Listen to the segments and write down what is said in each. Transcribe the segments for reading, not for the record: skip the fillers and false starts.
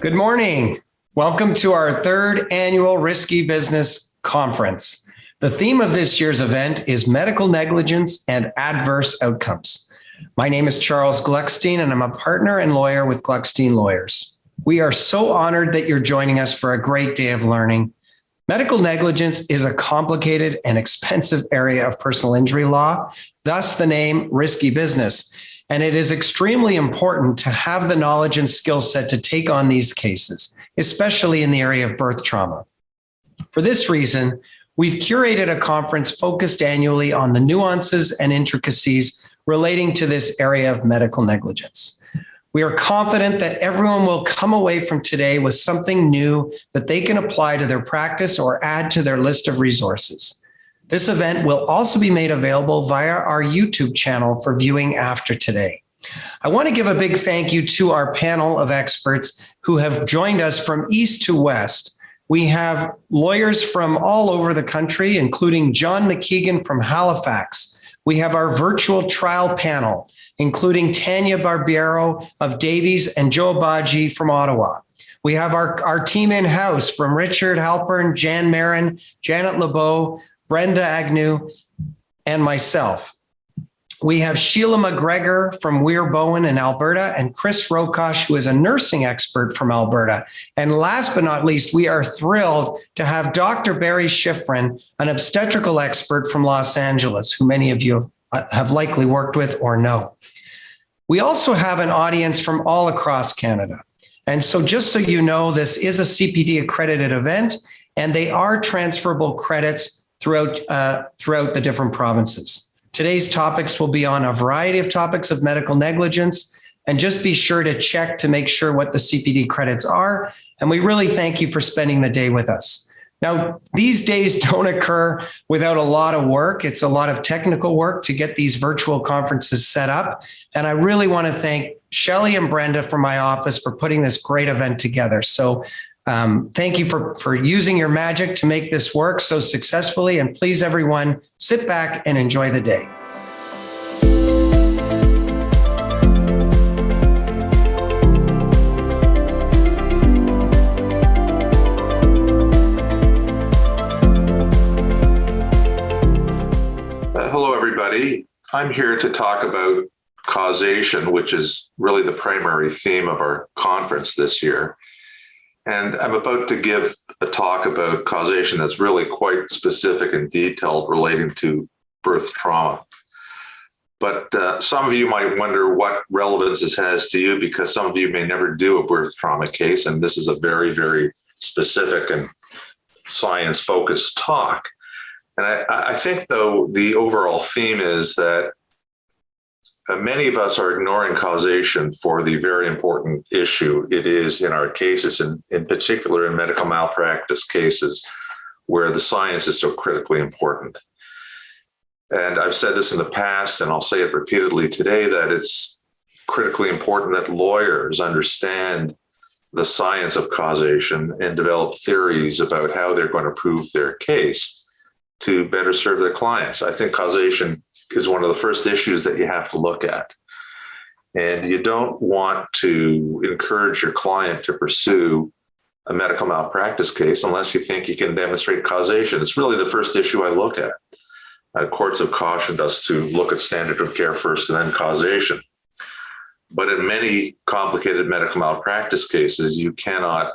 Good morning. Welcome to our third annual Risky Business Conference. The theme of this year's event is medical negligence and adverse outcomes. My name is Charles Gluckstein, and I'm a partner and lawyer with Gluckstein Lawyers. We are so honored that you're joining us for a great day of learning. Medical negligence is a complicated and expensive area of personal injury law, thus the name Risky Business. And it is extremely important to have the knowledge and skill set to take on these cases, especially in the area of birth trauma. For this reason, we've curated a conference focused annually on the nuances and intricacies relating to this area of medical negligence. We are confident that everyone will come away from today with something new that they can apply to their practice or add to their list of resources. This event will also be made available via our YouTube channel for viewing after today. I want to give a big thank you to our panel of experts who have joined us from east to west. We have lawyers from all over the country, including JAN MARIN from Halifax. We have our virtual trial panel, including TANYA BERBIERO of Davies and Joe OBAGI from Ottawa. We have our team in-house from Richard HALPERN, JAN MARIN, Janet LEBEAU, BRENDA AGNEW, and myself. We have SHELAGH McGregor from Weir-Bowen in Alberta and Chris ROKOSH, who is a nursing expert from Alberta. And last but not least, we are thrilled to have Dr. Barry SCHIFRIN, an obstetrical expert from Los Angeles, who many of you have likely worked with or know. We also have an audience from all across Canada. And so just so you know, this is a CPD-accredited event, and they are transferable credits throughout the different provinces. Today's topics will be on a variety of topics of medical negligence, and just be sure to check to make sure what the CPD credits are. And we really thank you for spending the day with us. Now, these days don't occur without a lot of work. It's a lot of technical work to get these virtual conferences set up. And I really want to thank Shelley and Brenda from my office for putting this great event together. So thank you for using your magic to make this work so successfully. And please, everyone, sit back and enjoy the day. Hello, everybody. I'm here to talk about causation, which is really the primary theme of our conference this year. And I'm about to give a talk about causation that's really quite specific and detailed relating to birth trauma. But some of you might wonder what relevance this has to you, because some of you may never do a birth trauma case, and this is a very, very specific and science-focused talk. And I think, though, the overall theme is that many of us are ignoring causation for the very important issue it is in our cases, and in particular in medical malpractice cases where the science is so critically important. And I've said this in the past, and I'll say it repeatedly today, that it's critically important that lawyers understand the science of causation and develop theories about how they're going to prove their case to better serve their clients. I think causation is one of the first issues that you have to look at. And you don't want to encourage your client to pursue a medical malpractice case unless you think you can demonstrate causation. It's really the first issue I look at. Courts have cautioned us to look at standard of care first and then causation. But in many complicated medical malpractice cases, you cannot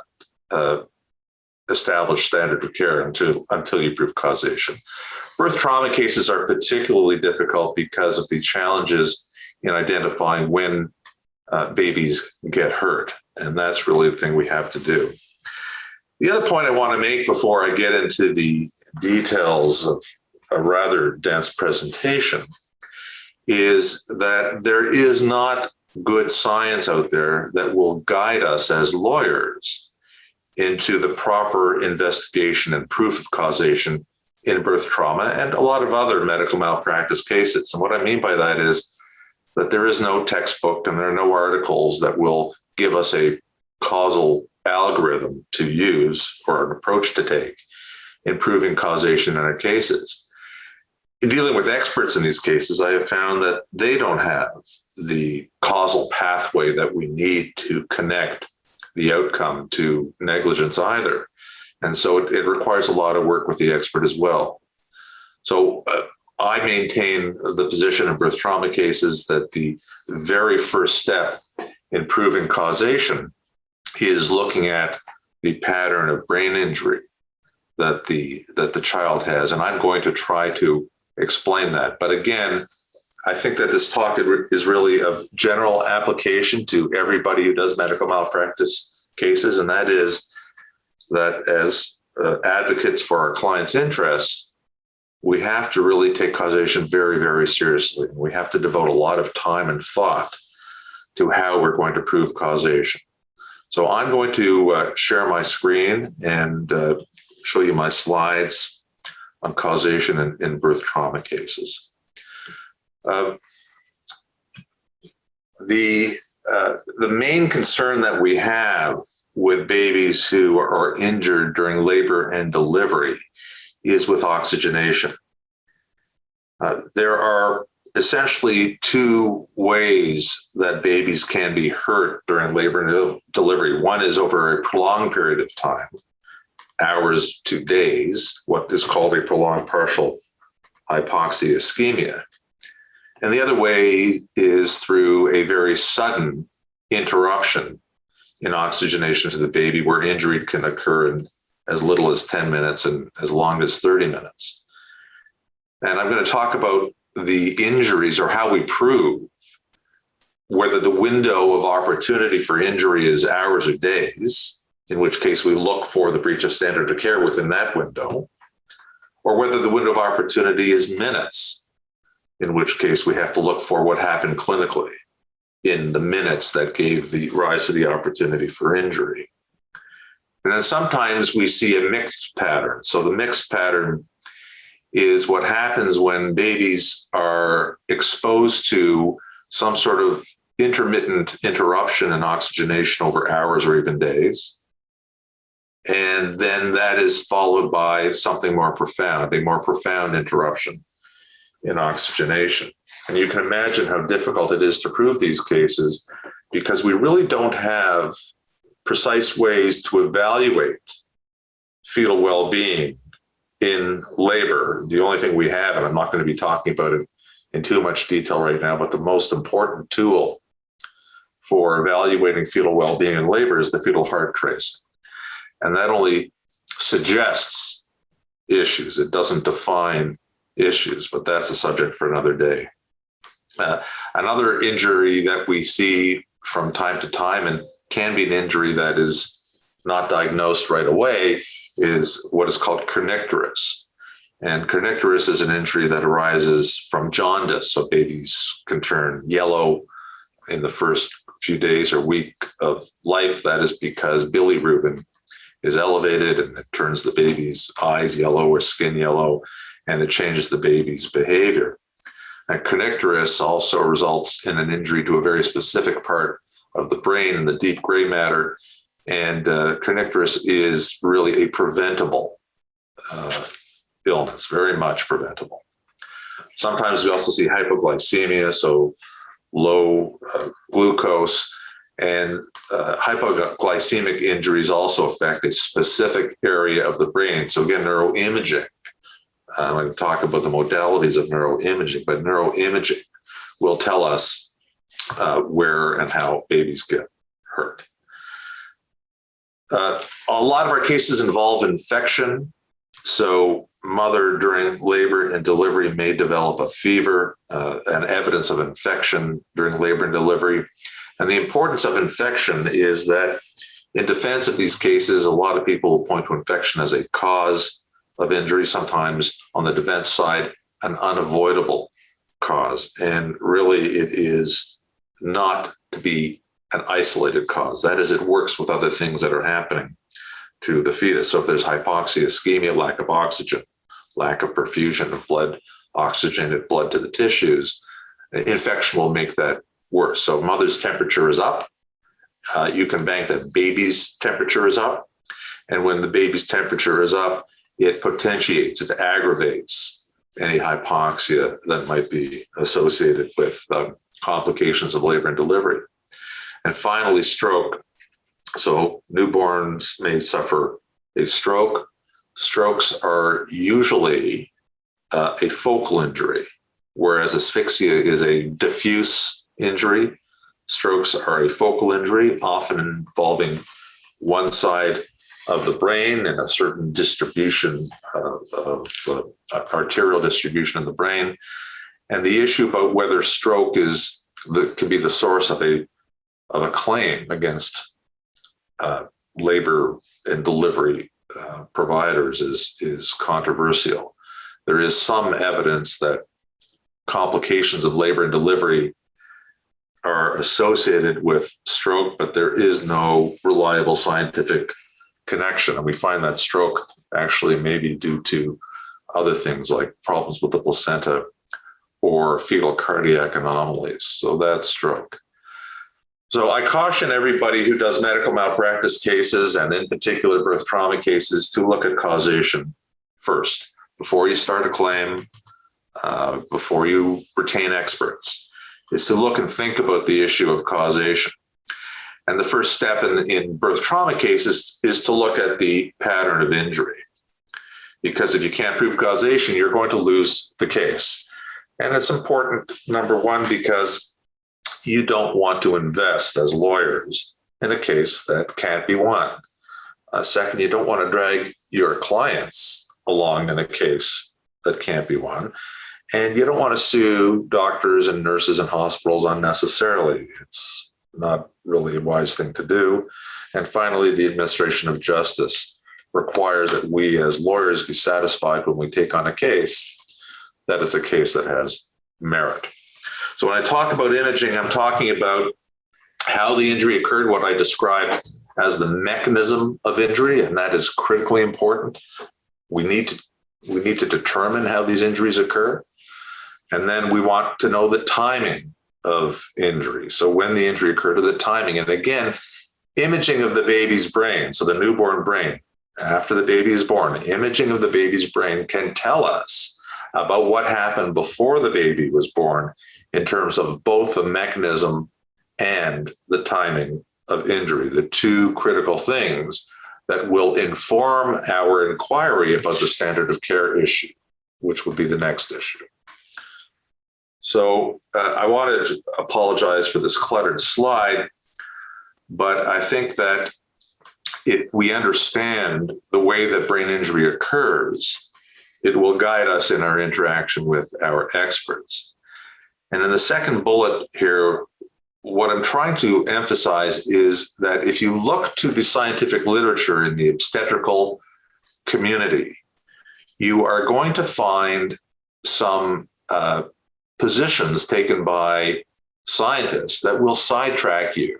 establish standard of care until you prove causation. Birth trauma cases are particularly difficult because of the challenges in identifying when babies get hurt. And that's really the thing we have to do. The other point I want to make before I get into the details of a rather dense presentation is that there is not good science out there that will guide us as lawyers into the proper investigation and proof of causation in birth trauma and a lot of other medical malpractice cases. And what I mean by that is that there is no textbook and there are no articles that will give us a causal algorithm to use or an approach to take in proving causation in our cases. In dealing with experts in these cases, I have found that they don't have the causal pathway that we need to connect the outcome to negligence either. And so it requires a lot of work with the expert as well. So I maintain the position in birth trauma cases that the very first step in proving causation is looking at the pattern of brain injury that the child has. And I'm going to try to explain that. But again, I think that this talk is really of general application to everybody who does medical malpractice cases. And that is that as advocates for our clients' interests, we have to really take causation very, very seriously. We have to devote a lot of time and thought to how we're going to prove causation. So I'm going to share my screen and show you my slides on causation in birth trauma cases. The main concern that we have with babies who are injured during labor and delivery is with oxygenation. There are essentially two ways that babies can be hurt during labor and delivery. One is over a prolonged period of time, hours to days, what is called a prolonged partial hypoxia-ischemia. And the other way is through a very sudden interruption in oxygenation to the baby, where injury can occur in as little as 10 minutes and as long as 30 minutes. And I'm going to talk about the injuries or how we prove whether the window of opportunity for injury is hours or days, in which case we look for the breach of standard of care within that window, or whether the window of opportunity is minutes, in which case we have to look for what happened clinically in the minutes that gave the rise to the opportunity for injury. And then sometimes we see a mixed pattern. So the mixed pattern is what happens when babies are exposed to some sort of intermittent interruption in oxygenation over hours or even days. And then that is followed by something more profound, a more profound interruption in oxygenation. And you can imagine how difficult it is to prove these cases because we really don't have precise ways to evaluate fetal well-being in labor. The only thing we have, and I'm not going to be talking about it in too much detail right now, but the most important tool for evaluating fetal well-being in labor is the fetal heart tracing. And that only suggests issues. It doesn't define issues, but that's a subject for another day. Another injury that we see from time to time and can be an injury that is not diagnosed right away is what is called kernicterus. And kernicterus is an injury that arises from jaundice. So babies can turn yellow in the first few days or week of life. That is because bilirubin is elevated and it turns the baby's eyes yellow or skin yellow, and it changes the baby's behavior. And kernicterus also results in an injury to a very specific part of the brain in the deep gray matter. And kernicterus is really a preventable illness, very much preventable. Sometimes we also see hypoglycemia, so low glucose, and hypoglycemic injuries also affect a specific area of the brain. So again, neuroimaging. I'm going to talk about the modalities of neuroimaging, but neuroimaging will tell us where and how babies get hurt. A lot of our cases involve infection. So mother during labor and delivery may develop a fever and evidence of infection during labor and delivery. And the importance of infection is that in defense of these cases, a lot of people will point to infection as a cause of injury, sometimes on the defense side, an unavoidable cause. And really, it is not to be an isolated cause. That is, it works with other things that are happening to the fetus. So if there's hypoxia, ischemia, lack of oxygen, lack of perfusion of blood, oxygenated blood to the tissues, infection will make that worse. So mother's temperature is up. You can bank that baby's temperature is up. And when the baby's temperature is up, it potentiates, it aggravates any hypoxia that might be associated with complications of labor and delivery. And finally, stroke. So newborns may suffer a stroke. Strokes are usually a focal injury, whereas asphyxia is a diffuse injury. Strokes are a focal injury, often involving one side of the brain and a certain distribution of arterial distribution in the brain. And the issue about whether stroke can be the source of a claim against labor and delivery providers is controversial. There is some evidence that complications of labor and delivery are associated with stroke, but there is no reliable scientific connection. And we find that stroke actually may be due to other things like problems with the placenta or fetal cardiac anomalies. So that's stroke. So I caution everybody who does medical malpractice cases, and in particular birth trauma cases, to look at causation first before you start a claim, before you retain experts, is to look and think about the issue of causation. And the first step in birth trauma cases is to look at the pattern of injury. Because if you can't prove causation, you're going to lose the case. And it's important, number one, because you don't want to invest as lawyers in a case that can't be won. Second, you don't want to drag your clients along in a case that can't be won. And you don't want to sue doctors and nurses and hospitals unnecessarily. It's not really a wise thing to do. And finally, the administration of justice requires that we as lawyers be satisfied when we take on a case that it's a case that has merit. So when I talk about imaging, I'm talking about how the injury occurred, what I describe as the mechanism of injury, and that is critically important. We need to determine how these injuries occur. And then we want to know the timing of injury. So when the injury occurred, or the timing. And again, imaging of the baby's brain, so the newborn brain, after the baby is born, imaging of the baby's brain can tell us about what happened before the baby was born in terms of both the mechanism and the timing of injury, the two critical things that will inform our inquiry about the standard of care issue, which would be the next issue. So I wanted to apologize for this cluttered slide, but I think that if we understand the way that brain injury occurs, it will guide us in our interaction with our experts. And in the second bullet here, what I'm trying to emphasize is that if you look to the scientific literature in the obstetrical community, you are going to find some positions taken by scientists that will sidetrack you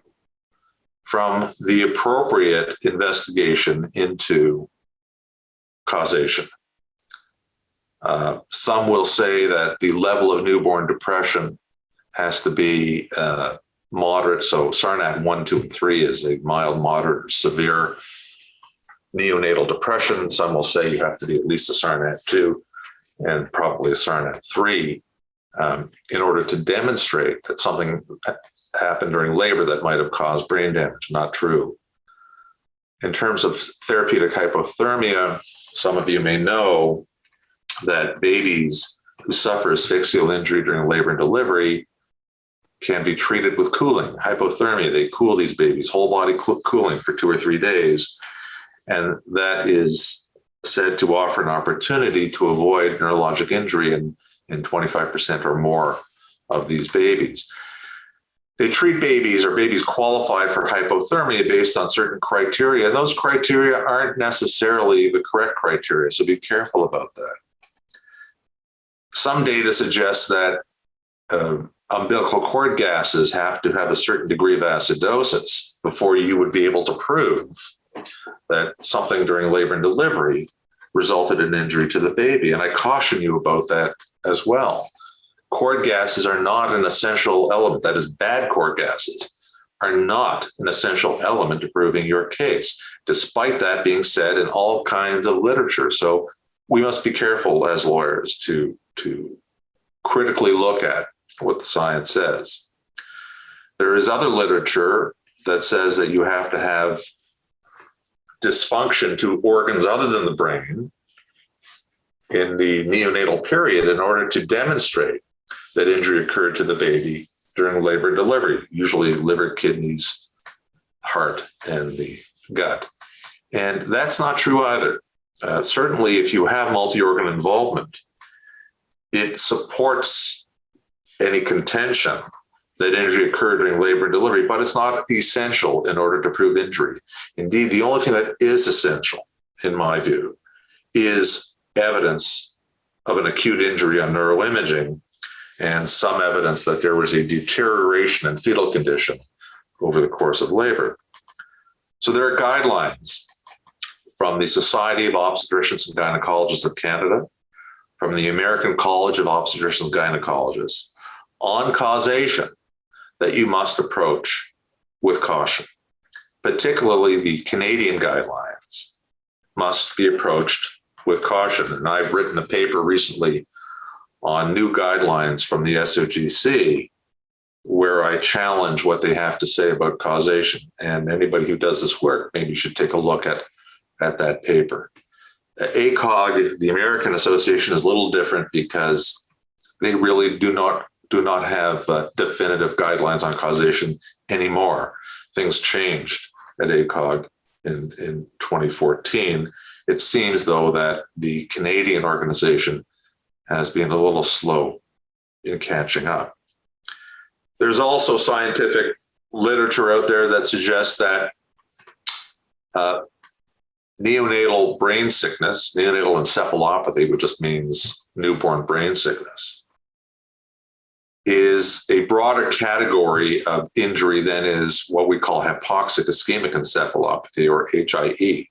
from the appropriate investigation into causation. Some will say that the level of newborn depression has to be moderate. So SARNAT 1, 2, and 3 is a mild, moderate, or severe neonatal depression. Some will say you have to be at least a SARNAT 2 and probably a SARNAT 3 in order to demonstrate that something happened during labor that might have caused brain damage. Not true. In terms of therapeutic hypothermia, some of you may know that babies who suffer asphyxial injury during labor and delivery can be treated with cooling, hypothermia. They cool these babies, whole body cooling for 2 or 3 days. And that is said to offer an opportunity to avoid neurologic injury in 25% or more of these babies. They treat babies, or babies qualify for hypothermia based on certain criteria. And those criteria aren't necessarily the correct criteria, so be careful about that. Some data suggests that umbilical cord gases have to have a certain degree of acidosis before you would be able to prove that something during labor and delivery resulted in injury to the baby. And I caution you about that as well. Cord gases are not an essential element. That is, bad cord gases are not an essential element to proving your case, despite that being said in all kinds of literature. So we must be careful as lawyers to critically look at what the science says. There is other literature that says that you have to have dysfunction to organs other than the brain in the neonatal period in order to demonstrate that injury occurred to the baby during labor and delivery, usually liver, kidneys, heart, and the gut. And that's not true either. Certainly, if you have multi-organ involvement, it supports any contention that injury occurred during labor and delivery, but it's not essential in order to prove injury. Indeed, the only thing that is essential, in my view, is evidence of an acute injury on neuroimaging and some evidence that there was a deterioration in fetal condition over the course of labor. So there are guidelines from the Society of Obstetricians and Gynecologists of Canada, from the American College of Obstetricians and Gynecologists on causation that you must approach with caution. Particularly the Canadian guidelines must be approached with caution. And I've written a paper recently on new guidelines from the SOGC where I challenge what they have to say about causation. And anybody who does this work maybe should take a look at that paper. ACOG, the American Association, is a little different because they really do not have definitive guidelines on causation anymore. Things changed at ACOG in 2014. It seems, though, that the Canadian organization has been a little slow in catching up. There's also scientific literature out there that suggests that neonatal brain sickness, neonatal encephalopathy, which just means newborn brain sickness, is a broader category of injury than is what we call hypoxic-Ischemic encephalopathy, or HIE.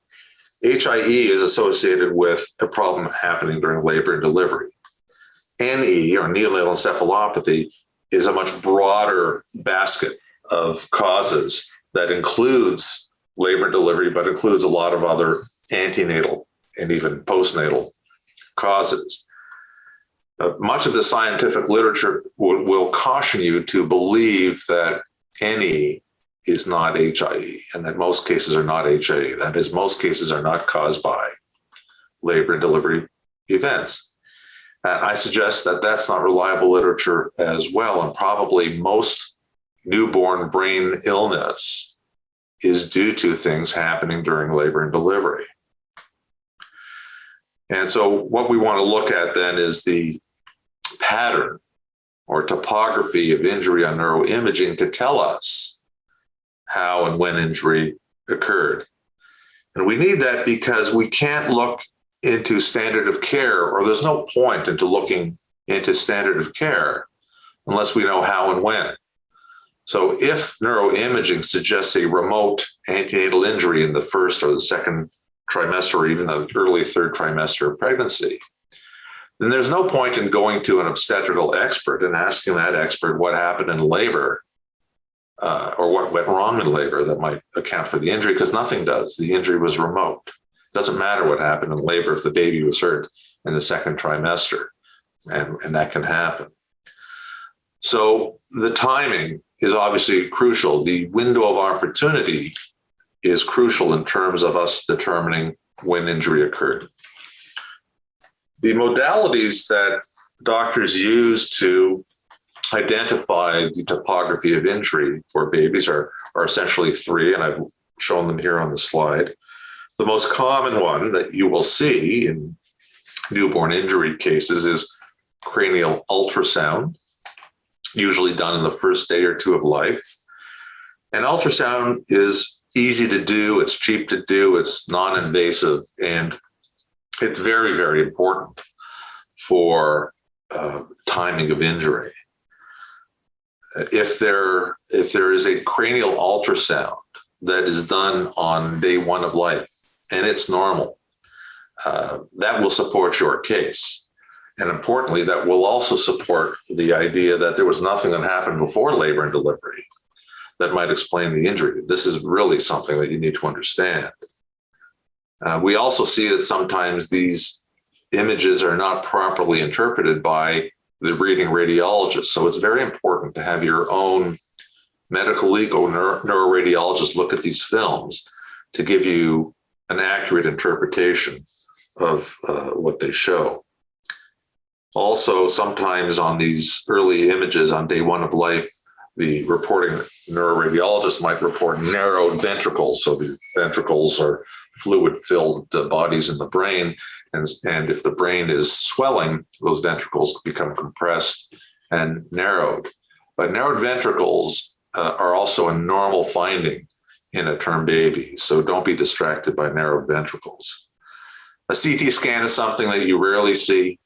HIE is associated with a problem happening during labor and delivery. NE, or neonatal encephalopathy, is a much broader basket of causes that includes labor and delivery, but includes a lot of other antenatal and even postnatal causes. Much of the scientific literature will caution you to believe that NE is not HIE, and that most cases are not HIE. That is, most cases are not caused by labor and delivery events. And I suggest that that's not reliable literature as well, and probably most newborn brain illness is due to things happening during labor and delivery. And so what we want to look at then is the pattern or topography of injury on neuroimaging to tell us how and when injury occurred. And we need that because we can't look into standard of care, or there's no point into looking into standard of care unless we know how and when. So if neuroimaging suggests a remote antenatal injury in the first or the second trimester, or even the early third trimester of pregnancy, then there's no point in going to an obstetrical expert and asking that expert what happened in labor or what went wrong in labor that might account for the injury, because nothing does. The injury was remote. It doesn't matter what happened in labor if the baby was hurt in the second trimester, and that can happen. So the timing is obviously crucial. The window of opportunity is crucial in terms of us determining when injury occurred. The modalities that doctors use to identify the topography of injury for babies are essentially three, and I've shown them here on the slide. The most common one that you will see in newborn injury cases is cranial ultrasound, usually done in the first day or two of life. And ultrasound is easy to do, it's cheap to do, it's non-invasive, and it's very, very important for timing of injury. If there is a cranial ultrasound that is done on day one of life and it's normal, that will support your case. And importantly, that will also support the idea that there was nothing that happened before labor and delivery that might explain the injury. This is really something that you need to understand. We also see that sometimes these images are not properly interpreted by the reading radiologist. So it's very important to have your own medical legal neuroradiologists look at these films to give you an accurate interpretation of what they show. Also, sometimes on these early images on day one of life, the reporting neuroradiologist might report narrowed ventricles. So the ventricles are fluid-filled bodies in the brain. And if the brain is swelling, those ventricles become compressed and narrowed. But narrowed ventricles are also a normal finding in a term baby. So don't be distracted by narrowed ventricles. A CT scan is something that you rarely see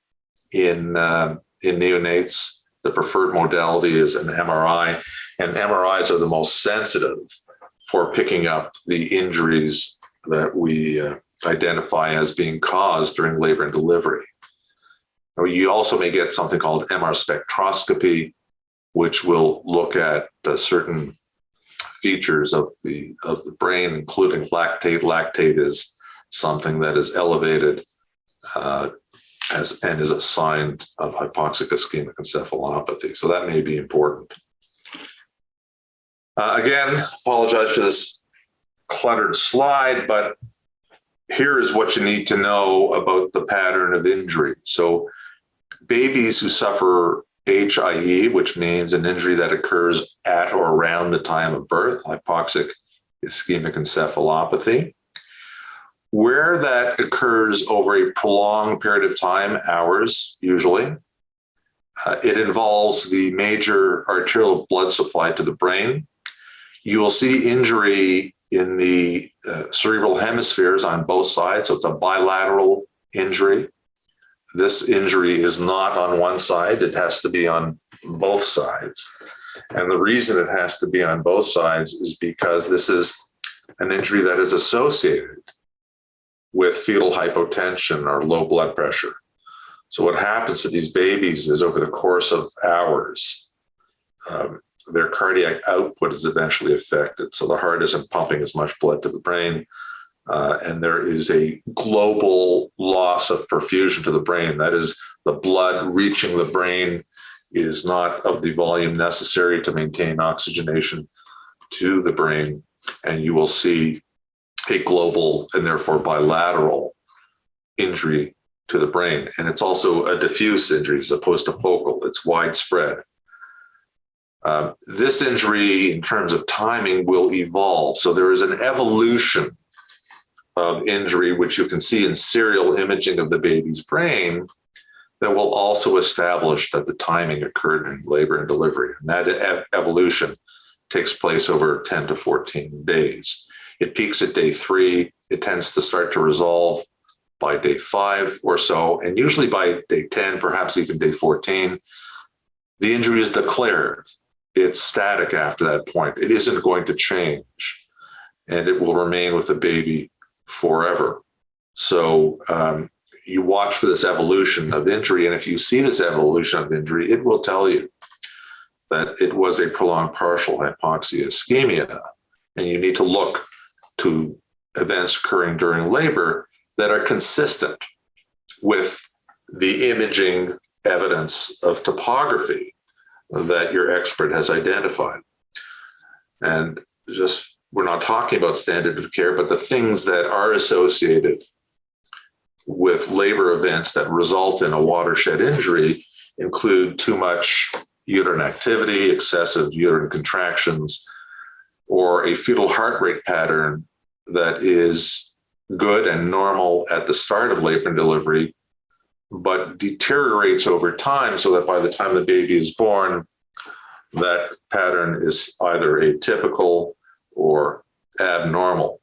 in neonates. The preferred modality is an MRI, and MRIs are the most sensitive for picking up the injuries that we identify as being caused during labor and delivery. You also may get something called MR spectroscopy, which will look at certain features of the brain, including lactate. Lactate is something that is elevated and is a sign of hypoxic-ischemic encephalopathy. So that may be important. Again, apologize for this cluttered slide, but here is what you need to know about the pattern of injury. So babies who suffer HIE, which means an injury that occurs at or around the time of birth, hypoxic-ischemic encephalopathy, where that occurs over a prolonged period of time, hours usually, it involves the major arterial blood supply to the brain. You will see injury in the cerebral hemispheres on both sides, so it's a bilateral injury. This injury is not on one side, it has to be on both sides. And the reason it has to be on both sides is because this is an injury that is associated with fetal hypotension or low blood pressure. So what happens to these babies is over the course of hours, their cardiac output is eventually affected. So the heart isn't pumping as much blood to the brain, and there is a global loss of perfusion to the brain. That is, the blood reaching the brain is not of the volume necessary to maintain oxygenation to the brain, and you will see a global and therefore bilateral injury to the brain. And it's also a diffuse injury as opposed to focal. It's widespread. This injury, in terms of timing, will evolve. So there is an evolution of injury, which you can see in serial imaging of the baby's brain, that will also establish that the timing occurred in labor and delivery. And that evolution takes place over 10 to 14 days. It peaks at day 3. It tends to start to resolve by day 5 or so. And usually by day 10, perhaps even day 14, the injury is declared. It's static after that point. It isn't going to change, and it will remain with the baby forever. So you watch for this evolution of injury. And if you see this evolution of injury, it will tell you that it was a prolonged partial hypoxia-ischemia. And you need to look to events occurring during labor that are consistent with the imaging evidence of topography that your expert has identified. And just, we're not talking about standard of care, but the things that are associated with labor events that result in a watershed injury include too much uterine activity, excessive uterine contractions, or a fetal heart rate pattern that is good and normal at the start of labor and delivery, but deteriorates over time so that by the time the baby is born, that pattern is either atypical or abnormal.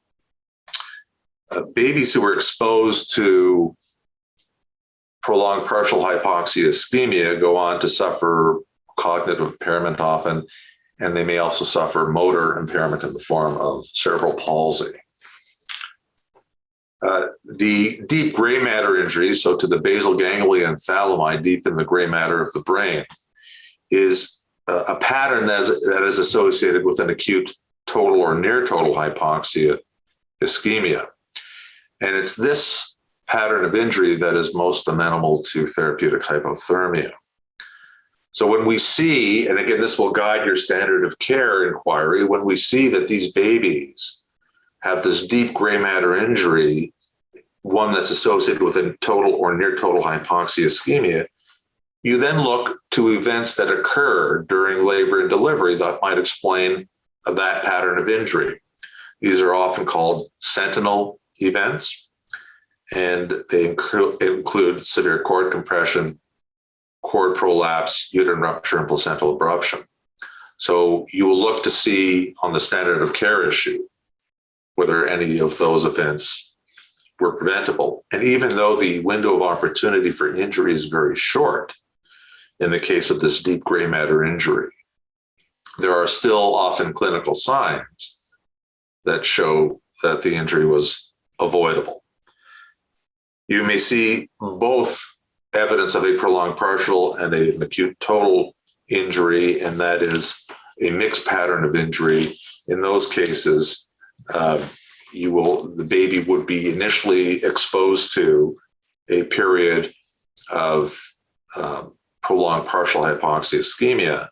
Babies who are exposed to prolonged partial hypoxia-ischemia go on to suffer cognitive impairment often, and they may also suffer motor impairment in the form of cerebral palsy. The deep gray matter injury, so to the basal ganglia and thalami, deep in the gray matter of the brain, is a pattern that is associated with an acute total or near total hypoxia-ischemia. And it's this pattern of injury that is most amenable to therapeutic hypothermia. So when we see, and again, this will guide your standard of care inquiry, when we see that these babies have this deep gray matter injury, one that's associated with a total or near total hypoxia-ischemia, you then look to events that occur during labor and delivery that might explain that pattern of injury. These are often called sentinel events, and they include severe cord compression, cord prolapse, uterine rupture, and placental abruption. So you will look to see on the standard of care issue whether any of those events were preventable. And even though the window of opportunity for injury is very short, in the case of this deep gray matter injury, there are still often clinical signs that show that the injury was avoidable. You may see both evidence of a prolonged partial and an acute total injury, and that is a mixed pattern of injury. In those cases, the baby would be initially exposed to a period of prolonged partial hypoxia-ischemia.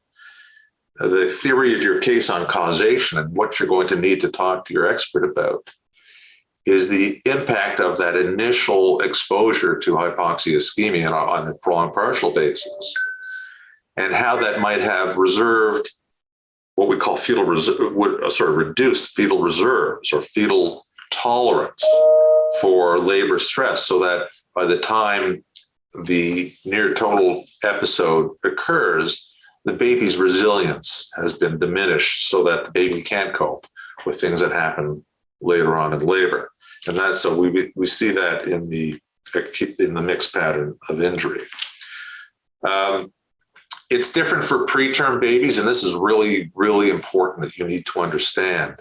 The theory of your case on causation and what you're going to need to talk to your expert about is the impact of that initial exposure to hypoxia-ischemia on a prolonged partial basis, and how that might have reserved what we call reduced fetal reserves or fetal tolerance for labor stress, so that by the time the near total episode occurs, the baby's resilience has been diminished so that the baby can't cope with things that happen later on in labor. And that's so we see that in the mixed pattern of injury. It's different for preterm babies, and this is really, really important that you need to understand.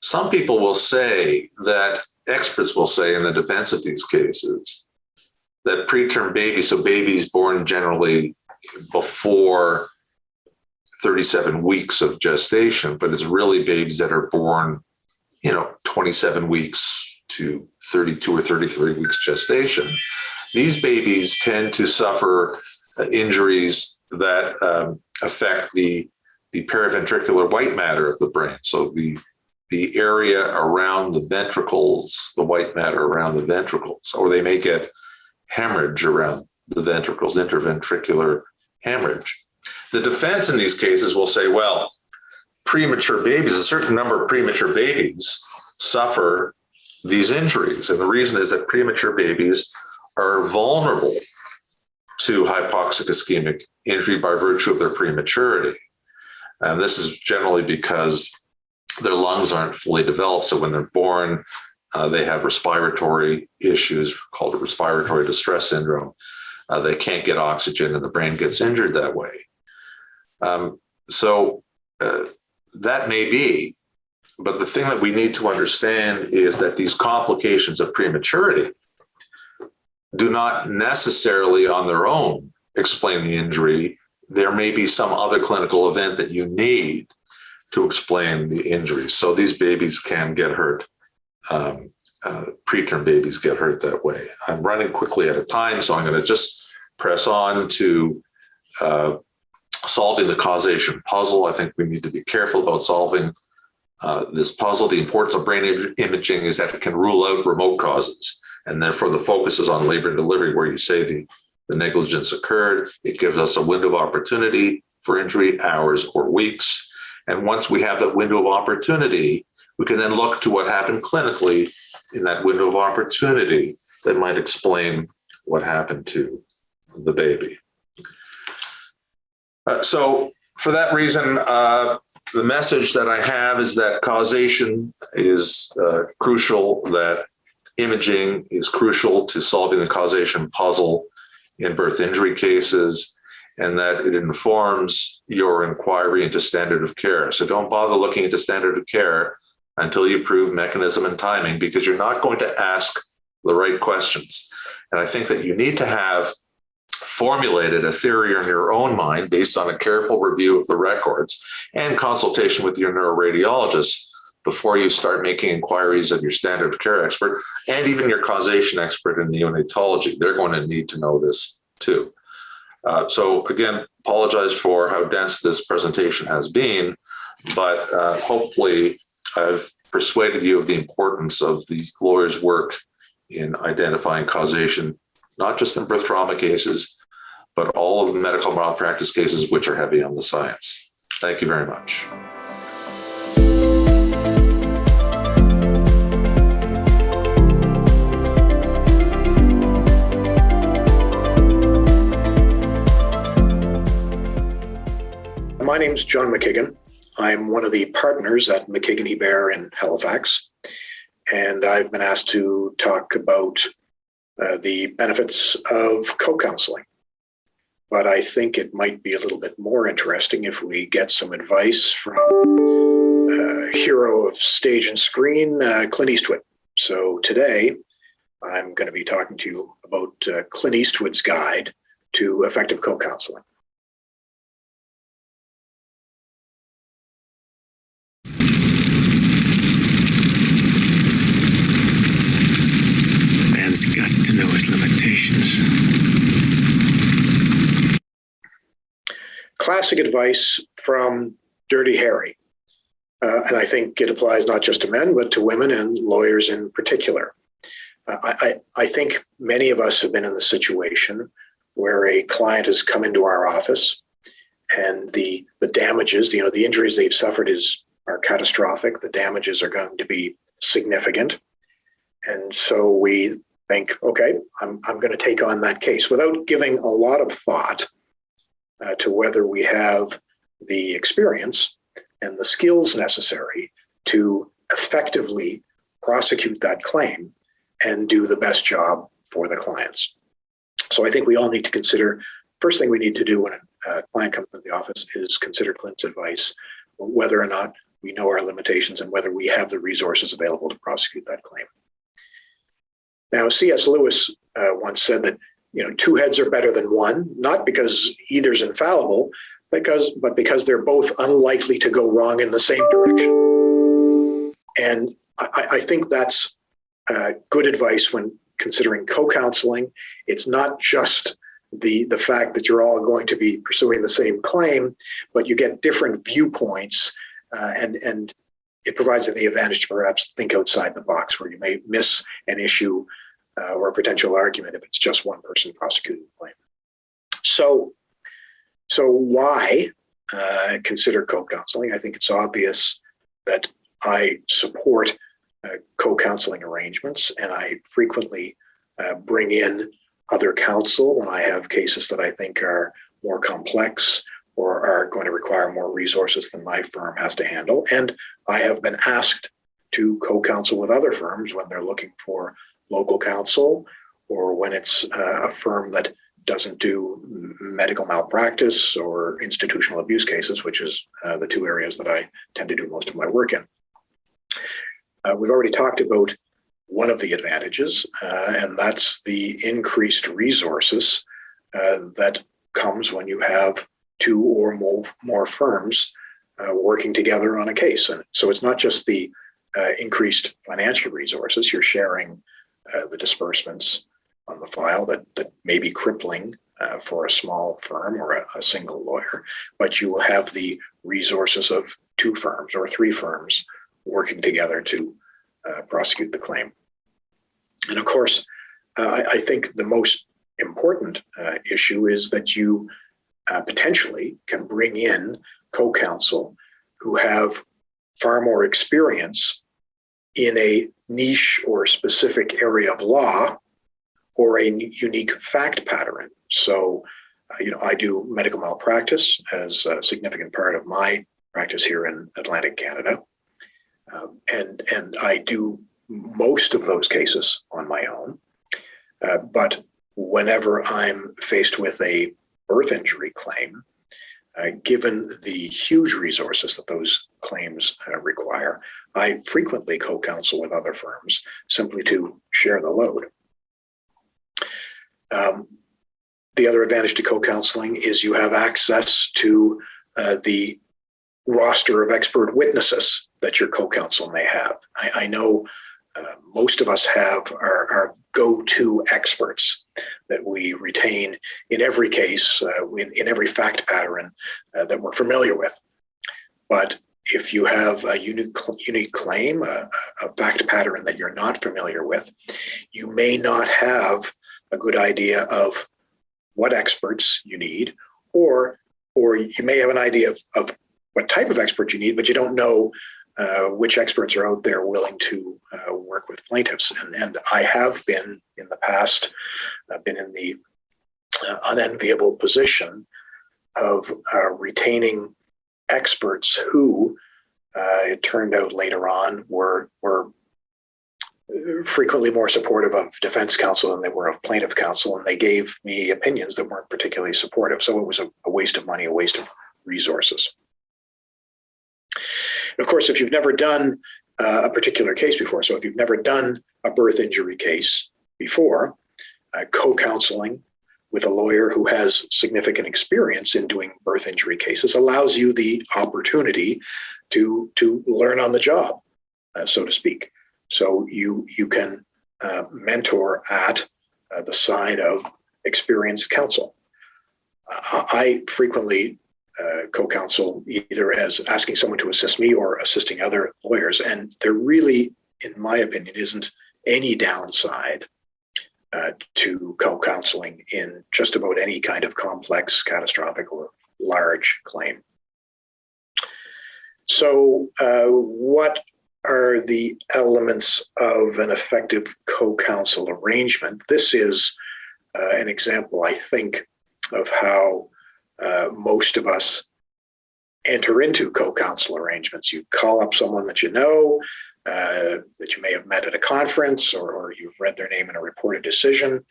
Some people will say that, experts will say in the defense of these cases, that preterm babies, so babies born generally before 37 weeks of gestation, but it's really babies that are born, 27 weeks to 32 or 33 weeks gestation. These babies tend to suffer injuries that affect the periventricular white matter of the brain. So the area around the ventricles, the white matter around the ventricles, or they may get hemorrhage around the ventricles, interventricular hemorrhage. The defense in these cases will say, well, premature babies, a certain number of premature babies suffer these injuries. And the reason is that premature babies are vulnerable to hypoxic-ischemic injury by virtue of their prematurity. And this is generally because their lungs aren't fully developed. So when they're born, they have respiratory issues called a respiratory distress syndrome. They can't get oxygen and the brain gets injured that way. So that may be, but the thing that we need to understand is that these complications of prematurity do not necessarily on their own explain the injury. There may be some other clinical event that you need to explain the injury. So these babies can get hurt. Preterm babies get hurt that way. I'm running quickly out of time, so I'm going to just press on to solving the causation puzzle. I think we need to be careful about solving this puzzle. The importance of brain imaging is that it can rule out remote causes, and therefore the focus is on labor and delivery where you say the negligence occurred. It gives us a window of opportunity for injury, hours or weeks. And once we have that window of opportunity, we can then look to what happened clinically in that window of opportunity that might explain what happened to the baby. So for that reason, the message that I have is that causation is crucial, that imaging is crucial to solving the causation puzzle in birth injury cases, and that it informs your inquiry into standard of care. So don't bother looking into standard of care until you prove mechanism and timing, because you're not going to ask the right questions. And I think that you need to have formulated a theory in your own mind based on a careful review of the records and consultation with your neuroradiologist before you start making inquiries of your standard of care expert and even your causation expert in neonatology. They're going to need to know this too. So again, apologize for how dense this presentation has been, but hopefully I've persuaded you of the importance of the lawyer's work in identifying causation, not just in birth trauma cases, but all of the medical malpractice cases which are heavy on the science. Thank you very much. My name is John McKiggan. I'm one of the partners at McKiggan in Halifax, and I've been asked to talk about the benefits of co-counseling. But I think it might be a little bit more interesting if we get some advice from hero of stage and screen, Clint Eastwood. So today, I'm going to be talking to you about Clint Eastwood's guide to effective co-counseling. Man's got to know his limitations. Classic advice from Dirty Harry. And I think it applies not just to men, but to women and lawyers in particular. I think many of us have been in the situation where a client has come into our office and the damages, the injuries they've suffered are catastrophic. The damages are going to be significant. And so we think, okay, I'm going to take on that case without giving a lot of thought to whether we have the experience and the skills necessary to effectively prosecute that claim and do the best job for the clients. So I think we all need to consider, first thing we need to do when a client comes into the office is consider Clint's advice, whether or not we know our limitations and whether we have the resources available to prosecute that claim. Now, C.S. Lewis once said that, two heads are better than one, not because either's infallible, but because they're both unlikely to go wrong in the same direction. And I think that's good advice when considering co-counseling. It's not just the fact that you're all going to be pursuing the same claim, but you get different viewpoints, and it provides the advantage to perhaps think outside the box where you may miss an issue or a potential argument if it's just one person prosecuting the claim. So why consider co-counseling? I think it's obvious that I support co-counseling arrangements, and I frequently bring in other counsel when I have cases that I think are more complex or are going to require more resources than my firm has to handle. And I have been asked to co-counsel with other firms when they're looking for local counsel or when it's a firm that doesn't do medical malpractice or institutional abuse cases, which is the two areas that I tend to do most of my work in. We've already talked about one of the advantages, and that's the increased resources that comes when you have two or more firms working together on a case. And so it's not just the increased financial resources. You're sharing the disbursements on the file that may be crippling for a small firm or a single lawyer, but you will have the resources of two firms or three firms working together to prosecute the claim. And of course, I think the most important issue is that you potentially can bring in co-counsel who have far more experience in a niche or specific area of law or a unique fact pattern. So, I do medical malpractice as a significant part of my practice here in Atlantic Canada. And I do most of those cases on my own. But whenever I'm faced with a birth injury claim, given the huge resources that those claims require, I frequently co-counsel with other firms simply to share the load. The other advantage to co-counseling is you have access to the roster of expert witnesses that your co-counsel may have. I know most of us have our go-to experts, that we retain in every case, in every fact pattern that we're familiar with. But if you have a unique claim, a fact pattern that you're not familiar with, you may not have a good idea of what experts you need, or you may have an idea of what type of expert you need, but you don't know which experts are out there willing to work with plaintiffs. And I have been in the past, been in the unenviable position of retaining experts who it turned out later on were frequently more supportive of defense counsel than they were of plaintiff counsel, and they gave me opinions that weren't particularly supportive. So it was a waste of money, a waste of resources. And of course, if you've never done a particular case before, so if you've never done a birth injury case before, co-counseling with a lawyer who has significant experience in doing birth injury cases allows you the opportunity to learn on the job, so to speak. So you can mentor at the side of experienced counsel. I frequently co-counsel either as asking someone to assist me or assisting other lawyers, and there really, in my opinion, isn't any downside to co-counseling in just about any kind of complex, catastrophic, or large claim. So what are the elements of an effective co-counsel arrangement? This is an example, I think, of how most of us enter into co-counsel arrangements. You call up someone that you know, that you may have met at a conference, or you've read their name in a reported decision,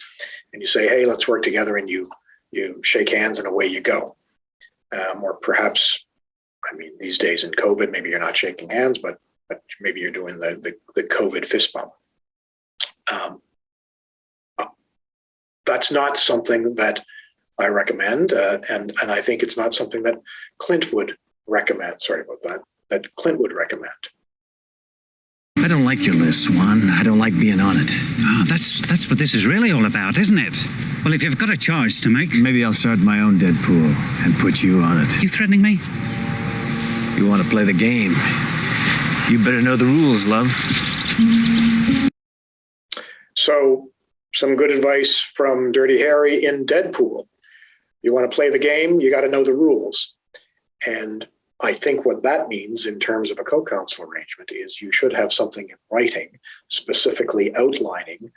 and you say, hey, let's work together, and you shake hands and away you go. Or perhaps, I mean, these days in COVID, maybe you're not shaking hands, but maybe you're doing the COVID fist bump. That's not something that I recommend, and I think it's not something that Clint would recommend. Sorry about that Clint would recommend. I don't like your list, Swan. I don't like being on it. Ah, that's what this is really all about, isn't it? Well, if you've got a choice to make... Maybe I'll start my own Deadpool and put you on it. You threatening me? You want to play the game? You better know the rules, love. So, some good advice from Dirty Harry in Deadpool. You want to play the game, you got to know the rules. And I think what that means in terms of a co-counsel arrangement is you should have something in writing specifically outlining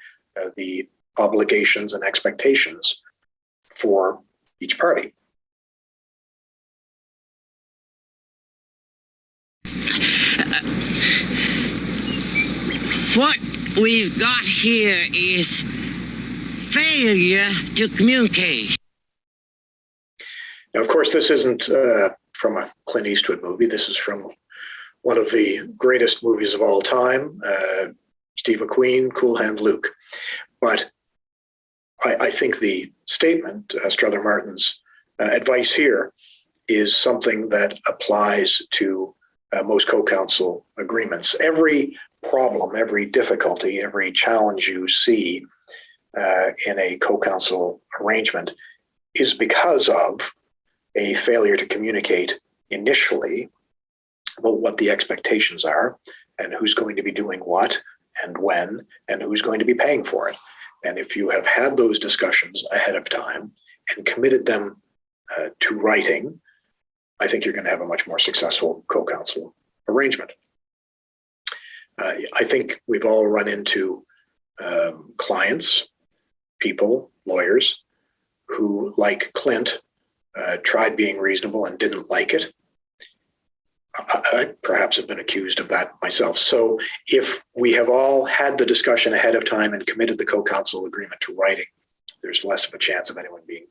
the obligations and expectations for each party. What we've got here is failure to communicate. Now, of course, this isn't from a Clint Eastwood movie. This is from one of the greatest movies of all time, Steve McQueen, Cool Hand Luke. But I think the statement, Strother Martin's advice here, is something that applies to most co-counsel agreements. Every problem, every difficulty, every challenge you see in a co-counsel arrangement is because of a failure to communicate initially about what the expectations are and who's going to be doing what and when and who's going to be paying for it. And if you have had those discussions ahead of time and committed them to writing, I think you're going to have a much more successful co-counsel arrangement. I think we've all run into clients, people, lawyers, who, like Clint, tried being reasonable and didn't like it. I perhaps have been accused of that myself. So if we have all had the discussion ahead of time and committed the co-counsel agreement to writing, there's less of a chance of anyone being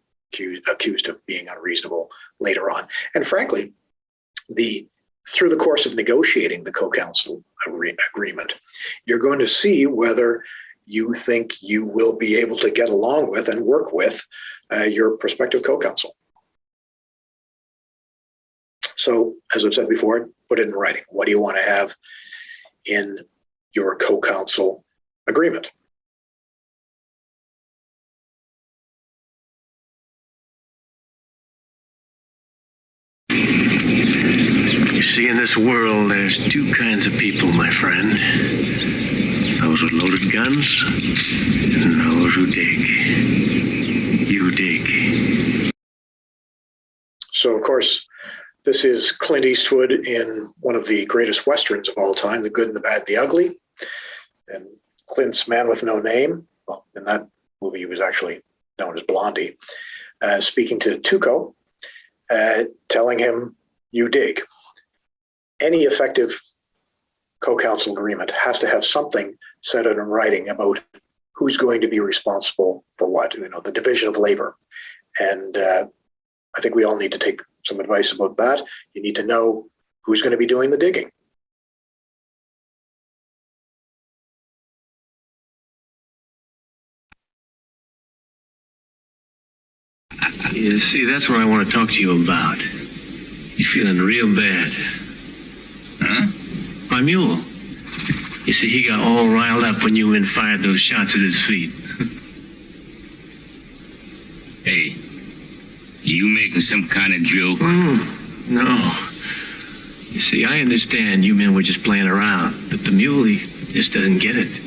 accused of being unreasonable later on. And frankly, through the course of negotiating the co-counsel agreement, you're going to see whether you think you will be able to get along with and work with your prospective co-counsel. So, as I've said before, put it in writing. What do you want to have in your co-counsel agreement? see, in this world, there's two kinds of people, my friend. Those with loaded guns and those who dig. You dig. So, of course, this is Clint Eastwood in one of the greatest Westerns of all time, The Good and the Bad and the Ugly. And Clint's Man with No Name, well, in that movie, he was actually known as Blondie, speaking to Tuco, telling him, you dig. Any effective co-counsel agreement has to have something set out in writing about who's going to be responsible for what, the division of labor. And I think we all need to take some advice about that. You need to know who's going to be doing the digging. You see, that's what I want to talk to you about. He's feeling real bad. Huh? My mule. You see, he got all riled up when you men fired those shots at his feet. Hey, you making some kind of joke? No. You see, I understand you men were just playing around, but the mule, he just doesn't get it.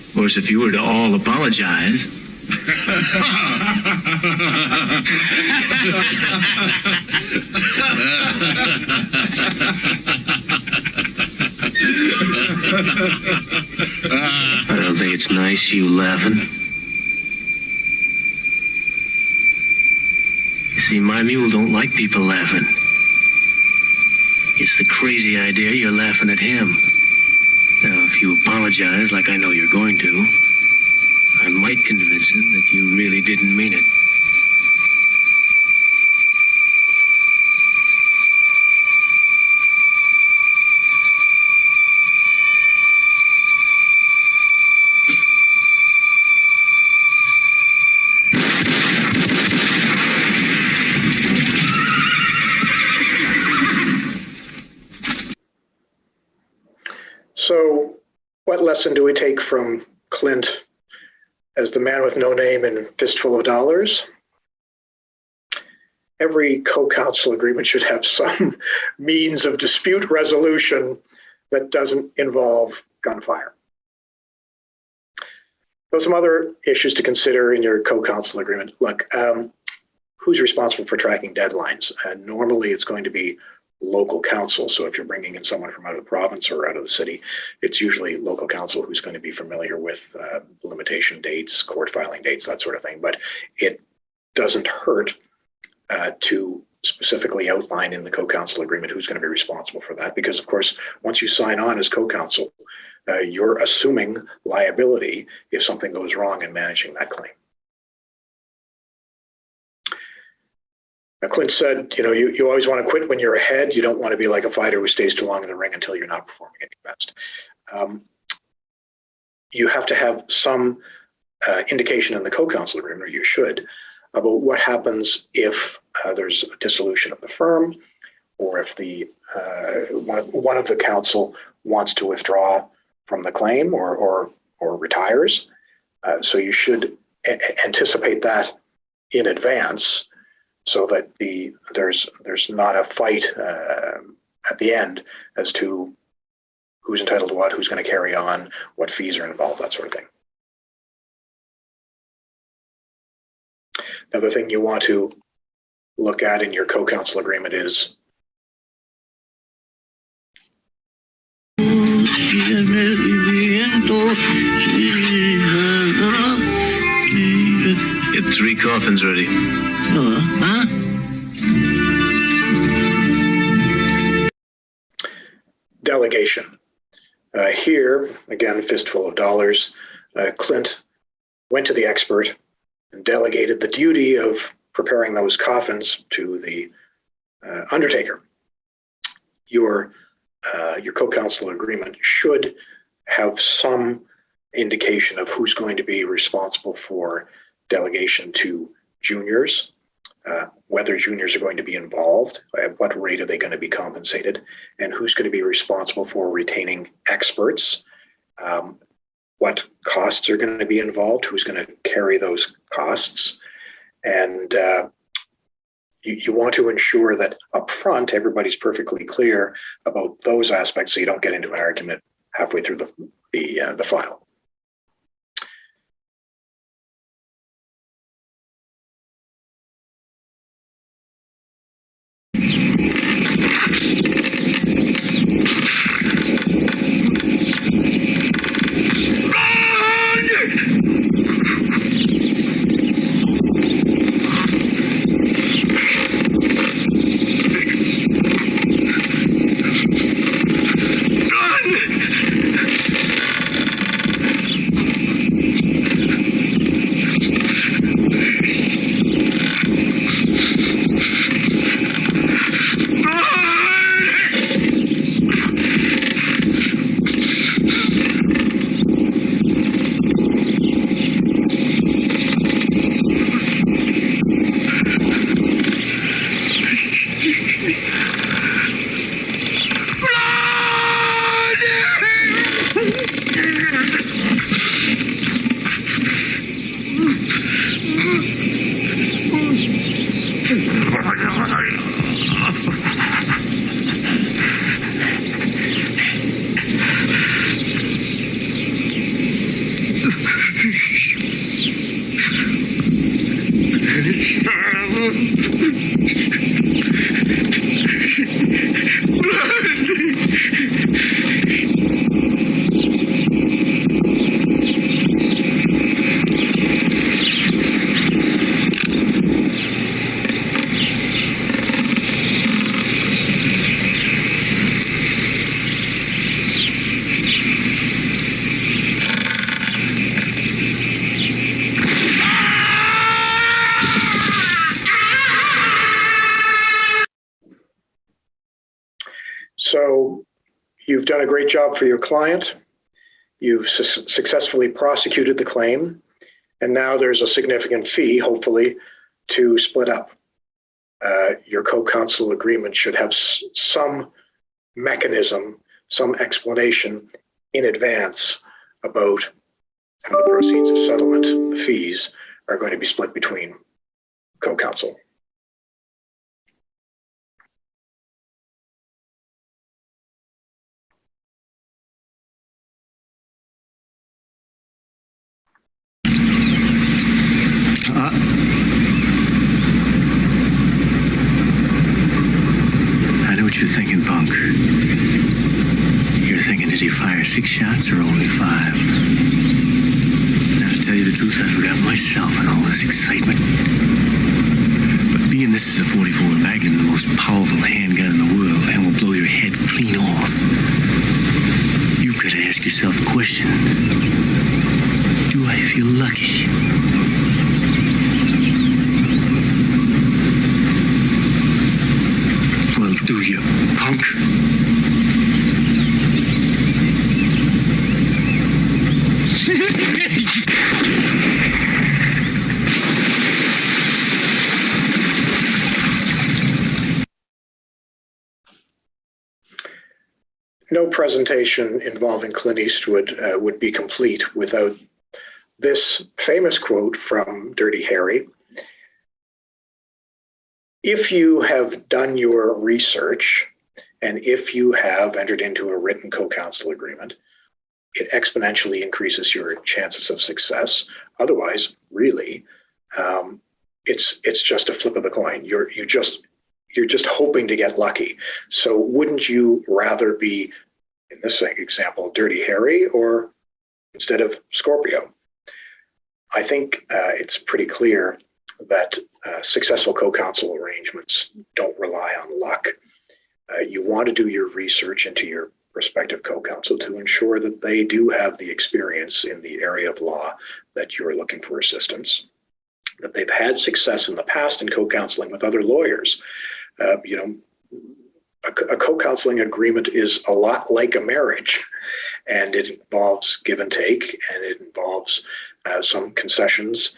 Of course, if you were to all apologize... I don't think it's nice you laughing. You see, my mule don't like people laughing. It's the crazy idea you're laughing at him. Now, if you apologize like I know you're going to, I might convince him that you really didn't mean it. So what lesson do we take from Clint as the man with no name and fistful of dollars? Every co-counsel agreement should have some means of dispute resolution that doesn't involve gunfire. So some other issues to consider in your co-counsel agreement. Look, who's responsible for tracking deadlines? Normally it's going to be local counsel. So if you're bringing in someone from out of the province or out of the city, it's usually local counsel who's going to be familiar with limitation dates, court filing dates, that sort of thing. But it doesn't hurt to specifically outline in the co-counsel agreement who's going to be responsible for that. Because of course, once you sign on as co-counsel, you're assuming liability if something goes wrong in managing that claim. Now, Clint said, you always want to quit when you're ahead. You don't want to be like a fighter who stays too long in the ring until you're not performing at your best. You have to have some indication in the co-counsel agreement, or you should, about what happens if there's a dissolution of the firm, or if the one of the counsel wants to withdraw from the claim or retires. So you should anticipate that in advance, so that there's not a fight at the end as to who's entitled to what, who's going to carry on, what fees are involved, that sort of thing. Another thing you want to look at in your co-counsel agreement is Get 3 coffins ready. Huh? delegation. Here, again, fistful of dollars, Clint went to the expert and delegated the duty of preparing those coffins to the undertaker. Your co-counsel agreement should have some indication of who's going to be responsible for delegation to juniors, whether juniors are going to be involved, at what rate are they going to be compensated, and who's going to be responsible for retaining experts, what costs are going to be involved, who's going to carry those costs. And you want to ensure that up front, everybody's perfectly clear about those aspects so you don't get into an argument halfway through the file. So you've done a great job for your client. You've successfully prosecuted the claim, and now there's a significant fee, hopefully, to split up. Your co-counsel agreement should have some mechanism, some explanation in advance about how the proceeds of settlement, the fees, are going to be split between co-counsel. I know what you're thinking, punk. You're thinking, did he fire 6 shots or only 5? Now, to tell you the truth, I forgot myself in all this excitement. But being this is a 44 Magnum, the most powerful handgun in the world, and will blow your head clean off, you've got to ask yourself a question. Do I feel lucky? Well, do you, punk? No presentation involving Clint Eastwood would be complete without this famous quote from Dirty Harry. If you have done your research and if you have entered into a written co-counsel agreement, it exponentially increases your chances of success. Otherwise, really, it's just a flip of the coin. You're just hoping to get lucky. So wouldn't you rather be, in this example, Dirty Harry or instead of Scorpio? I think it's pretty clear that successful co-counsel arrangements don't rely on luck. You want to do your research into your prospective co-counsel to ensure that they do have the experience in the area of law that you're looking for assistance, that they've had success in the past in co-counseling with other lawyers. A co-counseling agreement is a lot like a marriage, and it involves give and take, and it involves some concessions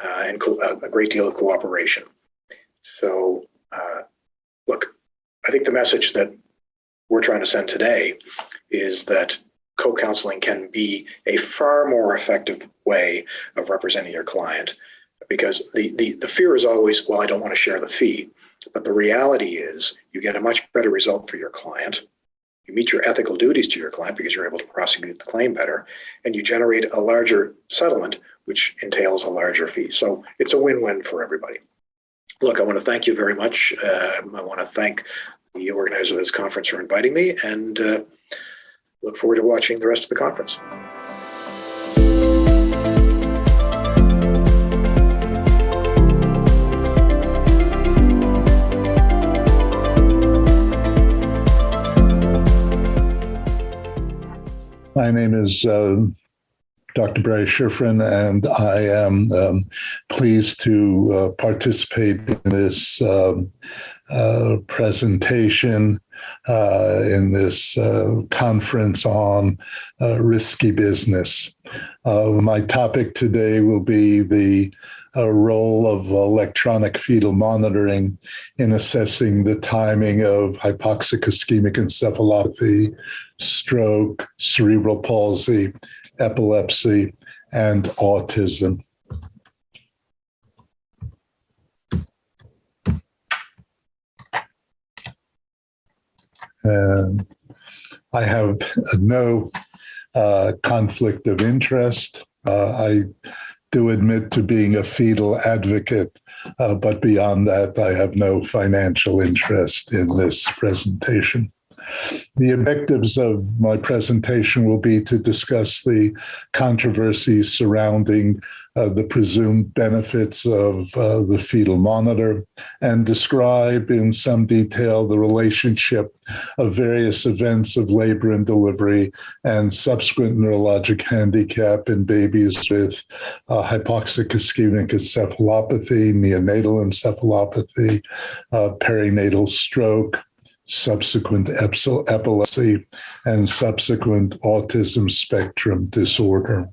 and a great deal of cooperation. So, look, I think the message that we're trying to send today is that co-counseling can be a far more effective way of representing your client because the fear is always, well, I don't want to share the fee. But the reality is you get a much better result for your client. You meet your ethical duties to your client because you're able to prosecute the claim better, and you generate a larger settlement, which entails a larger fee. So it's a win-win for everybody. Look, I want to thank you very much. I want to thank the organizer of this conference for inviting me, and look forward to watching the rest of the conference. My name is Dr. Barry SCHIFRIN, and I am pleased to participate in this presentation in this conference on risky business. My topic today will be the role of electronic fetal monitoring in assessing the timing of hypoxic-ischemic encephalopathy, stroke, cerebral palsy, epilepsy, and autism. And I have no conflict of interest. I do admit to being a fetal advocate, but beyond that, I have no financial interest in this presentation. The objectives of my presentation will be to discuss the controversies surrounding the presumed benefits of the fetal monitor and describe in some detail the relationship of various events of labor and delivery and subsequent neurologic handicap in babies with hypoxic-ischemic encephalopathy, neonatal encephalopathy, perinatal stroke, subsequent epilepsy, and subsequent autism spectrum disorder.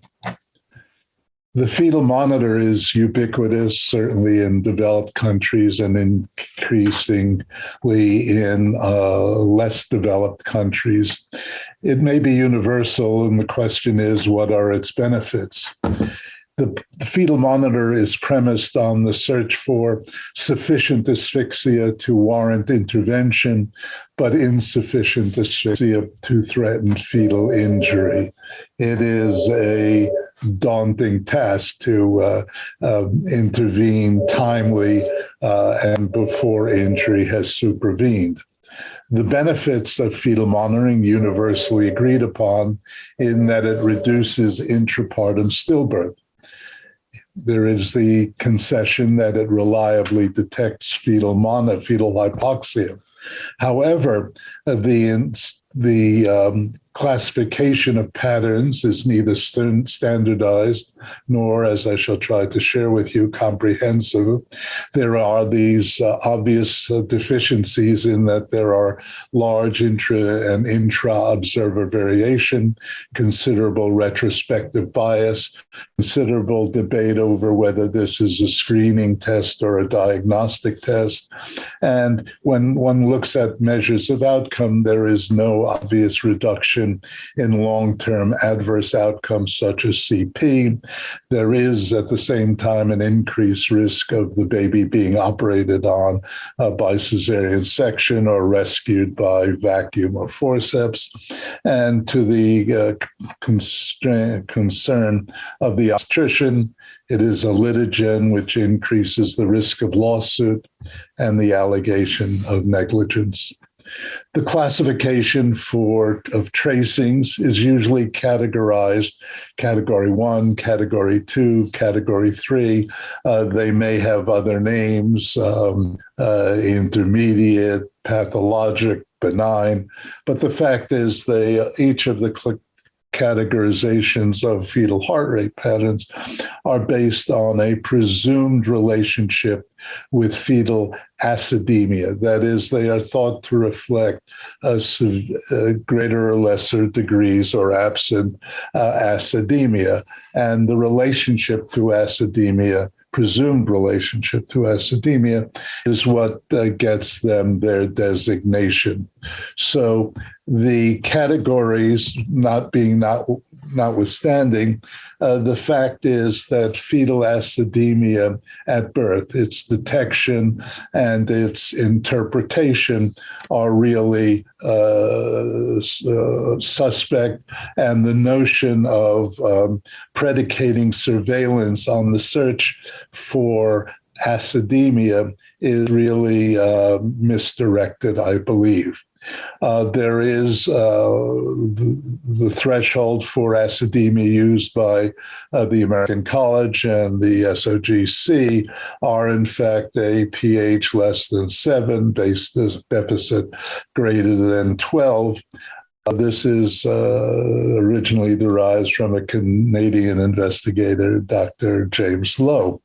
The fetal monitor is ubiquitous, certainly in developed countries and increasingly in less developed countries. It may be universal, and the question is, what are its benefits? The fetal monitor is premised on the search for sufficient asphyxia to warrant intervention, but insufficient asphyxia to threaten fetal injury. It is a daunting task to intervene timely and before injury has supervened. The benefits of fetal monitoring universally agreed upon in that it reduces intrapartum stillbirth. There is the concession that it reliably detects fetal hypoxia. However, the classification of patterns is neither standardized nor, as I shall try to share with you, comprehensive. There are these obvious deficiencies in that there are large intra and intra-observer variation, considerable retrospective bias, considerable debate over whether this is a screening test or a diagnostic test. And when one looks at measures of outcome, there is no obvious reduction in long-term adverse outcomes such as CP. There is at the same time an increased risk of the baby being operated on by cesarean section or rescued by vacuum or forceps. And to the concern of the obstetrician, it is a litigen which increases the risk of lawsuit and the allegation of negligence. The classification of tracings is usually categorized category 1, category 2, category 3. They may have other names, intermediate, pathologic, benign, but the fact is each of the categorizations of fetal heart rate patterns are based on a presumed relationship with fetal acidemia. That is, they are thought to reflect greater or lesser degrees or absent acidemia. And the relationship to acidemia, presumed relationship to acidemia, is what gets them their designation. So the categories notwithstanding, the fact is that fetal acidemia at birth, its detection and its interpretation are really suspect, and the notion of predicating surveillance on the search for acidemia is really misdirected, I believe. There is the threshold for acidemia used by the American College and the SOGC are in fact a pH less than 7, base deficit greater than 12. This is originally derived from a Canadian investigator, Dr. James Lowe.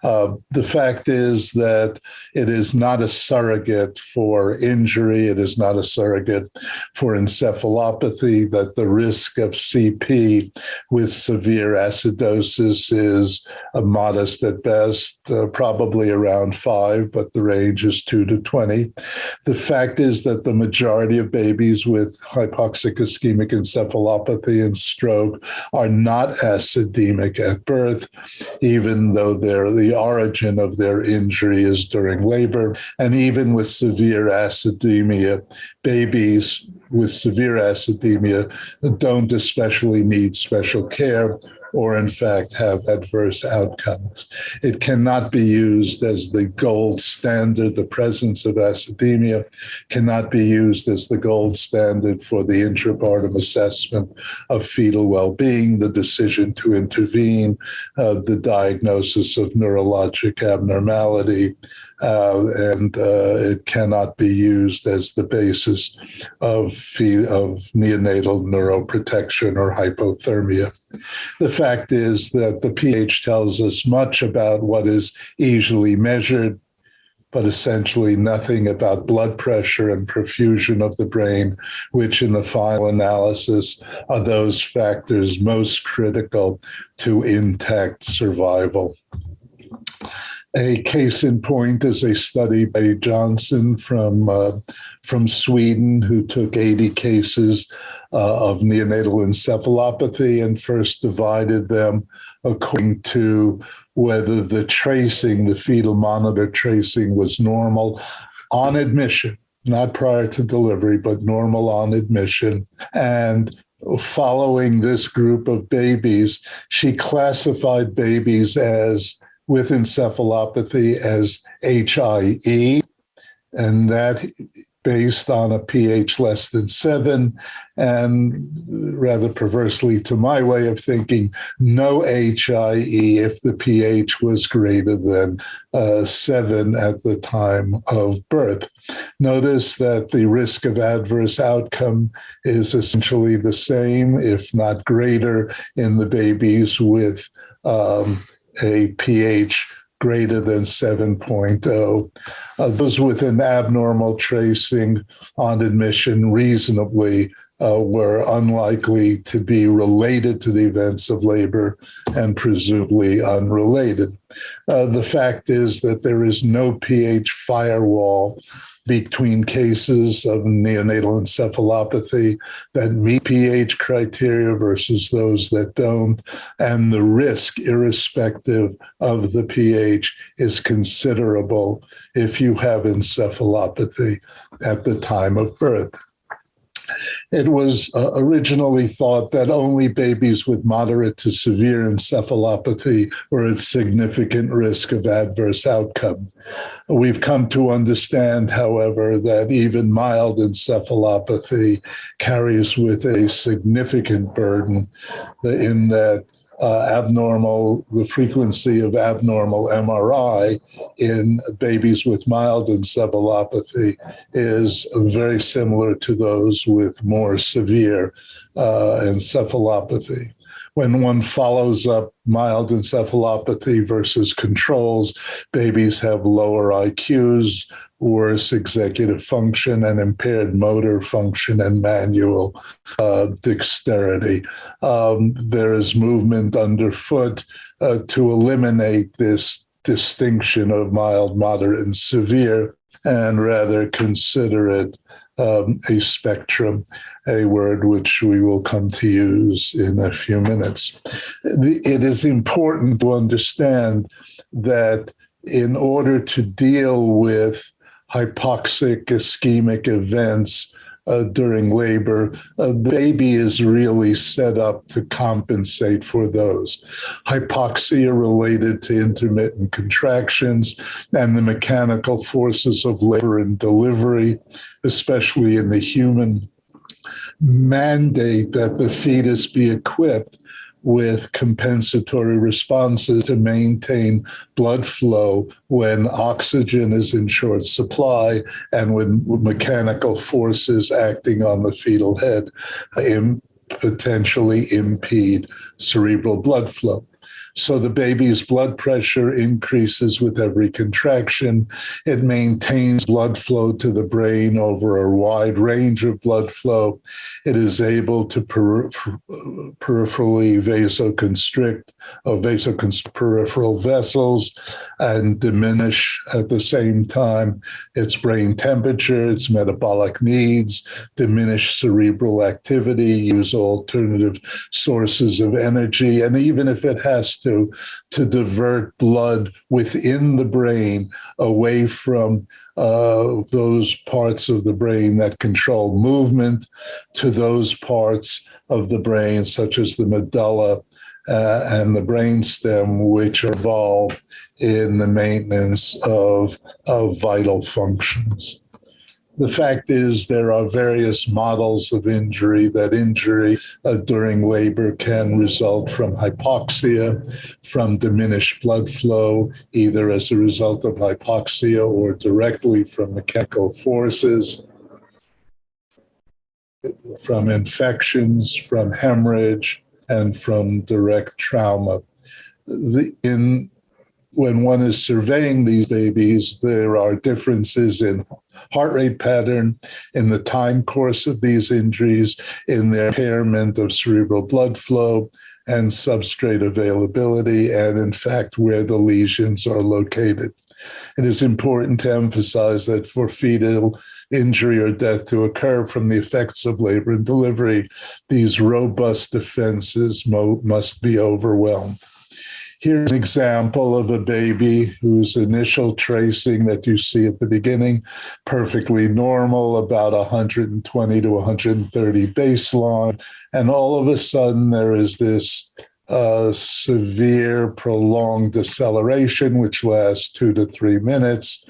The fact is that it is not a surrogate for injury. It is not a surrogate for encephalopathy, that the risk of CP with severe acidosis is modest at best, probably around 5, but the range is 2 to 20. The fact is that the majority of babies with hypoxic-ischemic encephalopathy and stroke are not acidemic at birth, even though the origin of their injury is during labor. And even with severe acidemia, babies with severe acidemia don't especially need special care or in fact have adverse outcomes. It cannot be used as the gold standard. The presence of acidemia cannot be used as the gold standard for the intrapartum assessment of fetal well-being, the decision to intervene, the diagnosis of neurologic abnormality, and it cannot be used as the basis of neonatal neuroprotection or hypothermia. The fact is that the pH tells us much about what is easily measured, but essentially nothing about blood pressure and perfusion of the brain, which in the final analysis are those factors most critical to intact survival. A case in point is a study by Johnson from Sweden, who took 80 cases of neonatal encephalopathy and first divided them according to whether the tracing, the fetal monitor tracing, was normal on admission, not prior to delivery, but normal on admission. And following this group of babies, she classified babies with encephalopathy as HIE, and that based on a pH less than 7, and rather perversely to my way of thinking, no HIE if the pH was greater than 7 at the time of birth. Notice that the risk of adverse outcome is essentially the same, if not greater, in the babies with a pH greater than 7.0. Those with an abnormal tracing on admission reasonably were unlikely to be related to the events of labor and presumably unrelated. The fact is that there is no pH firewall between cases of neonatal encephalopathy that meet pH criteria versus those that don't, and the risk, irrespective of the pH, is considerable if you have encephalopathy at the time of birth. It was originally thought that only babies with moderate to severe encephalopathy were at significant risk of adverse outcome. We've come to understand, however, that even mild encephalopathy carries with a significant burden in that the frequency of abnormal MRI in babies with mild encephalopathy is very similar to those with more severe encephalopathy. When one follows up mild encephalopathy versus controls, babies have lower IQs, worse executive function, and impaired motor function and manual dexterity. There is movement underfoot to eliminate this distinction of mild, moderate, and severe, and rather consider it a spectrum, a word which we will come to use in a few minutes. It is important to understand that in order to deal with hypoxic-ischemic events during labor, the baby is really set up to compensate for those. Hypoxia related to intermittent contractions and the mechanical forces of labor and delivery, especially in the human, mandate that the fetus be equipped with compensatory responses to maintain blood flow when oxygen is in short supply and when mechanical forces acting on the fetal head potentially impede cerebral blood flow. So the baby's blood pressure increases with every contraction. It maintains blood flow to the brain over a wide range of blood flow. It is able to peripherally vasoconstrict peripheral vessels and diminish at the same time its brain temperature, its metabolic needs, diminish cerebral activity, use alternative sources of energy, and even if it has to divert blood within the brain away from those parts of the brain that control movement to those parts of the brain, such as the medulla and the brainstem, which are involved in the maintenance of vital functions. The fact is there are various models of injury. That injury during labor can result from hypoxia, from diminished blood flow, either as a result of hypoxia or directly from mechanical forces, from infections, from hemorrhage, and from direct trauma. When one is surveying these babies, there are differences in heart rate pattern, in the time course of these injuries, in their impairment of cerebral blood flow and substrate availability, and in fact, where the lesions are located. It is important to emphasize that for fetal injury or death to occur from the effects of labor and delivery, these robust defenses must be overwhelmed. Here's an example of a baby whose initial tracing that you see at the beginning, perfectly normal, about 120 to 130 baseline. And all of a sudden, there is this severe prolonged deceleration, which lasts 2 to 3 minutes.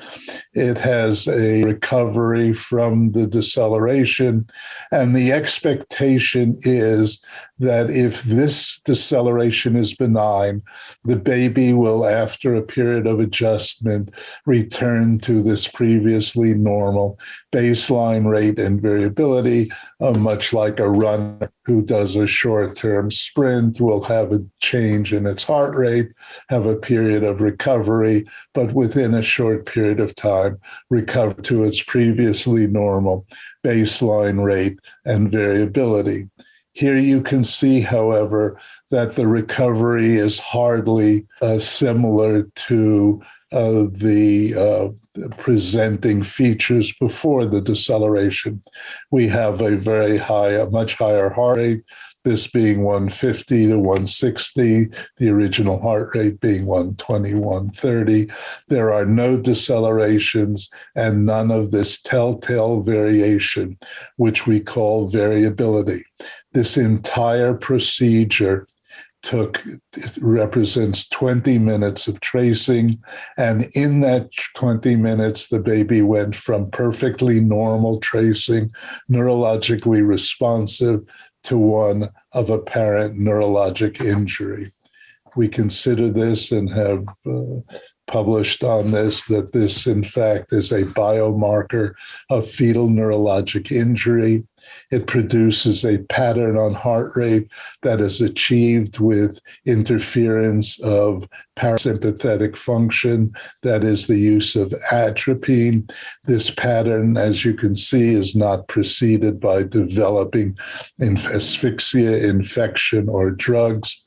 It has a recovery from the deceleration. And the expectation is that if this deceleration is benign, the baby will, after a period of adjustment, return to this previously normal baseline rate and variability, much like a runner who does a short-term sprint will have a change in its heart rate, have a period of recovery, but within a short period of time, recover to its previously normal baseline rate and variability. Here you can see, however, that the recovery is hardly similar to the presenting features before the deceleration. We have a much higher heart rate, this being 150 to 160, the original heart rate being 120, 130. There are no decelerations and none of this telltale variation, which we call variability. This entire procedure represents 20 minutes of tracing. And in that 20 minutes, the baby went from perfectly normal tracing, neurologically responsive, to one of apparent neurologic injury. We consider this and have published on this, that this, in fact, is a biomarker of fetal neurologic injury. It produces a pattern on heart rate that is achieved with interference of parasympathetic function, that is the use of atropine. This pattern, as you can see, is not preceded by developing asphyxia, infection, or drugs.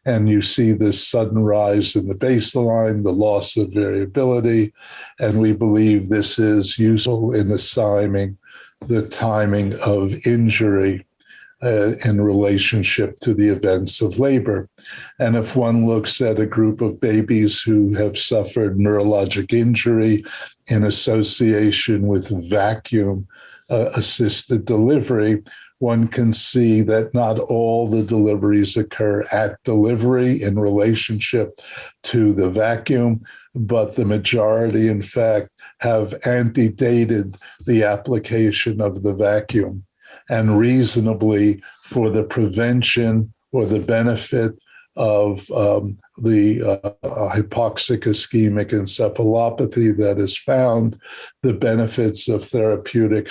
And you see this sudden rise in the baseline, the loss of variability, and we believe this is useful in assigning the timing of injury in relationship to the events of labor. And if one looks at a group of babies who have suffered neurologic injury in association with vacuum assisted delivery, one can see that not all the deliveries occur at delivery in relationship to the vacuum, but the majority, in fact, have antedated the application of the vacuum, and reasonably for the prevention or the benefit of the hypoxic-ischemic encephalopathy that is found, the benefits of therapeutic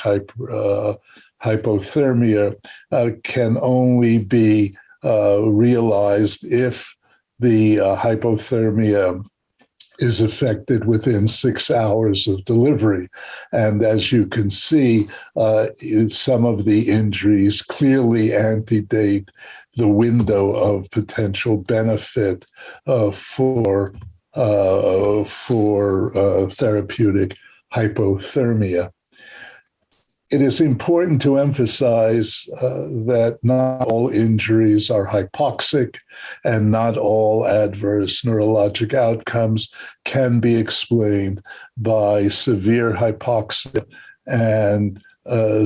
hypothermia can only be realized if the hypothermia is affected within 6 hours of delivery. And as you can see, some of the injuries clearly antedate the window of potential benefit for therapeutic hypothermia. It is important to emphasize that not all injuries are hypoxic, and not all adverse neurologic outcomes can be explained by severe hypoxia and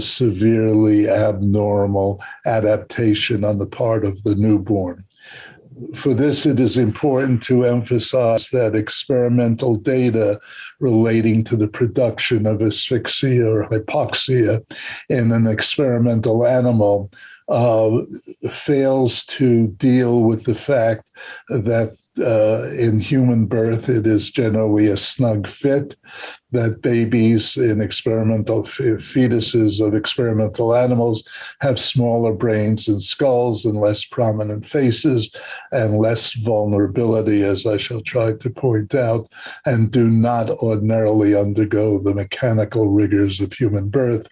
severely abnormal adaptation on the part of the newborn. For this, it is important to emphasize that experimental data relating to the production of asphyxia or hypoxia in an experimental animal fails to deal with the fact that in human birth, it is generally a snug fit, that babies in experimental fetuses of experimental animals have smaller brains and skulls and less prominent faces and less vulnerability, as I shall try to point out, and do not ordinarily undergo the mechanical rigors of human birth.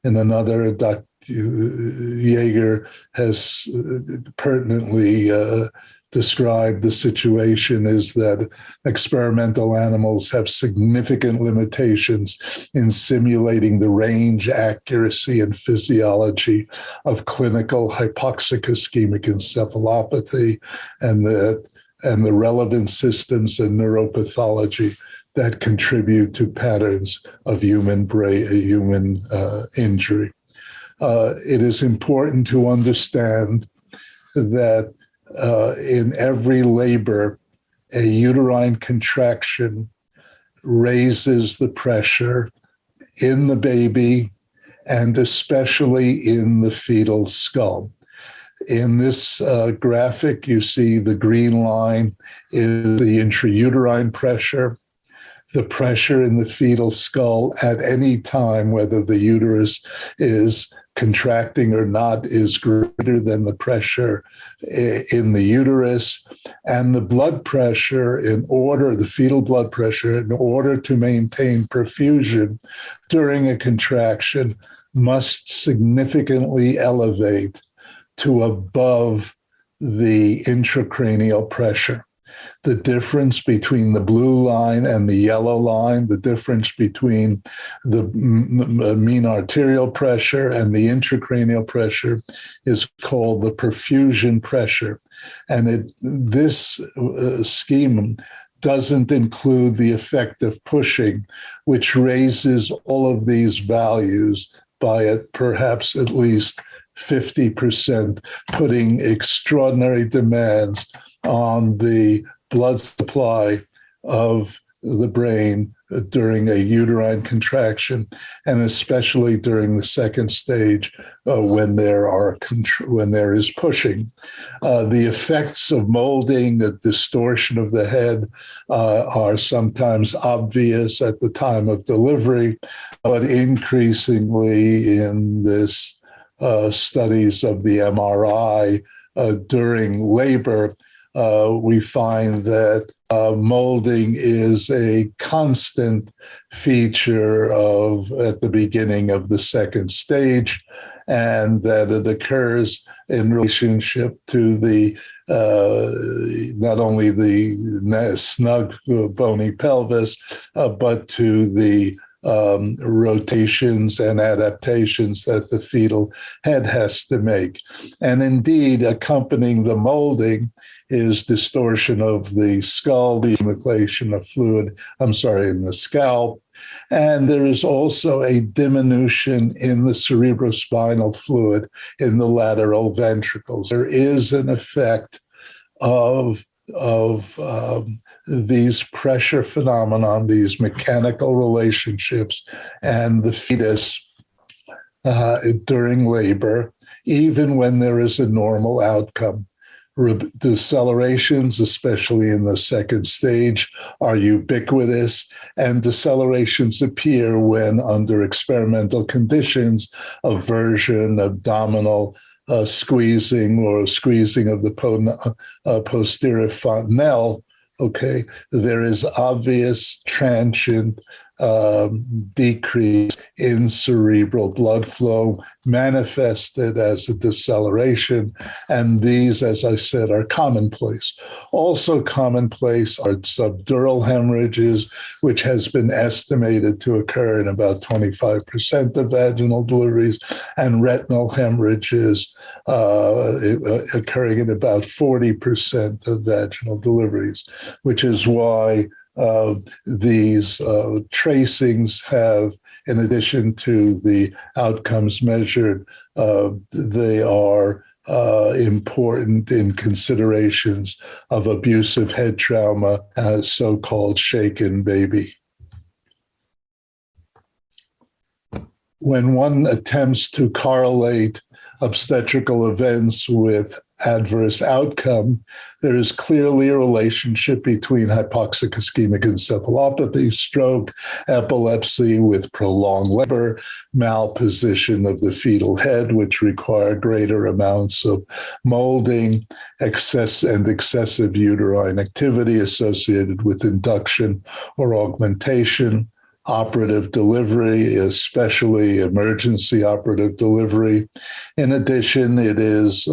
In another, Dr. Jaeger has pertinently described the situation is that experimental animals have significant limitations in simulating the range, accuracy, and physiology of clinical hypoxic-ischemic encephalopathy and the relevant systems and neuropathology that contribute to patterns of human injury. It is important to understand that in every labor, a uterine contraction raises the pressure in the baby and especially in the fetal skull. In this graphic, you see the green line is the intrauterine pressure. The pressure in the fetal skull at any time, whether the uterus is contracting or not, is greater than the pressure in the uterus. And the blood pressure, the fetal blood pressure, in order to maintain perfusion during a contraction, must significantly elevate to above the intracranial pressure. The difference between the blue line and the yellow line, the difference between the mean arterial pressure and the intracranial pressure is called the perfusion pressure. And this scheme doesn't include the effect of pushing, which raises all of these values by perhaps at least 50%, putting extraordinary demands on the blood supply of the brain during a uterine contraction, and especially during the second stage when there is pushing. The effects of molding, the distortion of the head, are sometimes obvious at the time of delivery, but increasingly in this studies of the MRI during labor, we find that molding is a constant feature at the beginning of the second stage, and that it occurs in relationship to the not only the snug bony pelvis, but to the rotations and adaptations that the fetal head has to make. And indeed, accompanying the molding is distortion of the skull, the accumulation of fluid, in the scalp. And there is also a diminution in the cerebrospinal fluid in the lateral ventricles. There is an effect of these pressure phenomenon, these mechanical relationships, and the fetus during labor, even when there is a normal outcome. Decelerations, especially in the second stage, are ubiquitous, and decelerations appear when, under experimental conditions, aversion, abdominal squeezing, or squeezing of the posterior fontanelle. Okay, there is obvious transient decrease in cerebral blood flow manifested as a deceleration. And these, as I said, are commonplace. Also commonplace are subdural hemorrhages, which has been estimated to occur in about 25% of vaginal deliveries, and retinal hemorrhages occurring in about 40% of vaginal deliveries, which is why these tracings have, in addition to the outcomes measured, they are important in considerations of abusive head trauma as so-called shaken baby. When one attempts to correlate obstetrical events with adverse outcome, there is clearly a relationship between hypoxic-ischemic encephalopathy, stroke, epilepsy with prolonged labor, malposition of the fetal head, which require greater amounts of molding, excessive uterine activity associated with induction or augmentation, operative delivery, especially emergency operative delivery. In addition, it is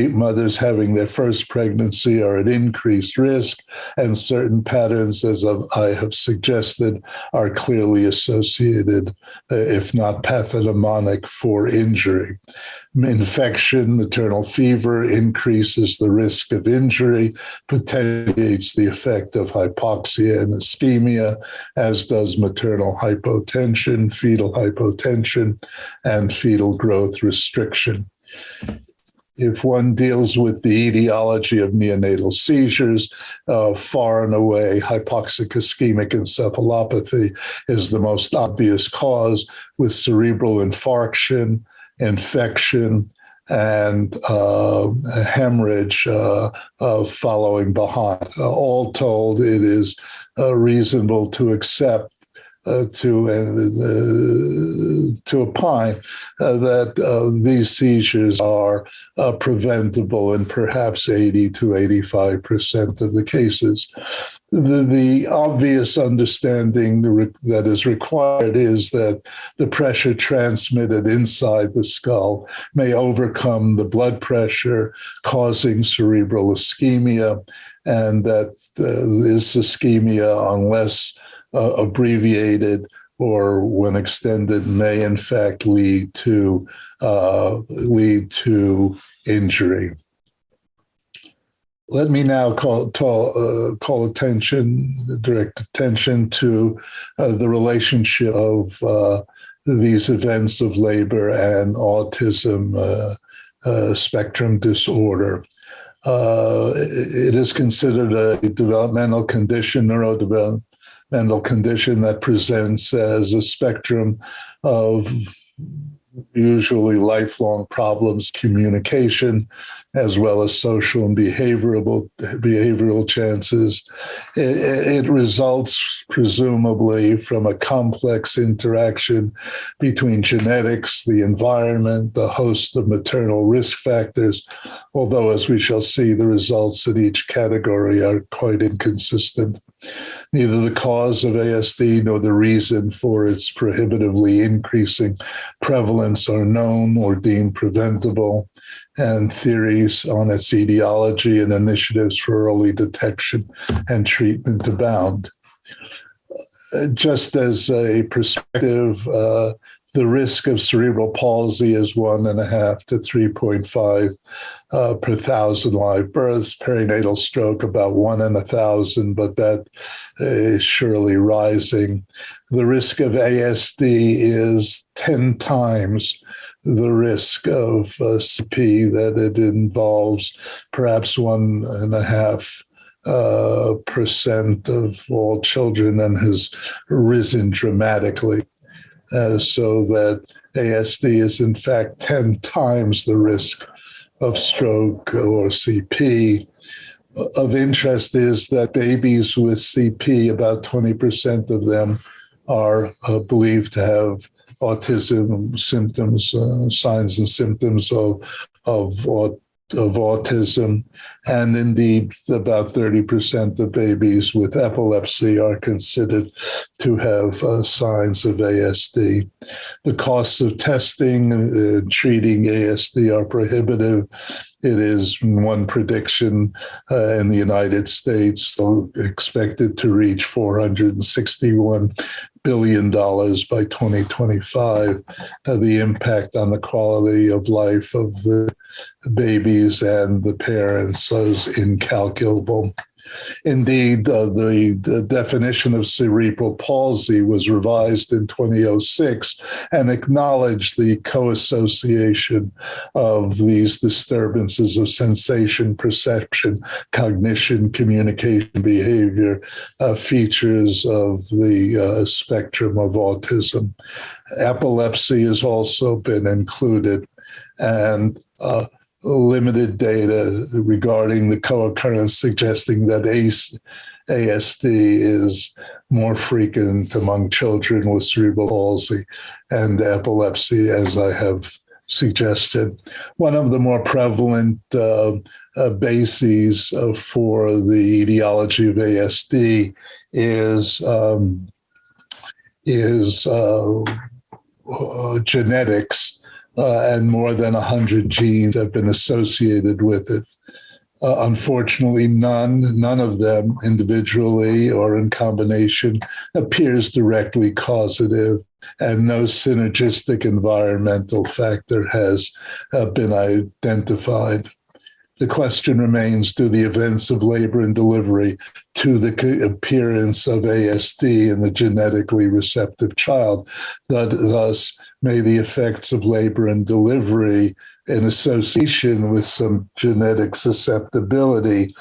mothers having their first pregnancy are at increased risk, and certain patterns, as I have suggested, are clearly associated, if not pathognomonic, for injury. Infection, maternal fever increases the risk of injury, potentiates the effect of hypoxia and ischemia, as does maternal hypotension, fetal hypotension, and fetal growth restriction. If one deals with the etiology of neonatal seizures, far and away, hypoxic-ischemic encephalopathy is the most obvious cause, with cerebral infarction, infection, and hemorrhage following behind. All told, it is reasonable to accept to opine that these seizures are preventable in perhaps 80 to 85% of the cases. The obvious understanding that is required is that the pressure transmitted inside the skull may overcome the blood pressure, causing cerebral ischemia, and that this ischemia, unless abbreviated or when extended, may in fact lead to injury. Let me now direct attention to the relationship of these events of labor and autism spectrum disorder. It is considered a developmental condition, neurodevelopmental condition, that presents as a spectrum of usually lifelong problems, communication, as well as social and behavioral chances. It results presumably from a complex interaction between genetics, the environment, the host of maternal risk factors, although, as we shall see, the results in each category are quite inconsistent. Neither the cause of ASD nor the reason for its prohibitively increasing prevalence are known or deemed preventable, and theories on its etiology and initiatives for early detection and treatment abound. just as a perspective, the risk of cerebral palsy is 1.5 to 3.5 per 1,000 live births. Perinatal stroke about 1 in 1,000, but that is surely rising. The risk of ASD is 10 times the risk of CP that it involves, perhaps 1.5% of all children, and has risen dramatically. So that ASD is in fact 10 times the risk of stroke or CP. Of interest is that babies with CP, about 20% of them are believed to have autism symptoms, signs and symptoms of autism. And indeed, about 30% of babies with epilepsy are considered to have signs of ASD. The costs of testing and treating ASD are prohibitive. It is one prediction in the United States expected to reach $461 billion by 2025. The impact on the quality of life of the babies and the parents is incalculable. Indeed, the definition of cerebral palsy was revised in 2006 and acknowledged the co-association of these disturbances of sensation, perception, cognition, communication, behavior, features of the spectrum of autism. Epilepsy has also been included, and limited data regarding the co-occurrence suggesting that ASD is more frequent among children with cerebral palsy and epilepsy, as I have suggested. One of the more prevalent bases for the etiology of ASD is genetics. And more than 100 genes have been associated with it. Unfortunately, none of them individually or in combination appears directly causative, and no synergistic environmental factor has been identified. The question remains, do the events of labor and delivery to the appearance of ASD in the genetically receptive child, thus may the effects of labor and delivery in association with some genetic susceptibility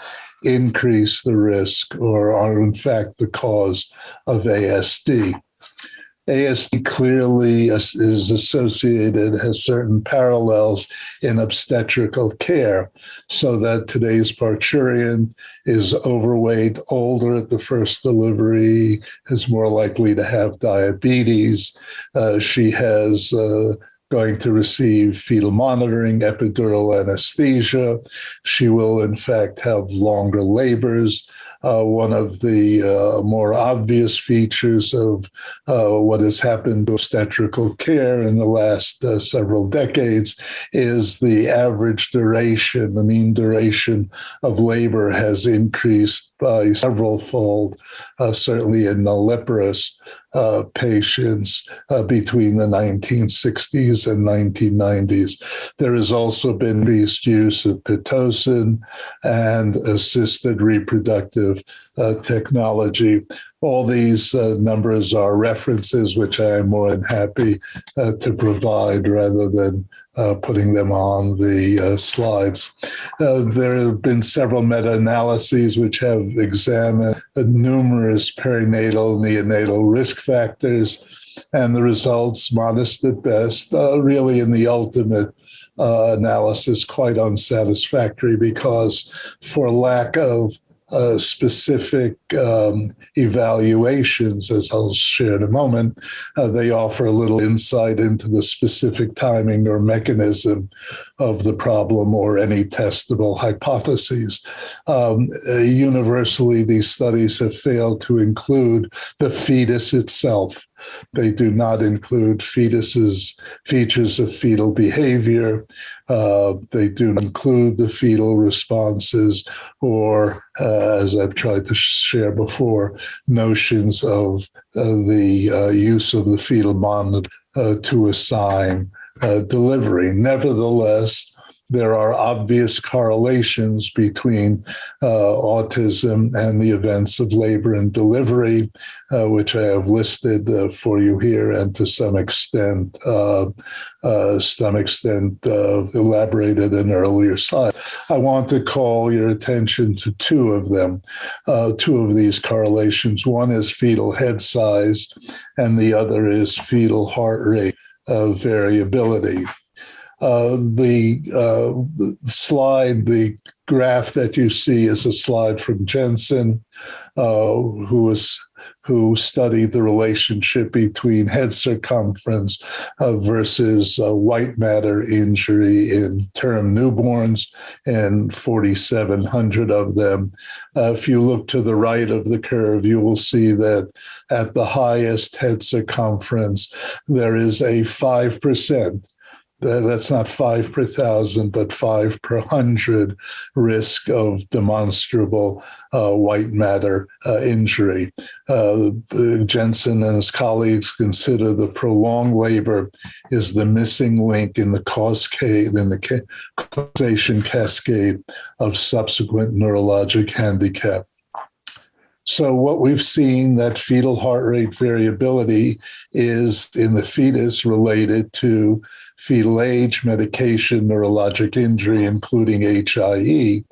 increase the risk or are in fact the cause of ASD? ASD clearly is associated, has certain parallels in obstetrical care, so that today's parturient is overweight, older at the first delivery, is more likely to have diabetes. She has going to receive fetal monitoring, epidural anesthesia. She will, in fact, have longer labors. One of the more obvious features of what has happened to obstetrical care in the last several decades is the average duration, the mean duration of labor has increased by several fold, certainly in nulliparous patients between the 1960s and 1990s. There has also been increased use of Pitocin and assisted reproductive technology. All these numbers are references which I am more than happy to provide rather than putting them on the slides. There have been several meta-analyses which have examined numerous perinatal, neonatal risk factors, and the results, modest at best, really in the ultimate analysis quite unsatisfactory, because for lack of specific evaluations, as I'll share in a moment, they offer a little insight into the specific timing or mechanism of the problem or any testable hypotheses. Universally, these studies have failed to include the fetus itself They do not include features of fetal behavior. They do not include the fetal responses or, as I've tried to share before, notions of the use of the fetal monitor to assign delivery. Nevertheless, there are obvious correlations between autism and the events of labor and delivery, which I have listed for you here, and to some extent elaborated in earlier slides. I want to call your attention to two of them, two of these correlations. One is fetal head size, and the other is fetal heart rate variability. The slide, the graph that you see is a slide from Jensen, who studied the relationship between head circumference versus white matter injury in term newborns, and 4,700 of them. If you look to the right of the curve, you will see that at the highest head circumference, there is a 5%. That's not 5 per 1,000, but 5 per 100 risk of demonstrable white matter injury. Jensen and his colleagues consider the prolonged labor is the missing link in the causation cascade of subsequent neurologic handicap. So what we've seen, that fetal heart rate variability is in the fetus related to fetal age, medication, neurologic injury, including HIE.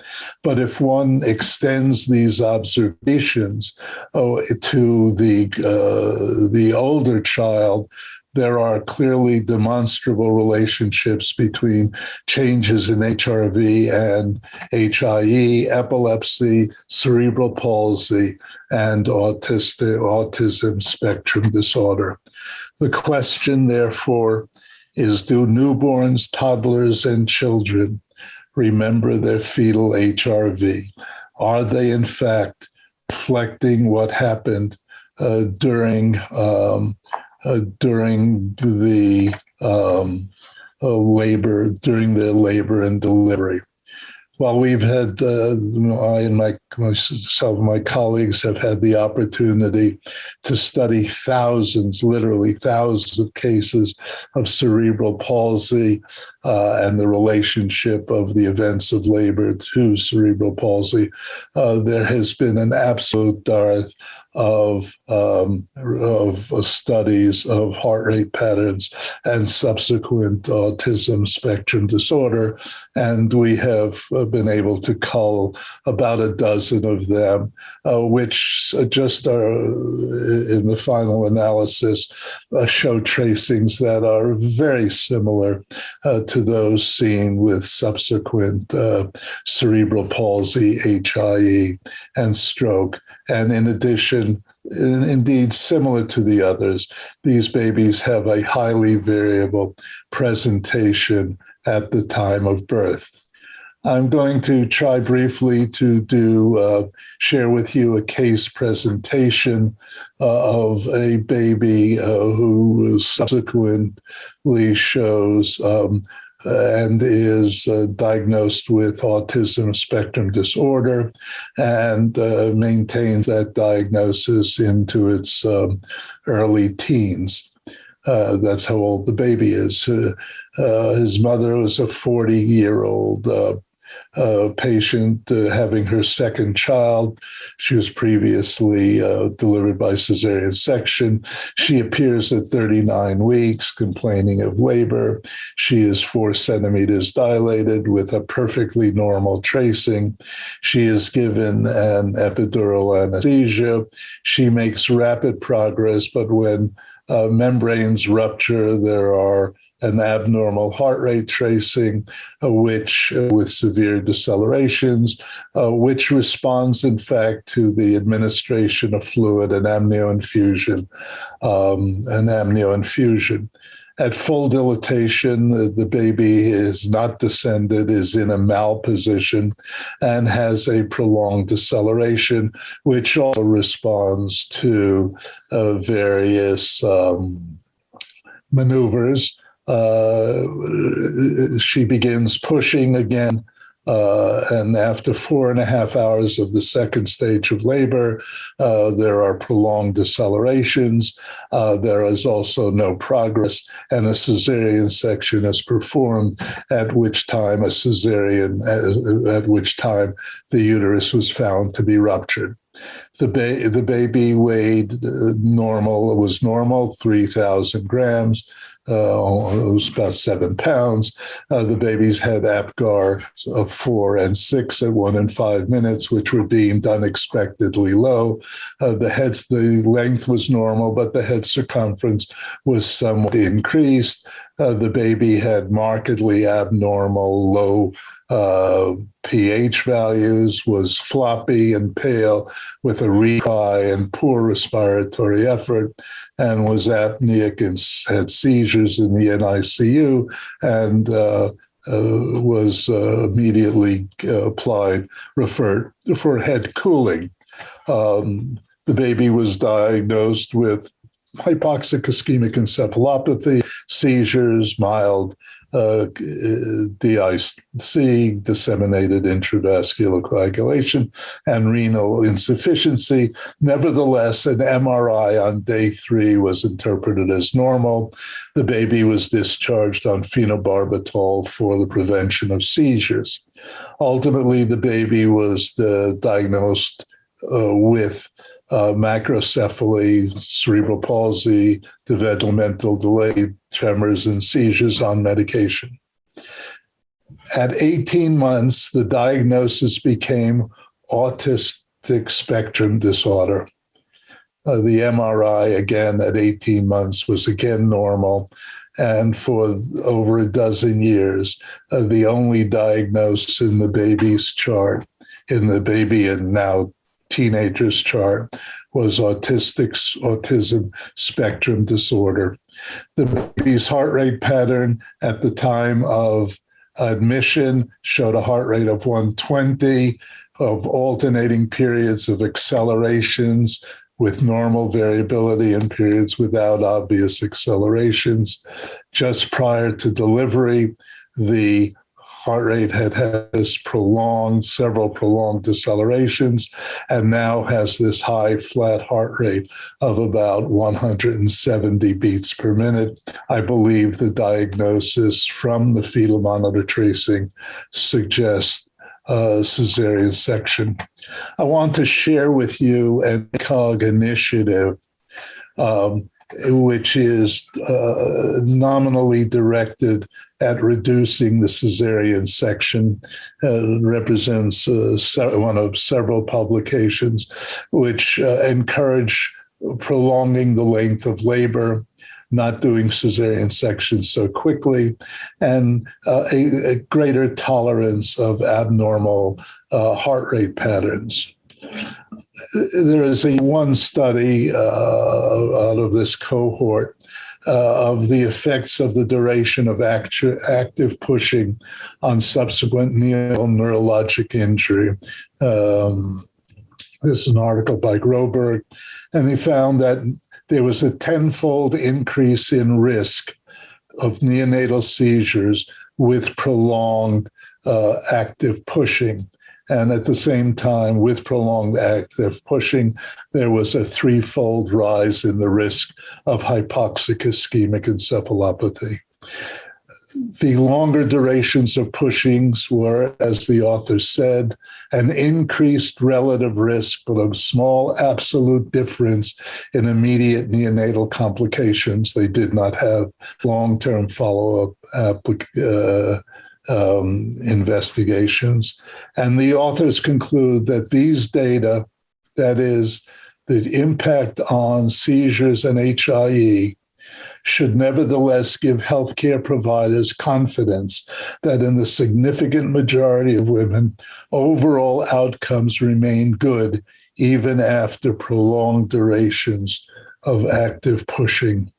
But if one extends these observations to the older child, there are clearly demonstrable relationships between changes in HRV and HIE, epilepsy, cerebral palsy, and autism spectrum disorder. The question, therefore, is, do newborns, toddlers, and children remember their fetal HRV? Are they, in fact, reflecting what happened during the labor, during their labor and delivery? Well, we've had, I and myself and my colleagues have had the opportunity to study thousands, literally thousands of cases of cerebral palsy and the relationship of the events of labor to cerebral palsy. There has been an absolute dearth of studies of heart rate patterns and subsequent autism spectrum disorder, and we have been able to cull about a dozen of them, which just are, in the final analysis, show tracings that are very similar to those seen with subsequent cerebral palsy, HIE, and stroke. And in addition, indeed similar to the others, these babies have a highly variable presentation at the time of birth. I'm going to try briefly to share with you a case presentation of a baby who subsequently shows and is diagnosed with autism spectrum disorder and maintains that diagnosis into its early teens. That's how old the baby is. His mother was a 40-year-old patient having her second child. She was previously delivered by cesarean section. She appears at 39 weeks complaining of labor. She is 4 centimeters dilated with a perfectly normal tracing. She is given an epidural anesthesia. She makes rapid progress, but when membranes rupture, there are an abnormal heart rate tracing, which with severe decelerations, which responds, in fact, to the administration of fluid and amnio infusion. At full dilatation, the baby is not descended, is in a malposition, and has a prolonged deceleration, which also responds to various maneuvers. She begins pushing again. And after 4.5 hours of the second stage of labor, there are prolonged decelerations. There is also no progress, and a cesarean section is performed, at which time the uterus was found to be ruptured. The baby weighed normal. It was normal, 3,000 grams. It was about 7 pounds. The babies had APGAR of 4 and 6 at 1 and 5 minutes, which were deemed unexpectedly low. The length was normal, but the head circumference was somewhat increased. The baby had markedly abnormal low pH values, was floppy and pale with a eye and poor respiratory effort, and was apneic and had seizures in the NICU, and was immediately referred for head cooling. The baby was diagnosed with hypoxic-ischemic encephalopathy, seizures, mild DIC, disseminated intravascular coagulation, and renal insufficiency. Nevertheless, an MRI on day 3 was interpreted as normal. The baby was discharged on phenobarbital for the prevention of seizures. Ultimately, the baby was diagnosed with macrocephaly, cerebral palsy, developmental delay, tremors, and seizures on medication. At 18 months, the diagnosis became autistic spectrum disorder. The MRI, again, at 18 months was again normal. And for over a dozen years, the only diagnosis in the baby's chart, in the baby and now teenagers chart, was autism spectrum disorder. The baby's heart rate pattern at the time of admission showed a heart rate of 120, of alternating periods of accelerations with normal variability and periods without obvious accelerations. Just prior to delivery, the heart rate had several prolonged decelerations, and now has this high flat heart rate of about 170 beats per minute. I believe the diagnosis from the fetal monitor tracing suggests cesarean section. I want to share with you an COG initiative, which is nominally directed at reducing the cesarean section. Represents one of several publications which encourage prolonging the length of labor, not doing cesarean sections so quickly, and a greater tolerance of abnormal heart rate patterns. There is one study out of this cohort of the effects of the duration of active pushing on subsequent neurologic injury. This is an article by Groberg, and they found that there was a 10-fold increase in risk of neonatal seizures with prolonged active pushing. And at the same time, with prolonged active pushing, there was a 3-fold rise in the risk of hypoxic-ischemic encephalopathy. The longer durations of pushings were, as the author said, an increased relative risk, but a small absolute difference in immediate neonatal complications. They did not have long-term follow-up investigations. And the authors conclude that these data, that is, the impact on seizures and HIE, should nevertheless give healthcare providers confidence that in the significant majority of women, overall outcomes remain good even after prolonged durations of active pushing.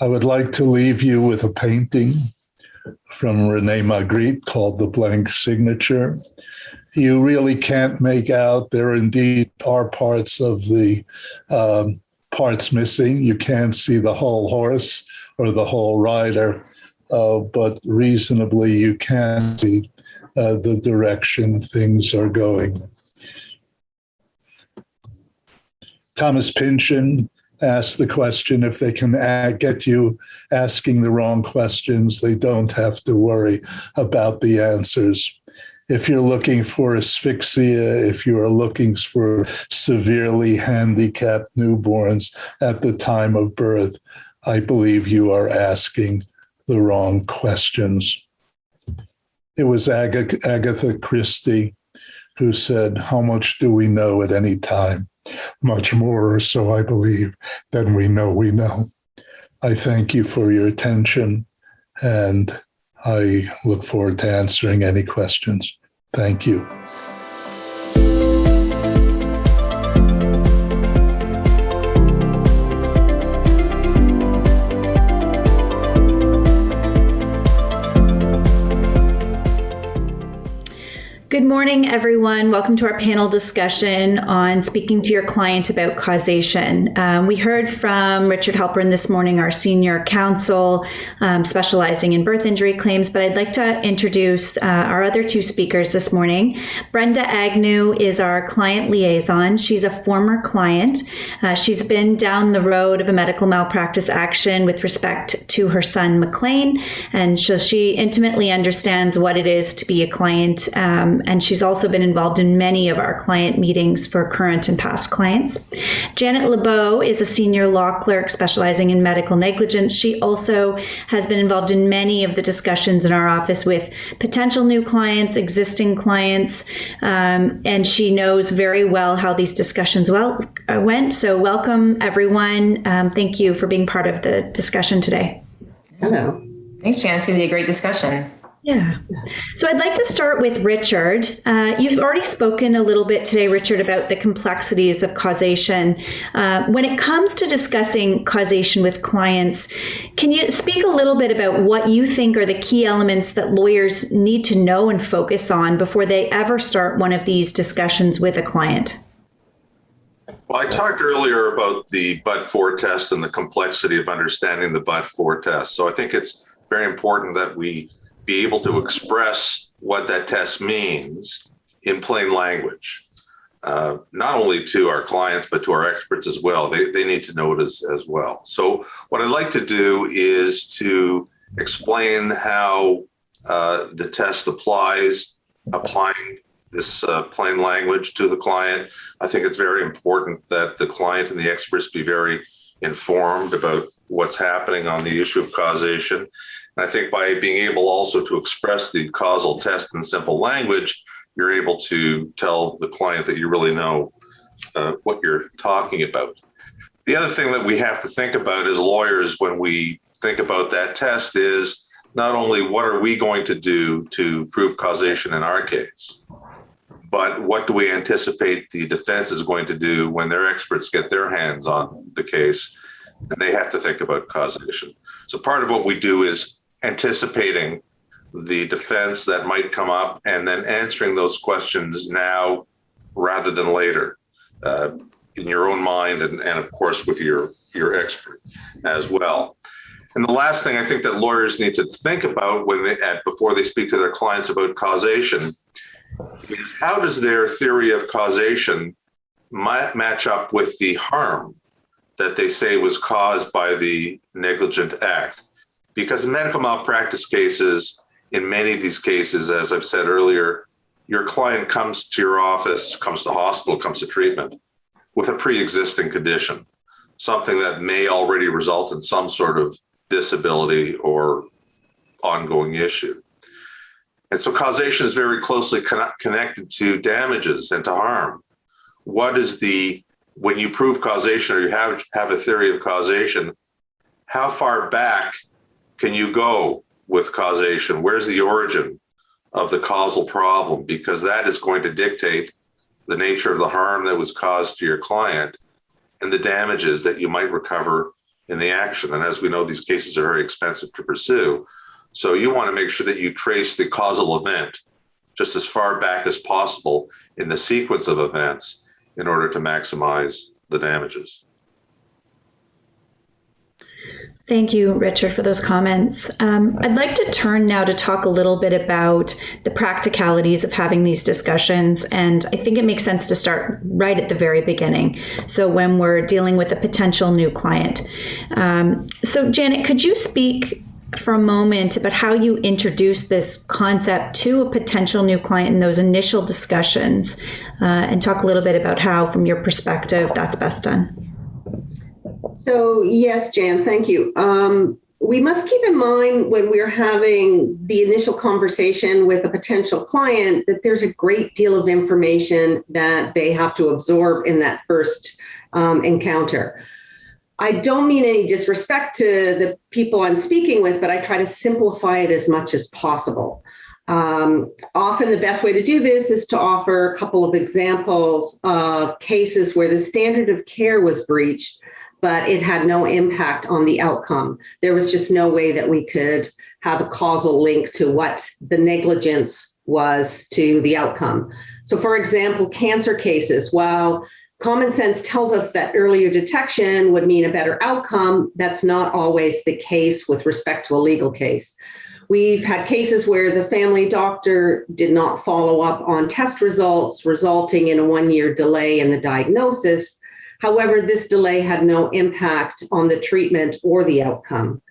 I would like to leave you with a painting from Rene Magritte called The Blank Signature. You really can't make out, there indeed are parts of the parts missing. You can't see the whole horse or the whole rider, but reasonably you can see the direction things are going. Thomas Pynchon asked the question, if they can get you asking the wrong questions, they don't have to worry about the answers. If you're looking for asphyxia, if you are looking for severely handicapped newborns at the time of birth, I believe you are asking the wrong questions. It was Agatha Christie who said, "How much do we know at any time? Much more, or so I believe, than we know we know." I thank you for your attention, and I look forward to answering any questions. Thank you. Good morning, everyone. Welcome to our panel discussion on speaking to your client about causation. We heard from Richard Halpern this morning, our senior counsel specializing in birth injury claims, but I'd like to introduce our other two speakers this morning. BRENDA AGNEW is our client liaison. She's a former client. She's been down the road of a medical malpractice action with respect to her son, McLean, and so she intimately understands what it is to be a client, and she's also been involved in many of our client meetings for current and past clients. Janet LEBEAU is a senior law clerk specializing in medical negligence. She also has been involved in many of the discussions in our office with potential new clients, existing clients, and she knows very well how these discussions went. So welcome, everyone. Thank you for being part of the discussion today. Hello. Thanks, Jan. It's going to be a great discussion. Yeah. So I'd like to start with Richard. You've already spoken a little bit today, Richard, about the complexities of causation. When it comes to discussing causation with clients, can you speak a little bit about what you think are the key elements that lawyers need to know and focus on before they ever start one of these discussions with a client? Well, I talked earlier about the but-for test and the complexity of understanding the but-for test. So I think it's very important that we be able to express what that test means in plain language, not only to our clients, but to our experts as well. They need to know it as well. So what I'd like to do is to explain how the test applying this plain language to the client. I think it's very important that the client and the experts be very informed about what's happening on the issue of causation. And I think by being able also to express the causal test in simple language, you're able to tell the client that you really know what you're talking about. The other thing that we have to think about as lawyers when we think about that test is not only what are we going to do to prove causation in our case, but what do we anticipate the defense is going to do when their experts get their hands on the case and they have to think about causation. So part of what we do is anticipating the defense that might come up and then answering those questions now rather than later in your own mind and of course with your expert as well. And the last thing I think that lawyers need to think about before they speak to their clients about causation is how does their theory of causation match up with the harm that they say was caused by the negligent act? Because in medical malpractice cases, in many of these cases, as I've said earlier, your client comes to your office, comes to hospital, comes to treatment with a pre-existing condition, something that may already result in some sort of disability or ongoing issue. And so causation is very closely connected to damages and to harm. When you prove causation or you have a theory of causation, how far back can you go with causation? Where's the origin of the causal problem? Because that is going to dictate the nature of the harm that was caused to your client and the damages that you might recover in the action. And as we know, these cases are very expensive to pursue. So you want to make sure that you trace the causal event just as far back as possible in the sequence of events in order to maximize the damages. Thank you, Richard, for those comments. I'd like to turn now to talk a little bit about the practicalities of having these discussions. And I think it makes sense to start right at the very beginning. So when we're dealing with a potential new client. So Janet, could you speak for a moment about how you introduce this concept to a potential new client in those initial discussions, and talk a little bit about how, from your perspective, that's best done? So yes, Jan, thank you. We must keep in mind when we're having the initial conversation with a potential client that there's a great deal of information that they have to absorb in that first encounter. I don't mean any disrespect to the people I'm speaking with, but I try to simplify it as much as possible. Often the best way to do this is to offer a couple of examples of cases where the standard of care was breached, but it had no impact on the outcome. There was just no way that we could have a causal link to what the negligence was to the outcome. So for example, cancer cases, while common sense tells us that earlier detection would mean a better outcome, that's not always the case with respect to a legal case. We've had cases where the family doctor did not follow up on test results, resulting in a 1-year delay in the diagnosis. However, this delay had no impact on the treatment or the outcome.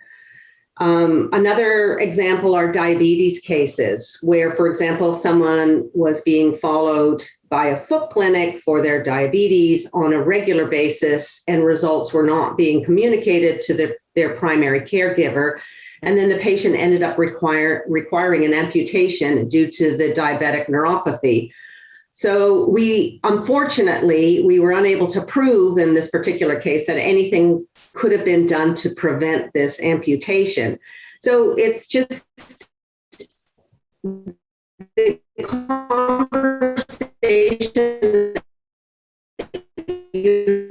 Another example are diabetes cases where, for example, someone was being followed by a foot clinic for their diabetes on a regular basis and results were not being communicated to their primary caregiver. And then the patient ended up requiring an amputation due to the diabetic neuropathy. So unfortunately, we were unable to prove in this particular case that anything could have been done to prevent this amputation. So it's just the conversation you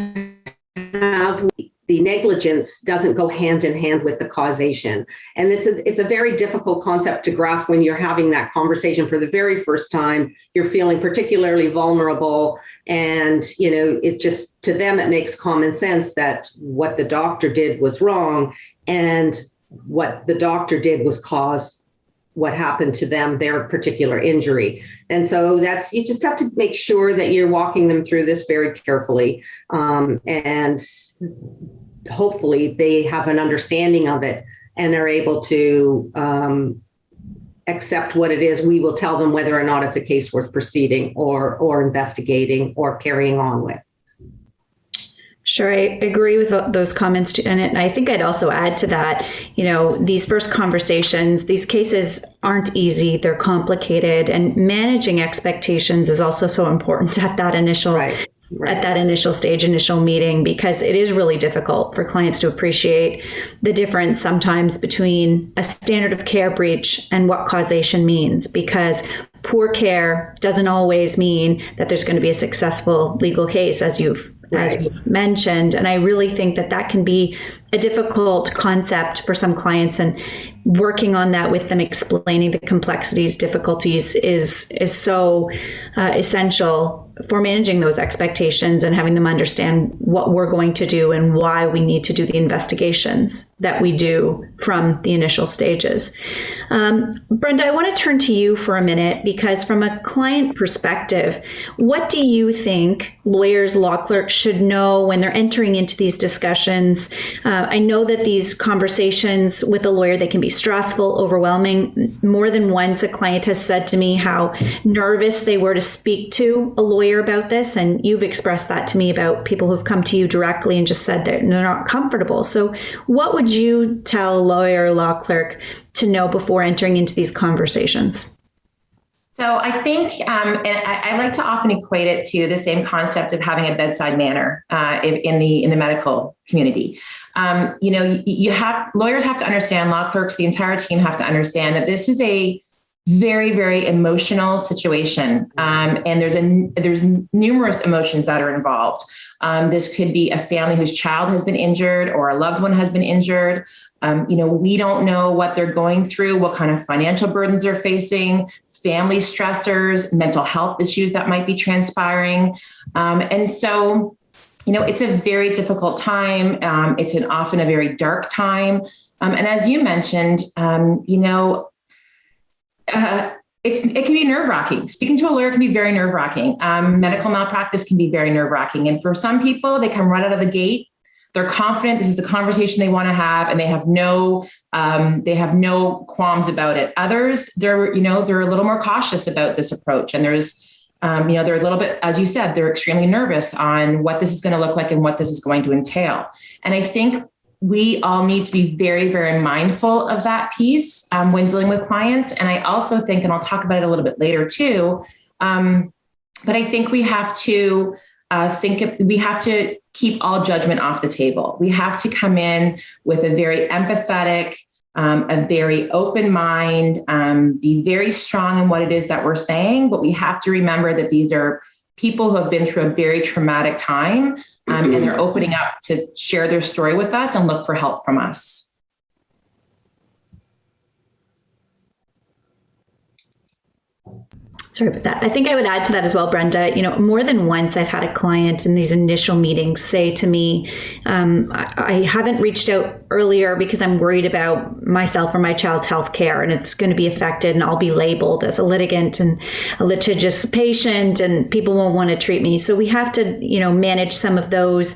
have. The negligence doesn't go hand in hand with the causation. And it's a very difficult concept to grasp when you're having that conversation for the very first time. You're feeling particularly vulnerable. And, it just, to them, it makes common sense that what the doctor did was wrong. And what the doctor did was cause what happened to them, their particular injury. And so you just have to make sure that you're walking them through this very carefully. And hopefully they have an understanding of it and are able to accept what it is. We will tell them whether or not it's a case worth proceeding or investigating or carrying on with. Sure, I agree with those comments, Janet. And I think I'd also add to that, these first conversations, these cases aren't easy, they're complicated, and managing expectations is also so important at that initial at that initial stage, initial meeting, because it is really difficult for clients to appreciate the difference sometimes between a standard of care breach and what causation means, because poor care doesn't always mean that there's going to be a successful legal case, as you've mentioned. And I really think that can be a difficult concept for some clients, and working on that with them, explaining the complexities, difficulties is so essential for managing those expectations and having them understand what we're going to do and why we need to do the investigations that we do from the initial stages. Brenda, I want to turn to you for a minute, because from a client perspective, what do you think lawyers, law clerks should know when they're entering into these discussions? I know that these conversations with a lawyer, they can be stressful, overwhelming. More than once, a client has said to me how nervous they were to speak to a lawyer about this. And you've expressed that to me about people who've come to you directly and just said that they're not comfortable. So what would you tell a lawyer or law clerk to know before entering into these conversations? So I think, and I like to often equate it to the same concept of having a bedside manner in the medical community. Lawyers have to understand, law clerks, the entire team have to understand that this is a very, very emotional situation. And there's numerous emotions that are involved. This could be a family whose child has been injured or a loved one has been injured. We don't know what they're going through, what kind of financial burdens they're facing, family stressors, mental health issues that might be transpiring. And so, it's a very difficult time. It's often a very dark time. And as you mentioned, it can be nerve-wracking. Speaking to a lawyer can be very nerve-wracking. Medical malpractice can be very nerve-wracking. And for some people, they come right out of the gate. They're confident this is a conversation they want to have, and they have no qualms about it. Others, they're a little more cautious about this approach. And they're a little bit, as you said, they're extremely nervous on what this is going to look like and what this is going to entail. And I think we all need to be very, very mindful of that piece when dealing with clients. And I also think, and I'll talk about it a little bit later too, but I think we have to keep all judgment off the table. We have to come in with a very empathetic, a very open mind, be very strong in what it is that we're saying, but we have to remember that these are people who have been through a very traumatic time, and they're opening up to share their story with us and look for help from us. Sorry about that. I think I would add to that as well, Brenda. More than once I've had a client in these initial meetings say to me, I haven't reached out earlier because I'm worried about myself or my child's health care, and it's going to be affected, and I'll be labeled as a litigant and a litigious patient, and people won't want to treat me. So we have to, manage some of those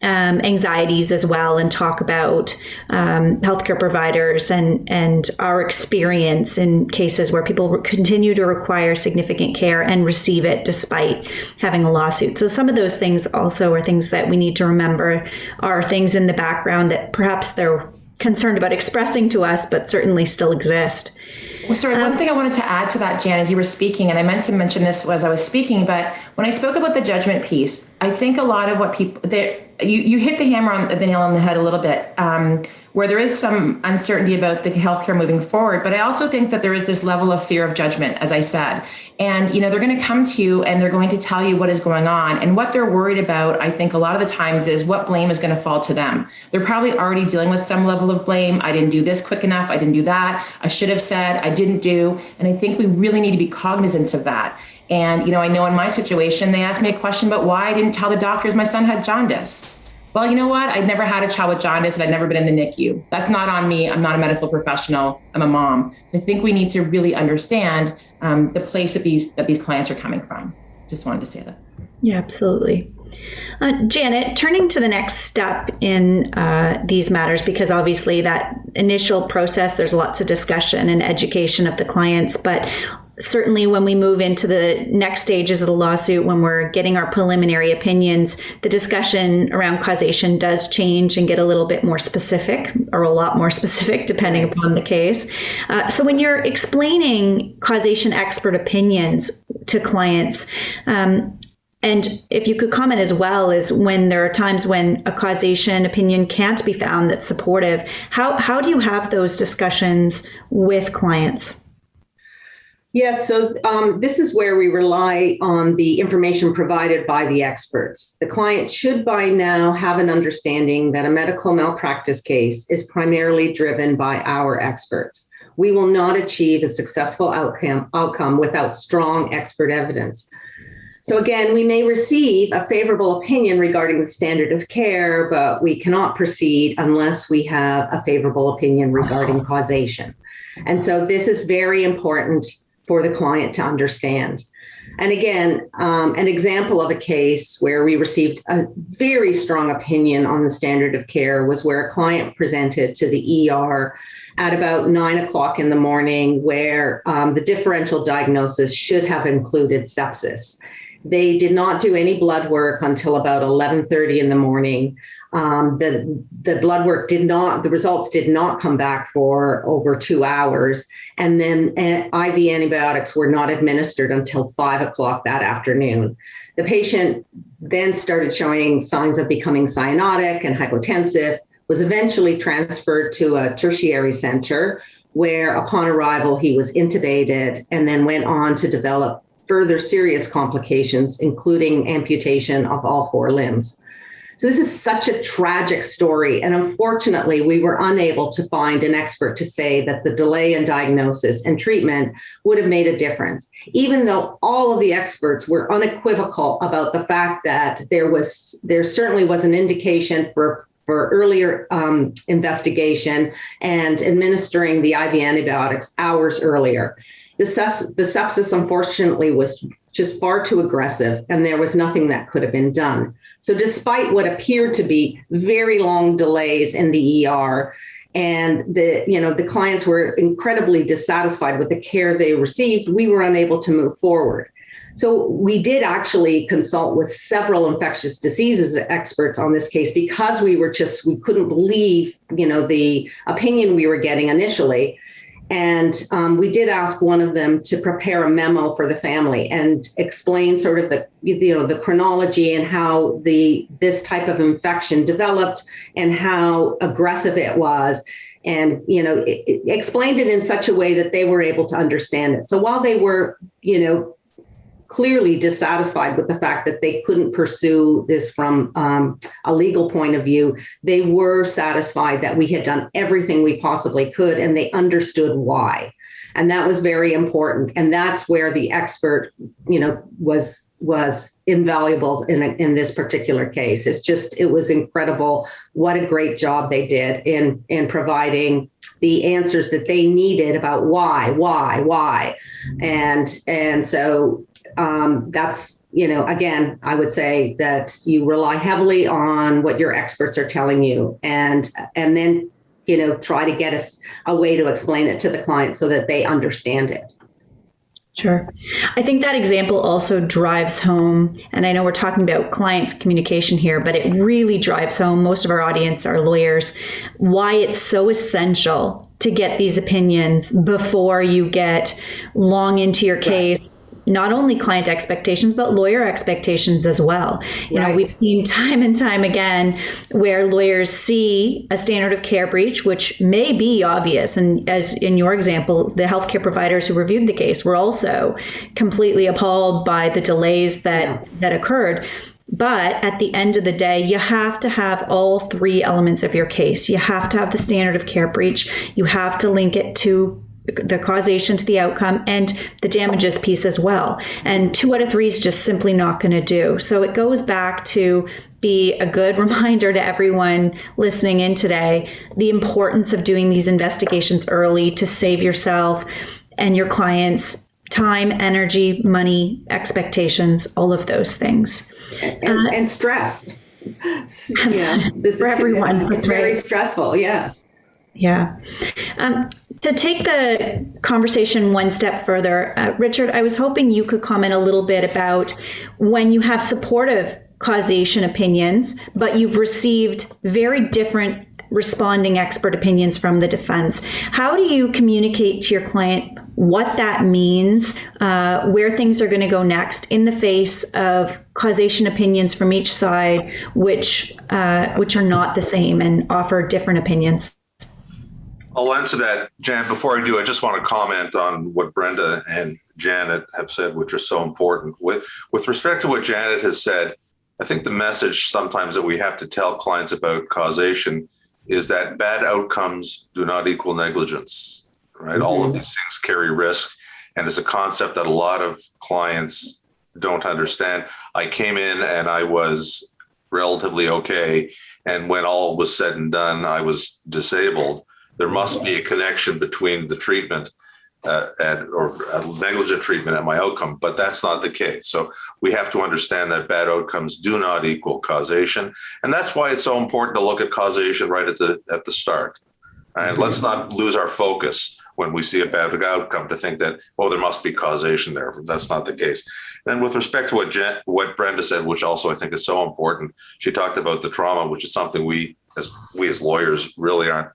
anxieties as well, and talk about healthcare providers and our experience in cases where people continue to require significant care and receive it despite having a lawsuit. So some of those things also are things that we need to remember are things in the background that perhaps they're concerned about expressing to us, but certainly still exist. Well, sorry, one thing I wanted to add to that, Jan, as you were speaking, and I meant to mention this as I was speaking, but when I spoke about the judgment piece, I think a lot of what people, you hit the nail on the head a little bit, where there is some uncertainty about the healthcare moving forward. But I also think that there is this level of fear of judgment, as I said. And, they're going to come to you and they're going to tell you what is going on. And what they're worried about, I think a lot of the times, is what blame is going to fall to them. They're probably already dealing with some level of blame. I didn't do this quick enough. I didn't do that. I should have said, I didn't do. And I think we really need to be cognizant of that. And, I know in my situation, they asked me a question about why I didn't tell the doctors my son had jaundice. Well, you know what? I'd never had a child with jaundice, and I'd never been in the NICU. That's not on me. I'm not a medical professional. I'm a mom. So I think we need to really understand the place that these clients are coming from. Just wanted to say that. Yeah, absolutely. Janet, turning to the next step in these matters, because obviously that initial process, there's lots of discussion and education of the clients, but certainly when we move into the next stages of the lawsuit, when we're getting our preliminary opinions, the discussion around causation does change and get a little bit more specific, or a lot more specific, depending upon the case. So when you're explaining causation expert opinions to clients, and if you could comment as well, is when there are times when a causation opinion can't be found that's supportive, how do you have those discussions with clients? Yes, so this is where we rely on the information provided by the experts. The client should by now have an understanding that a medical malpractice case is primarily driven by our experts. We will not achieve a successful outcome without strong expert evidence. So again, we may receive a favorable opinion regarding the standard of care, but we cannot proceed unless we have a favorable opinion regarding causation. And so this is very important for the client to understand. And again, an example of a case where we received a very strong opinion on the standard of care was where a client presented to the ER at about 9 o'clock in the morning, where the differential diagnosis should have included sepsis. They did not do any blood work until about 11:30 in the morning. The blood work the results did not come back for over 2 hours. And then IV antibiotics were not administered until 5 o'clock that afternoon. The patient then started showing signs of becoming cyanotic and hypotensive, was eventually transferred to a tertiary center where upon arrival he was intubated and then went on to develop further serious complications, including amputation of all 4 limbs. So this is such a tragic story. And unfortunately, we were unable to find an expert to say that the delay in diagnosis and treatment would have made a difference, even though all of the experts were unequivocal about the fact that there certainly was an indication for earlier investigation and administering the IV antibiotics hours earlier. The sepsis, unfortunately, was just far too aggressive, and there was nothing that could have been done. So despite what appeared to be very long delays in the ER, and the clients were incredibly dissatisfied with the care they received, we were unable to move forward. So we did actually consult with several infectious diseases experts on this case because we couldn't believe, the opinion we were getting initially. And we did ask one of them to prepare a memo for the family and explain sort of the chronology and how this type of infection developed and how aggressive it was. And, it explained it in such a way that they were able to understand it. So while they were, clearly dissatisfied with the fact that they couldn't pursue this from a legal point of view, they were satisfied that we had done everything we possibly could, and they understood why. And that was very important. And that's where the expert, was invaluable in this particular case. It was incredible what a great job they did in providing the answers that they needed about why. And so that's, again, I would say that you rely heavily on what your experts are telling you and then, try to get a way to explain it to the client so that they understand it. Sure. I think that example also drives home, and I know we're talking about clients' communication here, but it really drives home, most of our audience are lawyers, why it's so essential to get these opinions before you get long into your case. Right. Not only client expectations, but lawyer expectations as well. Right. We've seen time and time again where lawyers see a standard of care breach, which may be obvious. And as in your example, the healthcare providers who reviewed the case were also completely appalled by the delays that occurred. But at the end of the day, you have to have all 3 elements of your case. You have to have the standard of care breach. You have to link it to the causation to the outcome and the damages piece as well. And 2 out of 3 is just simply not going to do. So it goes back to be a good reminder to everyone listening in today, the importance of doing these investigations early to save yourself and your clients time, energy, money, expectations, all of those things. And stress. For everyone. It's very stressful, yes. Yeah. To take the conversation one step further, Richard, I was hoping you could comment a little bit about when you have supportive causation opinions, but you've received very different responding expert opinions from the defense. How do you communicate to your client what that means, where things are going to go next in the face of causation opinions from each side, which are not the same and offer different opinions? I'll answer that, Jan. Before I do, I just want to comment on what Brenda and Janet have said, which are so important. With respect to what Janet has said, I think the message sometimes that we have to tell clients about causation is that bad outcomes do not equal negligence, right? Mm-hmm. All of these things carry risk, and it's a concept that a lot of clients don't understand. I came in and I was relatively okay, and when all was said and done, I was disabled. There must be a connection between the treatment or negligent treatment and my outcome, but that's not the case. So we have to understand that bad outcomes do not equal causation. And that's why it's so important to look at causation right at the start. And let's not lose our focus when we see a bad outcome to think that, oh, there must be causation there. That's not the case. Then with respect to what Brenda said, which also I think is so important, she talked about the trauma, which is something we as lawyers really aren't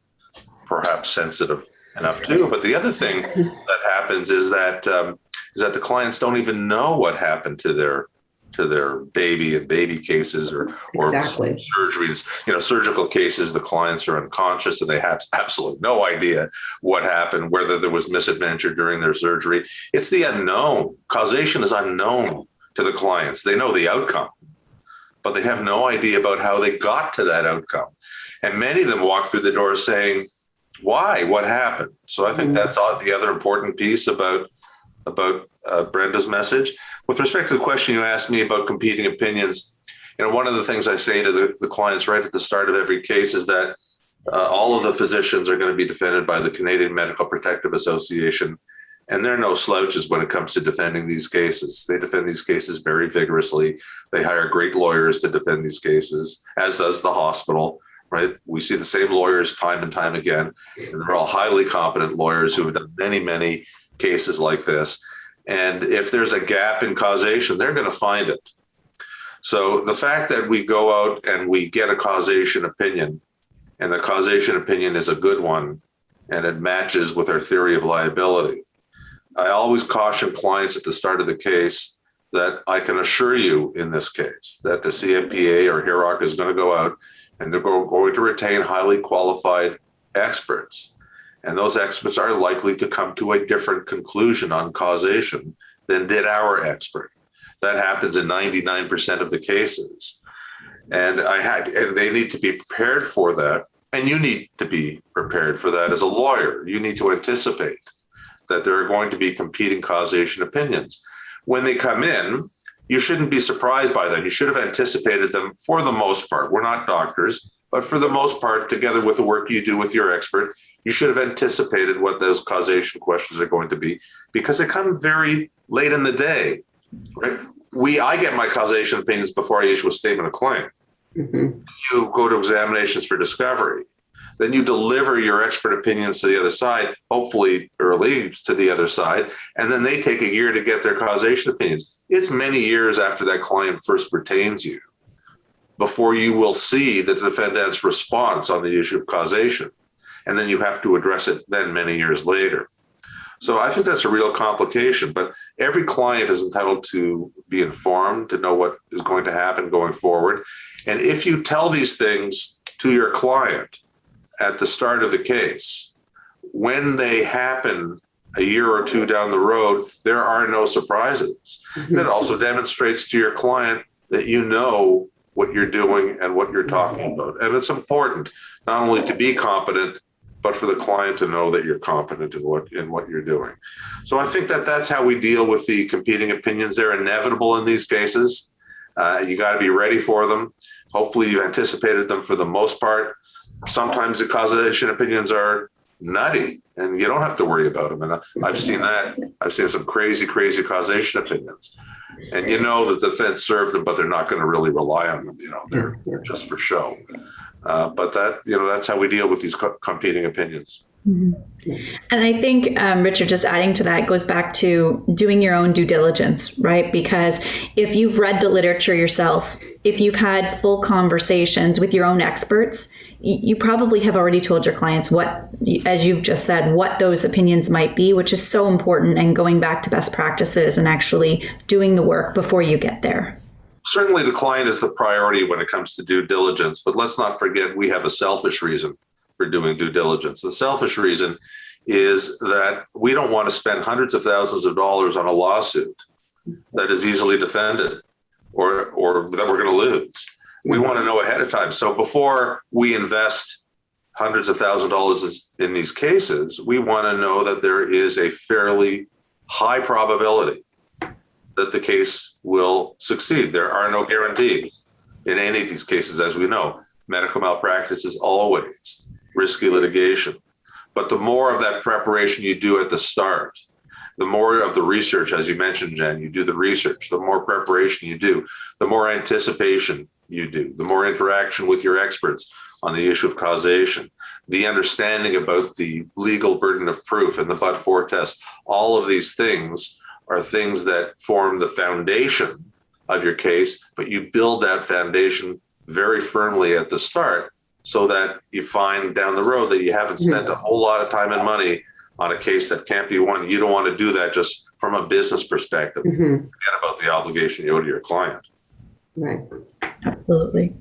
perhaps sensitive enough to. But the other thing that happens is that the clients don't even know what happened to their to their baby and baby cases or Exactly. surgeries, surgical cases, the clients are unconscious and they have absolutely no idea what happened, whether there was misadventure during their surgery. It's the unknown. Causation is unknown to the clients. They know the outcome, but they have no idea about how they got to that outcome. And many of them walk through the door saying, why? What happened? So I think that's the other important piece about Brenda's message. With respect to the question you asked me about competing opinions, one of the things I say to the clients right at the start of every case is that all of the physicians are going to be defended by the Canadian Medical Protective Association, and they're no slouches when it comes to defending these cases. They defend these cases very vigorously. They hire great lawyers to defend these cases, as does the hospital. Right? We see the same lawyers time and time again, and they're all highly competent lawyers who have done many, many cases like this. And if there's a gap in causation, they're going to find it. So the fact that we go out and we get a causation opinion, and the causation opinion is a good one, and it matches with our theory of liability, I always caution clients at the start of the case that I can assure you in this case that the CMPA or HIROC is going to go out and they're going to retain highly qualified experts. And those experts are likely to come to a different conclusion on causation than did our expert. That happens in 99% of the cases. And they need to be prepared for that. And you need to be prepared for that as a lawyer. You need to anticipate that there are going to be competing causation opinions. When they come in, you shouldn't be surprised by them. You should have anticipated them for the most part. We're not doctors, but for the most part, together with the work you do with your expert, you should have anticipated what those causation questions are going to be, because they come very late in the day, right? I get my causation opinions before I issue a statement of claim. Mm-hmm. You go to examinations for discovery. Then you deliver your expert opinions to the other side, hopefully early to the other side, and then they take a year to get their causation opinions. It's many years after that client first retains you before you will see the defendant's response on the issue of causation. And then you have to address it then many years later. So I think that's a real complication, but every client is entitled to be informed, to know what is going to happen going forward. And if you tell these things to your client at the start of the case, when they happen a year or two down the road, there are no surprises. Mm-hmm. It also demonstrates to your client that you know what you're doing and what you're talking about. And it's important not only to be competent, but for the client to know that you're competent in what you're doing. So I think that's how we deal with the competing opinions. They're inevitable in these cases. You got to be ready for them. Hopefully you've anticipated them for the most part. Sometimes the causation opinions are nutty and you don't have to worry about them. And I've seen that. I've seen some crazy causation opinions. And you know that the defense served them, but they're not going to really rely on them. They're just for show. But that's how we deal with these competing opinions. Mm-hmm. And I think, Richard, just adding to that goes back to doing your own due diligence, right? Because if you've read the literature yourself, if you've had full conversations with your own experts, you probably have already told your clients what, as you've just said, what those opinions might be, which is so important, and going back to best practices and actually doing the work before you get there. Certainly the client is the priority when it comes to due diligence, but let's not forget we have a selfish reason for doing due diligence. The selfish reason is that we don't want to spend hundreds of thousands of dollars on a lawsuit that is easily defended or that we're going to lose. We want to know ahead of time. So before we invest hundreds of thousands of dollars in these cases, we want to know that there is a fairly high probability that the case will succeed. There are no guarantees in any of these cases, as we know. Medical malpractice is always risky litigation. But the more of that preparation you do at the start, the more of the research, as you mentioned, Jen, you do the research, the more preparation you do, the more anticipation you do, the more interaction with your experts on the issue of causation, the understanding about the legal burden of proof and the but-for test. All of these things are things that form the foundation of your case, but you build that foundation very firmly at the start so that you find down the road that you haven't spent a whole lot of time and money on a case that can't be won. You don't want to do that just from a business perspective. Forget about the obligation you owe to your client. Right. Absolutely.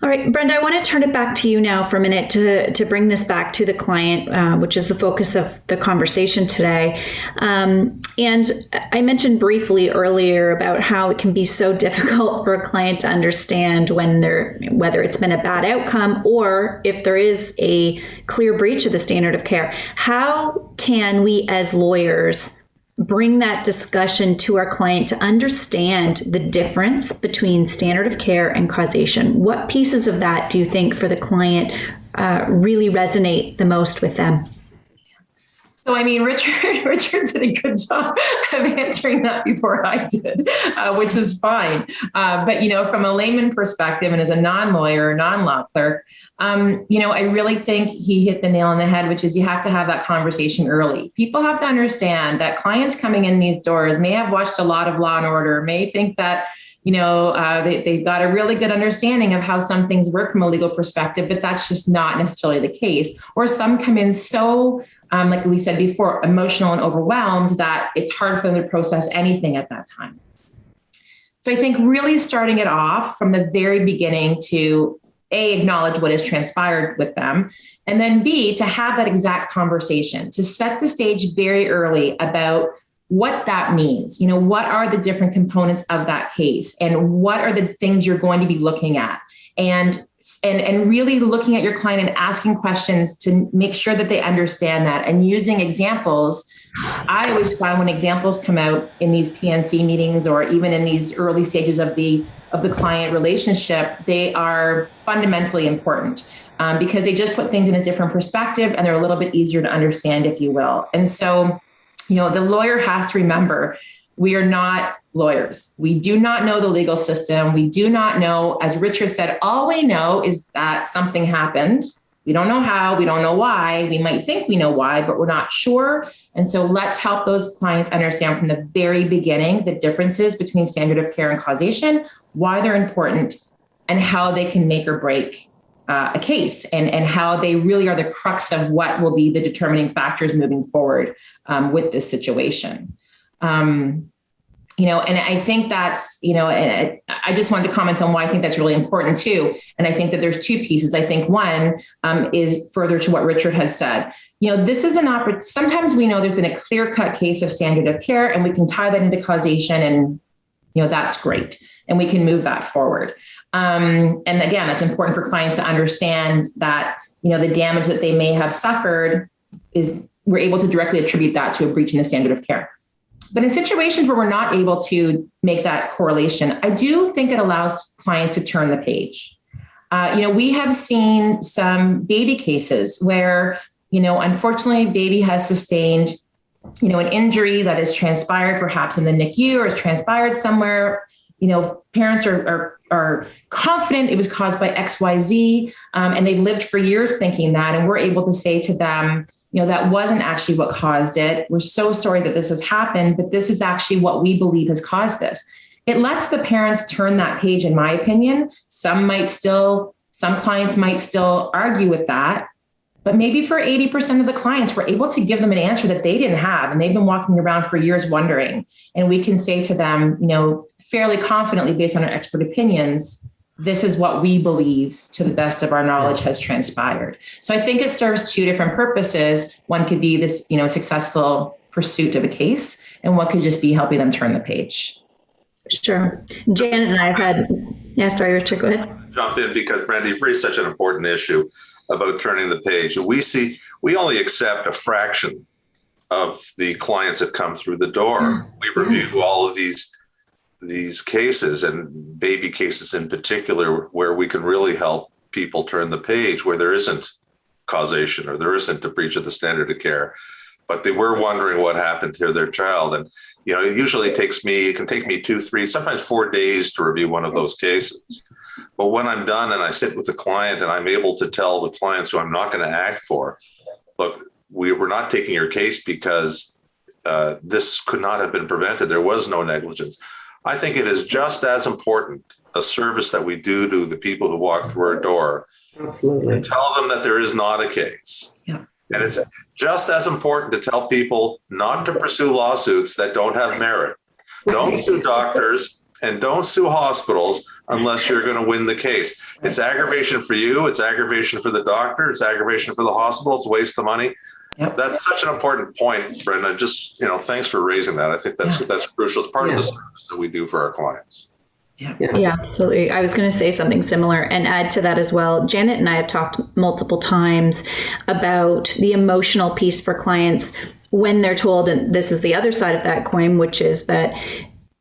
All right, Brenda, I want to turn it back to you now for a minute to bring this back to the client, which is the focus of the conversation today. And I mentioned briefly earlier about how it can be so difficult for a client to understand whether it's been a bad outcome or if there is a clear breach of the standard of care. How can we as lawyers bring that discussion to our client to understand the difference between standard of care and causation? What pieces of that do you think for the client really resonate the most with them? So, I mean, Richard did a good job of answering that before I did, which is fine. But, from a layman perspective and as a non-lawyer, non-law clerk, I really think he hit the nail on the head, which is you have to have that conversation early. People have to understand that clients coming in these doors may have watched a lot of Law and Order, may think that they've got a really good understanding of how some things work from a legal perspective, but that's just not necessarily the case. Or some come in so, like we said before, emotional and overwhelmed that it's hard for them to process anything at that time. So I think really starting it off from the very beginning to A, acknowledge what has transpired with them, and then B, to have that exact conversation, to set the stage very early about what that means. What are the different components of that case and what are the things you're going to be looking at, and really looking at your client and asking questions to make sure that they understand that, and using examples. I always find when examples come out in these PNC meetings or even in these early stages of the client relationship, they are fundamentally important because they just put things in a different perspective and they're a little bit easier to understand, if you will. And so, the lawyer has to remember, we are not lawyers. We do not know the legal system. We do not know, as Richard said, all we know is that something happened. We don't know how, we don't know why. We might think we know why, but we're not sure. And so let's help those clients understand from the very beginning the differences between standard of care and causation, why they're important, and how they can make or break a case, and how they really are the crux of what will be the determining factors moving forward with this situation. And I think that's, and I just wanted to comment on why I think that's really important too. And I think that there's two pieces. I think one is further to what Richard had said. This is an opportunity. Sometimes we know there's been a clear-cut case of standard of care and we can tie that into causation, and, that's great. And we can move that forward. And again, that's important for clients to understand that, the damage that they may have suffered we're able to directly attribute that to a breach in the standard of care. But in situations where we're not able to make that correlation, I do think it allows clients to turn the page. We have seen some baby cases where, unfortunately, baby has sustained, an injury that has transpired perhaps in the NICU or has transpired somewhere. Parents are confident it was caused by XYZ, and they've lived for years thinking that, and we're able to say to them, that wasn't actually what caused it. We're so sorry that this has happened, but this is actually what we believe has caused this. It lets the parents turn that page, in my opinion. Some clients might still argue with that, but maybe for 80% of the clients, we're able to give them an answer that they didn't have, and they've been walking around for years wondering. And we can say to them, fairly confidently, based on our expert opinions, this is what we believe to the best of our knowledge has transpired. So I think it serves two different purposes. One could be this, successful pursuit of a case, and one could just be helping them turn the page. Sure. Janet and I have had, sorry, Richard, go ahead. Jump in because Brenda, you've raised such an important issue about turning the page. We only accept a fraction of the clients that come through the door. We review all of these cases, and baby cases in particular, where we can really help people turn the page, where there isn't causation or there isn't a breach of the standard of care, but they were wondering what happened to their child. And, it usually it can take me 2, 3, sometimes 4 days to review one of those cases. But when I'm done and I sit with the client and I'm able to tell the clients who I'm not going to act for, look, we're not taking your case because this could not have been prevented. There was no negligence. I think it is just as important a service that we do to the people who walk through our door. Absolutely. And tell them that there is not a case. Yeah. And it's just as important to tell people not to pursue lawsuits that don't have merit. Don't sue doctors and don't sue hospitals unless you're going to win the case. It's aggravation for you. It's aggravation for the doctor. It's aggravation for the hospital. It's a waste of money. Yep. That's such an important point, Brenda. Just, thanks for raising that. I think that's crucial. It's part of the service that we do for our clients. Yeah, absolutely. I was going to say something similar and add to that as well. Janet and I have talked multiple times about the emotional piece for clients when they're told, and this is the other side of that coin, which is that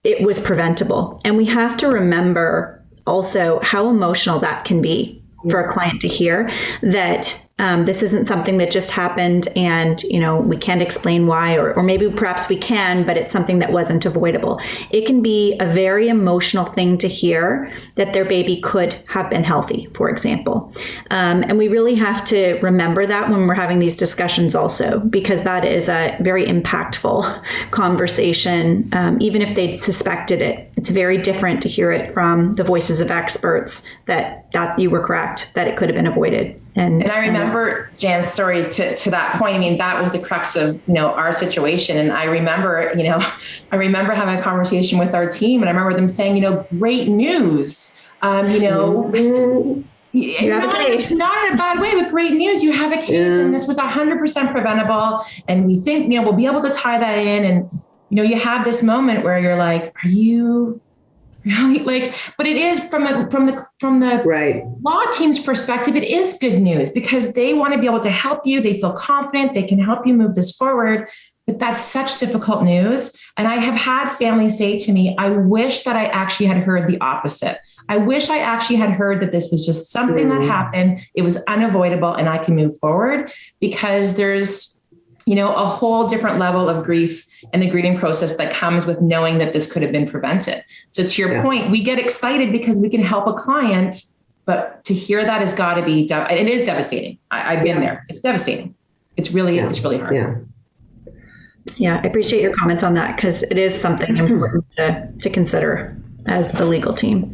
it was preventable. And we have to remember also how emotional that can be for a client to hear that this isn't something that just happened and, we can't explain why, or maybe perhaps we can, but it's something that wasn't avoidable. It can be a very emotional thing to hear that their baby could have been healthy, for example. And we really have to remember that when we're having these discussions also, because that is a very impactful conversation. Even if they'd suspected it, it's very different to hear it from the voices of experts that you were correct, that it could have been avoided. And I remember Jan's story to that point. I mean, that was the crux of, our situation. And I remember, having a conversation with our team, and I remember them saying, great news, it's not in a bad way, but great news. You have a case and this was 100% preventable. And we think, we'll be able to tie that in. And, you have this moment where you're like, are you really but it is from the right law team's perspective, it is good news because they want to be able to help you. They feel confident they can help you move this forward, but that's such difficult news. And I have had families say to me, I wish that I actually had heard the opposite. I wish I actually had heard that this was just something that happened. It was unavoidable and I can move forward, because there's, a whole different level of grief and the grieving process that comes with knowing that this could have been prevented. So to your point, we get excited because we can help a client, but to hear that has got to be, it is devastating. I've been there. It's devastating. It's really hard. Yeah, I appreciate your comments on that, because it is something important to consider as the legal team.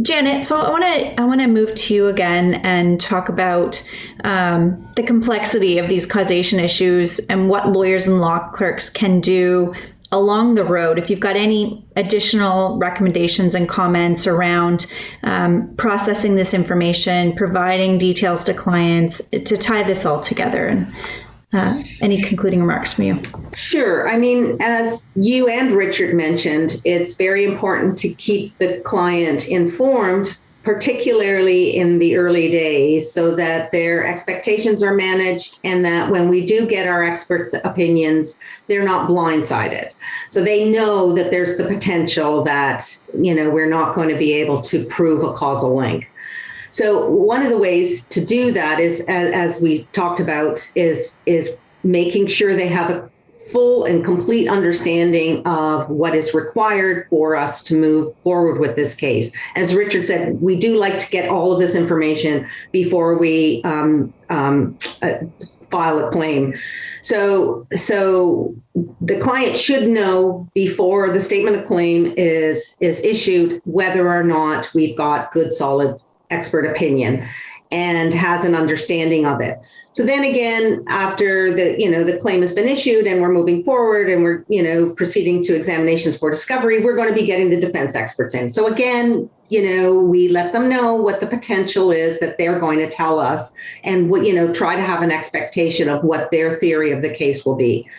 Janet, so I want to move to you again and talk about the complexity of these causation issues and what lawyers and law clerks can do along the road. If you've got any additional recommendations and comments around processing this information, providing details to clients to tie this all together, and any concluding remarks from you? Sure. I mean, as you and Richard mentioned, it's very important to keep the client informed, particularly in the early days, so that their expectations are managed and that when we do get our experts' opinions, they're not blindsided. So they know that there's the potential that, we're not going to be able to prove a causal link. So one of the ways to do that is, as we talked about, is making sure they have a full and complete understanding of what is required for us to move forward with this case. As Richard said, we do like to get all of this information before we file a claim. So the client should know before the statement of claim is issued whether or not we've got good, solid expert opinion and has an understanding of it. So then again, after the claim has been issued and we're moving forward and we're, proceeding to examinations for discovery, we're going to be getting the defense experts in. So again, we let them know what the potential is that they're going to tell us and what, try to have an expectation of what their theory of the case will be.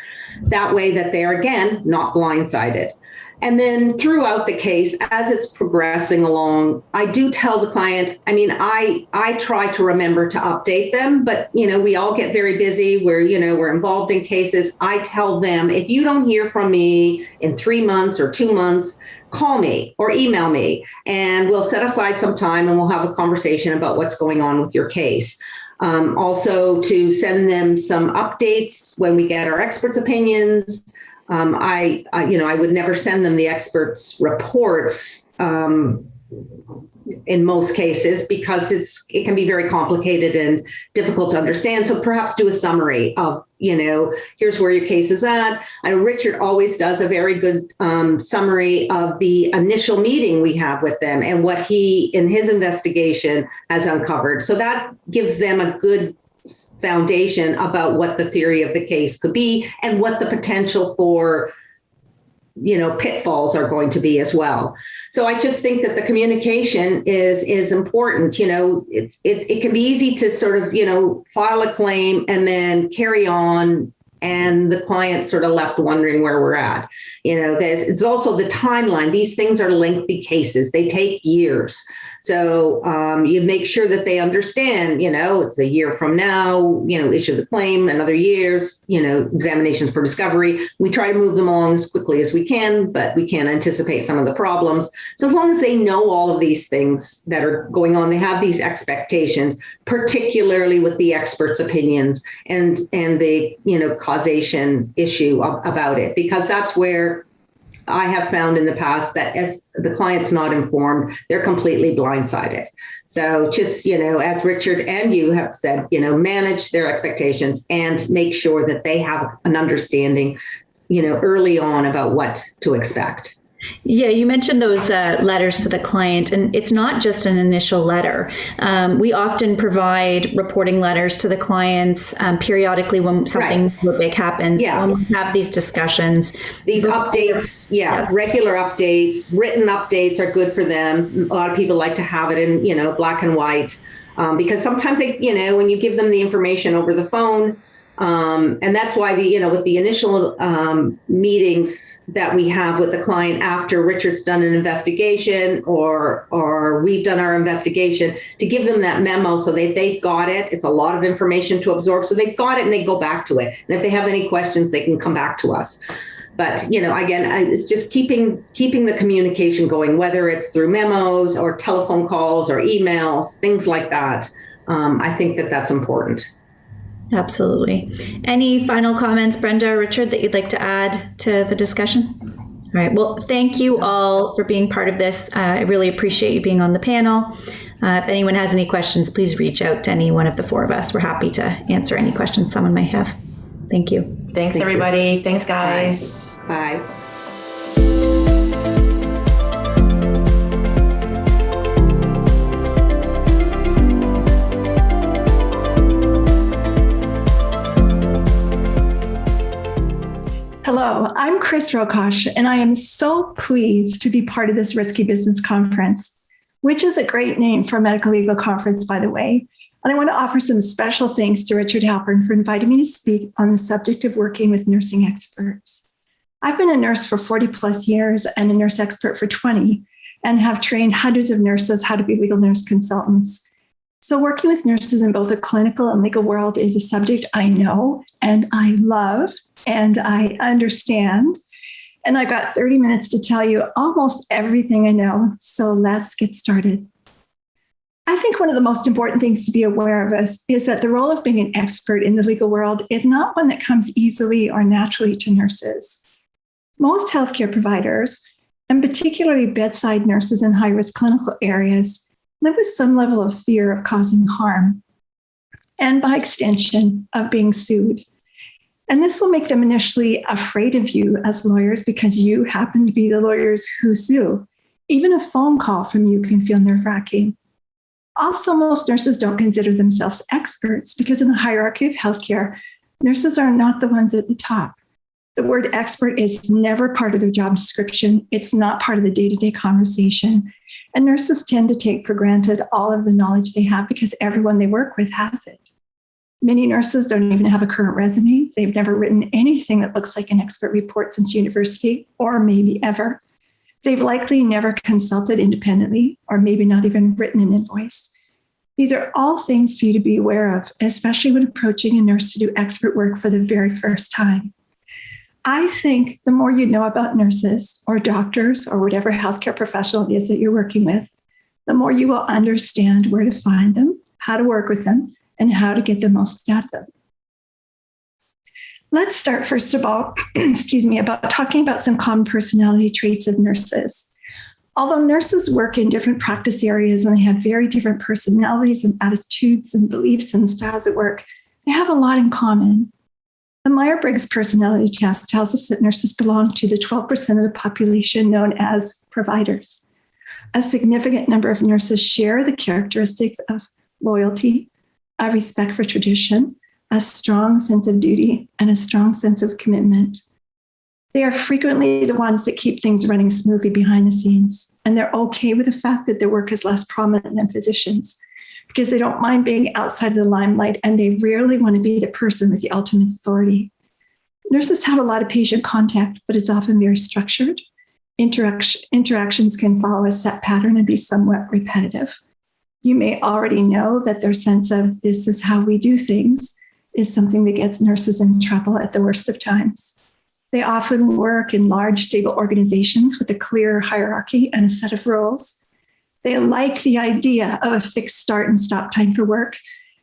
That way that they're, again, not blindsided. And then throughout the case, as it's progressing along, I do tell the client, I try to remember to update them, but, we all get very busy. We're involved in cases. I tell them, if you don't hear from me in 3 months or 2 months, call me or email me, and we'll set aside some time and we'll have a conversation about what's going on with your case. Also to send them some updates when we get our experts' opinions. I would never send them the experts' reports in most cases because it can be very complicated and difficult to understand. So perhaps do a summary of, here's where your case is at. Richard always does a very good summary of the initial meeting we have with them and what he, in his investigation, has uncovered. So that gives them a good foundation about what the theory of the case could be and what the potential for, pitfalls are going to be as well. So I just think that the communication is important. It can be easy to sort of, file a claim and then carry on, and the client sort of left wondering where we're at. It's also the timeline. These things are lengthy cases. They take years. So you make sure that they understand, it's a year from now, issue the claim, another year's, examinations for discovery. We try to move them along as quickly as we can, but we can't anticipate some of the problems. So as long as they know all of these things that are going on, they have these expectations, particularly with the experts' opinions and the, causation issue about it, because that's where I have found in the past that if the client's not informed, they're completely blindsided. So just, as Richard and you have said, manage their expectations and make sure that they have an understanding, early on about what to expect. Yeah, you mentioned those letters to the client, and it's not just an initial letter. We often provide reporting letters to the clients periodically when something big happens. Yeah. When we have these discussions. These updates, regular updates, written updates are good for them. A lot of people like to have it in, black and white, because sometimes they, when you give them the information over the phone, and that's why with the initial meetings that we have with the client after Richard's done an investigation or we've done our investigation, to give them that memo so that they've got it. It's a lot of information to absorb. So they've got it and they go back to it. And if they have any questions, they can come back to us. But, again, it's just keeping the communication going, whether it's through memos or telephone calls or emails, things like that. I think that that's important. Absolutely. Any final comments, Brenda or Richard, that you'd like to add to the discussion? All right. Well, thank you all for being part of this. I really appreciate you being on the panel. If anyone has any questions, please reach out to any one of the four of us. We're happy to answer any questions someone might have. Thank you. Thanks, everybody. Thanks, guys. Bye. Hello, I'm Chris ROKOSH, and I am so pleased to be part of this Risky Business Conference, which is a great name for a medical legal conference, by the way. And I want to offer some special thanks to Richard HALPERN for inviting me to speak on the subject of working with nursing experts. I've been a nurse for 40 plus years and a nurse expert for 20, and have trained hundreds of nurses how to be legal nurse consultants. So working with nurses in both the clinical and legal world is a subject I know and I love and I understand. And I've got 30 minutes to tell you almost everything I know. So let's get started. I think one of the most important things to be aware of is that the role of being an expert in the legal world is not one that comes easily or naturally to nurses. Most healthcare providers, and particularly bedside nurses in high-risk clinical areas, live with some level of fear of causing harm, and by extension, of being sued. And this will make them initially afraid of you as lawyers because you happen to be the lawyers who sue. Even a phone call from you can feel nerve-wracking. Also, most nurses don't consider themselves experts because in the hierarchy of healthcare, nurses are not the ones at the top. The word expert is never part of their job description. It's not part of the day-to-day conversation. And nurses tend to take for granted all of the knowledge they have because everyone they work with has it. Many nurses don't even have a current resume. They've never written anything that looks like an expert report since university, or maybe ever. They've likely never consulted independently, or maybe not even written an invoice. These are all things for you to be aware of, especially when approaching a nurse to do expert work for the very first time. I think the more you know about nurses or doctors or whatever healthcare professional it is that you're working with, the more you will understand where to find them, how to work with them, and how to get the most out of them. Let's start, first of all, about talking about some common personality traits of nurses. Although nurses work in different practice areas and they have very different personalities and attitudes and beliefs and styles at work, they have a lot in common. The Myers-Briggs personality test tells us that nurses belong to the 12% of the population known as providers. A significant number of nurses share the characteristics of loyalty, a respect for tradition, a strong sense of duty, and a strong sense of commitment. They are frequently the ones that keep things running smoothly behind the scenes, and they're okay with the fact that their work is less prominent than physicians because they don't mind being outside of the limelight, and they rarely want to be the person with the ultimate authority. Nurses have a lot of patient contact, but it's often very structured. Interactions can follow a set pattern and be somewhat repetitive. You may already know that their sense of this is how we do things is something that gets nurses in trouble at the worst of times. They often work in large, stable organizations with a clear hierarchy and a set of roles. They like the idea of a fixed start and stop time for work.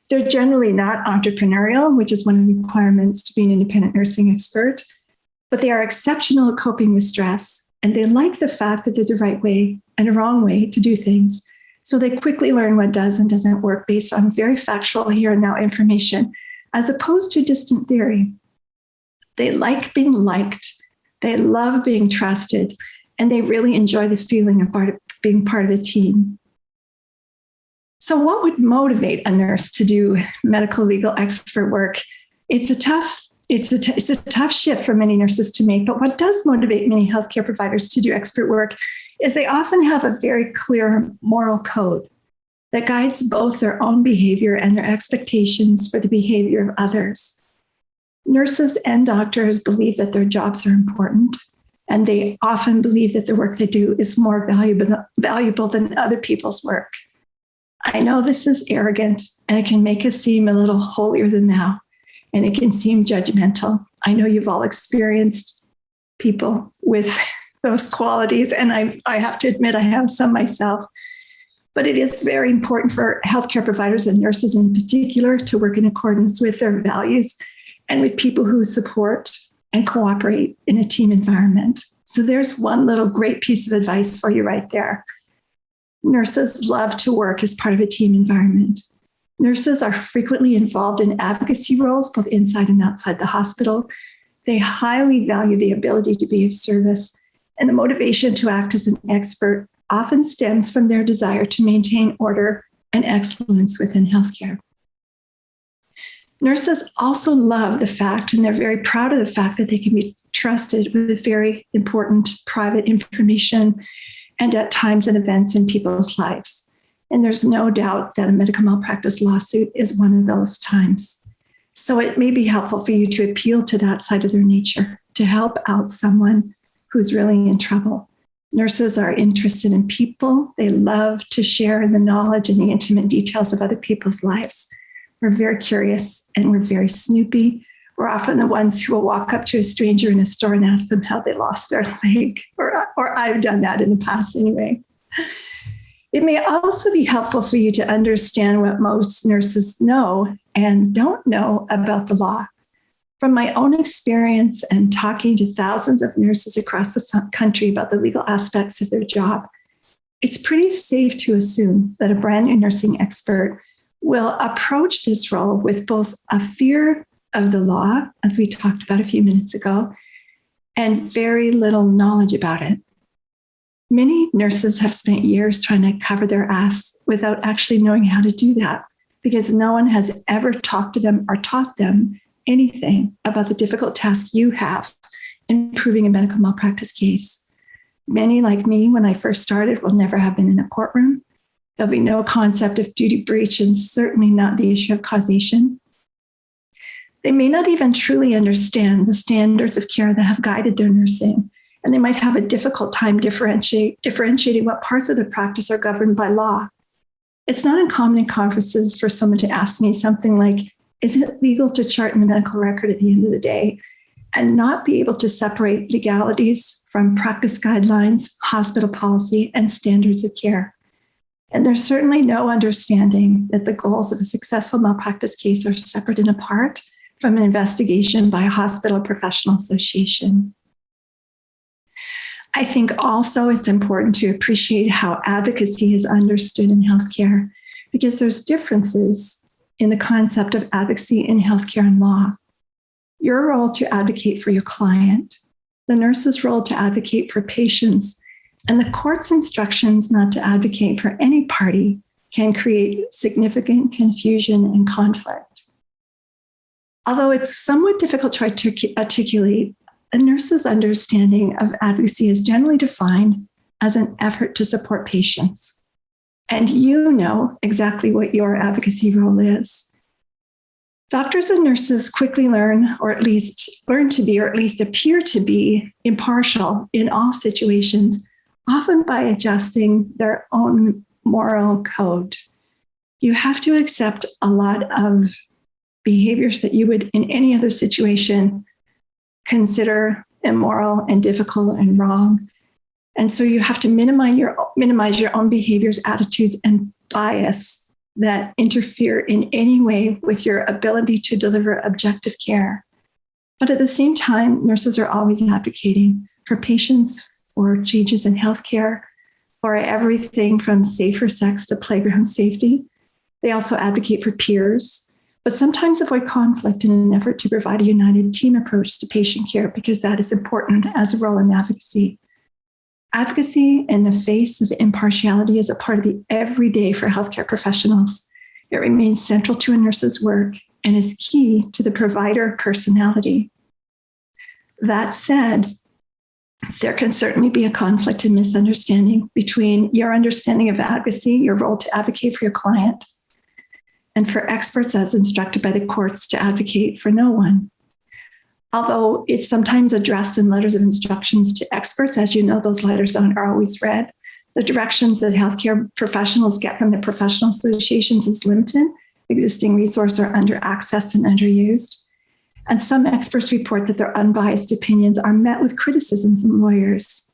They're generally not entrepreneurial, which is one of the requirements to be an independent nursing expert, but they are exceptional at coping with stress, and they like the fact that there's a right way and a wrong way to do things. So they quickly learn what does and doesn't work based on very factual here and now information, as opposed to distant theory. They like being liked, they love being trusted, and they really enjoy the feeling of being part of a team. So what would motivate a nurse to do medical legal expert work? It's a tough shift for many nurses to make, but what does motivate many healthcare providers to do expert work is they often have a very clear moral code that guides both their own behavior and their expectations for the behavior of others. Nurses and doctors believe that their jobs are important, and they often believe that the work they do is more valuable than other people's work. I know this is arrogant, and it can make us seem a little holier than thou, and it can seem judgmental. I know you've all experienced people with those qualities, and I have to admit I have some myself. But it is very important for healthcare providers and nurses in particular to work in accordance with their values and with people who support and cooperate in a team environment. So there's one little great piece of advice for you right there. Nurses love to work as part of a team environment. Nurses are frequently involved in advocacy roles, both inside and outside the hospital. They highly value the ability to be of service, and the motivation to act as an expert often stems from their desire to maintain order and excellence within healthcare. Nurses also love the fact, and they're very proud of the fact, that they can be trusted with very important private information and at times and events in people's lives. And there's no doubt that a medical malpractice lawsuit is one of those times. So it may be helpful for you to appeal to that side of their nature, to help out someone who's really in trouble. Nurses are interested in people. They love to share the knowledge and the intimate details of other people's lives. We're very curious and we're very snoopy. We're often the ones who will walk up to a stranger in a store and ask them how they lost their leg, or I've done that in the past anyway. It may also be helpful for you to understand what most nurses know and don't know about the law. From my own experience and talking to thousands of nurses across the country about the legal aspects of their job, it's pretty safe to assume that a brand new nursing expert will approach this role with both a fear of the law, as we talked about a few minutes ago, and very little knowledge about it. Many nurses have spent years trying to cover their ass without actually knowing how to do that, because no one has ever talked to them or taught them anything about the difficult task you have in proving a medical malpractice case. Many, like me, when I first started, will never have been in a courtroom. There'll be no concept of duty breach, and certainly not the issue of causation. They may not even truly understand the standards of care that have guided their nursing, and they might have a difficult time differentiating what parts of their practice are governed by law. It's not uncommon in conferences for someone to ask me something like, is it legal to chart in the medical record at the end of the day, and not be able to separate legalities from practice guidelines, hospital policy, and standards of care. And there's certainly no understanding that the goals of a successful malpractice case are separate and apart from an investigation by a hospital professional association. I think also it's important to appreciate how advocacy is understood in healthcare, because there's differences in the concept of advocacy in healthcare and law. Your role to advocate for your client, the nurse's role to advocate for patients, and the court's instructions not to advocate for any party can create significant confusion and conflict. Although it's somewhat difficult to articulate, a nurse's understanding of advocacy is generally defined as an effort to support patients. And you know exactly what your advocacy role is. Doctors and nurses quickly learn, or at least learn to be, or at least appear to be, impartial in all situations, often by adjusting their own moral code. You have to accept a lot of behaviors that you would, in any other situation, consider immoral and difficult and wrong. And so you have to minimize your own behaviors, attitudes, and bias that interfere in any way with your ability to deliver objective care. But at the same time, nurses are always advocating for patients, for changes in healthcare, for everything from safer sex to playground safety. They also advocate for peers, but sometimes avoid conflict in an effort to provide a united team approach to patient care, because that is important as a role in advocacy. Advocacy in the face of impartiality is a part of the everyday for healthcare professionals. It remains central to a nurse's work and is key to the provider personality. That said, there can certainly be a conflict and misunderstanding between your understanding of advocacy, your role to advocate for your client, and for experts as instructed by the courts to advocate for no one. Although it's sometimes addressed in letters of instructions to experts, as you know, those letters aren't always read. The directions that healthcare professionals get from the professional associations is limited. Existing resources are under-accessed and underused. And some experts report that their unbiased opinions are met with criticism from lawyers.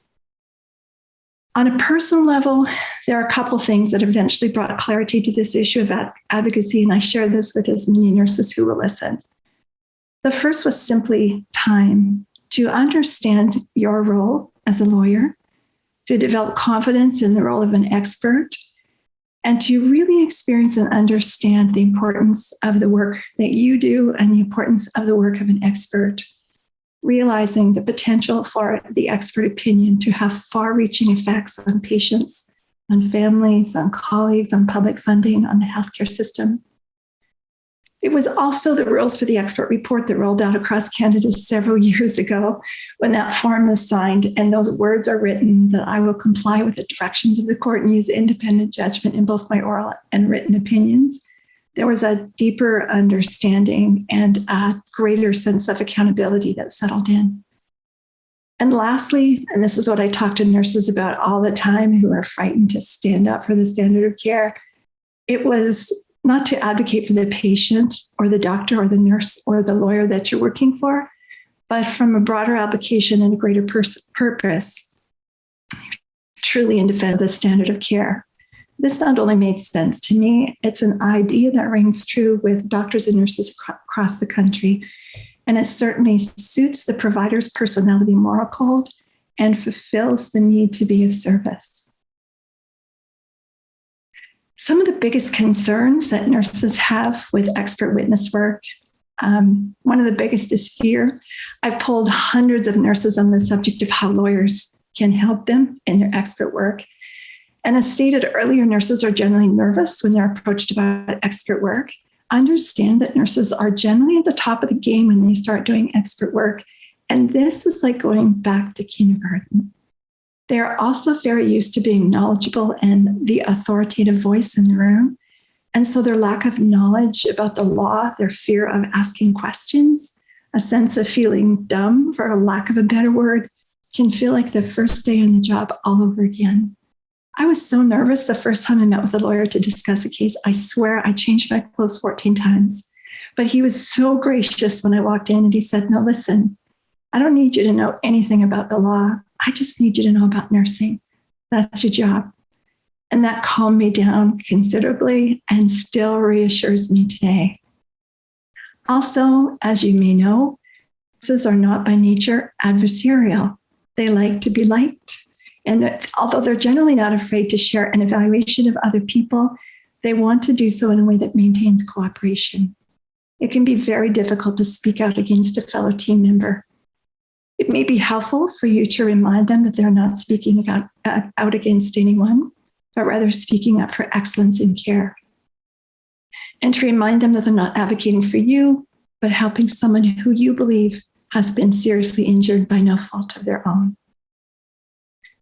On a personal level, there are a couple things that eventually brought clarity to this issue of advocacy, and I share this with as many nurses who will listen. The first was simply time to understand your role as a lawyer, to develop confidence in the role of an expert, and to really experience and understand the importance of the work that you do and the importance of the work of an expert, realizing the potential for the expert opinion to have far-reaching effects on patients, on families, on colleagues, on public funding, on the healthcare system. It was also the rules for the expert report that rolled out across Canada several years ago when that form was signed and those words are written that I will comply with the directions of the court and use independent judgment in both my oral and written opinions. There was a deeper understanding and a greater sense of accountability that settled in. And lastly, and this is what I talk to nurses about all the time who are frightened to stand up for the standard of care, it was not to advocate for the patient or the doctor or the nurse or the lawyer that you're working for, but from a broader application and a greater purpose, truly in defense of the standard of care. This not only made sense to me, it's an idea that rings true with doctors and nurses across the country, and it certainly suits the provider's personality moral code and fulfills the need to be of service. Some of the biggest concerns that nurses have with expert witness work, one of the biggest is fear. I've polled hundreds of nurses on the subject of how lawyers can help them in their expert work. And as stated earlier, nurses are generally nervous when they're approached about expert work. Understand that nurses are generally at the top of the game when they start doing expert work. And this is like going back to kindergarten. They are also very used to being knowledgeable and the authoritative voice in the room. And so their lack of knowledge about the law, their fear of asking questions, a sense of feeling dumb, for a lack of a better word, can feel like the first day on the job all over again. I was so nervous the first time I met with a lawyer to discuss a case. I swear I changed my clothes 14 times. But he was so gracious when I walked in and he said, "No, listen, I don't need you to know anything about the law. I just need you to know about nursing. That's your job." And that calmed me down considerably and still reassures me today. Also, as you may know, nurses are not by nature adversarial. They like to be liked. And although they're generally not afraid to share an evaluation of other people, they want to do so in a way that maintains cooperation. It can be very difficult to speak out against a fellow team member. It may be helpful for you to remind them that they're not speaking out against anyone. but rather speaking up for excellence in care. And to remind them that they're not advocating for you, but helping someone who you believe has been seriously injured by no fault of their own.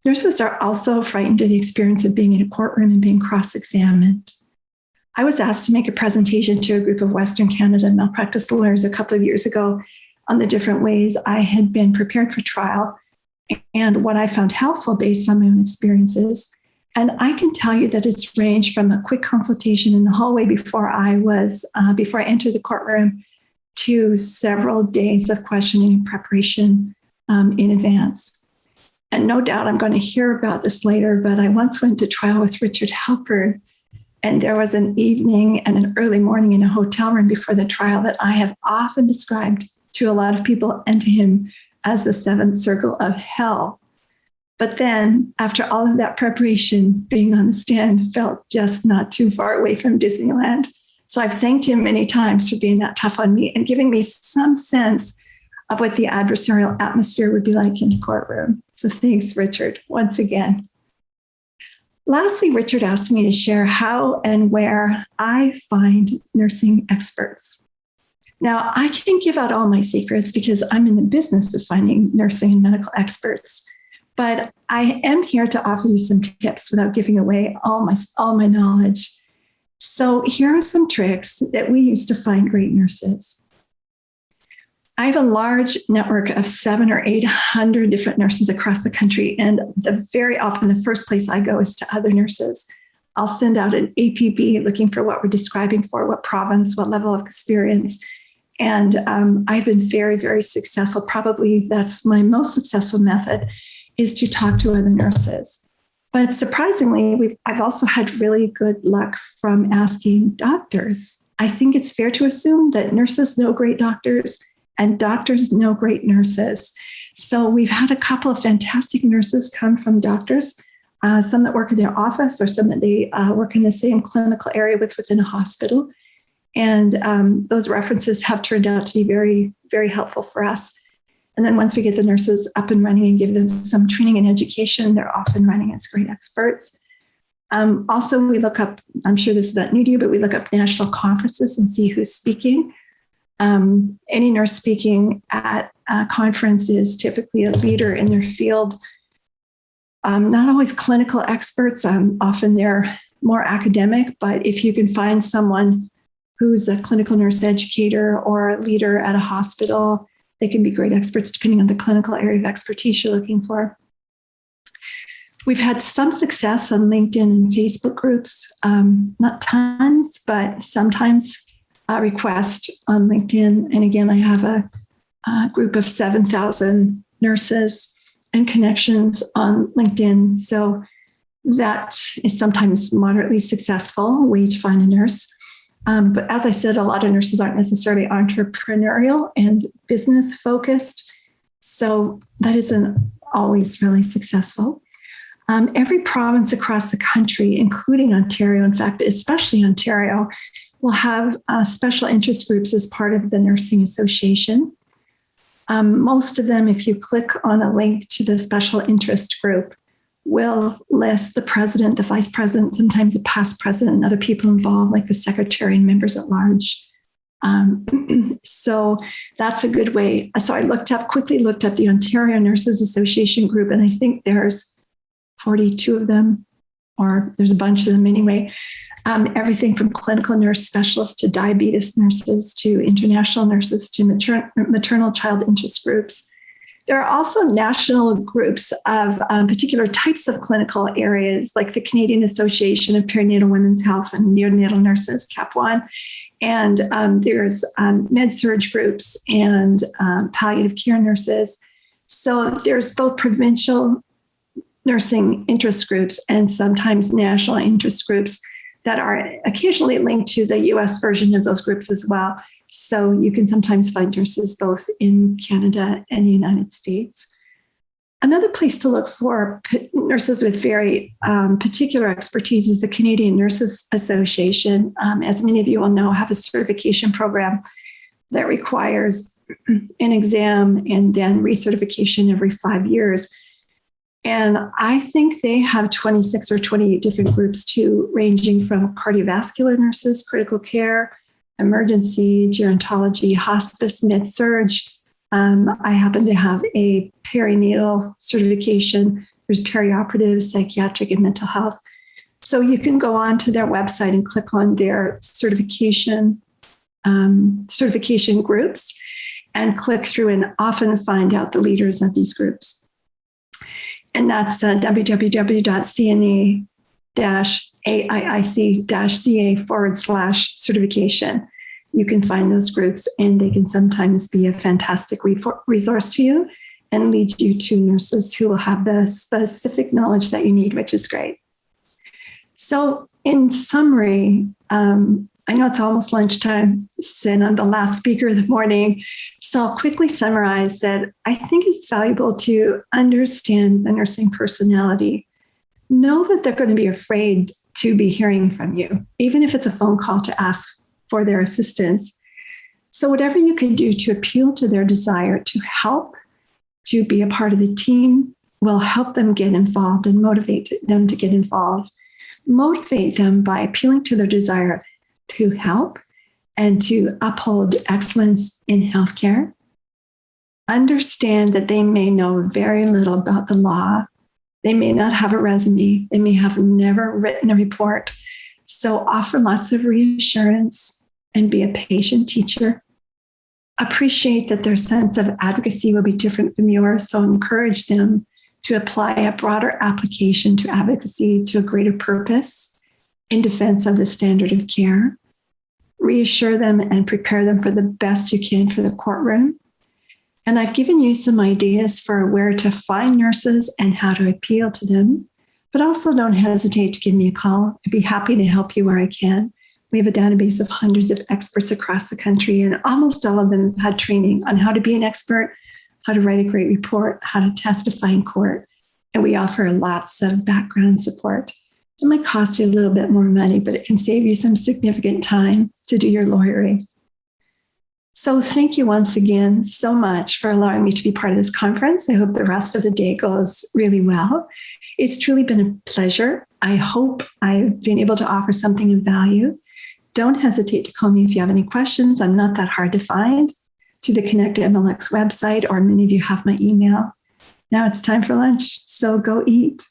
Nurses are also frightened of the experience of being in a courtroom and being cross-examined. I was asked to make a presentation to a group of Western Canada malpractice lawyers a couple of years ago on the different ways I had been prepared for trial and what I found helpful based on my own experiences. And I can tell you that it's ranged from a quick consultation in the hallway before I entered the courtroom to several days of questioning and preparation in advance. And no doubt I'm going to hear about this later, but I once went to trial with Richard HALPERN, and there was an evening and an early morning in a hotel room before the trial that I have often described to a lot of people and to him as the seventh circle of hell. But then, after all of that preparation, being on the stand felt just not too far away from Disneyland. So I've thanked him many times for being that tough on me and giving me some sense of what the adversarial atmosphere would be like in the courtroom. So thanks, Richard, once again. Lastly, Richard asked me to share how and where I find nursing experts. Now, I can't give out all my secrets because I'm in the business of finding nursing and medical experts, but I am here to offer you some tips without giving away all my knowledge. So here are some tricks that we use to find great nurses. I have a large network of 700 or 800 different nurses across the country, and very often the first place I go is to other nurses. I'll send out an APB looking for what we're describing for, what province, what level of experience. And I've been very, very successful. Probably that's my most successful method, is to talk to other nurses. But surprisingly, I've also had really good luck from asking doctors. I think it's fair to assume that nurses know great doctors and doctors know great nurses. So we've had a couple of fantastic nurses come from doctors, some that work in their office or some that they work in the same clinical area within a hospital. And those references have turned out to be very, very helpful for us. And then once we get the nurses up and running and give them some training and education, they're off and running as great experts. Also, we look up, I'm sure this is not new to you, but we look up national conferences and see who's speaking. Any nurse speaking at a conference is typically a leader in their field. Not always clinical experts, often they're more academic, but if you can find someone who's a clinical nurse educator or a leader at a hospital, they can be great experts depending on the clinical area of expertise you're looking for. We've had some success on LinkedIn and Facebook groups, not tons, but sometimes request on LinkedIn. And again, I have a group of 7,000 nurses and connections on LinkedIn. So that is sometimes moderately successful way to find a nurse. But as I said, a lot of nurses aren't necessarily entrepreneurial and business focused. So that isn't always really successful. Every province across the country, including Ontario, in fact, especially Ontario, will have special interest groups as part of the Nursing Association. Most of them, if you click on a link to the special interest group, will list the president, the vice president, sometimes a past president, and other people involved, like the secretary and members at large. So that's a good way. So I quickly looked up the Ontario Nurses Association group, and I think there's 42 of them, or there's a bunch of them anyway. Everything from clinical nurse specialists to diabetes nurses to international nurses to maternal child interest groups. There are also national groups of particular types of clinical areas, like the Canadian Association of Perinatal Women's Health and Neonatal Nurses, CAP1. And there's med-surg groups and palliative care nurses. So there's both provincial nursing interest groups and sometimes national interest groups that are occasionally linked to the US version of those groups as well. So you can sometimes find nurses both in Canada and the United States. Another place to look for nurses with very particular expertise is the Canadian Nurses Association. As many of you will know, have a certification program that requires an exam and then recertification every 5 years. And I think they have 26 or 28 different groups too, ranging from cardiovascular nurses, critical care, emergency, gerontology, hospice, med-surg. I happen to have a perinatal certification. There's perioperative, psychiatric, and mental health. So you can go on to their website and click on their certification groups and click through and often find out the leaders of these groups. And that's www.cna-aiic-ca/certification. You can find those groups, and they can sometimes be a fantastic resource to you and lead you to nurses who will have the specific knowledge that you need, which is great. So in summary, I know it's almost lunchtime, and I'm the last speaker of the morning. So I'll quickly summarize that I think it's valuable to understand the nursing personality. Know that they're going to be afraid to be hearing from you, even if it's a phone call to ask for their assistance. So whatever you can do to appeal to their desire to help, to be a part of the team, will help them get involved and motivate them to get involved. Motivate them by appealing to their desire to help and to uphold excellence in healthcare. Understand that they may know very little about the law. They may not have a resume. They may have never written a report. So offer lots of reassurance and be a patient teacher. Appreciate that their sense of advocacy will be different from yours. So encourage them to apply a broader application to advocacy to a greater purpose in defense of the standard of care. Reassure them and prepare them for the best you can for the courtroom. And I've given you some ideas for where to find nurses and how to appeal to them. But also don't hesitate to give me a call. I'd be happy to help you where I can. We have a database of hundreds of experts across the country, and almost all of them had training on how to be an expert, how to write a great report, how to testify in court. And we offer lots of background support. It might cost you a little bit more money, but it can save you some significant time to do your lawyering. So thank you once again so much for allowing me to be part of this conference. I hope the rest of the day goes really well. It's truly been a pleasure. I hope I've been able to offer something of value. Don't hesitate to call me if you have any questions. I'm not that hard to find through the Connect MLX website, or many of you have my email. Now it's time for lunch, so go eat.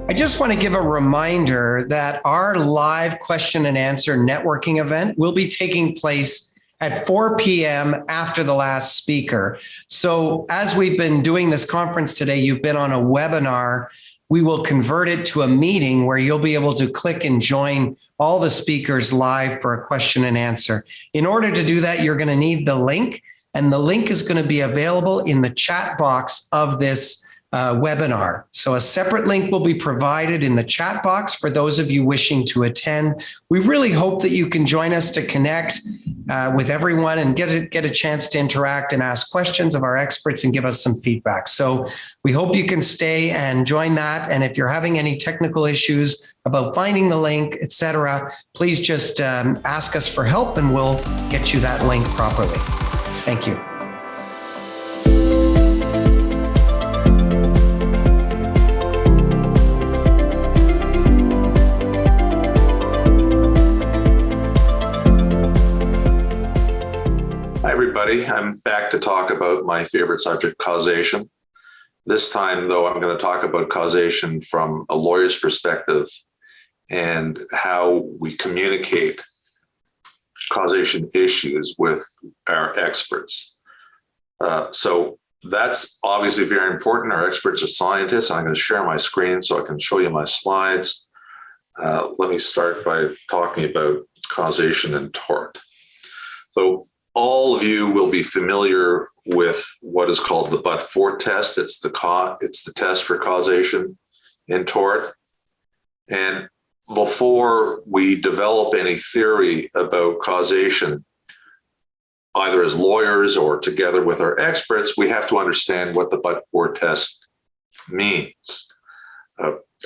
I just want to give a reminder that our live question and answer networking event will be taking place at 4 p.m. after the last speaker. So as we've been doing this conference today, you've been on a webinar. We will convert it to a meeting where you'll be able to click and join all the speakers live for a question and answer. In order to do that, you're going to need the link, and the link is going to be available in the chat box of this webinar. So a separate link will be provided in the chat box for those of you wishing to attend. We really hope that you can join us to connect with everyone and get a chance to interact and ask questions of our experts and give us some feedback. So we hope you can stay and join that. And if you're having any technical issues about finding the link, etc., please just ask us for help and we'll get you that link properly. Thank you. Hi, everybody. I'm back to talk about my favorite subject, causation. This time, though, I'm going to talk about causation from a lawyer's perspective and how we communicate causation issues with our experts. So that's obviously very important. Our experts are scientists. I'm going to share my screen so I can show you my slides. Let me start by talking about causation and tort. So all of you will be familiar with what is called the but-for test. It's the test for causation in tort. And before we develop any theory about causation, either as lawyers or together with our experts, we have to understand what the but-for test means.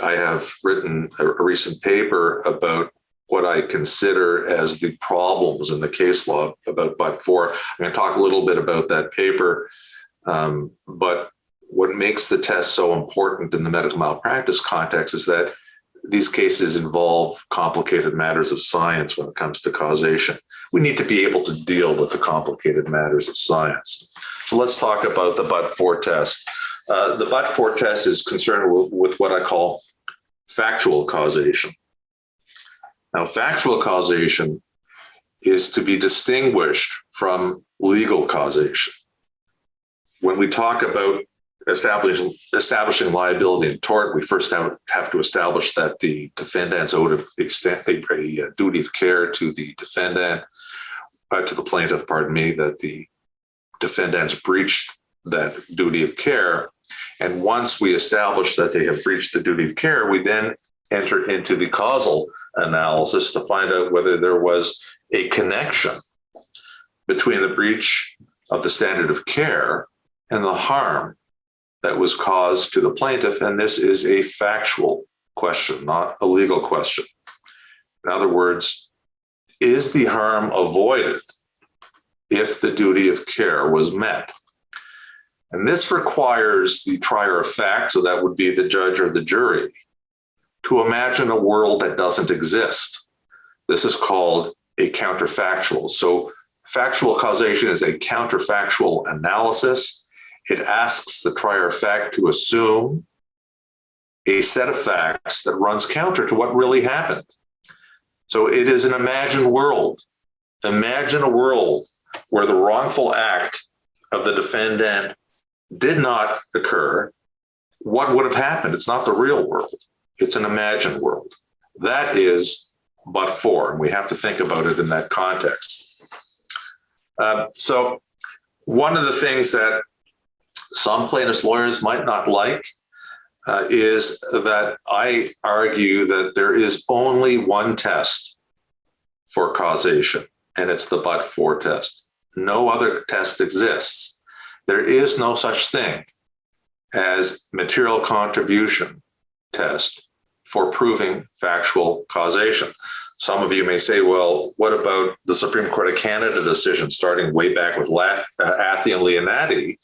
I have written a recent paper about what I consider as the problems in the case law about but-for. I'm going to talk a little bit about that paper, but what makes the test so important in the medical malpractice context is that these cases involve complicated matters of science when it comes to causation. We need to be able to deal with the complicated matters of science. So let's talk about the but-for test. The but-for test is concerned with what I call factual causation. Now, factual causation is to be distinguished from legal causation. When we talk about establishing liability in tort, we first have to establish that the defendants owed a duty of care to the defendant, to the plaintiff, that the defendants breached that duty of care. And once we establish that they have breached the duty of care, we then enter into the causal analysis to find out whether there was a connection between the breach of the standard of care and the harm that was caused to the plaintiff. And this is a factual question, not a legal question. In other words, is the harm avoided if the duty of care was met? And this requires the trier of fact, so that would be the judge or the jury, to imagine a world that doesn't exist. This is called a counterfactual. So factual causation is a counterfactual analysis. It asks the trier of fact to assume a set of facts that runs counter to what really happened. So it is an imagined world. Imagine a world where the wrongful act of the defendant did not occur. What would have happened? It's not the real world. It's an imagined world. That is but-for, and we have to think about it in that context. So one of the things that some plaintiffs' lawyers might not like is that I argue that there is only one test for causation, and it's the but-for test. No other test exists. There is no such thing as material contribution test for proving factual causation. Some of you may say, well, what about the Supreme Court of Canada decision starting way back with Athy and Leonati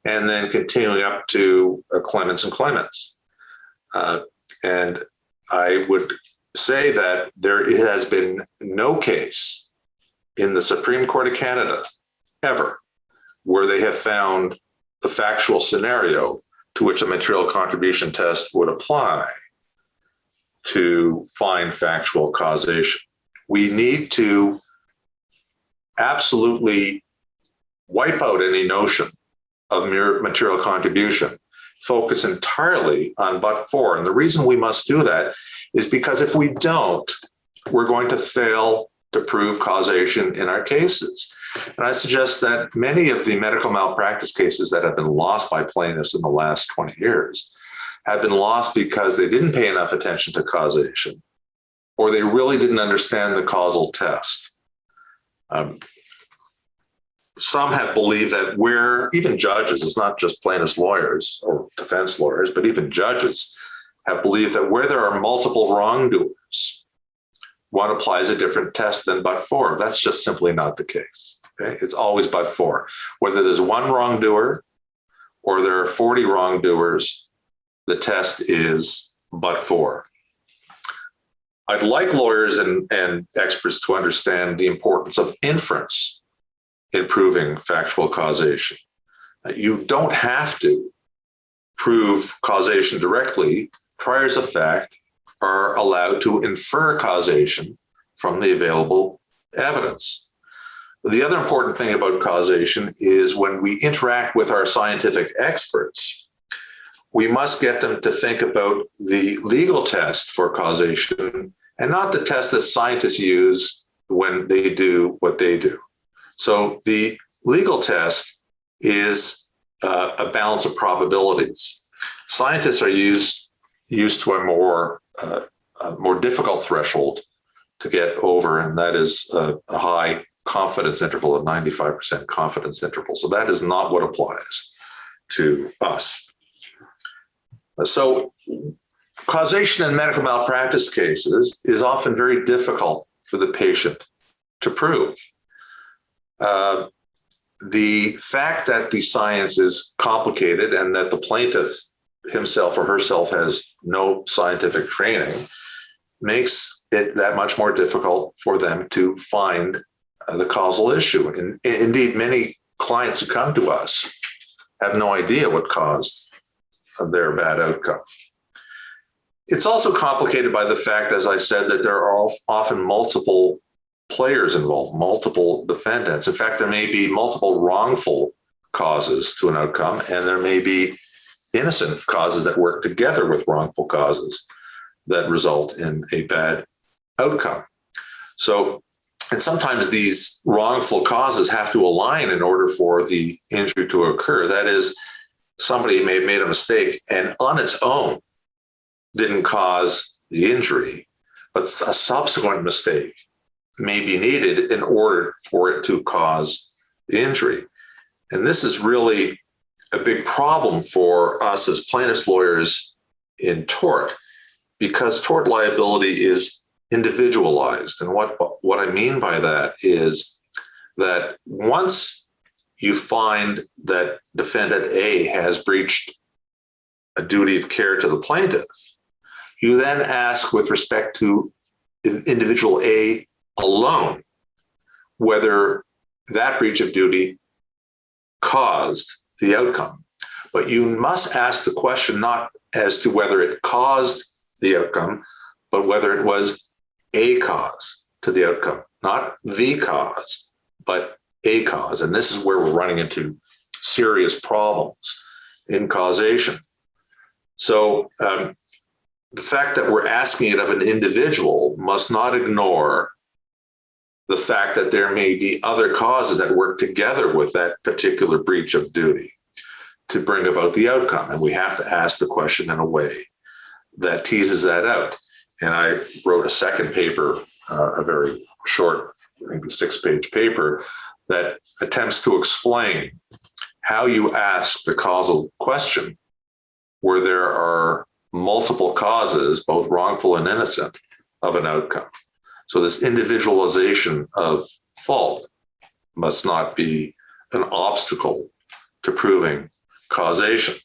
and then continuing up to Clements and Clements? And I would say that there has been no case in the Supreme Court of Canada ever where they have found the factual scenario to which a material contribution test would apply to find factual causation. We need to absolutely wipe out any notion of mere material contribution, focus entirely on but for. And the reason we must do that is because if we don't, we're going to fail to prove causation in our cases. And I suggest that many of the medical malpractice cases that have been lost by plaintiffs in the last 20 years have been lost because they didn't pay enough attention to causation, or they really didn't understand the causal test. Some have believed that where even judges, it's not just plaintiffs' lawyers or defense lawyers, but even judges have believed that where there are multiple wrongdoers, one applies a different test than but for. That's just simply not the case. Okay? It's always but for. Whether there's one wrongdoer or there are 40 wrongdoers, the test is but for. I'd like lawyers and experts to understand the importance of inference in proving factual causation. You don't have to prove causation directly. Triers of fact are allowed to infer causation from the available evidence. The other important thing about causation is when we interact with our scientific experts, we must get them to think about the legal test for causation and not the test that scientists use when they do what they do. So the legal test is a balance of probabilities. Scientists are used to a more difficult threshold to get over, and that is a high confidence interval of 95% confidence interval. So that is not what applies to us. So causation in medical malpractice cases is often very difficult for the patient to prove. The fact that the science is complicated and that the plaintiff himself or herself has no scientific training makes it that much more difficult for them to find the causal issue. And indeed, many clients who come to us have no idea what caused their bad outcome. It's also complicated by the fact, as I said, that there are often multiple players involved, multiple defendants. In fact, there may be multiple wrongful causes to an outcome, and there may be innocent causes that work together with wrongful causes that result in a bad outcome. So, and sometimes these wrongful causes have to align in order for the injury to occur. That is, somebody may have made a mistake and on its own didn't cause the injury, but a subsequent mistake may be needed in order for it to cause the injury. And this is really a big problem for us as plaintiffs' lawyers in tort, because tort liability is individualized. And what I mean by that is that once you find that defendant A has breached a duty of care to the plaintiff, you then ask with respect to individual A alone whether that breach of duty caused the outcome. But you must ask the question not as to whether it caused the outcome, but whether it was a cause to the outcome, not the cause, but a cause. And this is where we're running into serious problems in causation. So the fact that we're asking it of an individual must not ignore the fact that there may be other causes that work together with that particular breach of duty to bring about the outcome. And we have to ask the question in a way that teases that out. And I wrote a second paper, a very short, maybe 6-page paper, that attempts to explain how you ask the causal question where there are multiple causes, both wrongful and innocent, of an outcome. So this individualization of fault must not be an obstacle to proving causation.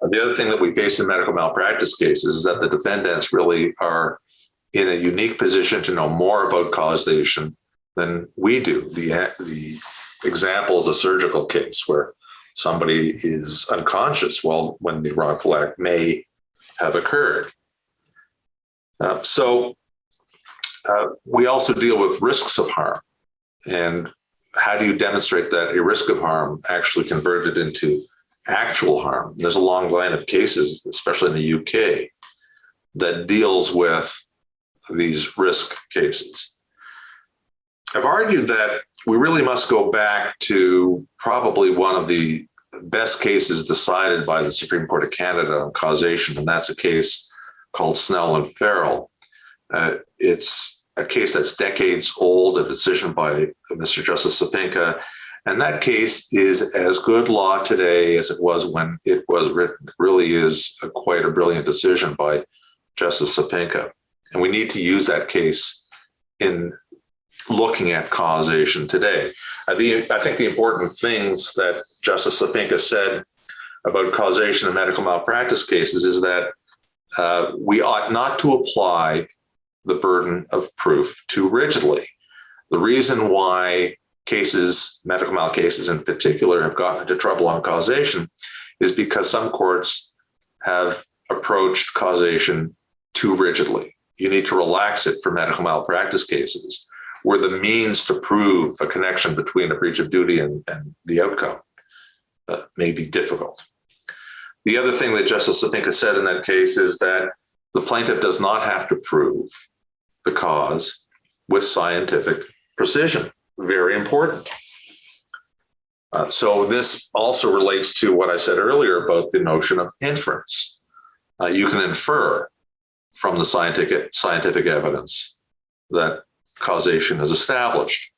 The other thing that we face in medical malpractice cases is that the defendants really are in a unique position to know more about causation than we do. The example is a surgical case where somebody is unconscious when the wrongful act may have occurred. We also deal with risks of harm. And how do you demonstrate that a risk of harm actually converted into actual harm? There's a long line of cases, especially in the UK, that deals with these risk cases. I've argued that we really must go back to probably one of the best cases decided by the Supreme Court of Canada on causation, and that's a case called Snell and Farrell. It's a case that's decades old, a decision by Mr. Justice Sapinka, and that case is as good law today as it was when it was written. It really is quite a brilliant decision by Justice Sapinka, and we need to use that case in looking at causation today. I think the important things that Justice Sapinka said about causation in medical malpractice cases is that we ought not to apply the burden of proof too rigidly. The reason why cases, medical mal cases in particular, have gotten into trouble on causation is because some courts have approached causation too rigidly. You need to relax it for medical malpractice cases, where the means to prove a connection between a breach of duty and the outcome may be difficult. The other thing that Justice Sapinka said in that case is that the plaintiff does not have to prove the cause with scientific precision. Very important. So this also relates to what I said earlier about the notion of inference. You can infer from the scientific evidence that causation is established.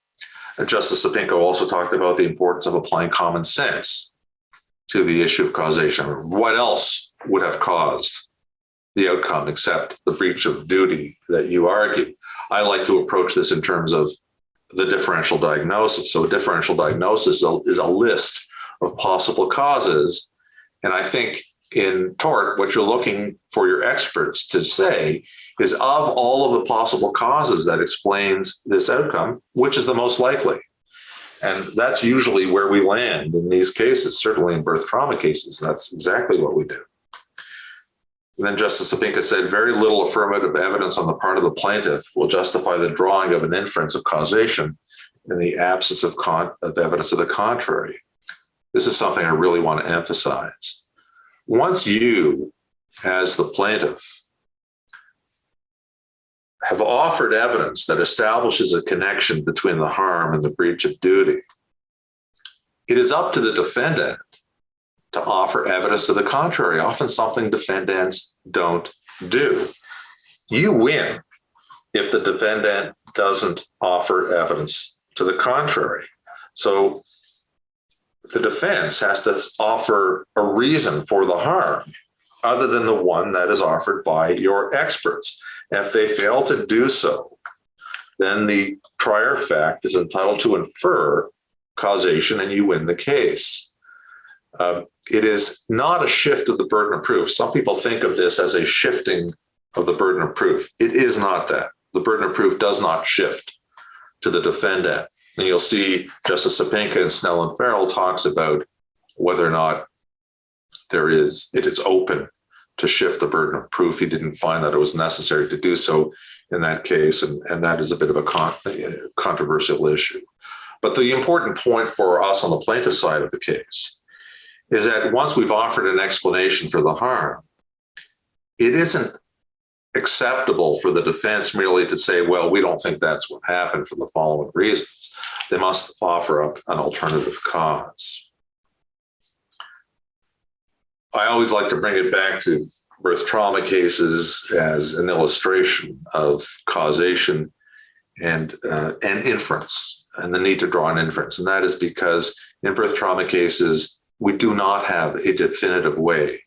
And Justice Sapinka also talked about the importance of applying common sense to the issue of causation. What else would have caused the outcome except the breach of duty that you argue? I like to approach this in terms of the differential diagnosis. So a differential diagnosis is a list of possible causes. And I think in tort, what you're looking for your experts to say is, of all of the possible causes that explains this outcome, which is the most likely? And that's usually where we land in these cases, certainly in birth trauma cases. That's exactly what we do. And then Justice Sapinka said, very little affirmative evidence on the part of the plaintiff will justify the drawing of an inference of causation in the absence of evidence to the contrary. This is something I really want to emphasize. Once you, as the plaintiff, have offered evidence that establishes a connection between the harm and the breach of duty, it is up to the defendant to offer evidence to the contrary, often something defendants don't do. You win if the defendant doesn't offer evidence to the contrary. So the defense has to offer a reason for the harm other than the one that is offered by your experts. And if they fail to do so, then the trier of fact is entitled to infer causation and you win the case. It is not a shift of the burden of proof. Some people think of this as a shifting of the burden of proof. It is not that. The burden of proof does not shift to the defendant. And you'll see Justice Sapinka and Snell and Farrell talks about whether or not it is open to shift the burden of proof. He didn't find that it was necessary to do so in that case, and that is a bit of a controversial issue. But the important point for us on the plaintiff side of the case is that once we've offered an explanation for the harm, it isn't acceptable for the defense merely to say, well, we don't think that's what happened for the following reasons. They must offer up an alternative cause. I always like to bring it back to birth trauma cases as an illustration of causation and inference, and the need to draw an inference. And that is because in birth trauma cases, we do not have a definitive way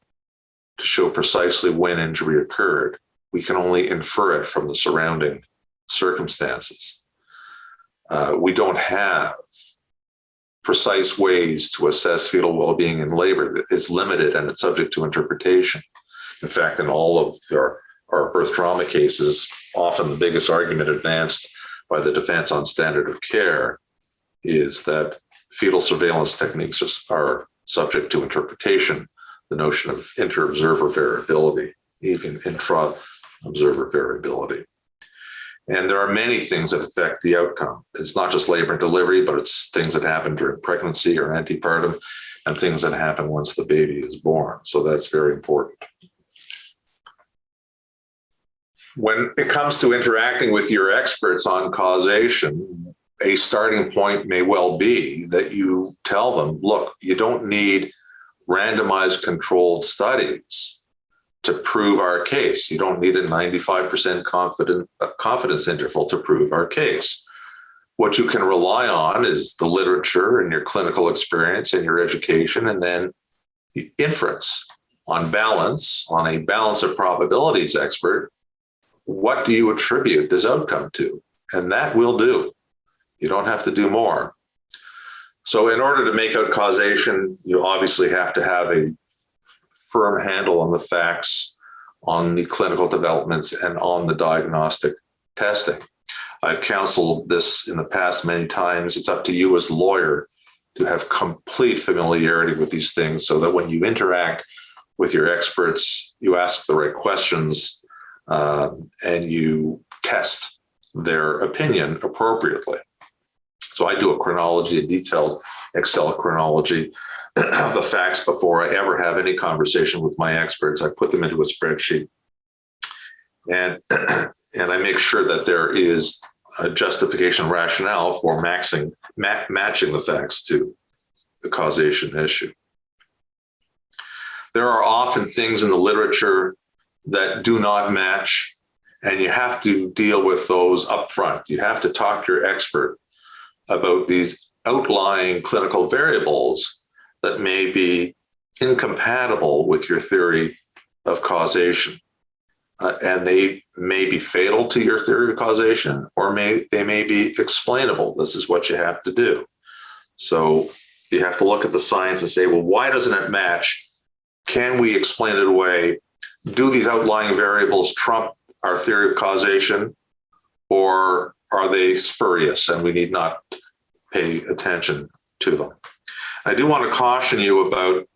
to show precisely when injury occurred. We can only infer it from the surrounding circumstances. We don't have precise ways to assess fetal well-being in labor. It's limited and it's subject to interpretation. In fact, in all of our birth trauma cases, often the biggest argument advanced by the defense on standard of care is that fetal surveillance techniques are subject to interpretation, the notion of inter-observer variability, even observer variability. And there are many things that affect the outcome. It's not just labor and delivery, but it's things that happen during pregnancy or antepartum and things that happen once the baby is born. So that's very important. When it comes to interacting with your experts on causation, a starting point may well be that you tell them, look, you don't need randomized controlled studies to prove our case. You don't need a 95% confidence interval to prove our case. What you can rely on is the literature and your clinical experience and your education, and then inference on balance, on a balance of probabilities expert. What do you attribute this outcome to? And that will do. You don't have to do more. So in order to make out causation, you obviously have to have a firm handle on the facts, on the clinical developments, and on the diagnostic testing. I've counseled this in the past many times. It's up to you as a lawyer to have complete familiarity with these things so that when you interact with your experts, you ask the right questions and you test their opinion appropriately. So I do a chronology, a detailed Excel chronology of the facts before I ever have any conversation with my experts. I put them into a spreadsheet and I make sure that there is a justification rationale for matching the facts to the causation issue. There are often things in the literature that do not match, and you have to deal with those up front. You have to talk to your expert about these outlying clinical variables that may be incompatible with your theory of causation. And they may be fatal to your theory of causation, or they may be explainable. This is what you have to do. So you have to look at the science and say, well, why doesn't it match? Can we explain it away? Do these outlying variables trump our theory of causation, or are they spurious and we need not pay attention to them? I do want to caution you about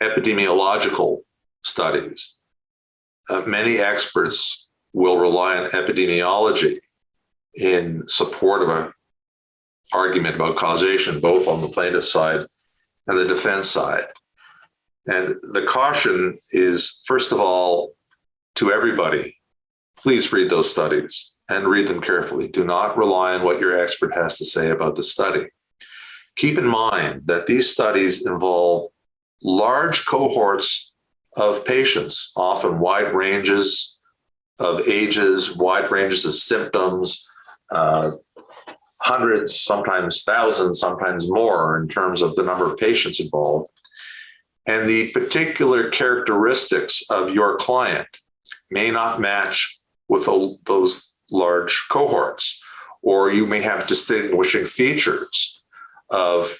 epidemiological studies. Many experts will rely on epidemiology in support of an argument about causation, both on the plaintiff side and the defense side. And the caution is, first of all, to everybody, please read those studies and read them carefully. Do not rely on what your expert has to say about the study. Keep in mind that these studies involve large cohorts of patients, often wide ranges of ages, wide ranges of symptoms, hundreds, sometimes thousands, sometimes more in terms of the number of patients involved. And the particular characteristics of your client may not match with those large cohorts, or you may have distinguishing features of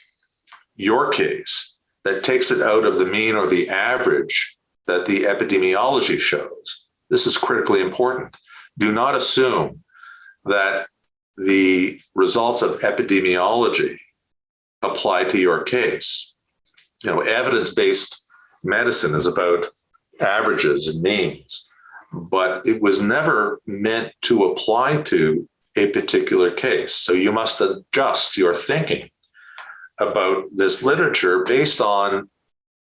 your case that takes it out of the mean or the average that the epidemiology shows. This is critically important. Do not assume that the results of epidemiology apply to your case. You know, evidence-based medicine is about averages and means, but it was never meant to apply to a particular case. So you must adjust your thinking about this literature based on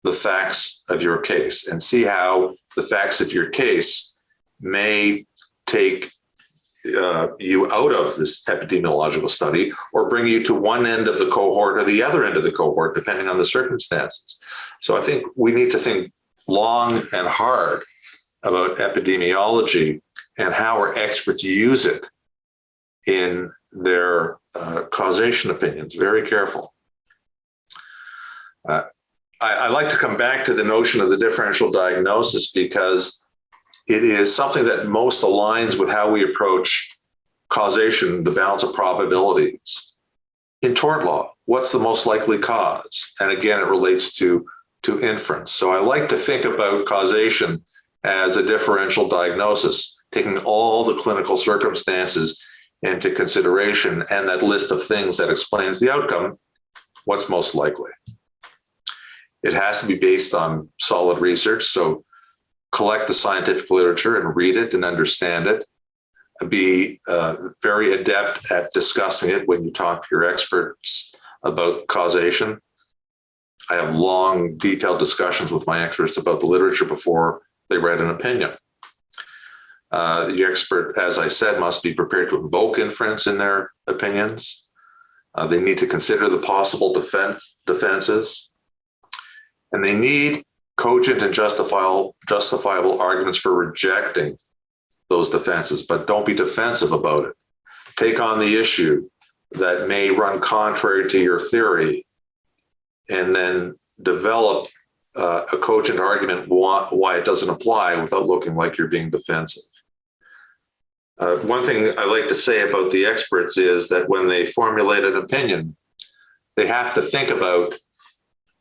the facts of your case and see how the facts of your case may take you out of this epidemiological study or bring you to one end of the cohort or the other end of the cohort, depending on the circumstances. So I think we need to think long and hard about epidemiology and how our experts use it in their causation opinions. Very careful. I like to come back to the notion of the differential diagnosis because it is something that most aligns with how we approach causation, the balance of probabilities. In tort law, what's the most likely cause? And again, it relates to inference. So I like to think about causation as a differential diagnosis, taking all the clinical circumstances into consideration and that list of things that explains the outcome, what's most likely. It has to be based on solid research. So collect the scientific literature and read it and understand it, be very adept at discussing it when you talk to your experts about causation. I have long, detailed discussions with my experts about the literature before they write an opinion. The expert, as I said, must be prepared to invoke inference in their opinions. They need to consider the possible defenses, and they need cogent and justifiable arguments for rejecting those defenses, but don't be defensive about it. Take on the issue that may run contrary to your theory, and then develop a cogent argument why it doesn't apply without looking like you're being defensive. One thing I like to say about the experts is that when they formulate an opinion, they have to think about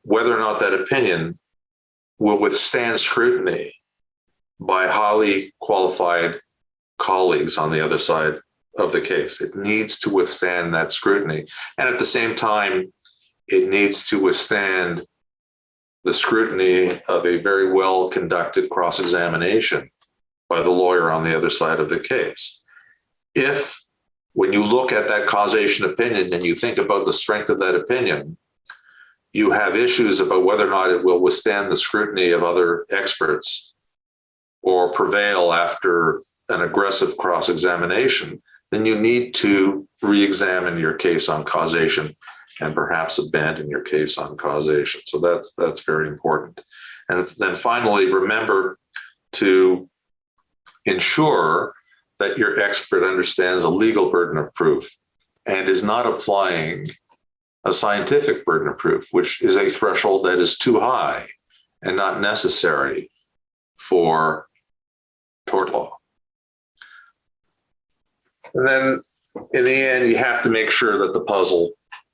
whether or not that opinion will withstand scrutiny by highly qualified colleagues on the other side of the case. It needs to withstand that scrutiny. And at the same time, it needs to withstand the scrutiny of a very well-conducted cross-examination by the lawyer on the other side of the case. If, when you look at that causation opinion and you think about the strength of that opinion, you have issues about whether or not it will withstand the scrutiny of other experts or prevail after an aggressive cross-examination, then you need to re-examine your case on causation and perhaps abandon your case on causation. So that's very important. And then finally, remember to ensure that your expert understands the legal burden of proof and is not applying a scientific burden of proof, which is a threshold that is too high and not necessary for tort law. And then in the end, you have to make sure that the puzzle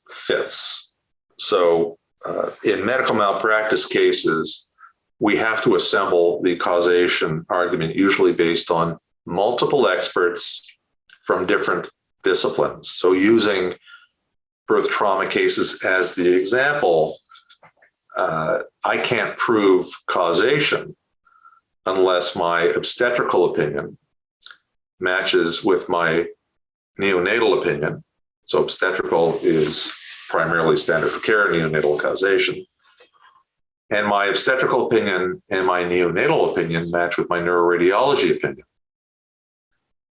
fits. So in medical malpractice cases, we have to assemble the causation argument, usually based on multiple experts from different disciplines. So using birth trauma cases as the example, I can't prove causation unless my obstetrical opinion matches with my neonatal opinion. So obstetrical is primarily standard of care, neonatal causation. And my obstetrical opinion and my neonatal opinion match with my neuroradiology opinion.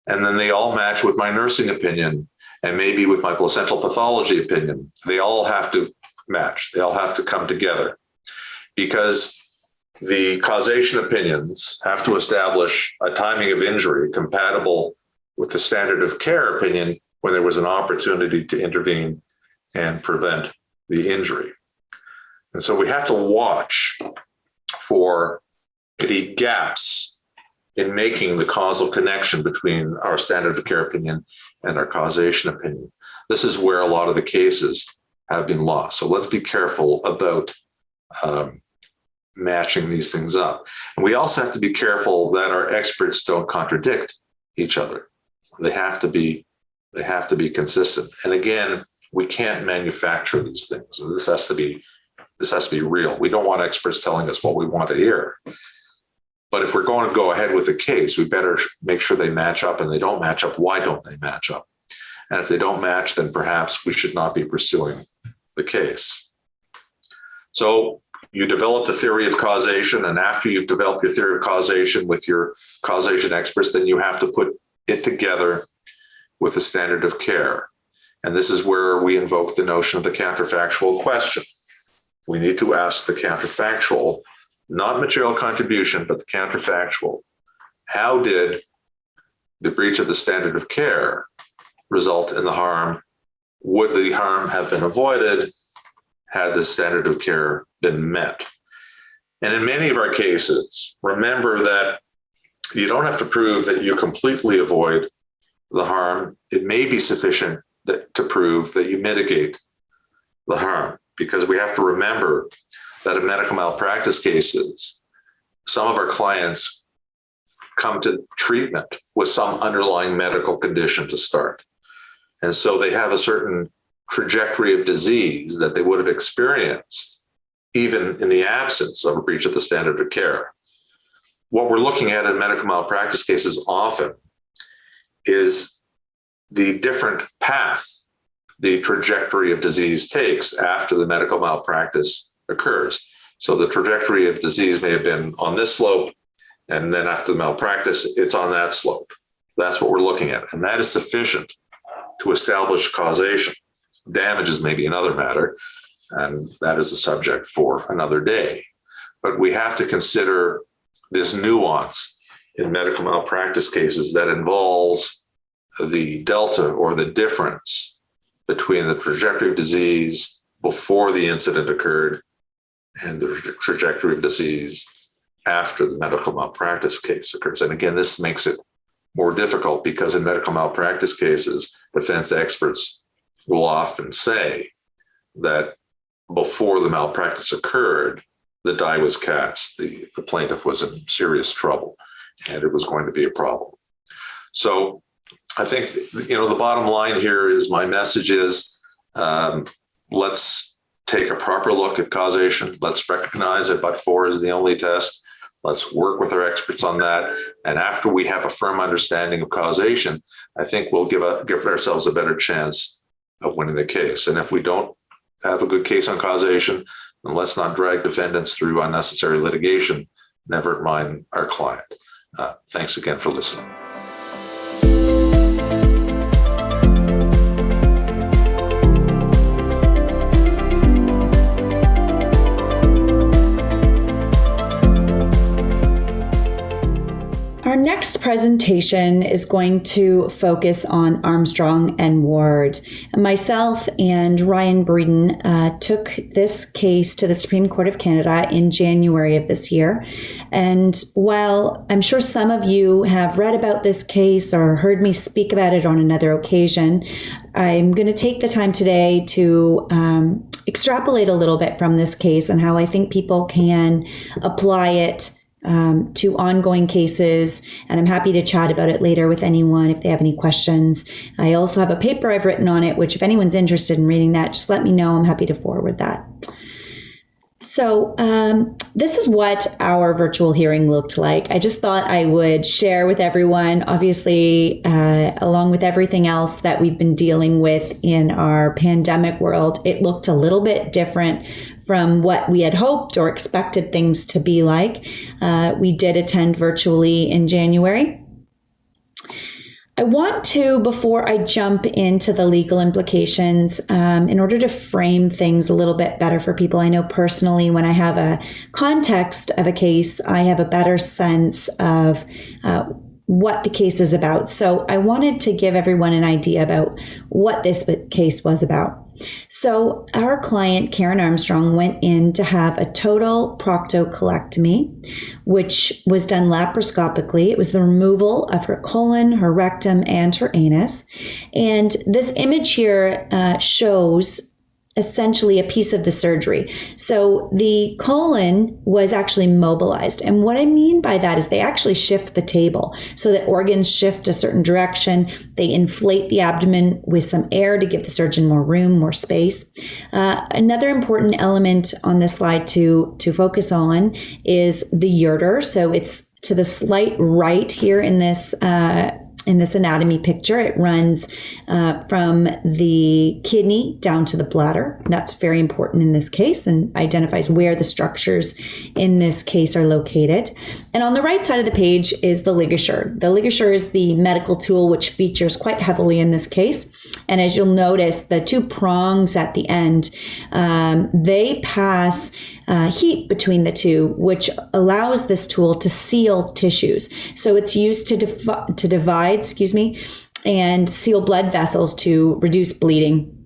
And then they all match with my nursing opinion and maybe with my placental pathology opinion. They all have to match. They all have to come together because the causation opinions have to establish a timing of injury compatible with the standard of care opinion when there was an opportunity to intervene and prevent the injury. And so we have to watch for any gaps in making the causal connection between our standard of care opinion and our causation opinion. This is where a lot of the cases have been lost. So let's be careful about matching these things up. And we also have to be careful that our experts don't contradict each other. They have to be consistent. And again, we can't manufacture these things. This has to be real. We don't want experts telling us what we want to hear. But if we're going to go ahead with the case, we better make sure they match up, and they don't match up. Why don't they match up? And if they don't match, then perhaps we should not be pursuing the case. So you develop the theory of causation, and after you've developed your theory of causation with your causation experts, then you have to put it together with the standard of care. And this is where we invoke the notion of the counterfactual question. We need to ask the counterfactual, not material contribution, but the counterfactual. How did the breach of the standard of care result in the harm? Would the harm have been avoided had the standard of care been met? And in many of our cases, remember that you don't have to prove that you completely avoid the harm. It may be sufficient to prove that you mitigate the harm, because we have to remember that in medical malpractice cases, some of our clients come to treatment with some underlying medical condition to start. And so they have a certain trajectory of disease that they would have experienced even in the absence of a breach of the standard of care. what we're looking at in medical malpractice cases often is the different path the trajectory of disease takes after the medical malpractice occurs. So the trajectory of disease may have been on this slope, and then after the malpractice, it's on that slope. That's what we're looking at. And that is sufficient to establish causation. Damages may be another matter, and that is a subject for another day. But we have to consider this nuance in medical malpractice cases that involves the delta or the difference between the trajectory of disease before the incident occurred and the trajectory of disease after the medical malpractice case occurs. And again, this makes it more difficult because in medical malpractice cases, defense experts will often say that before the malpractice occurred, the die was cast. The plaintiff was in serious trouble and it was going to be a problem. So I think, the bottom line here is my message is let's take a proper look at causation. Let's recognize that but-for is the only test. Let's work with our experts on that. And after we have a firm understanding of causation, I think we'll give ourselves a better chance of winning the case. And if we don't have a good case on causation, then let's not drag defendants through unnecessary litigation, never mind our client. Thanks again for listening. Our next presentation is going to focus on Armstrong and Ward. Myself and Ryan Breeden took this case to the Supreme Court of Canada in January of this year. And while I'm sure some of you have read about this case or heard me speak about it on another occasion, I'm going to take the time today to extrapolate a little bit from this case and how I think people can apply it to ongoing cases, and I'm happy to chat about it later with anyone if they have any questions. I also have a paper I've written on it, which if anyone's interested in reading that, just let me know. I'm happy to forward that. So this is what our virtual hearing looked like. I just thought I would share with everyone, obviously, along with everything else that we've been dealing with in our pandemic world, it looked a little bit different from what we had hoped or expected things to be like. We did attend virtually in January. I want to, before I jump into the legal implications, in order to frame things a little bit better for people, I know personally when I have a context of a case, I have a better sense of what the case is about. So I wanted to give everyone an idea about what this case was about. So our client, Karen Armstrong, went in to have a total proctocolectomy, which was done laparoscopically. It was the removal of her colon, her rectum, and her anus. And this image here shows essentially a piece of the surgery. So the colon was actually mobilized. And what I mean by that is they actually shift the table so that organs shift a certain direction. They inflate the abdomen with some air to give the surgeon more room, more space. Another important element on this slide to focus on is the ureter. So it's to the slight right here in this anatomy picture. It runs from the kidney down to the bladder. That's very important in this case and identifies where the structures in this case are located. And on the right side of the page is the ligature. The ligature is the medical tool which features quite heavily in this case. And as you'll notice, the two prongs at the end, they pass heat between the two, which allows this tool to seal tissues. So it's used to divide, and seal blood vessels to reduce bleeding.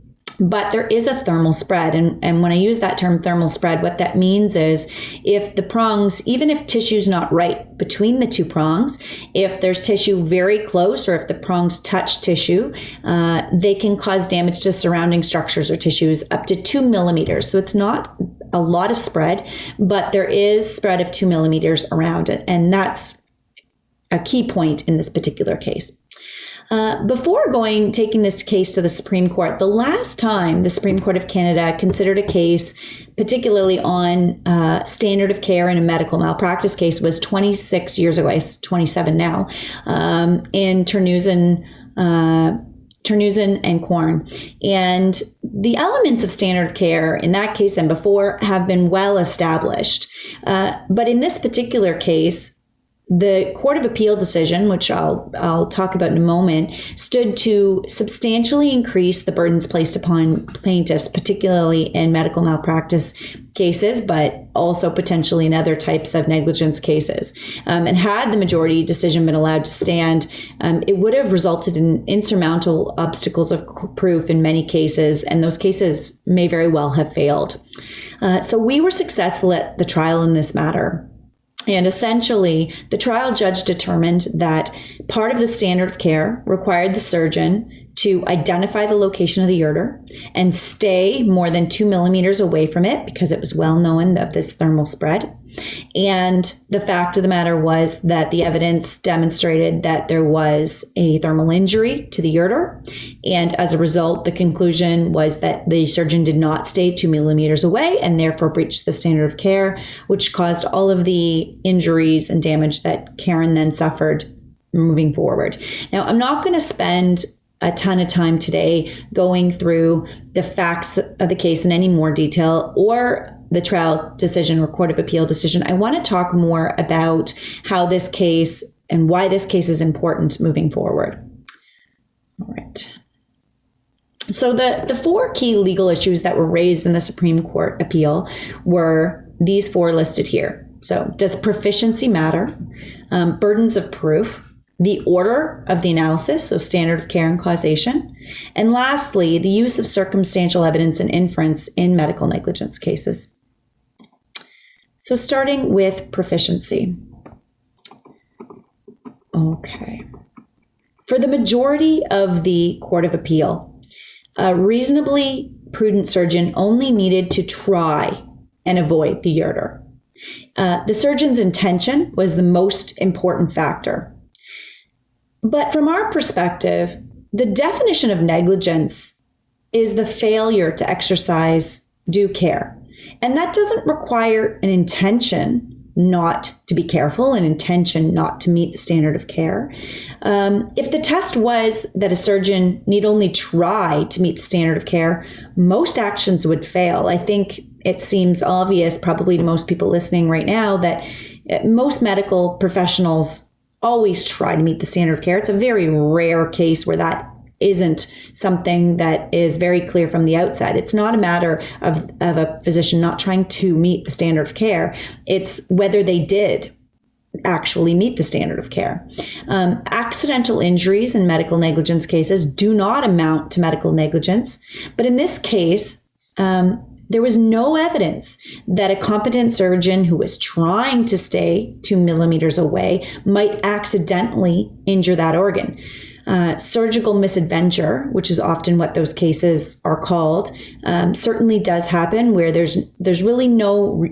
But there is a thermal spread. And when I use that term thermal spread, what that means is if the prongs, even if tissue's not right between the two prongs, if there's tissue very close or if the prongs touch tissue, they can cause damage to surrounding structures or tissues up to 2 millimeters. So it's not a lot of spread, but there is spread of 2 millimeters around it. And that's a key point in this particular case. Before taking this case to the Supreme Court, the last time the Supreme Court of Canada considered a case, particularly on standard of care in a medical malpractice case, was 26 years ago. It's 27 now, in Terneuzen and Quorn. And the elements of standard of care in that case and before have been well established. But in this particular case, the Court of Appeal decision, which I'll talk about in a moment, stood to substantially increase the burdens placed upon plaintiffs, particularly in medical malpractice cases, but also potentially in other types of negligence cases. And had the majority decision been allowed to stand, it would have resulted in insurmountable obstacles of proof in many cases, and those cases may very well have failed. So we were successful at the trial in this matter. And essentially, the trial judge determined that part of the standard of care required the surgeon to identify the location of the ureter and stay more than 2 millimeters away from it because it was well known of this thermal spread. And the fact of the matter was that the evidence demonstrated that there was a thermal injury to the ureter. And as a result, the conclusion was that the surgeon did not stay 2 millimeters away and therefore breached the standard of care, which caused all of the injuries and damage that Karen then suffered moving forward. Now, I'm not going to spend a ton of time today going through the facts of the case in any more detail or the trial decision or Court of Appeal decision. I want to talk more about how this case and why this case is important moving forward. All right. So the four key legal issues that were raised in the Supreme Court appeal were these four listed here. So does proficiency matter? Burdens of proof, the order of the analysis, so standard of care and causation, and lastly, the use of circumstantial evidence and inference in medical negligence cases. So starting with proficiency. Okay. For the majority of the Court of Appeal, a reasonably prudent surgeon only needed to try and avoid the ureter. The surgeon's intention was the most important factor. But from our perspective, the definition of negligence is the failure to exercise due care. And that doesn't require an intention not to be careful, an intention not to meet the standard of care. If the test was that a surgeon need only try to meet the standard of care, most actions would fail. I think it seems obvious, probably to most people listening right now, that most medical professionals always try to meet the standard of care. It's a very rare case where that isn't something that is very clear from the outset. It's not a matter of a physician not trying to meet the standard of care. It's whether they did actually meet the standard of care. Accidental injuries in medical negligence cases do not amount to medical negligence, but in this case, there was no evidence that a competent surgeon who was trying to stay 2 millimeters away might accidentally injure that organ. Surgical misadventure, which is often what those cases are called, certainly does happen where there's really no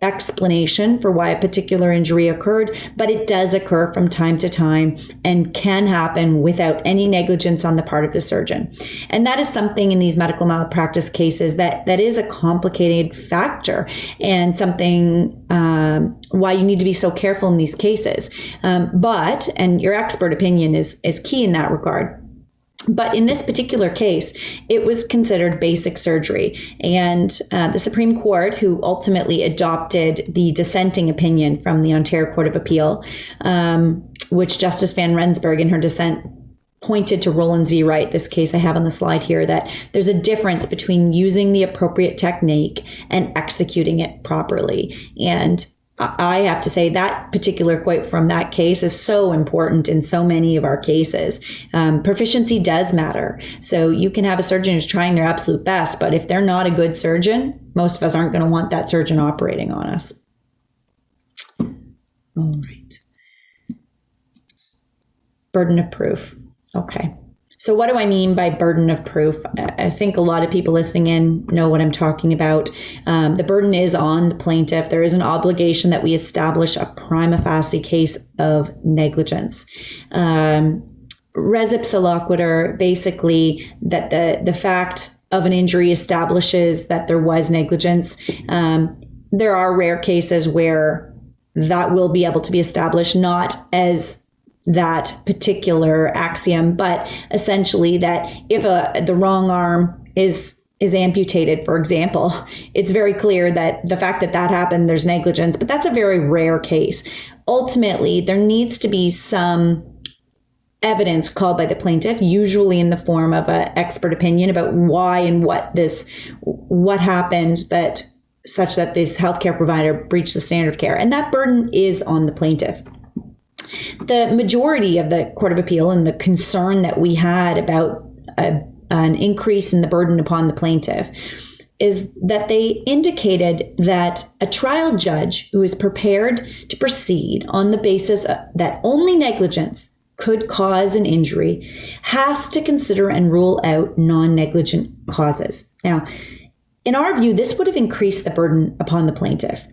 explanation for why a particular injury occurred, but it does occur from time to time and can happen without any negligence on the part of the surgeon. And that is something in these medical malpractice cases that is a complicated factor and something why you need to be so careful in these cases. And your expert opinion is key in that regard. But in this particular case, it was considered basic surgery. And the Supreme Court, who ultimately adopted the dissenting opinion from the Ontario Court of Appeal, which Justice Van Rensburg in her dissent pointed to Rollins v. Wright, this case I have on the slide here, that there's a difference between using the appropriate technique and executing it properly. And I have to say that particular quote from that case is so important in so many of our cases. Proficiency does matter. So you can have a surgeon who's trying their absolute best, but if they're not a good surgeon, most of us aren't going to want that surgeon operating on us. All right. Burden of proof. Okay. So what do I mean by burden of proof? I think a lot of people listening in know what I'm talking about. The burden is on the plaintiff. There is an obligation that we establish a prima facie case of negligence. res ipsa loquitur, basically that the fact of an injury establishes that there was negligence. There are rare cases where that will be able to be established, not as that particular axiom, but essentially that if the wrong arm is amputated, for example, it's very clear that the fact that happened, there's negligence, but that's a very rare case. Ultimately, there needs to be some evidence called by the plaintiff, usually in the form of an expert opinion about why and what happened such that this healthcare provider breached the standard of care. And that burden is on the plaintiff. The majority of the Court of Appeal and the concern that we had about an increase in the burden upon the plaintiff is that they indicated that a trial judge who is prepared to proceed on the basis that only negligence could cause an injury has to consider and rule out non-negligent causes. Now, in our view, this would have increased the burden upon the plaintiff,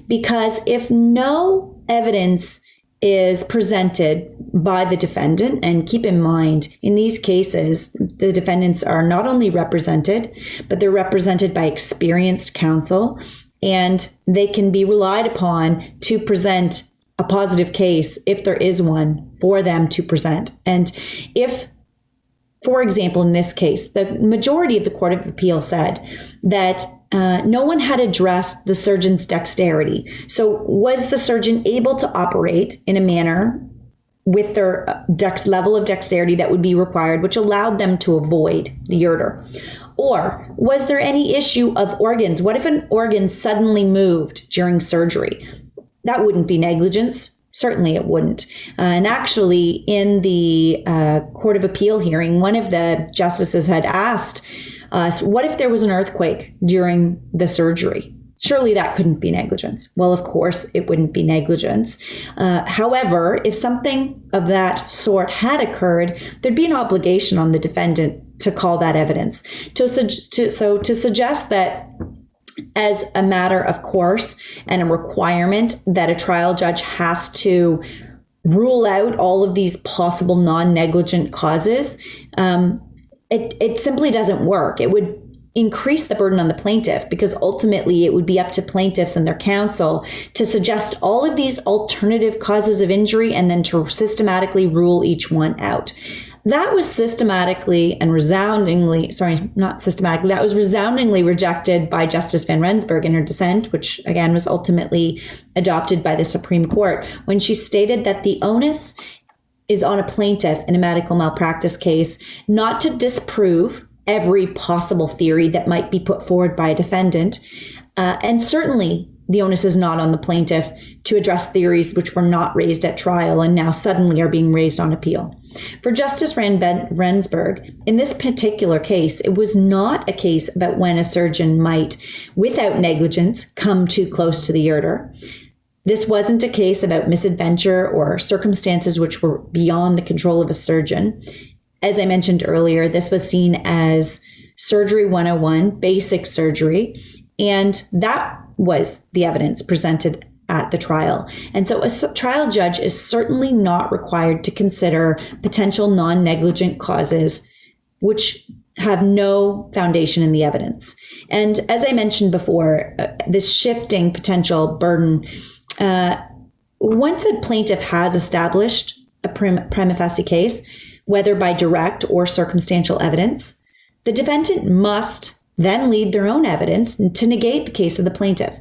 because if no evidence is presented by the defendant, and keep in mind, in these cases, the defendants are not only represented, but they're represented by experienced counsel, and they can be relied upon to present a positive case, if there is one, for them to present. And if, for example, in this case, the majority of the Court of Appeal said that no one had addressed the surgeon's dexterity. So was the surgeon able to operate in a manner with their level of dexterity that would be required, which allowed them to avoid the ureter? Or was there any issue of organs? What if an organ suddenly moved during surgery? That wouldn't be negligence. Certainly it wouldn't. And actually, in the Court of Appeal hearing, one of the justices had asked us, what if there was an earthquake during the surgery? Surely that couldn't be negligence. Well, of course, it wouldn't be negligence. However, if something of that sort had occurred, there'd be an obligation on the defendant to call that evidence. So to suggest that as a matter of course and a requirement that a trial judge has to rule out all of these possible non-negligent causes, it simply doesn't work. It would increase the burden on the plaintiff, because ultimately it would be up to plaintiffs and their counsel to suggest all of these alternative causes of injury and then to systematically rule each one out. That was resoundingly rejected by Justice Van Rensburg in her dissent, which again was ultimately adopted by the Supreme Court, when she stated that the onus is on a plaintiff in a medical malpractice case not to disprove every possible theory that might be put forward by a defendant. And certainly the onus is not on the plaintiff to address theories which were not raised at trial and now suddenly are being raised on appeal. For Justice Rensburg, in this particular case, it was not a case about when a surgeon might, without negligence, come too close to the ureter. This wasn't a case about misadventure or circumstances which were beyond the control of a surgeon. As I mentioned earlier, this was seen as Surgery 101, basic surgery, and that was the evidence presented at the trial. And so a trial judge is certainly not required to consider potential non-negligent causes which have no foundation in the evidence. And as I mentioned before, this shifting potential burden, once a plaintiff has established a prima facie case, whether by direct or circumstantial evidence, the defendant must then lead their own evidence to negate the case of the plaintiff.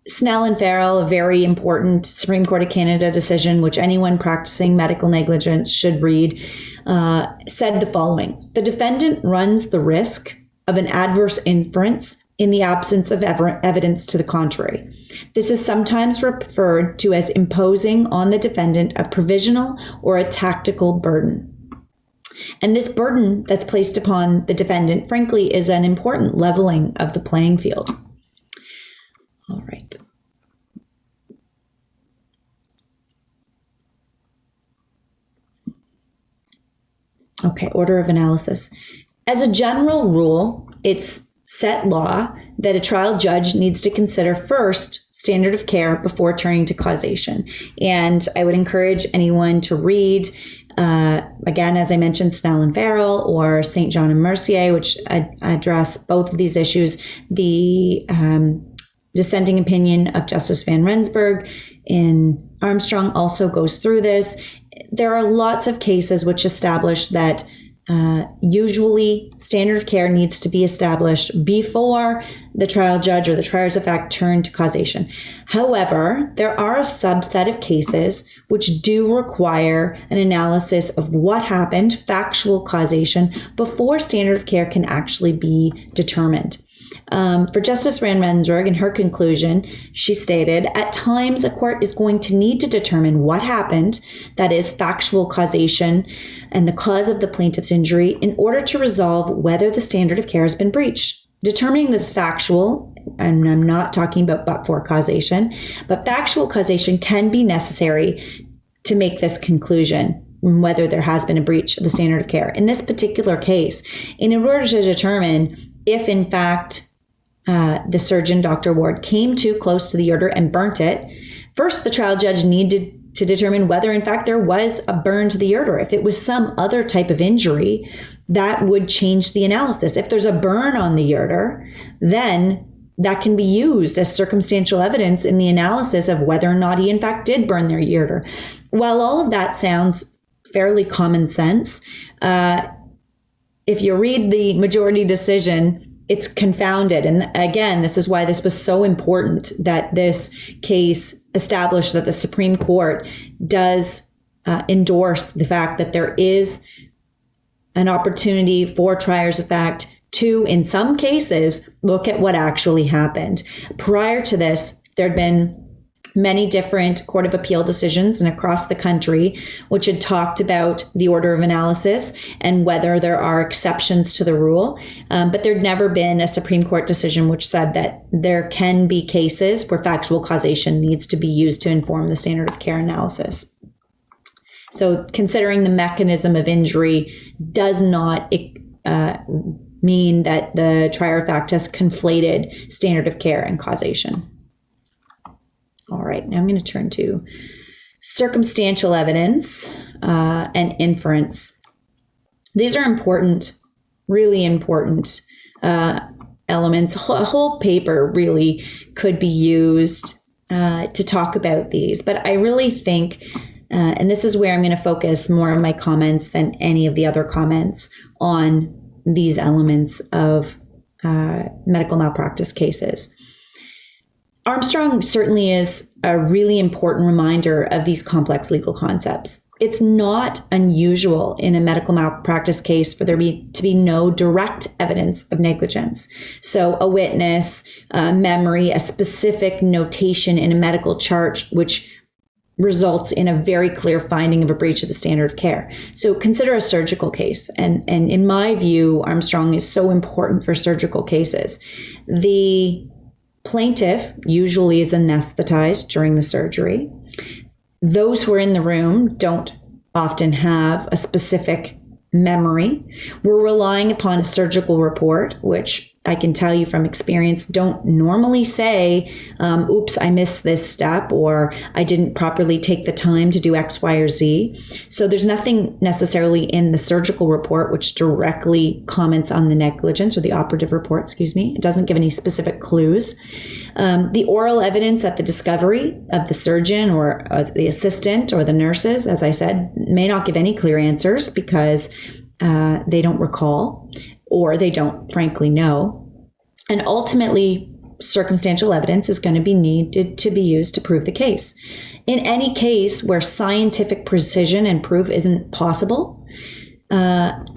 Snell and Farrell, a very important Supreme Court of Canada decision, which anyone practicing medical negligence should read, said the following: the defendant runs the risk of an adverse inference in the absence of evidence to the contrary. This is sometimes referred to as imposing on the defendant a provisional or a tactical burden. And this burden that's placed upon the defendant, frankly, is an important leveling of the playing field. All right. Okay, order of analysis. As a general rule, it's set law that a trial judge needs to consider first standard of care before turning to causation. And I would encourage anyone to read Again, as I mentioned, Snell and Farrell or St. John and Mercier, which address both of these issues. The dissenting opinion of Justice Van Rensburg in Armstrong also goes through this. There are lots of cases which establish that usually standard of care needs to be established before the trial judge or the triers of fact turn to causation. However, there are a subset of cases which do require an analysis of what happened, factual causation, before standard of care can actually be determined. For Justice Van Rensburg, in her conclusion, she stated, at times a court is going to need to determine what happened, that is factual causation and the cause of the plaintiff's injury, in order to resolve whether the standard of care has been breached. Determining this factual, and I'm not talking about but-for causation, but factual causation can be necessary to make this conclusion, whether there has been a breach of the standard of care. In this particular case, in order to determine if in fact the surgeon, Dr. Ward, came too close to the ureter and burnt it, first the trial judge needed to determine whether in fact there was a burn to the ureter. If it was some other type of injury, that would change the analysis. If there's a burn on the ureter, then that can be used as circumstantial evidence in the analysis of whether or not he in fact did burn their ureter. While all of that sounds fairly common sense, if you read the majority decision, it's confounded. And again, this is why this was so important that this case established that the Supreme Court does endorse the fact that there is an opportunity for triers of fact to, in some cases, look at what actually happened. Prior to this, there had been many different Court of Appeal decisions and across the country, which had talked about the order of analysis and whether there are exceptions to the rule. But there'd never been a Supreme Court decision which said that there can be cases where factual causation needs to be used to inform the standard of care analysis. So considering the mechanism of injury does not mean that the trier of fact has conflated standard of care and causation. All right, now I'm going to turn to circumstantial evidence and inference. These are important, really important elements. A whole paper really could be used to talk about these, but I really think, and this is where I'm going to focus more of my comments than any of the other comments on these elements of medical malpractice cases. Armstrong certainly is a really important reminder of these complex legal concepts. It's not unusual in a medical malpractice case for there to be no direct evidence of negligence. So a witness, memory, a specific notation in a medical chart, which results in a very clear finding of a breach of the standard of care. So consider a surgical case. And in my view, Armstrong is so important for surgical cases. The plaintiff usually is anesthetized during the surgery. Those who are in the room don't often have a specific memory. We're relying upon a surgical report, which I can tell you from experience don't normally say, oops, I missed this step, or I didn't properly take the time to do X, Y, or Z. So there's nothing necessarily in the surgical report which directly comments on the negligence, or the operative report, excuse me. It doesn't give any specific clues. The oral evidence at the discovery of the surgeon or the assistant or the nurses, as I said, may not give any clear answers because they don't recall, or they don't frankly know. And ultimately, circumstantial evidence is going to be needed to be used to prove the case. In any case where scientific precision and proof isn't possible,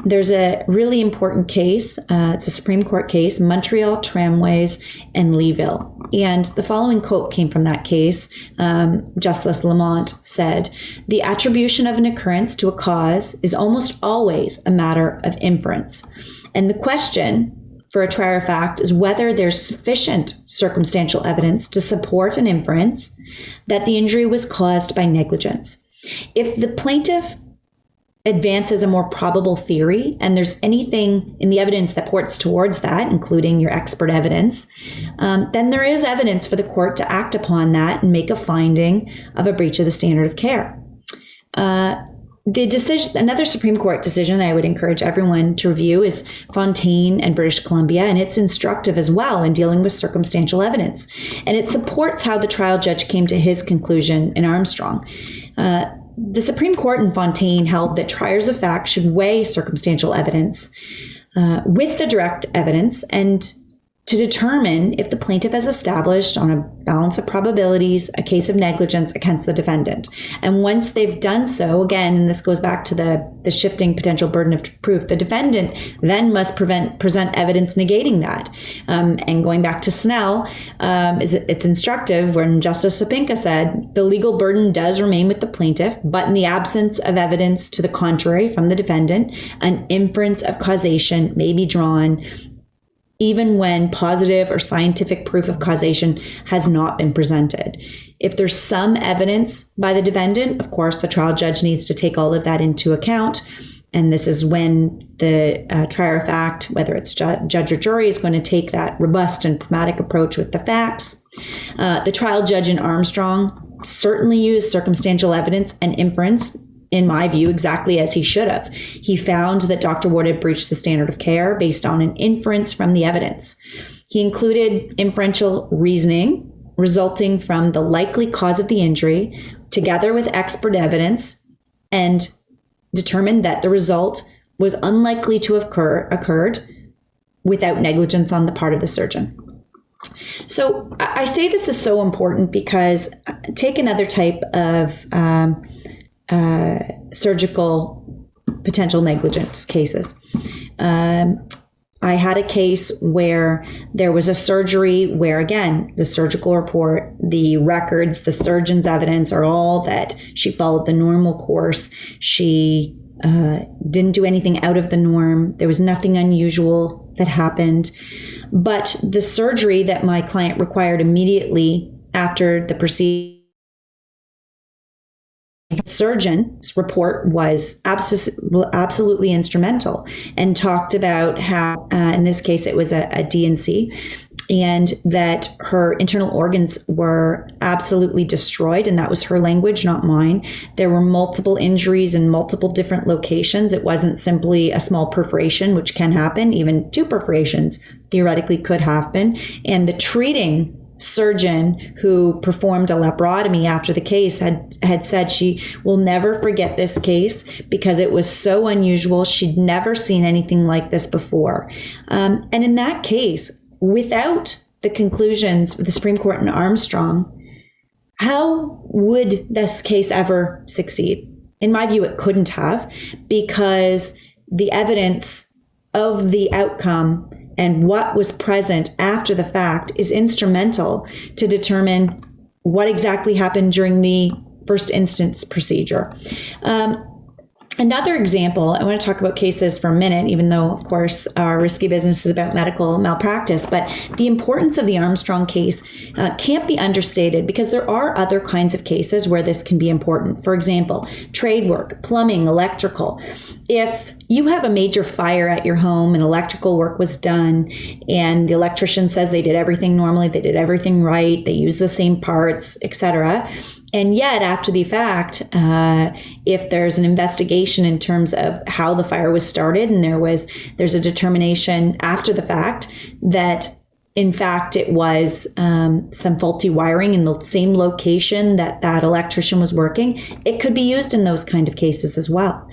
there's a really important case. It's a Supreme Court case, Montreal Tramways and LEBEAU. And the following quote came from that case. Justice Lamont said, "The attribution of an occurrence to a cause is almost always a matter of inference. And the question for a trier of fact is whether there's sufficient circumstantial evidence to support an inference that the injury was caused by negligence. If the plaintiff advances a more probable theory, and there's anything in the evidence that points towards that, including your expert evidence, then there is evidence for the court to act upon that and make a finding of a breach of the standard of care. The decision, another Supreme Court decision I would encourage everyone to review is Fontaine and British Columbia, and it's instructive as well in dealing with circumstantial evidence. And it supports how the trial judge came to his conclusion in Armstrong. The Supreme Court in Fontaine held that triers of fact should weigh circumstantial evidence with the direct evidence and to determine if the plaintiff has established on a balance of probabilities a case of negligence against the defendant. And once they've done so, again, and this goes back to the shifting potential burden of proof, the defendant then must present evidence negating that. And going back to Snell, it's instructive when Justice Sapinka said, the legal burden does remain with the plaintiff, but in the absence of evidence to the contrary from the defendant, an inference of causation may be drawn even when positive or scientific proof of causation has not been presented. If there's some evidence by the defendant, of course, the trial judge needs to take all of that into account. And this is when the trier of fact, whether it's judge or jury, is going to take that robust and pragmatic approach with the facts. The trial judge in Armstrong certainly used circumstantial evidence and inference, in my view, exactly as he should have. He found that Dr. Ward had breached the standard of care based on an inference from the evidence. He included inferential reasoning resulting from the likely cause of the injury, together with expert evidence, and determined that the result was unlikely to have occurred without negligence on the part of the surgeon. So I say this is so important because take another type of surgical potential negligence cases. I had a case where there was a surgery where, again, the surgical report, the records, the surgeon's evidence are all that she followed the normal course. She didn't do anything out of the norm. There was nothing unusual that happened. But the surgery that my client required immediately after the procedure, the surgeon's report was absolutely instrumental and talked about how, in this case, it was a DNC, and that her internal organs were absolutely destroyed. And that was her language, not mine. There were multiple injuries in multiple different locations. It wasn't simply a small perforation, which can happen. Even 2 perforations theoretically could happen. And the treating surgeon who performed a laparotomy after the case had said she will never forget this case because it was so unusual. She'd never seen anything like this before. And in that case, without the conclusions of the Supreme Court in Armstrong, how would this case ever succeed? In my view, it couldn't have, because the evidence of the outcome and what was present after the fact is instrumental to determine what exactly happened during the first instance procedure. Another example, I want to talk about cases for a minute, even though, of course, our risky business is about medical malpractice, but the importance of the Armstrong case can't be understated because there are other kinds of cases where this can be important. For example, trade work, plumbing, electrical. If you have a major fire at your home and electrical work was done and the electrician says they did everything normally, they did everything right, they used the same parts, etc., and yet, after the fact, if there's an investigation in terms of how the fire was started, and there's a determination after the fact that, in fact, it was some faulty wiring in the same location that electrician was working, it could be used in those kind of cases as well.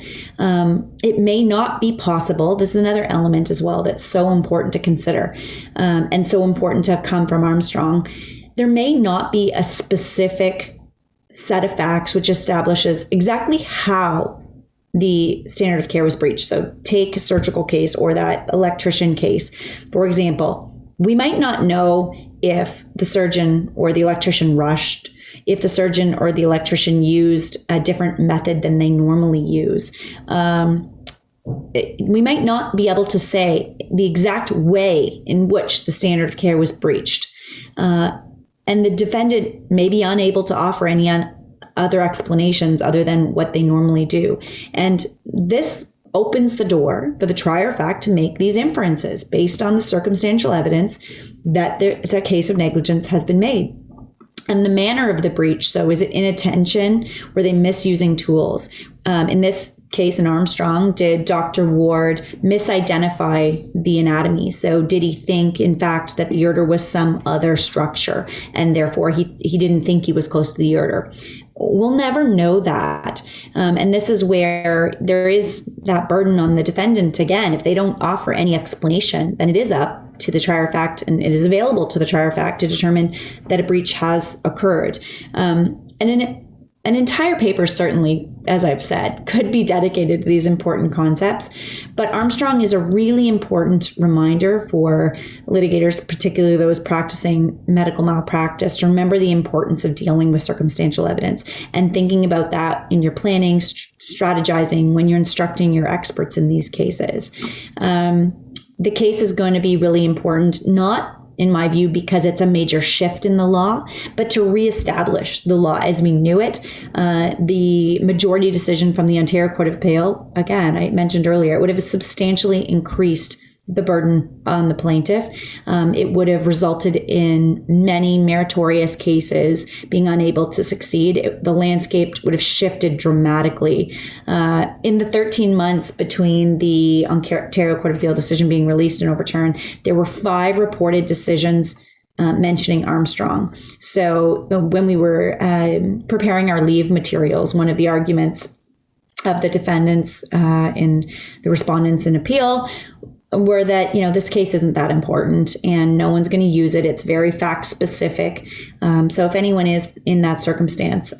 It may not be possible. This is another element as well that's so important to consider, and so important to have come from Armstrong. There may not be a specific set of facts which establishes exactly how the standard of care was breached. So take a surgical case or that electrician case. For example, we might not know if the surgeon or the electrician rushed, if the surgeon or the electrician used a different method than they normally use. We might not be able to say the exact way in which the standard of care was breached. And the defendant may be unable to offer any other explanations other than what they normally do. And this opens the door for the trier of fact to make these inferences based on the circumstantial evidence that a case of negligence has been made. and the manner of the breach. So is it inattention? Were they misusing tools? In this case in Armstrong, did Dr. Ward misidentify the anatomy? So did he think, in fact, that the ureter was some other structure, and therefore he didn't think he was close to the ureter? We'll never know that. And this is where there is that burden on the defendant. Again, if they don't offer any explanation, then it is up to the trier of fact, and it is available to the trier of fact to determine that a breach has occurred. An entire paper, certainly, as I've said, could be dedicated to these important concepts. But Armstrong is a really important reminder for litigators, particularly those practicing medical malpractice, to remember the importance of dealing with circumstantial evidence and thinking about that in your planning, strategizing when you're instructing your experts in these cases. The case is going to be really important, not in my view, because it's a major shift in the law, but to reestablish the law as we knew it. The majority decision from the Ontario Court of Appeal, again, I mentioned earlier, it would have substantially increased the burden on the plaintiff. It would have resulted in many meritorious cases being unable to succeed. The landscape would have shifted dramatically. In the 13 months between the Ontario Court of Appeal decision being released and overturned, there were 5 reported decisions mentioning Armstrong. So when we were preparing our leave materials, one of the arguments of the defendants in the respondents in appeal were that, this case isn't that important and no one's going to use it. It's very fact specific. So if anyone is in that circumstance,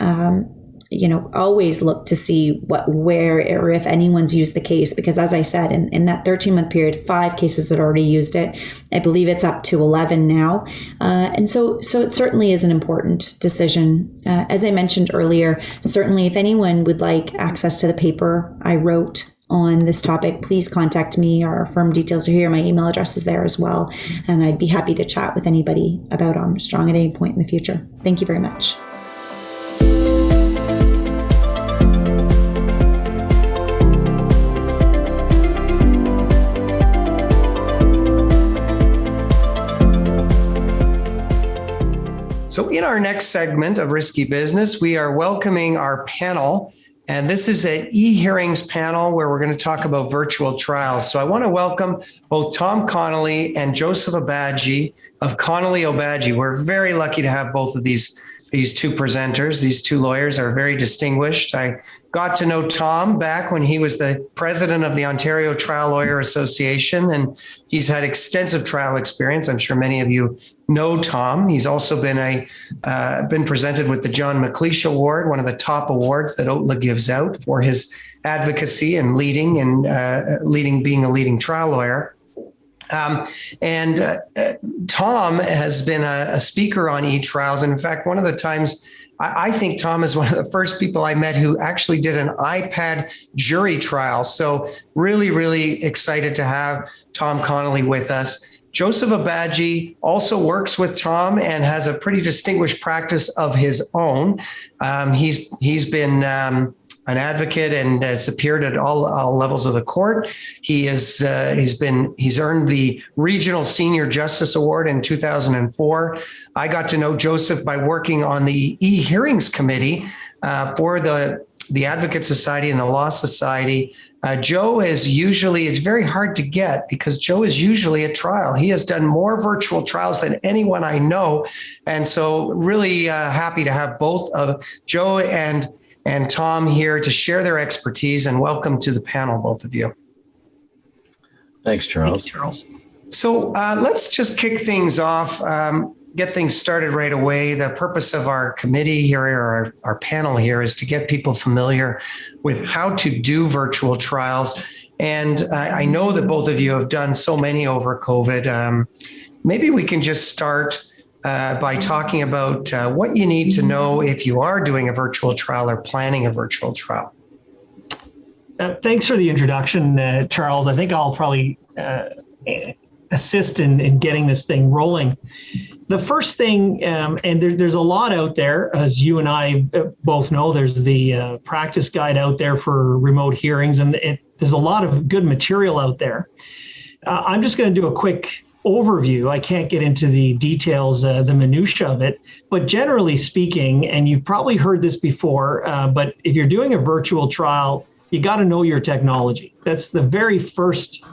always look to see where or if anyone's used the case, because as I said, in that 13-month period, 5 cases had already used it. I believe it's up to 11 now. And so it certainly is an important decision. As I mentioned earlier, certainly if anyone would like access to the paper I wrote on this topic, please contact me. Our firm details are here. My email address is there as well. And I'd be happy to chat with anybody about Armstrong at any point in the future. Thank you very much. So in our next segment of Risky Business, we are welcoming our panel. And this is an e-hearings panel where we're going to talk about virtual trials. So I want to welcome both Tom Connolly and Joseph OBAGI of CONNOLLY OBAGI. We're very lucky to have both of these two presenters. These 2 lawyers are very distinguished. I got to know Tom back when he was the president of the Ontario Trial Lawyer Association, and he's had extensive trial experience. I'm sure many of you know Tom. He's also been been presented with the John McLeish Award, one of the top awards that OTLA gives out for his advocacy and leading being a leading trial lawyer. Tom has been a speaker on e-trials. And in fact, one of the times, I think Tom is one of the first people I met who actually did an iPad jury trial. So really, really excited to have Tom Connolly with us. Joseph OBAGI also works with Tom and has a pretty distinguished practice of his own. He's been an advocate and has appeared at all levels of the court. He's earned the Regional Senior Justice Award in 2004. I got to know Joseph by working on the e-hearings committee for the Advocate Society and the Law Society. Joe it's very hard to get because Joe is usually at trial. He has done more virtual trials than anyone I know. And so really happy to have both of Joe and Tom here to share their expertise, and welcome to the panel, both of you. Thanks, Charles. So let's just kick things off, get things started right away. The purpose of our committee here, or our panel here, is to get people familiar with how to do virtual trials. And I know that both of you have done so many over COVID. Maybe we can just start by talking about what you need to know if you are doing a virtual trial or planning a virtual trial. Thanks for the introduction, Charles. I think I'll probably assist in getting this thing rolling. The first thing, and there's a lot out there, as you and I both know, there's the practice guide out there for remote hearings, and there's a lot of good material out there. I'm just going to do a quick overview. I can't get into the details, the minutia of it, but generally speaking, and you've probably heard this before, but if you're doing a virtual trial, you got to know your technology. That's the very first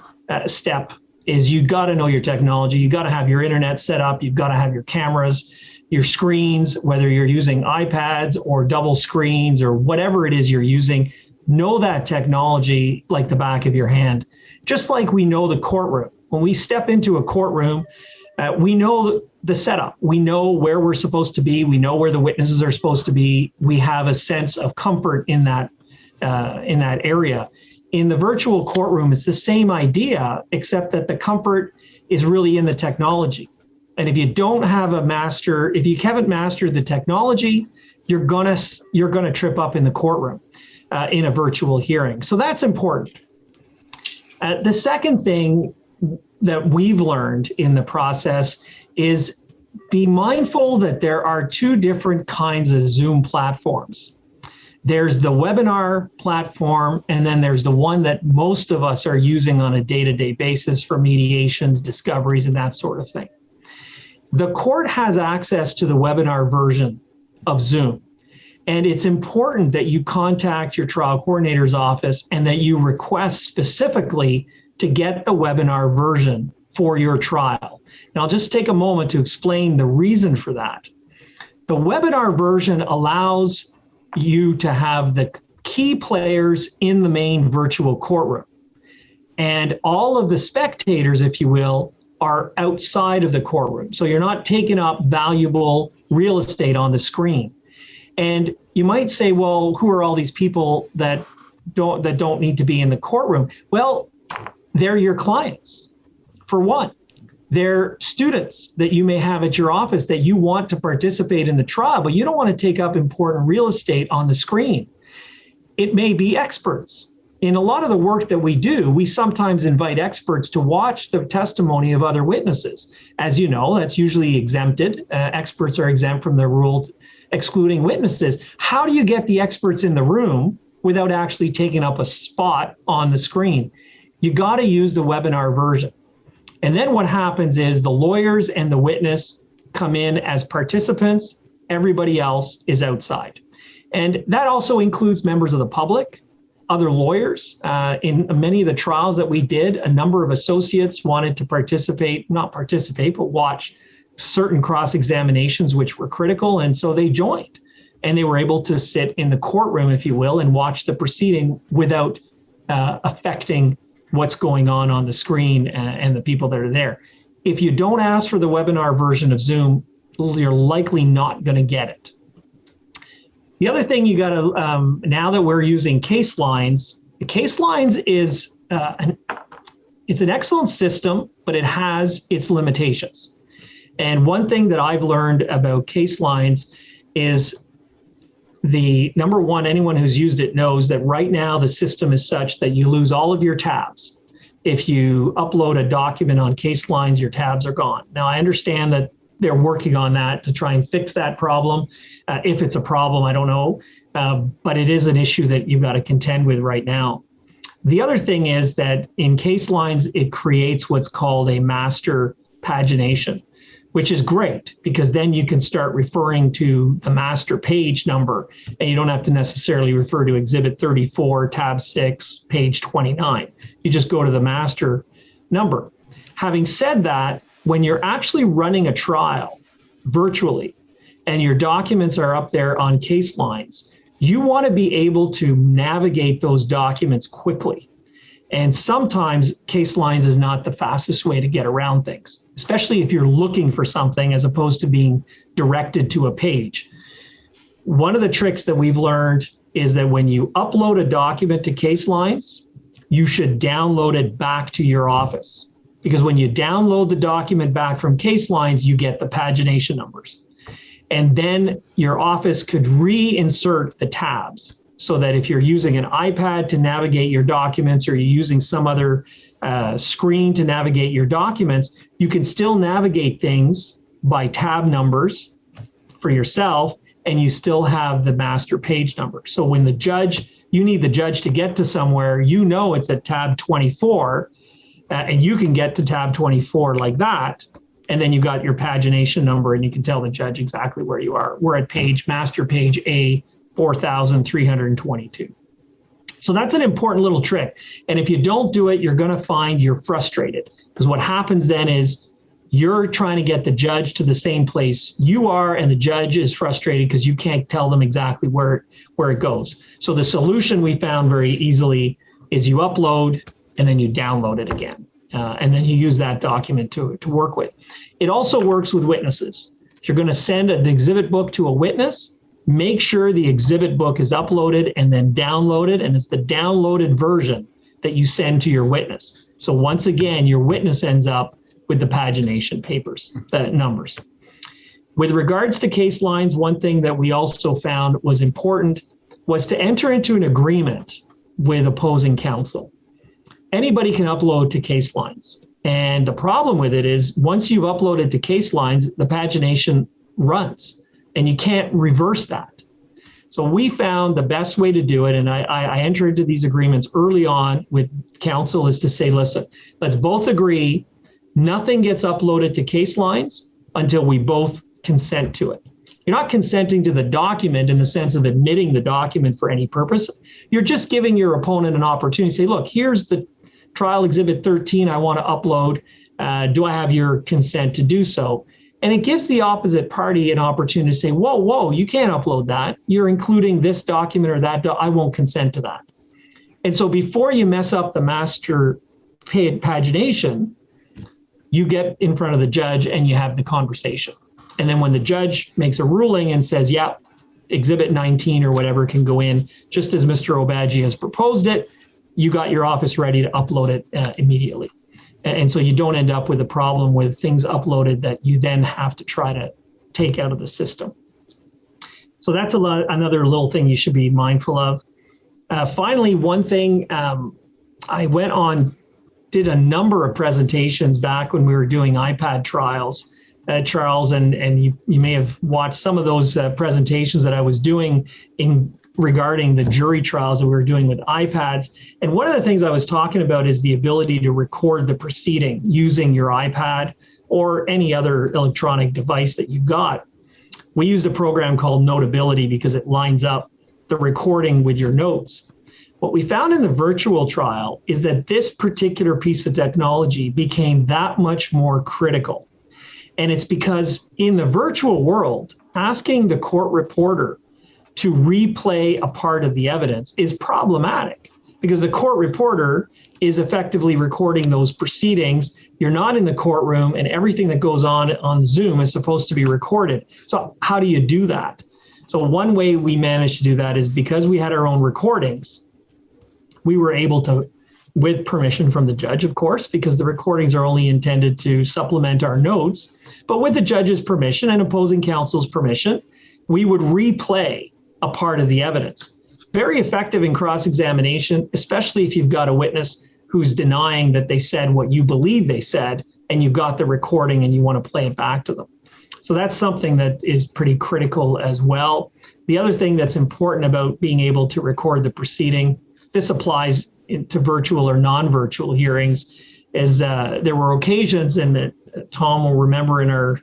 step, is you got to know your technology. You got to have your internet set up. You've got to have your cameras, your screens, whether you're using iPads or double screens or whatever it is you're using. Know that technology like the back of your hand, just like we know the courtroom. When we step into a courtroom, we know the setup. We know where we're supposed to be. We know where the witnesses are supposed to be. We have a sense of comfort in that area. In the virtual courtroom, it's the same idea, except that the comfort is really in the technology. And if you don't have if you haven't mastered the technology, you're gonna trip up in the courtroom in a virtual hearing. So that's important. The second thing that we've learned in the process is be mindful that there are two different kinds of Zoom platforms. There's the webinar platform, and then there's the one that most of us are using on a day-to-day basis for mediations, discoveries, and that sort of thing. The court has access to the webinar version of Zoom, and it's important that you contact your trial coordinator's office and that you request specifically to get the webinar version for your trial. And I'll just take a moment to explain the reason for that. The webinar version allows you to have the key players in the main virtual courtroom. And all of the spectators, if you will, are outside of the courtroom. So you're not taking up valuable real estate on the screen. And you might say, well, who are all these people that don't need to be in the courtroom? Well, they're your clients, for one. They're students that you may have at your office that you want to participate in the trial, but you don't want to take up important real estate on the screen. It may be experts. In a lot of the work that we do, we sometimes invite experts to watch the testimony of other witnesses. As you know, that's usually exempted. Experts are exempt from the rule excluding witnesses. How do you get the experts in the room without actually taking up a spot on the screen? You got to use the webinar version. And then what happens is the lawyers and the witness come in as participants. Everybody else is outside. And that also includes members of the public, other lawyers. In many of the trials that we did, a number of associates wanted to not participate, but watch certain cross-examinations which were critical. And so they joined. And they were able to sit in the courtroom, if you will, and watch the proceeding without affecting what's going on the screen and the people that are there. If you don't ask for the webinar version of Zoom, you're likely not going to get it. The other thing you got to, now that we're using case lines, the case lines is, it's an excellent system, but it has its limitations. And one thing that I've learned about case lines is number one, anyone who's used it knows that right now the system is such that you lose all of your tabs. If you upload a document on case lines, your tabs are gone. Now, I understand that they're working on that to try and fix that problem. If it's a problem, I don't know, but it is an issue that you've got to contend with right now. The other thing is that in case lines, it creates what's called a master pagination, which is great because then you can start referring to the master page number and you don't have to necessarily refer to exhibit 34, tab 6, page 29. You just go to the master number. Having said that, when you're actually running a trial virtually and your documents are up there on case lines, you want to be able to navigate those documents quickly. And sometimes case lines is not the fastest way to get around things, especially if you're looking for something as opposed to being directed to a page. One of the tricks that we've learned is that when you upload a document to case lines, you should download it back to your office. Because when you download the document back from case lines, you get the pagination numbers. And then your office could reinsert the tabs so that if you're using an iPad to navigate your documents or you're using some other screen to navigate your documents, you can still navigate things by tab numbers for yourself, and you still have the master page number. So when you need the judge to get to somewhere, you know it's at tab 24, and you can get to tab 24 like that. And then you got your pagination number and you can tell the judge exactly where you are. We're at master page A 4,322. So that's an important little trick. And if you don't do it, you're going to find you're frustrated, because what happens then is you're trying to get the judge to the same place you are, and the judge is frustrated because you can't tell them exactly where it goes. So the solution we found very easily is you upload and then you download it again. And then you use that document to work with. It also works with witnesses. If you're going to send an exhibit book to a witness, make sure the exhibit book is uploaded and then downloaded, and it's the downloaded version that you send to your witness. So once again, your witness ends up with the pagination papers, the numbers. With regards to case lines, one thing that we also found was important was to enter into an agreement with opposing counsel. Anybody can upload to case lines. And the problem with it is once you've uploaded to case lines, the pagination runs and you can't reverse that. So we found the best way to do it, and I entered into these agreements early on with counsel, is to say, listen, let's both agree nothing gets uploaded to case lines until we both consent to it. You're not consenting to the document in the sense of admitting the document for any purpose. You're just giving your opponent an opportunity to say, look, here's the trial exhibit 13 I want to upload. Do I have your consent to do so? And it gives the opposite party an opportunity to say, whoa, you can't upload that. You're including this document or that. I won't consent to that. And so before you mess up the master pagination, you get in front of the judge and you have the conversation. And then when the judge makes a ruling and says, yeah, exhibit 19 or whatever can go in, just as Mr. OBAGI has proposed it, you got your office ready to upload it immediately. And so you don't end up with a problem with things uploaded that you then have to try to take out of the system. So that's another little thing you should be mindful of. Finally, one thing, I went on, did a number of presentations back when we were doing iPad trials, Charles, and you may have watched some of those presentations that I was doing regarding the jury trials that we were doing with iPads. And one of the things I was talking about is the ability to record the proceeding using your iPad or any other electronic device that you've got. We used a program called Notability because it lines up the recording with your notes. What we found in the virtual trial is that this particular piece of technology became that much more critical. And it's because in the virtual world, asking the court reporter to replay a part of the evidence is problematic because the court reporter is effectively recording those proceedings. You're not in the courtroom, and everything that goes on Zoom is supposed to be recorded. So how do you do that? So one way we managed to do that is because we had our own recordings, we were able to, with permission from the judge, of course, because the recordings are only intended to supplement our notes, but with the judge's permission and opposing counsel's permission, we would replay a part of the evidence. Very effective in cross-examination, especially if you've got a witness who's denying that they said what you believe they said, and you've got the recording and you want to play it back to them. So that's something that is pretty critical as well. The other thing that's important about being able to record the proceeding, this applies to virtual or non-virtual hearings, is there were occasions, and Tom will remember in our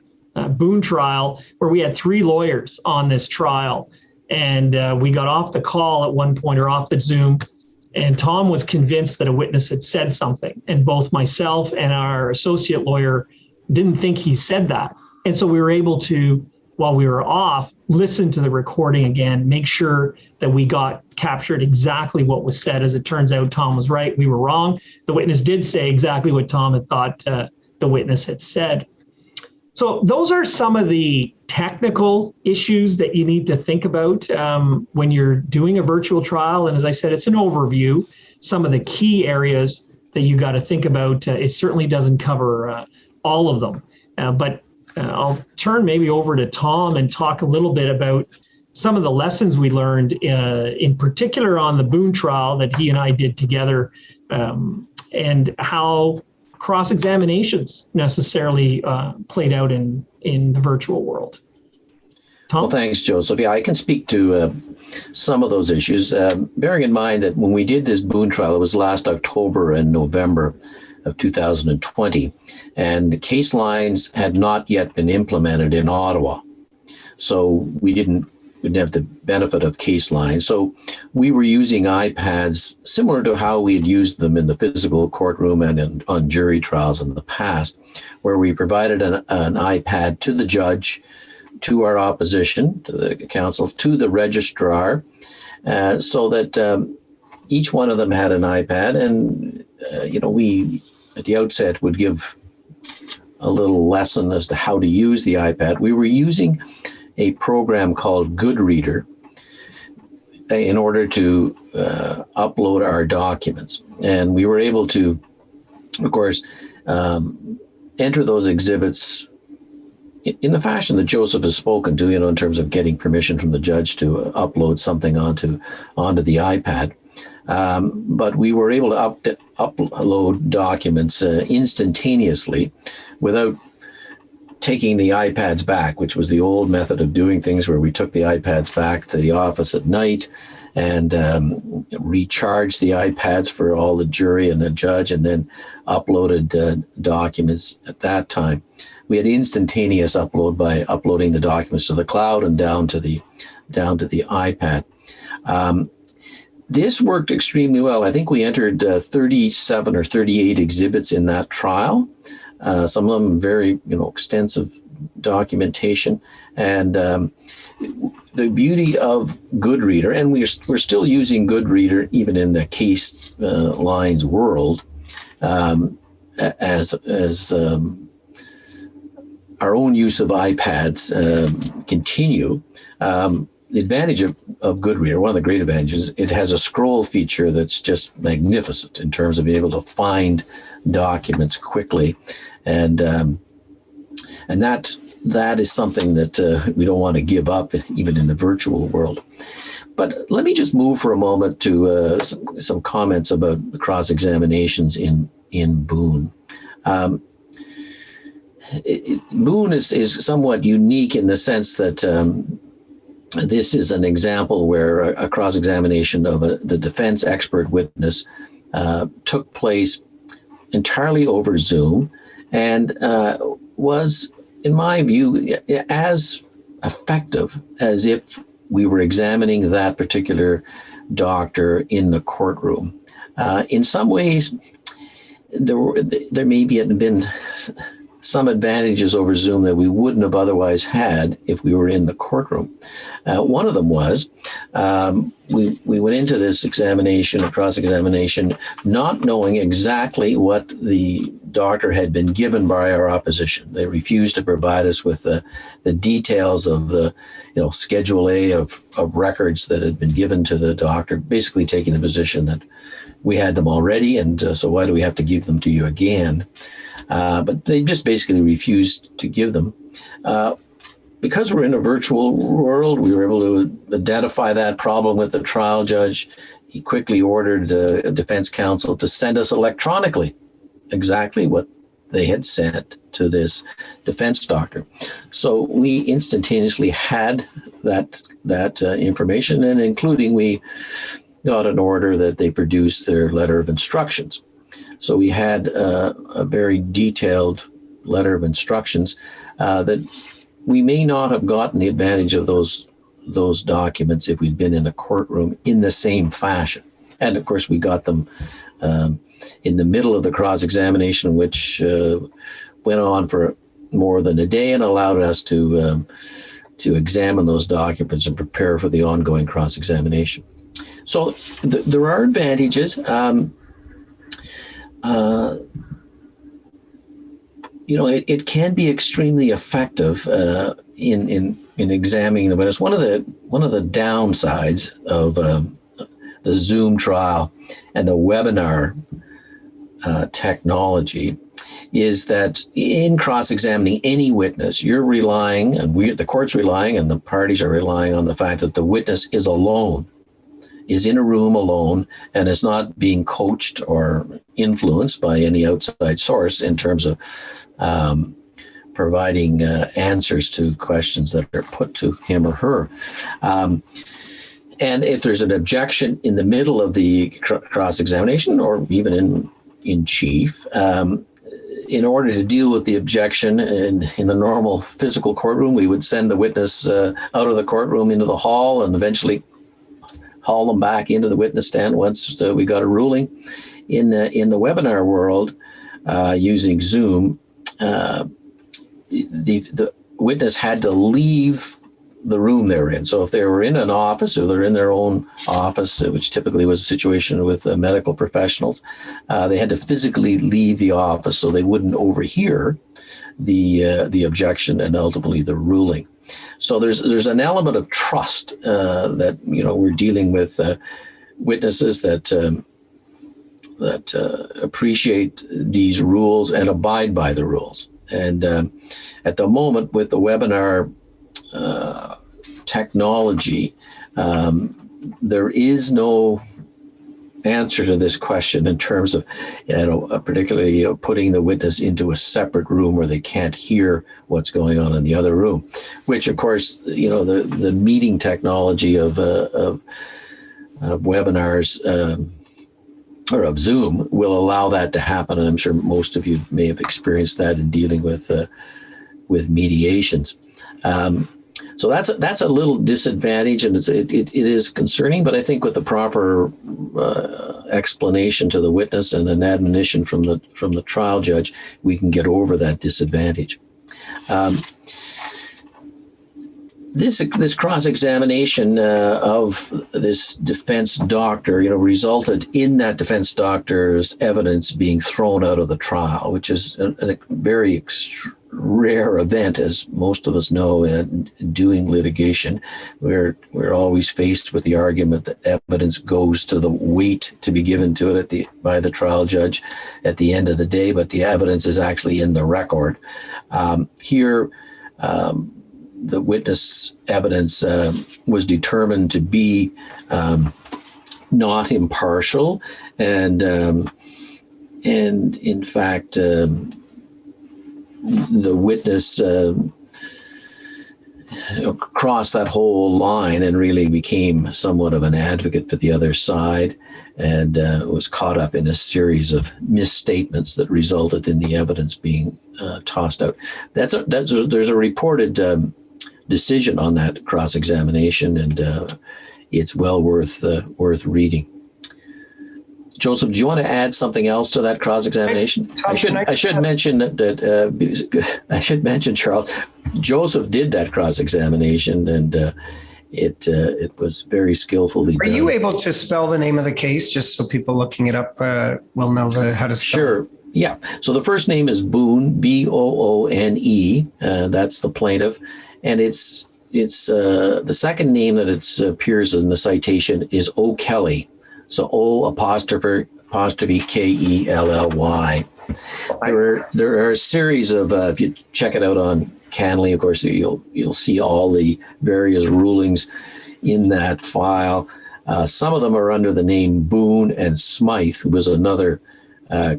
Boone trial, where we had 3 lawyers on this trial. And we got off the call at one point, or off the Zoom, and Tom was convinced that a witness had said something. And both myself and our associate lawyer didn't think he said that. And so we were able to, while we were off, listen to the recording again, make sure that we got captured exactly what was said. As it turns out, Tom was right. We were wrong. The witness did say exactly what Tom had thought the witness had said. So those are some of the technical issues that you need to think about when you're doing a virtual trial. And as I said, it's an overview, some of the key areas that you got to think about. It certainly doesn't cover all of them, but I'll turn maybe over to Tom and talk a little bit about some of the lessons we learned, in particular on the Boone trial that he and I did together, and how cross-examinations necessarily played out in the virtual world. Tom? Well, thanks, Joseph. Yeah, I can speak to some of those issues, bearing in mind that when we did this Boone trial, it was last October and November. of 2020. And case lines had not yet been implemented in Ottawa. So we didn't have the benefit of case lines. So we were using iPads similar to how we had used them in the physical courtroom and on jury trials in the past, where we provided an iPad to the judge, to our opposition, to the counsel, to the registrar, so that each one of them had an iPad. And, we at the outset would give a little lesson as to how to use the iPad. We were using a program called Goodreader in order to upload our documents. And we were able to, of course, enter those exhibits in the fashion that Joseph has spoken to, in terms of getting permission from the judge to upload something onto the iPad. But we were able to upload documents instantaneously without taking the iPads back, which was the old method of doing things, where we took the iPads back to the office at night and recharged the iPads for all the jury and the judge, and then uploaded documents at that time. We had instantaneous upload by uploading the documents to the cloud and down to the iPad. This worked extremely well. I think we entered 37 or 38 exhibits in that trial. Some of them very, extensive documentation. And the beauty of Goodreader, and we're still using Goodreader even in the case lines world, as our own use of iPads continue. The advantage of Goodreader, one of the great advantages, it has a scroll feature that's just magnificent in terms of being able to find documents quickly, and that is something that we don't want to give up even in the virtual world. But let me just move for a moment to some comments about the cross-examinations in Boone. Boone is somewhat unique in the sense that this is an example where a cross-examination of the defense expert witness took place entirely over Zoom and was, in my view, as effective as if we were examining that particular doctor in the courtroom. In some ways, there may have been some advantages over Zoom that we wouldn't have otherwise had if we were in the courtroom. One of them was we went into this examination, a cross-examination, not knowing exactly what the doctor had been given by our opposition. They refused to provide us with the details of the Schedule A of records that had been given to the doctor, basically taking the position that we had them already, and so why do we have to give them to you again? But they just basically refused to give them. Because we're in a virtual world, we were able to identify that problem with the trial judge. He quickly ordered a defense counsel to send us electronically exactly what they had sent to this defense doctor. So we instantaneously had that information, and including we got an order that they produce their letter of instructions. So we had a very detailed letter of instructions that we may not have gotten the advantage of those documents if we'd been in a courtroom in the same fashion. And of course, we got them in the middle of the cross-examination, which went on for more than a day and allowed us to examine those documents and prepare for the ongoing cross-examination. So there are advantages. It can be extremely effective in examining the witness. One of the downsides of the Zoom trial and the webinar technology is that in cross-examining any witness, you're relying, and the court's relying, and the parties are relying on the fact that the witness is alone, is in a room alone, and is not being coached or influenced by any outside source in terms of providing answers to questions that are put to him or her. And if there's an objection in the middle of the cross-examination, or even in chief. In order to deal with the objection in the normal physical courtroom, we would send the witness out of the courtroom into the hall and eventually haul them back into the witness stand once we got a ruling. In the webinar world, using Zoom, the witness had to leave the room they're in. So if they were in an office or they're in their own office, which typically was a situation with medical professionals, they had to physically leave the office so they wouldn't overhear the objection and ultimately the ruling. So there's an element of trust that, you know, we're dealing with witnesses that appreciate these rules and abide by the rules. And at the moment with the webinar technology, there is no answer to this question in terms of, you know, particularly putting the witness into a separate room where they can't hear what's going on in the other room, which of course, you know, the meeting technology of webinars or of Zoom will allow that to happen. And I'm sure most of you may have experienced that in dealing with mediations. So that's a little disadvantage, and it is concerning. But I think with the proper explanation to the witness and an admonition from the trial judge, we can get over that disadvantage. This cross-examination of this defense doctor, you know, resulted in that defense doctor's evidence being thrown out of the trial, which is a very rare event, as most of us know, in doing litigation. We're always faced with the argument that evidence goes to the weight to be given to it by the trial judge at the end of the day, but the evidence is actually in the record. Here, the witness evidence was determined to be not impartial, and in fact, the witness crossed that whole line and really became somewhat of an advocate for the other side, and was caught up in a series of misstatements that resulted in the evidence being tossed out. There's a reported decision on that cross-examination, and it's well worth reading. Joseph, do you want to add something else to that cross-examination? I should mention that I should mention, Charles, Joseph did that cross-examination, and it was very skillfully done. Are you able to spell the name of the case just so people looking it up will know how to spell Sure. it? Yeah. So the first name is Boone, Boone. That's the plaintiff, and it's the second name that appears in the citation is O'Kelly. So O''Kelly. There are a series of, if you check it out on CONNOLLY, of course, you'll see all the various rulings in that file. Some of them are under the name Boone, and Smythe, who was another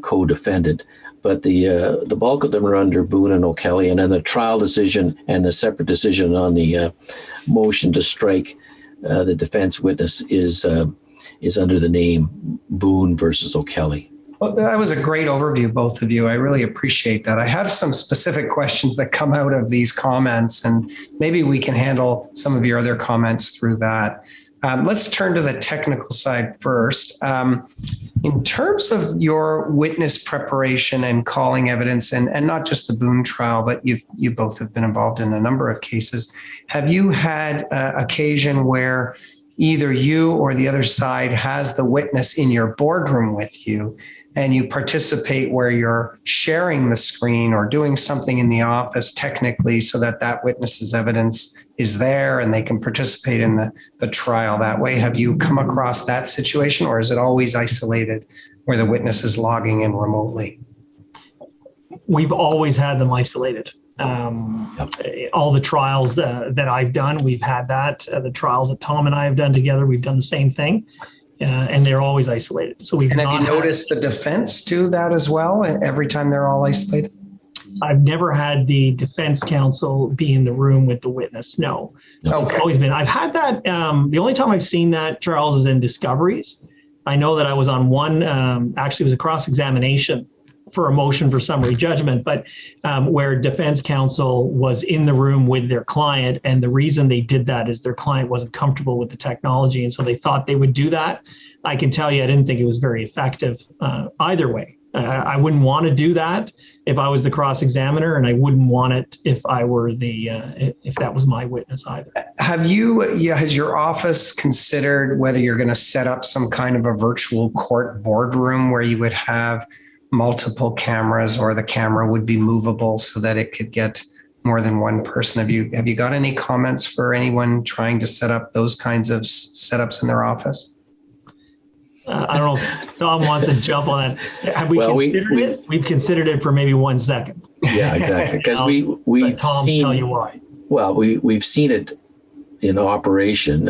co-defendant. But the bulk of them are under Boone and O'Kelly, and then the trial decision and the separate decision on the motion to strike the defense witness is under the name Boone versus O'Kelly. Well, that was a great overview, both of you. I really appreciate that. I have some specific questions that come out of these comments, and maybe we can handle some of your other comments through that. Let's turn to the technical side first. In terms of your witness preparation and calling evidence, and not just the Boone trial, but you both have been involved in a number of cases. Have you had occasion where either you or the other side has the witness in your boardroom with you, and you participate where you're sharing the screen or doing something in the office technically so that witness's evidence is there and they can participate in the trial that way? Have you come across that situation, or is it always isolated where the witness is logging in remotely? We've always had them isolated. All the trials that I've done, we've had that. The trials that Tom and I have done together, we've done the same thing, and they're always isolated. So we've. And have you noticed the defense do that as well every time they're all isolated? I've never had the defense counsel be in the room with the witness. No, okay. It's always been. I've had that. The only time I've seen that, Charles, is in discoveries. I know that I was on one, actually it was a cross-examination for a motion for summary judgment, but where defense counsel was in the room with their client. And the reason they did that is their client wasn't comfortable with the technology. And so they thought they would do that. I can tell you, I didn't think it was very effective either way. I wouldn't want to do that if I was the cross-examiner, and I wouldn't want it if I were if that was my witness either. Has your office considered whether you're going to set up some kind of a virtual court boardroom where you would have multiple cameras, or the camera would be movable so that it could get more than one person? Have you got any comments for anyone trying to set up those kinds of setups in their office? I don't know if Tom wants to jump on that. Have we considered it? We've considered it for maybe 1 second. Yeah, exactly. Because we've Tom seen, tell you why. Well, we've seen it in operation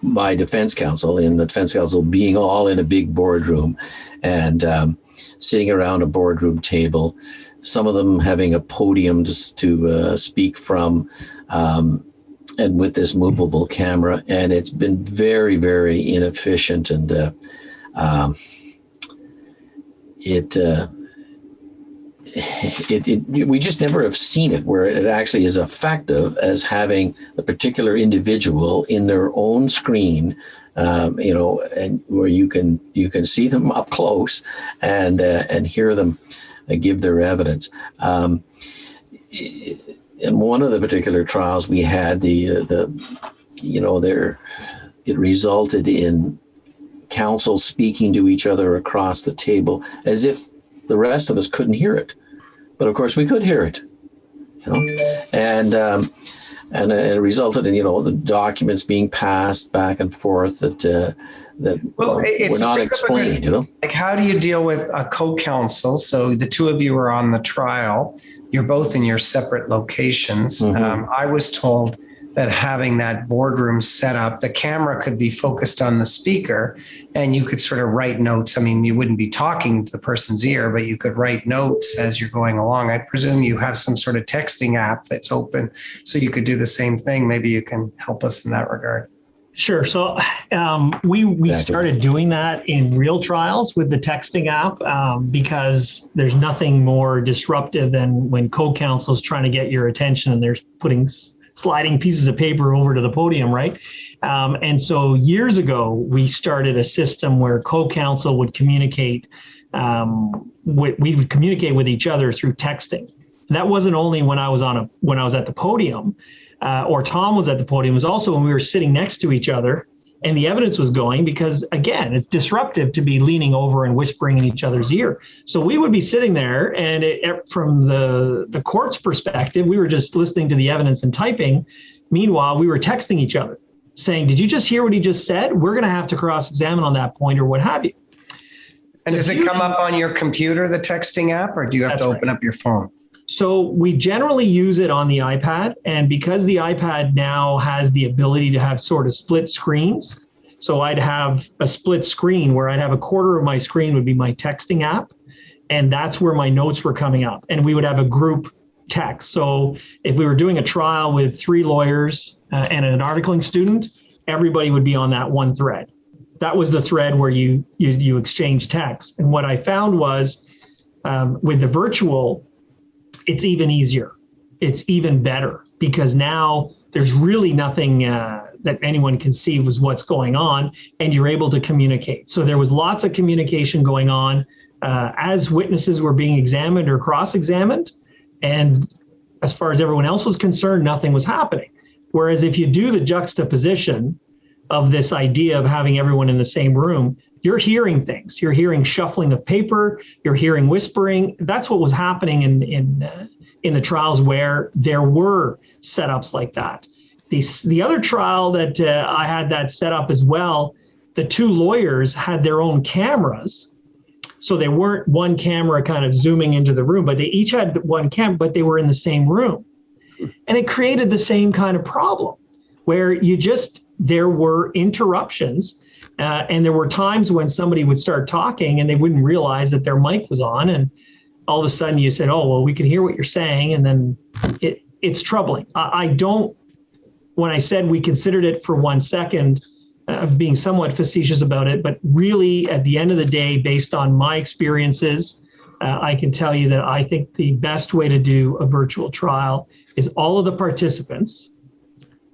by defense counsel, in the defense counsel being all in a big boardroom and sitting around a boardroom table, some of them having a podium to speak from, and with this movable camera. And it's been very, very inefficient. And we just never have seen it where it actually is effective as having a particular individual in their own screen, and where you can see them up close and hear them give their evidence. In one of the particular trials we had, it resulted in counsel speaking to each other across the table as if the rest of us couldn't hear it, but of course we could hear it, and it resulted in the documents being passed back and forth that were not explained. Like, how do you deal with a co-counsel? So the two of you are on the trial. You're both in your separate locations. Mm-hmm. I was told that having that boardroom set up, the camera could be focused on the speaker and you could sort of write notes. I mean, you wouldn't be talking to the person's ear, but you could write notes as you're going along. I presume you have some sort of texting app that's open, so you could do the same thing. Maybe you can help us in that regard. Sure. So we started doing that in real trials with the texting app because there's nothing more disruptive than when co-counsel is trying to get your attention and they're putting sliding pieces of paper over to the podium, right? And so years ago, we started a system where co-counsel would communicate. We would communicate with each other through texting. And that wasn't only when I was at the podium. Or Tom was at the podium, was also when we were sitting next to each other and the evidence was going, because again, it's disruptive to be leaning over and whispering in each other's ear. So we would be sitting there and from the court's perspective, we were just listening to the evidence and typing. Meanwhile, we were texting each other saying, did you just hear what he just said? We're going to have to cross-examine on that point or what have you. And does it come up on your computer, the texting app, or do you have to open up your phone? So we generally use it on the iPad, and because the iPad now has the ability to have sort of split screens, so I'd have a split screen where I'd have a quarter of my screen would be my texting app, and that's where my notes were coming up, and we would have a group text. So if we were doing a trial with 3 lawyers and an articling student, everybody would be on that one thread. That was the thread where you exchange text. And what I found was with the virtual, it's even easier. It's even better because now there's really nothing that anyone can see was what's going on, and you're able to communicate. So there was lots of communication going on as witnesses were being examined or cross-examined. And as far as everyone else was concerned, nothing was happening. Whereas if you do the juxtaposition of this idea of having everyone in the same room, you're hearing things. You're hearing shuffling of paper. You're hearing whispering. That's what was happening in the trials where there were setups like that. The other trial that I had that set up as well, the 2 lawyers had their own cameras. So they weren't one camera kind of zooming into the room, but they each had one camera, but they were in the same room. And it created the same kind of problem where there were interruptions. And there were times when somebody would start talking and they wouldn't realize that their mic was on. And all of a sudden you said, oh, well, we can hear what you're saying. And then it's troubling. When I said we considered it for 1 second, being somewhat facetious about it, but really at the end of the day, based on my experiences, I can tell you that I think the best way to do a virtual trial is all of the participants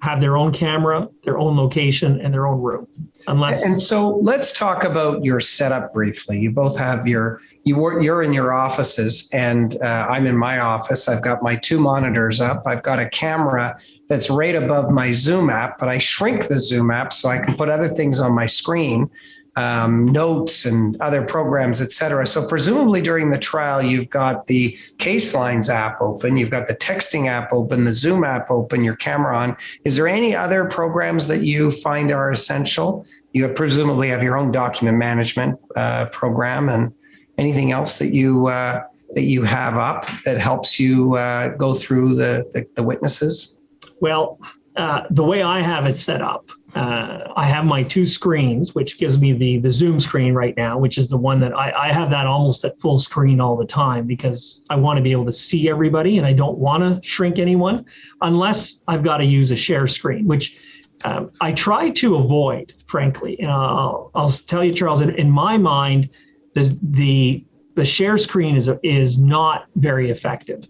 have their own camera, their own location, and their own room. And so let's talk about your setup briefly. You both have you're in your offices, and I'm in my office. I've got my 2 monitors up. I've got a camera that's right above my Zoom app, but I shrink the Zoom app so I can put other things on my screen, notes and other programs, et cetera. So presumably during the trial, you've got the Case Lines app open, you've got the texting app open, the Zoom app open, your camera on. Is there any other programs that you find are essential? You presumably have your own document management program, and anything else that you have up that helps you go through the witnesses? Well, the way I have it set up, I have my 2 screens, which gives me the Zoom screen right now, which is the one that I have that almost at full screen all the time, because I want to be able to see everybody and I don't want to shrink anyone unless I've got to use a share screen, which I try to avoid, frankly. I'll tell you, Charles, in my mind, the share screen is not very effective.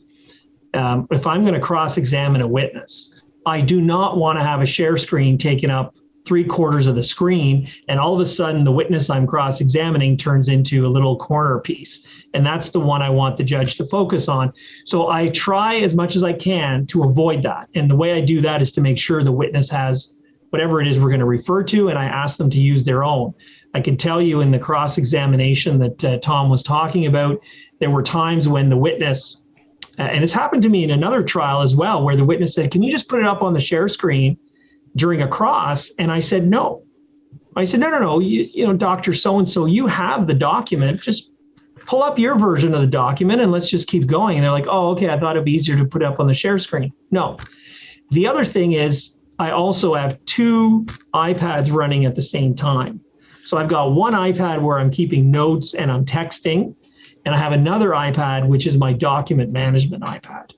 If I'm going to cross-examine a witness, I do not want to have a share screen taking up 3/4 of the screen, and all of a sudden the witness I'm cross-examining turns into a little corner piece. And that's the one I want the judge to focus on. So I try as much as I can to avoid that. And the way I do that is to make sure the witness has whatever it is we're going to refer to, and I ask them to use their own. I can tell you in the cross-examination that Tom was talking about, there were times when the witness, and it's happened to me in another trial as well, where the witness said, "Can you just put it up on the share screen during a cross?" And I said, "No." I said, no, you know, Dr. So-and-so, you have the document. Just pull up your version of the document and let's just keep going. And they're like, "Oh, okay, I thought it'd be easier to put up on the share screen." No. The other thing is I also have 2 iPads running at the same time. So I've got one iPad where I'm keeping notes and I'm texting, and I have another iPad, which is my document management iPad.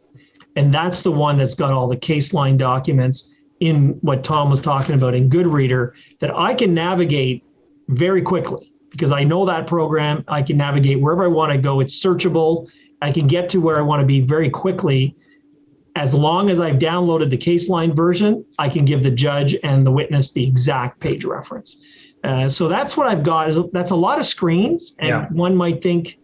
And that's the one that's got all the case line documents in what Tom was talking about in Goodreader that I can navigate very quickly because I know that program. I can navigate wherever I want to go. It's searchable. I can get to where I want to be very quickly. As long as I've downloaded the case line version, I can give the judge and the witness the exact page reference. So that's what I've got. That's a lot of screens, and one might think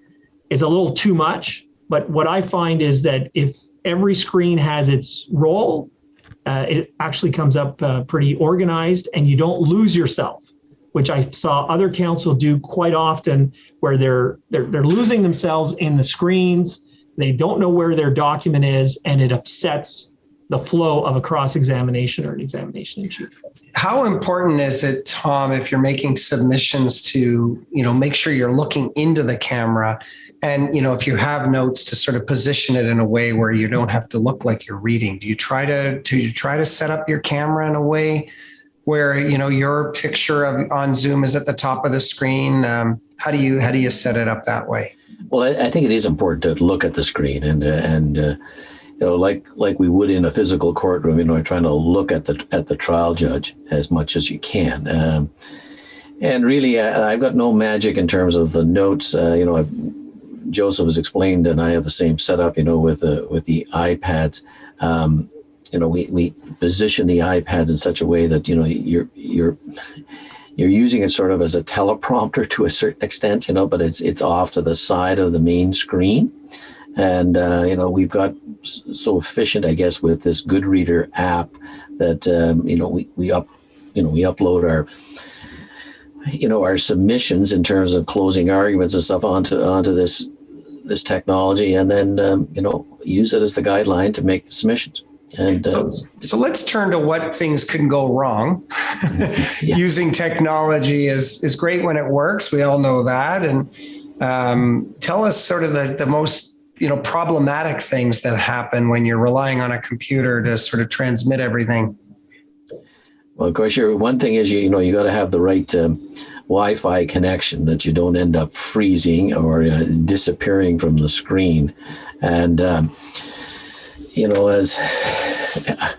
it's a little too much. But what I find is that if every screen has its role, it actually comes up pretty organized, and you don't lose yourself, which I saw other counsel do quite often, where they're losing themselves in the screens. They don't know where their document is, and it upsets the flow of a cross-examination or an examination in chief. How important is it, Tom, if you're making submissions to, make sure you're looking into the camera, and, if you have notes, to sort of position it in a way where you don't have to look like you're reading? Do you try to set up your camera in a way where, your picture on Zoom is at the top of the screen? How do you set it up that way? Well, I think it is important to look at the screen and like we would in a physical courtroom, trying to look at the trial judge as much as you can. And really, I've got no magic in terms of the notes. Joseph has explained, and I have the same setup, with the iPads. We position the iPads in such a way that, you're using it sort of as a teleprompter to a certain extent, but it's off to the side of the main screen. And, we've got so efficient, I guess, with this Goodreader app that, we upload our submissions in terms of closing arguments and stuff onto this technology, and then, use it as the guideline to make the submissions. And so let's turn to what things can go wrong. Using technology is great when it works. We all know that. And tell us sort of the most problematic things that happen when you're relying on a computer to sort of transmit everything. Well, of course, one thing is you got to have the right Wi-Fi connection, that you don't end up freezing or disappearing from the screen. And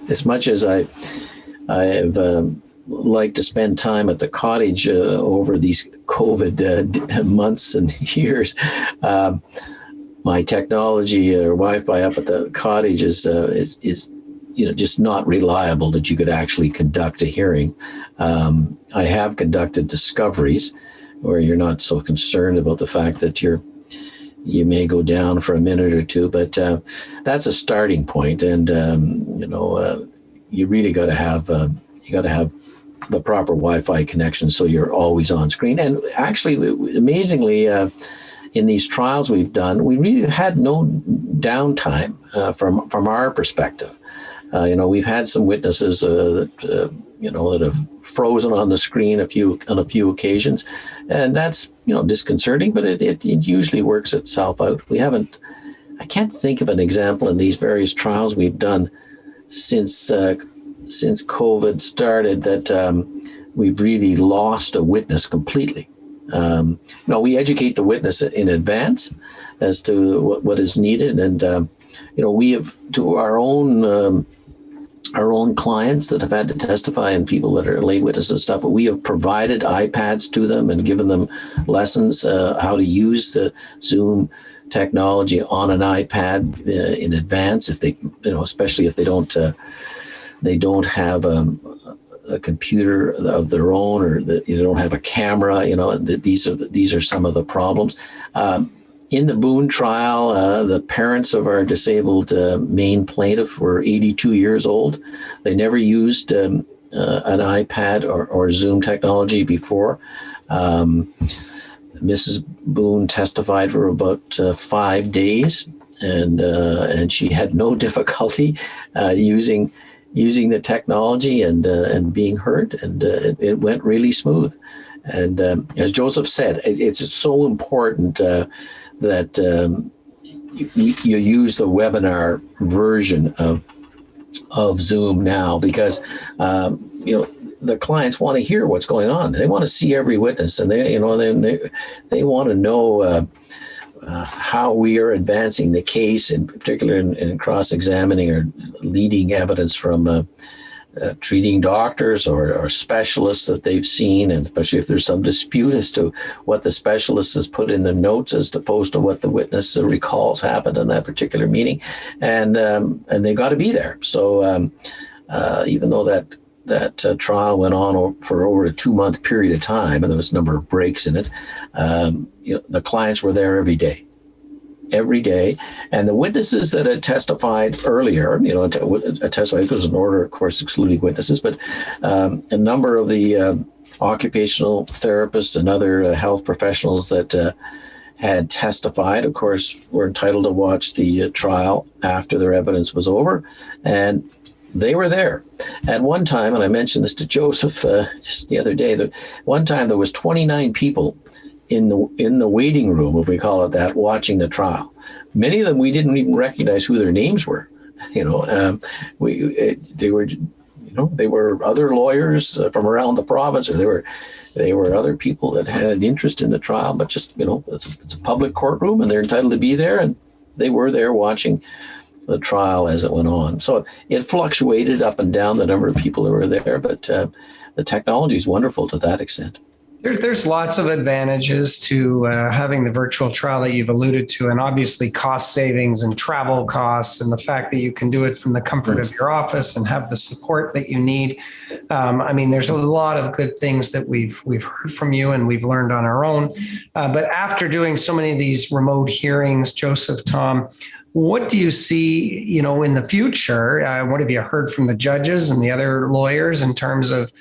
as much as I have like to spend time at the cottage over these COVID months and years. My technology or Wi-Fi up at the cottage is just not reliable that you could actually conduct a hearing. I have conducted discoveries where you're not so concerned about the fact that you may go down for a minute or two, but that's a starting point. And you really got to have the proper Wi-Fi connection so you're always on screen. And actually, amazingly, in these trials we've done, we really had no downtime from our perspective. We've had some witnesses that have frozen on the screen on a few occasions, and that's disconcerting. But it usually works itself out. I can't think of an example in these various trials we've done since COVID started that we've really lost a witness completely. We educate the witness in advance as to what is needed, and we have to our own clients that have had to testify and people that are lay witnesses and stuff. We have provided iPads to them and given them lessons how to use the Zoom technology on an iPad in advance, if they, especially if they don't have a computer of their own, or that you don't have a camera. These are some of the problems. In the Boone trial, the parents of our disabled main plaintiff were 82 years old. They never used an iPad or Zoom technology before. Mrs. Boone testified for about 5 days, and she had no difficulty using the technology and being heard, and it went really smooth. And as Joseph said, it's so important that you use the webinar version of Zoom now, because the clients want to hear what's going on. They want to see every witness, and they want to know how we are advancing the case, in particular in cross-examining or leading evidence from treating doctors or specialists that they've seen, and especially if there's some dispute as to what the specialist has put in the notes as opposed to what the witness recalls happened in that particular meeting, and they got to be there. So even though that trial went on for over a 2-month period of time, and there was a number of breaks in it, the clients were there every day. And the witnesses that had testified earlier, testified, it was an order, of course, excluding witnesses, but a number of the occupational therapists and other health professionals that had testified, of course, were entitled to watch the trial after their evidence was over, and they were there. At one time, and I mentioned this to Joseph just the other day, that one time there was 29 people in the waiting room, if we call it that, watching the trial. Many of them we didn't even recognize who their names were. They were other lawyers from around the province, or they were other people that had an interest in the trial. But just it's a public courtroom, and they're entitled to be there, and they were there watching the trial as it went on. So it fluctuated up and down the number of people who were there, but the technology is wonderful to that extent. There's lots of advantages to having the virtual trial that you've alluded to, and obviously cost savings and travel costs, and the fact that you can do it from the comfort of your office and have the support that you need. There's a lot of good things that we've heard from you and we've learned on our own. But after doing so many of these remote hearings, Joseph, Tom, what do you see, in the future? What have you heard from the judges and the other lawyers in terms of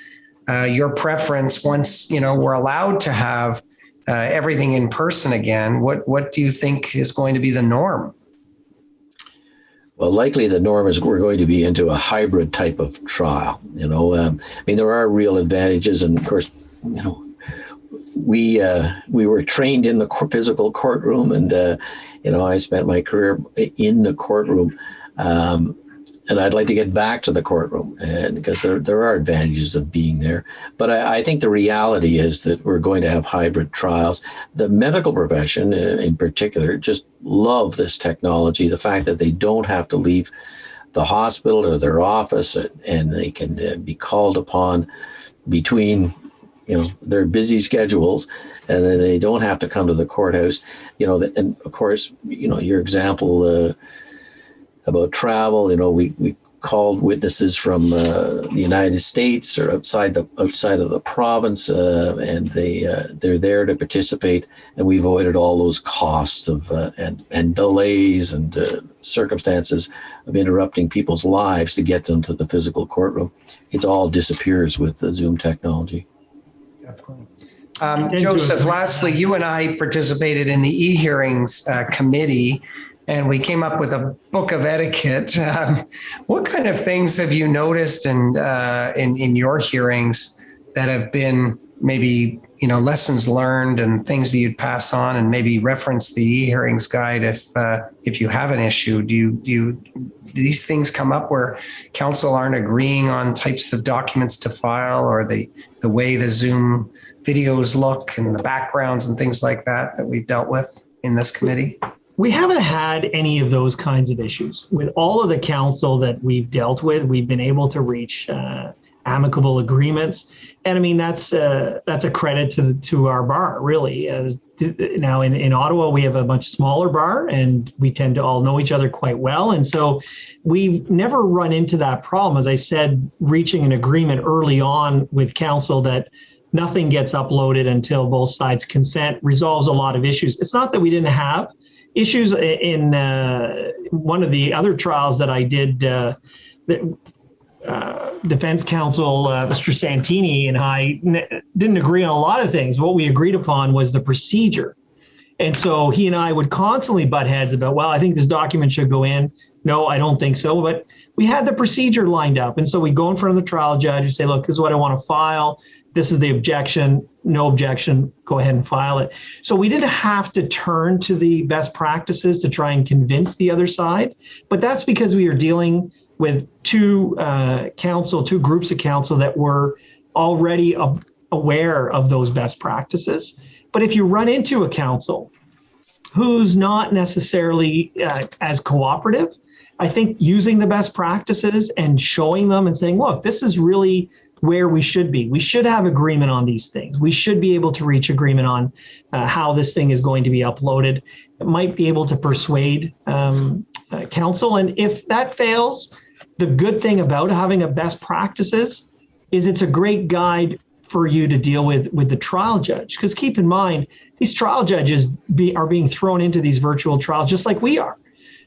your preference once, we're allowed to have everything in person again? What do you think is going to be the norm? Well, likely the norm is we're going to be into a hybrid type of trial. There are real advantages, and of course, we were trained in the physical courtroom, and I spent my career in the courtroom. And I'd like to get back to the courtroom, and because there are advantages of being there. But I think the reality is that we're going to have hybrid trials. The medical profession in particular just love this technology, the fact that they don't have to leave the hospital or their office, and they can be called upon between, their busy schedules, and then they don't have to come to the courthouse, and of course, your example about travel, we called witnesses from the United States or outside of the province, and they're there to participate, and we avoided all those costs of and delays and circumstances of interrupting people's lives to get them to the physical courtroom. It all disappears with the Zoom technology. Joseph, lastly, you and I participated in the e-hearings committee, and we came up with a book of etiquette. What kind of things have you noticed in your hearings that have been maybe, lessons learned and things that you'd pass on, and maybe reference the e-hearings guide if you have an issue? Do these things come up where counsel aren't agreeing on types of documents to file, or the way the Zoom videos look and the backgrounds and things like that we've dealt with in this committee? We haven't had any of those kinds of issues. With all of the counsel that we've dealt with, we've been able to reach amicable agreements. And I mean, that's a credit to our bar, really. Now in Ottawa, we have a much smaller bar, and we tend to all know each other quite well. And so we've never run into that problem. As I said, reaching an agreement early on with counsel that nothing gets uploaded until both sides consent resolves a lot of issues. It's not that we didn't have issues in one of the other trials that I did. Defense counsel, Mr. Santini, and I didn't agree on a lot of things. What we agreed upon was the procedure. And so he and I would constantly butt heads about, well, I think this document should go in. No, I don't think so. But we had the procedure lined up. And so we go in front of the trial judge and say, look, this is what I want to file. This is the objection. No objection. Go ahead and file it. So we didn't have to turn to the best practices to try and convince the other side. But that's because we are dealing with two groups of counsel that were already aware of those best practices. But if you run into a counsel who's not necessarily as cooperative, I think using the best practices and showing them and saying, look, this is really where we should be. We should have agreement on these things. We should be able to reach agreement on how this thing is going to be uploaded. It might be able to persuade counsel. And if that fails, the good thing about having a best practices is it's a great guide for you to deal with the trial judge. Because keep in mind, these trial judges are being thrown into these virtual trials just like we are.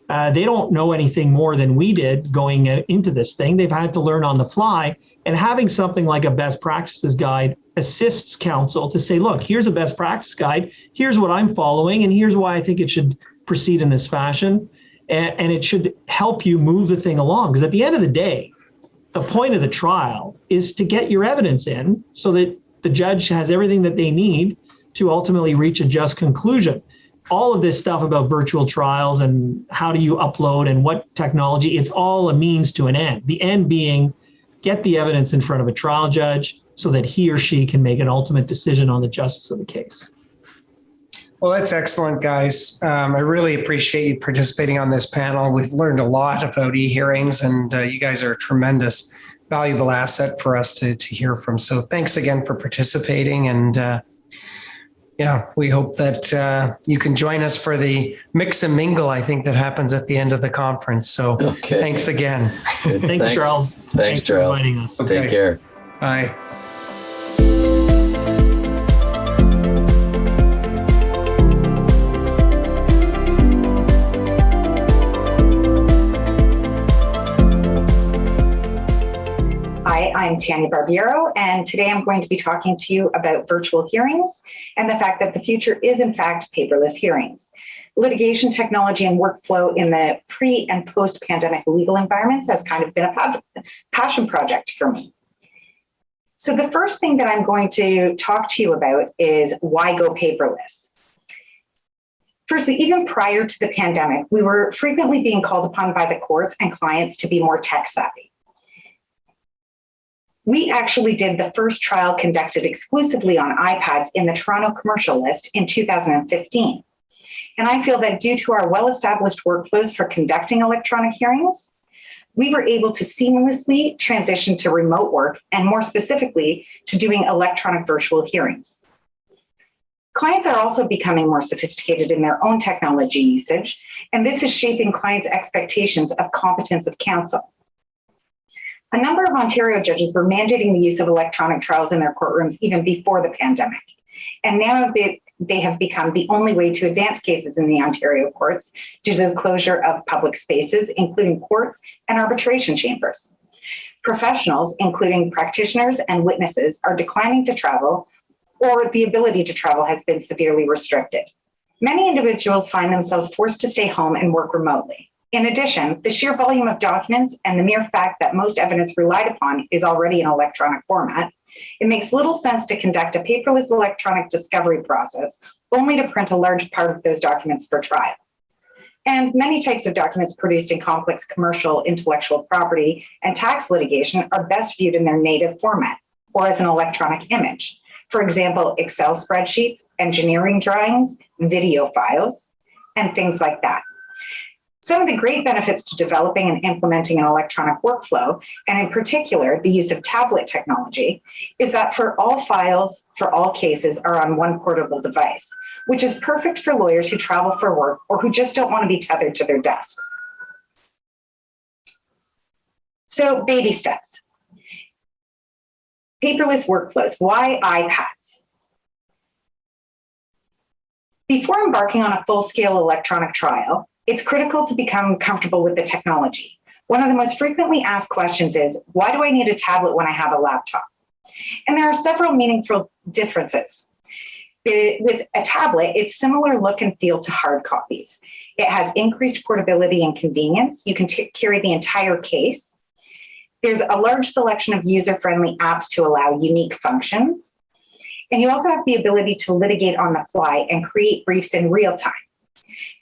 They don't know anything more than we did going into this thing. They've had to learn on the fly. And having something like a best practices guide assists counsel to say, look, here's a best practice guide. Here's what I'm following. And here's why I think it should proceed in this fashion. And it should help you move the thing along. Because at the end of the day, the point of the trial is to get your evidence in so that the judge has everything that they need to ultimately reach a just conclusion. All of this stuff about virtual trials and how do you upload and what technology, it's all a means to an end. The end being get the evidence in front of a trial judge so that he or she can make an ultimate decision on the justice of the case. Well, that's excellent, guys. I really appreciate you participating on this panel. We've learned a lot about e-hearings, and you guys are a tremendous, valuable asset for us to hear from. So thanks again for participating. And we hope that you can join us for the mix and mingle, I think, that happens at the end of the conference. So Thanks again. Thanks, Charles. Thanks, Charles. For inviting us. Take care. Bye. Hi, I'm TANYA BERBIERO, and today I'm going to be talking to you about virtual hearings and the fact that the future is, in fact, paperless hearings. Litigation technology and workflow in the pre- and post-pandemic legal environments has kind of been a passion project for me. So the first thing that I'm going to talk to you about is why go paperless? Firstly, even prior to the pandemic, we were frequently being called upon by the courts and clients to be more tech savvy. We actually did the first trial conducted exclusively on iPads in the Toronto commercial list in 2015. And I feel that due to our well-established workflows for conducting electronic hearings, we were able to seamlessly transition to remote work and more specifically to doing electronic virtual hearings. Clients are also becoming more sophisticated in their own technology usage, and this is shaping clients' expectations of competence of counsel. A number of Ontario judges were mandating the use of electronic trials in their courtrooms even before the pandemic. And now they have become the only way to advance cases in the Ontario courts due to the closure of public spaces, including courts and arbitration chambers. Professionals, including practitioners and witnesses, are declining to travel, or the ability to travel has been severely restricted. Many individuals find themselves forced to stay home and work remotely. In addition, the sheer volume of documents and the mere fact that most evidence relied upon is already in electronic format, it makes little sense to conduct a paperless electronic discovery process only to print a large part of those documents for trial. And many types of documents produced in complex commercial, intellectual property, and tax litigation are best viewed in their native format or as an electronic image. For example, Excel spreadsheets, engineering drawings, video files, and things like that. Some of the great benefits to developing and implementing an electronic workflow, and in particular, the use of tablet technology, is that for all files, for all cases are on one portable device, which is perfect for lawyers who travel for work or who just don't want to be tethered to their desks. So, baby steps. Paperless workflows. Why iPads? Before embarking on a full-scale electronic trial, it's critical to become comfortable with the technology. One of the most frequently asked questions is, why do I need a tablet when I have a laptop? And there are several meaningful differences. With a tablet, it's similar look and feel to hard copies. It has increased portability and convenience. You can carry the entire case. There's a large selection of user-friendly apps to allow unique functions. And you also have the ability to litigate on the fly and create briefs in real time.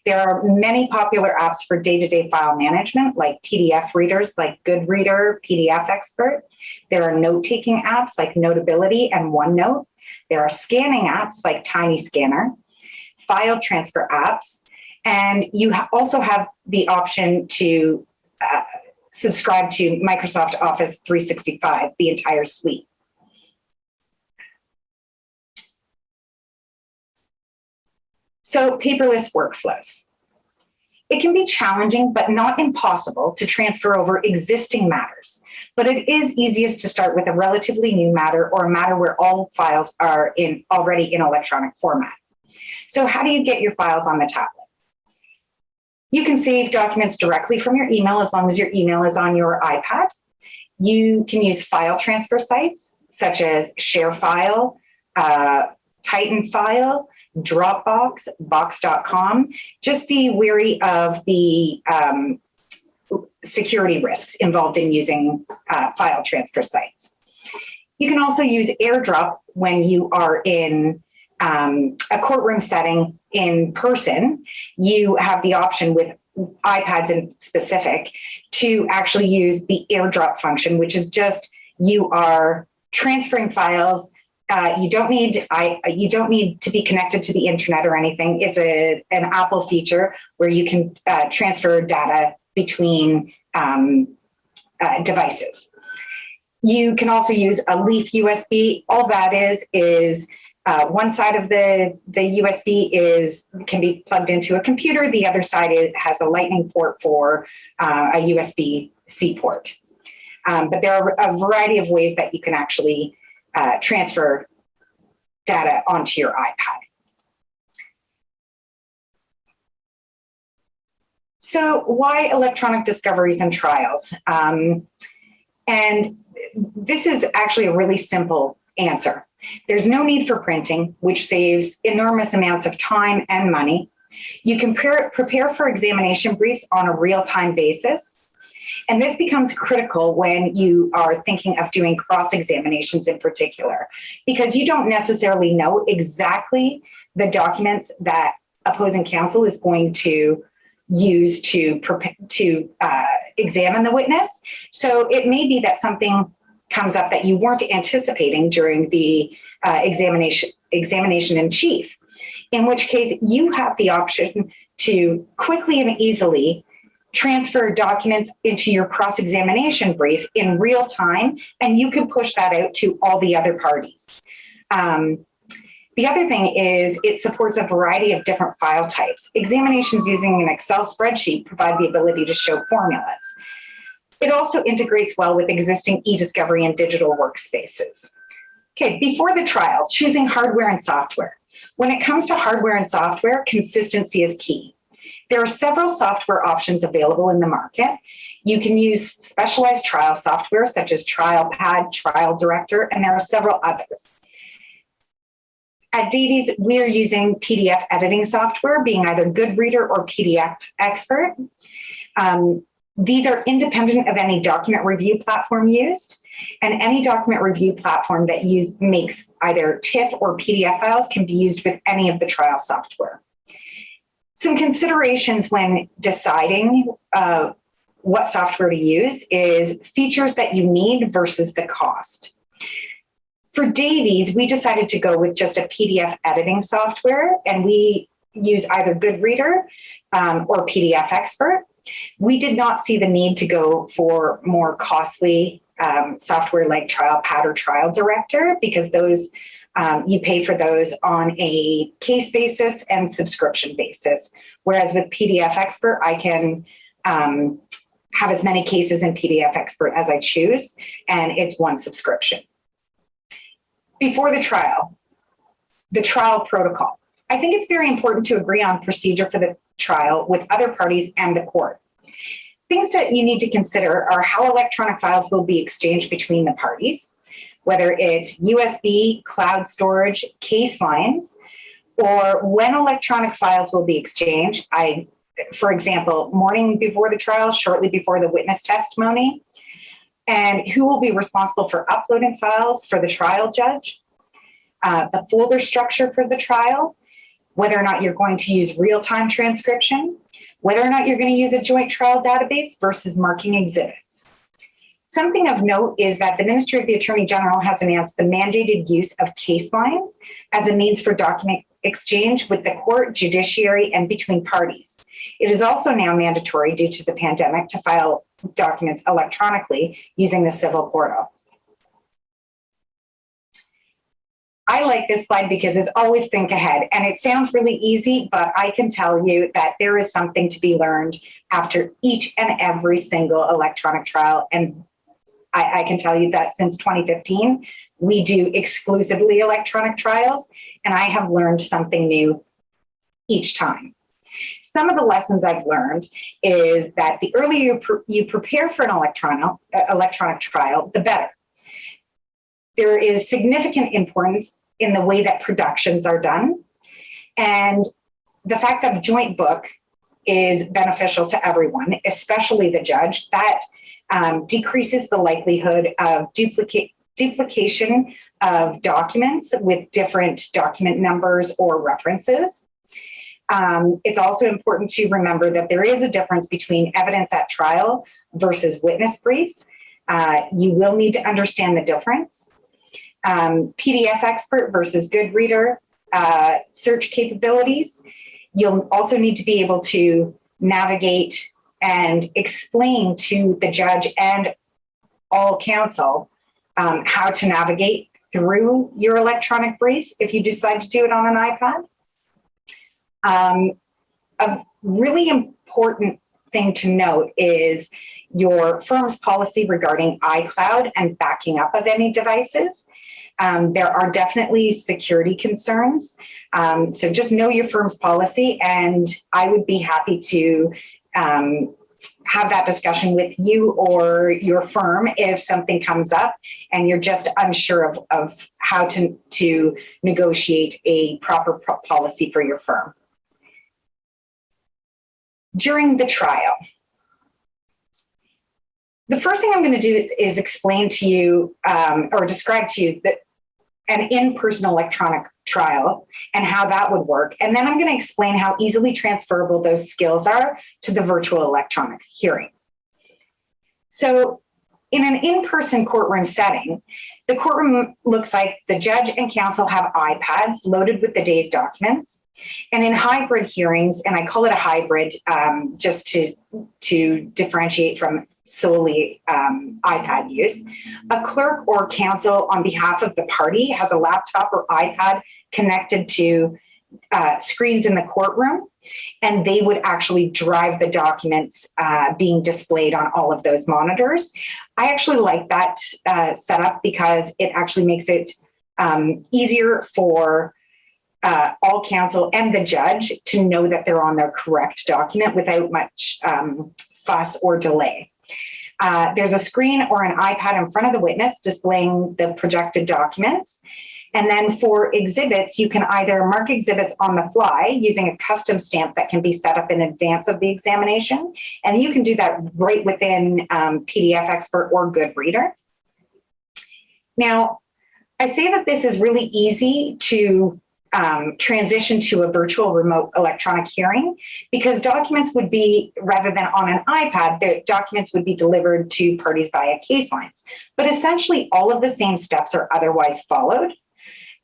There are many popular apps for day-to-day file management, like PDF readers like Goodreader, PDF Expert. There are note-taking apps like Notability and OneNote. There are scanning apps like Tiny Scanner, file transfer apps, and you also have the option to subscribe to Microsoft Office 365, the entire suite. So, paperless workflows. It can be challenging, but not impossible, to transfer over existing matters. But it is easiest to start with a relatively new matter or a matter where all files are already in electronic format. So how do you get your files on the tablet? You can save documents directly from your email as long as your email is on your iPad. You can use file transfer sites such as ShareFile, Titan File, Dropbox, Box.com. Just be wary of the security risks involved in using file transfer sites. You can also use AirDrop when you are in a courtroom setting in person. You have the option with iPads in specific to actually use the AirDrop function, which is just you are transferring files. You don't need to be connected to the internet or anything. It's an Apple feature where you can transfer data between devices. You can also use a Leaf USB. All that is one side of the USB can be plugged into a computer. The other side has a Lightning port for a USB-C port. But there are a variety of ways that you can actually transfer data onto your iPad. So why electronic discoveries and trials? And this is actually a really simple answer. There's no need for printing, which saves enormous amounts of time and money. You can prepare for examination briefs on a real-time basis. And this becomes critical when you are thinking of doing cross-examinations in particular, because you don't necessarily know exactly the documents that opposing counsel is going to use to examine the witness. So it may be that something comes up that you weren't anticipating during the examination in chief, in which case you have the option to quickly and easily transfer documents into your cross-examination brief in real time, and you can push that out to all the other parties. The other thing is it supports a variety of different file types. Examinations using an Excel spreadsheet provide the ability to show formulas. It also integrates well with existing e-discovery and digital workspaces. Okay, before the trial, choosing hardware and software. When it comes to hardware and software, consistency is key. There are several software options available in the market. You can use specialized trial software such as TrialPad, Trial Director, and there are several others. At Davies, we are using PDF editing software, being either Goodreader or PDF Expert. These are independent of any document review platform used, and any document review platform that makes either TIFF or PDF files can be used with any of the trial software. Some considerations when deciding what software to use is features that you need versus the cost. For Davies, we decided to go with just a PDF editing software, and we use either Goodreader or PDF Expert. We did not see the need to go for more costly software like TrialPad or Trial Director, because those you pay for those on a case basis and subscription basis. Whereas with PDF Expert, I can have as many cases in PDF Expert as I choose, and it's one subscription. Before the trial protocol. I think it's very important to agree on procedure for the trial with other parties and the court. Things that you need to consider are how electronic files will be exchanged between the parties, whether it's USB, cloud storage, case lines, or when electronic files will be exchanged. For example, morning before the trial, shortly before the witness testimony, and who will be responsible for uploading files for the trial judge, the folder structure for the trial, whether or not you're going to use real-time transcription, whether or not you're going to use a joint trial database versus marking exhibits. Something of note is that the Ministry of the Attorney General has announced the mandated use of case lines as a means for document exchange with the court, judiciary, and between parties. It is also now mandatory due to the pandemic to file documents electronically using the civil portal. I like this slide because it's always think ahead, and it sounds really easy, but I can tell you that there is something to be learned after each and every single electronic trial. And I can tell you that since 2015, we do exclusively electronic trials, and I have learned something new each time. Some of the lessons I've learned is that the earlier you prepare for an electronic trial, the better. There is significant importance in the way that productions are done. And the fact that a joint book is beneficial to everyone, especially the judge, that decreases the likelihood of duplication of documents with different document numbers or references. It's also important to remember that there is a difference between evidence at trial versus witness briefs. You will need to understand the difference. PDF Expert versus Goodreader search capabilities. You'll also need to be able to navigate and explain to the judge and all counsel how to navigate through your electronic briefs if you decide to do it on an iPad. A really important thing to note is your firm's policy regarding iCloud and backing up of any devices. There are definitely security concerns. So just know your firm's policy, and I would be happy to have that discussion with you or your firm if something comes up and you're just unsure of how to negotiate a proper policy for your firm. During the trial, the first thing I'm going to do is explain to you or describe to you that an in-person electronic trial and how that would work. And then I'm going to explain how easily transferable those skills are to the virtual electronic hearing. So in an in-person courtroom setting, The courtroom looks like the judge and counsel have iPads loaded with the day's documents. And in hybrid hearings, and I call it a hybrid just to differentiate from solely iPad use, a clerk or counsel on behalf of the party has a laptop or iPad connected to screens in the courtroom, and they would actually drive the documents being displayed on all of those monitors. I actually like that setup because it actually makes it easier for all counsel and the judge to know that they're on their correct document without much fuss or delay. There's a screen or an iPad in front of the witness displaying the projected documents. And then for exhibits, you can either mark exhibits on the fly using a custom stamp that can be set up in advance of the examination. And you can do that right within PDF Expert or Goodreader. Now, I say that this is really easy to transition to a virtual remote electronic hearing because documents would be, rather than on an iPad, the documents would be delivered to parties via case lines. But essentially all of the same steps are otherwise followed.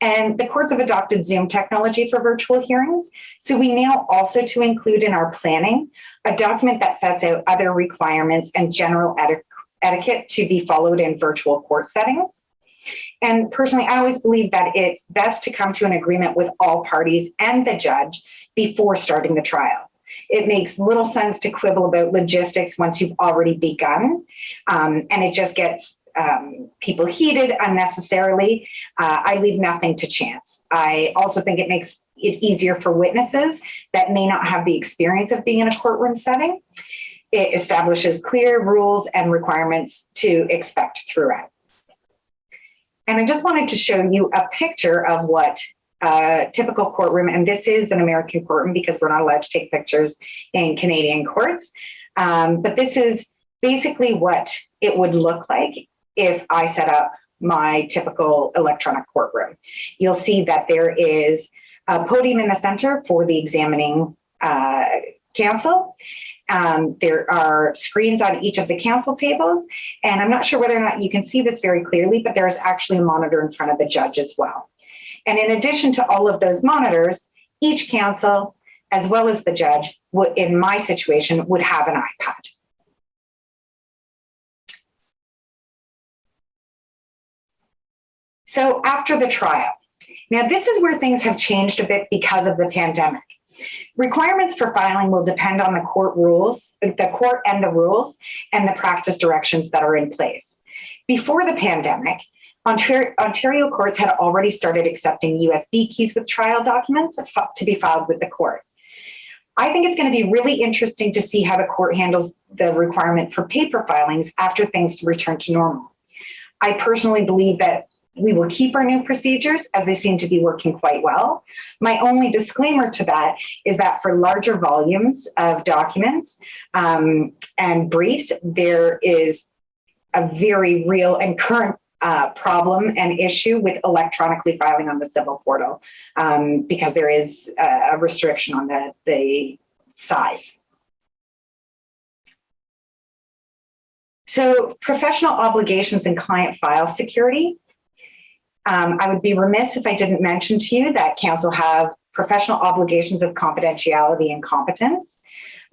And the courts have adopted Zoom technology for virtual hearings. So we now also to include in our planning a document that sets out other requirements and general etiquette to be followed in virtual court settings. And personally, I always believe that it's best to come to an agreement with all parties and the judge before starting the trial. It makes little sense to quibble about logistics once you've already begun, and it just gets people heated unnecessarily. I leave nothing to chance. I also think it makes it easier for witnesses that may not have the experience of being in a courtroom setting. It establishes clear rules and requirements to expect throughout. And I just wanted to show you a picture of what a typical courtroom, and this is an American courtroom because we're not allowed to take pictures in Canadian courts. But this is basically what it would look like if I set up my typical electronic courtroom. You'll see that there is a podium in the center for the examining counsel. There are screens on each of the counsel tables, and I'm not sure whether or not you can see this very clearly, but there's actually a monitor in front of the judge as well. And in addition to all of those monitors, each counsel, as well as the judge, would, in my situation, would have an iPad. So after the trial, now this is where things have changed a bit because of the pandemic. Requirements for filing will depend on the court rules, the court and the rules and the practice directions that are in place. Before the pandemic, Ontario courts had already started accepting USB keys with trial documents to be filed with the court. I think it's going to be really interesting to see how the court handles the requirement for paper filings after things return to normal. I personally believe that we will keep our new procedures as they seem to be working quite well. My only disclaimer to that is that for larger volumes of documents and briefs, there is a very real and current problem and issue with electronically filing on the civil portal because there is a restriction on the size. So professional obligations and client file security. I would be remiss if I didn't mention to you that counsel have professional obligations of confidentiality and competence.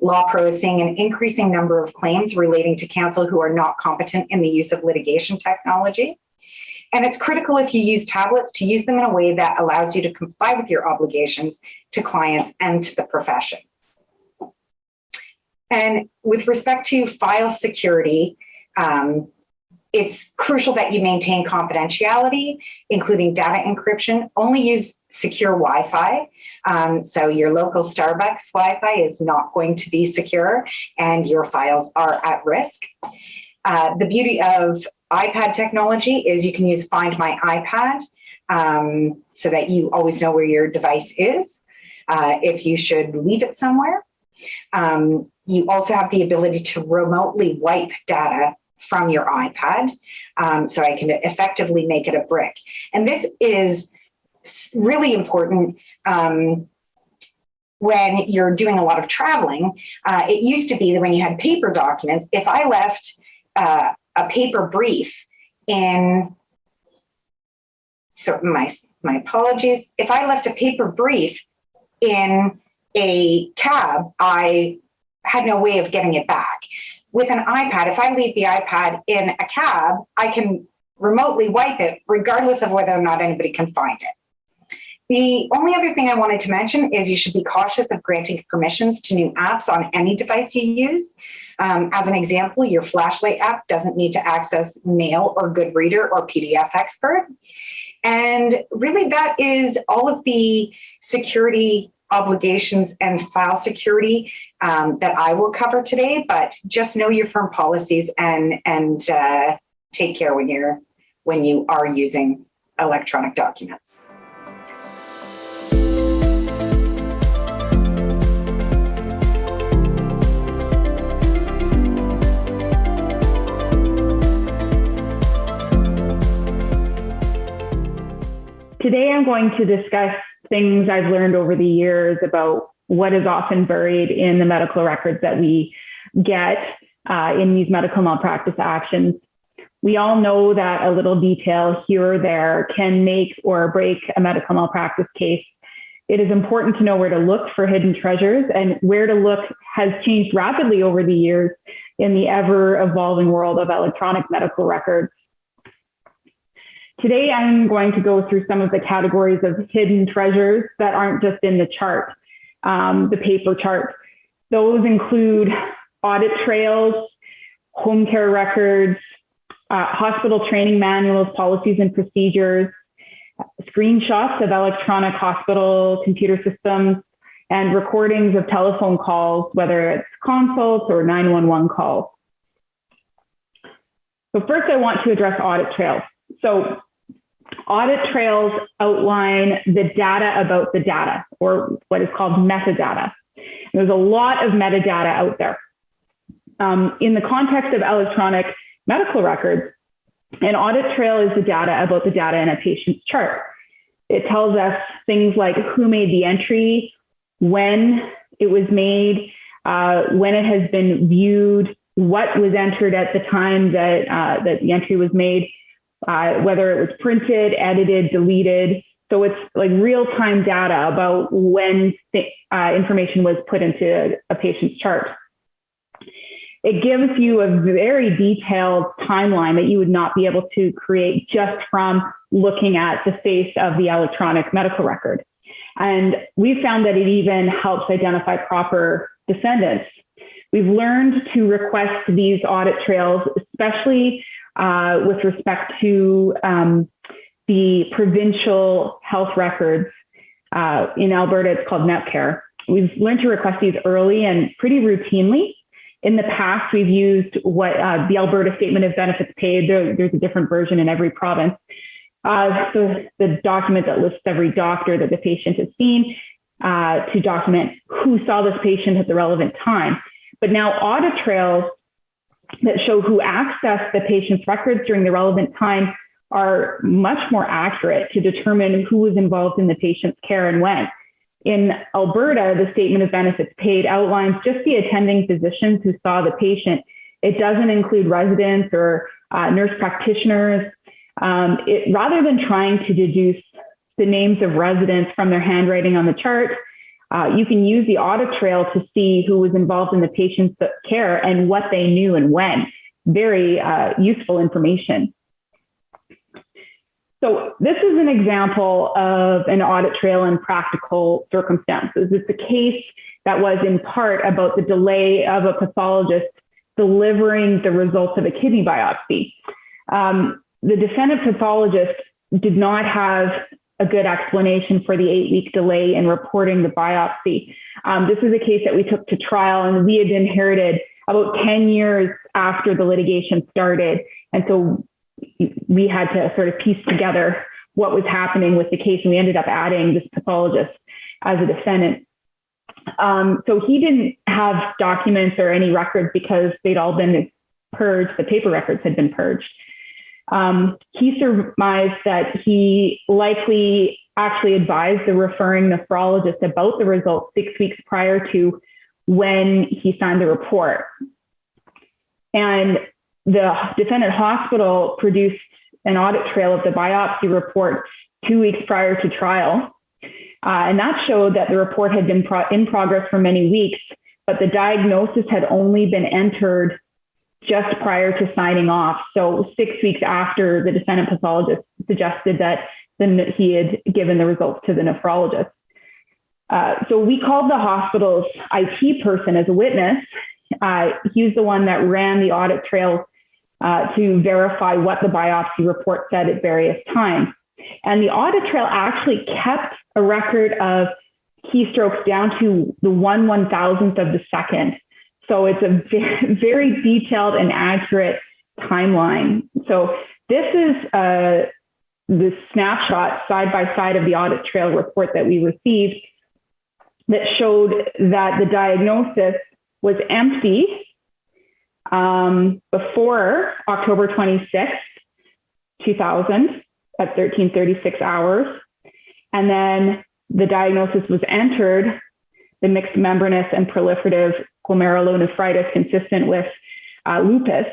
Law Pro is seeing an increasing number of claims relating to counsel who are not competent in the use of litigation technology. And it's critical if you use tablets to use them in a way that allows you to comply with your obligations to clients and to the profession. And with respect to file security, it's crucial that you maintain confidentiality, including data encryption. Only use secure Wi-Fi. So your local Starbucks Wi-Fi is not going to be secure and your files are at risk. The beauty of iPad technology is you can use Find My iPad so that you always know where your device is if you should leave it somewhere. You also have the ability to remotely wipe data from your iPad, so I can effectively make it a brick. And this is really important when you're doing a lot of traveling. It used to be that when you had paper documents, if I left a paper brief in so my apologies. If I left a paper brief in a cab, I had no way of getting it back. With an iPad, if I leave the iPad in a cab, I can remotely wipe it regardless of whether or not anybody can find it. The only other thing I wanted to mention is you should be cautious of granting permissions to new apps on any device you use. As an example, your flashlight app doesn't need to access Mail or Goodreader or PDF Expert. And really that is all of the security obligations and file security that I will cover today, but just know your firm policies and take care when you are using electronic documents. Today I'm going to discuss things I've learned over the years about what is often buried in the medical records that we get in these medical malpractice actions. We all know that a little detail here or there can make or break a medical malpractice case. It is important to know where to look for hidden treasures, and where to look has changed rapidly over the years in the ever-evolving world of electronic medical records. Today, I'm going to go through some of the categories of hidden treasures that aren't just in the chart, the paper chart. Those include audit trails, home care records, hospital training manuals, policies and procedures, screenshots of electronic hospital computer systems, and recordings of telephone calls, whether it's consults or 911 calls. So first, I want to address audit trails. So audit trails outline the data about the data, or what is called metadata. There's a lot of metadata out there. In the context of electronic medical records, an audit trail is the data about the data in a patient's chart. It tells us things like who made the entry, when it was made, when it has been viewed, what was entered at the time that the entry was made, whether it was printed, edited, deleted. So it's like real-time data about when information was put into a patient's chart. It gives you a very detailed timeline that you would not be able to create just from looking at the face of the electronic medical record. And we've found that it even helps identify proper defendants. We've learned to request these audit trails, especially with respect to the provincial health records. In Alberta, it's called NetCare. We've learned to request these early and pretty routinely. In the past, we've used what the Alberta Statement of Benefits Paid. There's a different version in every province. So the document that lists every doctor that the patient has seen to document who saw this patient at the relevant time. But now audit trails that show who accessed the patient's records during the relevant time are much more accurate to determine who was involved in the patient's care and when. In Alberta, the Statement of Benefits Paid outlines just the attending physicians who saw the patient. It doesn't include residents or nurse practitioners. Rather than trying to deduce the names of residents from their handwriting on the chart, you can use the audit trail to see who was involved in the patient's care and what they knew and when. Very useful information. So this is an example of an audit trail in practical circumstances. It's a case that was in part about the delay of a pathologist delivering the results of a kidney biopsy. The defendant pathologist did not have a good explanation for the 8-week delay in reporting the biopsy. This is a case that we took to trial, and we had inherited about 10 years after the litigation started. And so we had to sort of piece together what was happening with the case, and we ended up adding this pathologist as a defendant. So he didn't have documents or any records because they'd all been purged. The paper records had been purged. He surmised that he likely actually advised the referring nephrologist about the results 6 weeks prior to when he signed the report. And the defendant hospital produced an audit trail of the biopsy report 2 weeks prior to trial. And that showed that the report had been in progress for many weeks, but the diagnosis had only been entered just prior to signing off. So 6 weeks after the defendant pathologist suggested that he had given the results to the nephrologist. So we called the hospital's IT person as a witness. He was the one that ran the audit trail to verify what the biopsy report said at various times. And the audit trail actually kept a record of keystrokes down to the 1/1000th of the second. So it's a very detailed and accurate timeline. So this is the snapshot side by side of the audit trail report that we received that showed that the diagnosis was empty before October 26th, 2000 at 13:36 hours. And then the diagnosis was entered, the mixed membranous and proliferative glomerulonephritis consistent with lupus.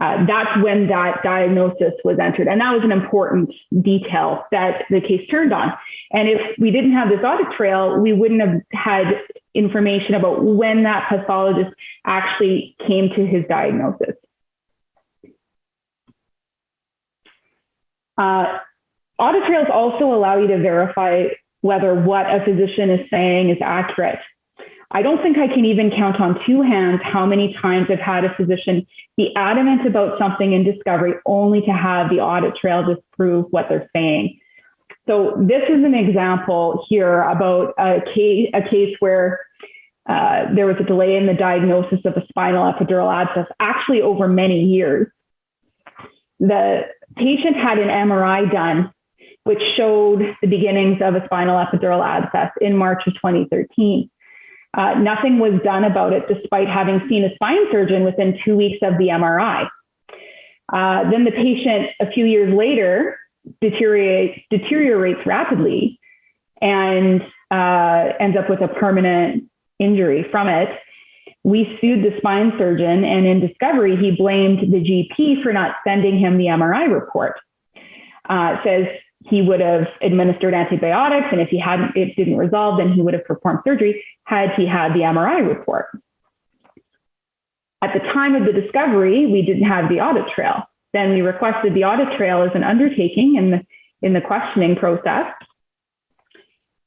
That's when that diagnosis was entered. And that was an important detail that the case turned on. And if we didn't have this audit trail, we wouldn't have had information about when that pathologist actually came to his diagnosis. Audit trails also allow you to verify whether what a physician is saying is accurate. I don't think I can even count on two hands how many times I've had a physician be adamant about something in discovery only to have the audit trail disprove what they're saying. So this is an example here about a case where there was a delay in the diagnosis of a spinal epidural abscess, actually over many years. The patient had an MRI done, which showed the beginnings of a spinal epidural abscess in March of 2013. Nothing was done about it despite having seen a spine surgeon within 2 weeks of the MRI. Then the patient a few years later deteriorates rapidly and ends up with a permanent injury from it. We sued the spine surgeon, and in discovery, he blamed the GP for not sending him the MRI report. It says he would have administered antibiotics, and if it didn't resolve, then he would have performed surgery had he had the MRI report. At the time of the discovery, we didn't have the audit trail. Then we requested the audit trail as an undertaking in the questioning process.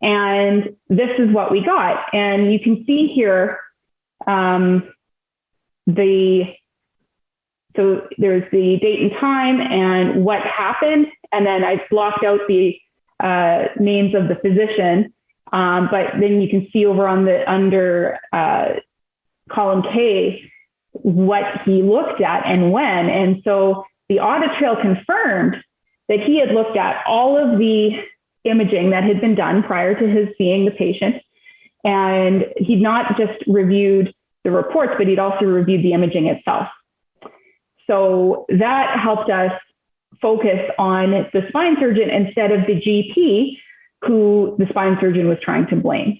And this is what we got. And you can see here, so there's the date and time and what happened. And then I blocked out the names of the physician. But then you can see over on the under column K, what he looked at and when. And so the audit trail confirmed that he had looked at all of the imaging that had been done prior to his seeing the patient. And he'd not just reviewed the reports, but he'd also reviewed the imaging itself. So that helped us focus on the spine surgeon instead of the GP who the spine surgeon was trying to blame.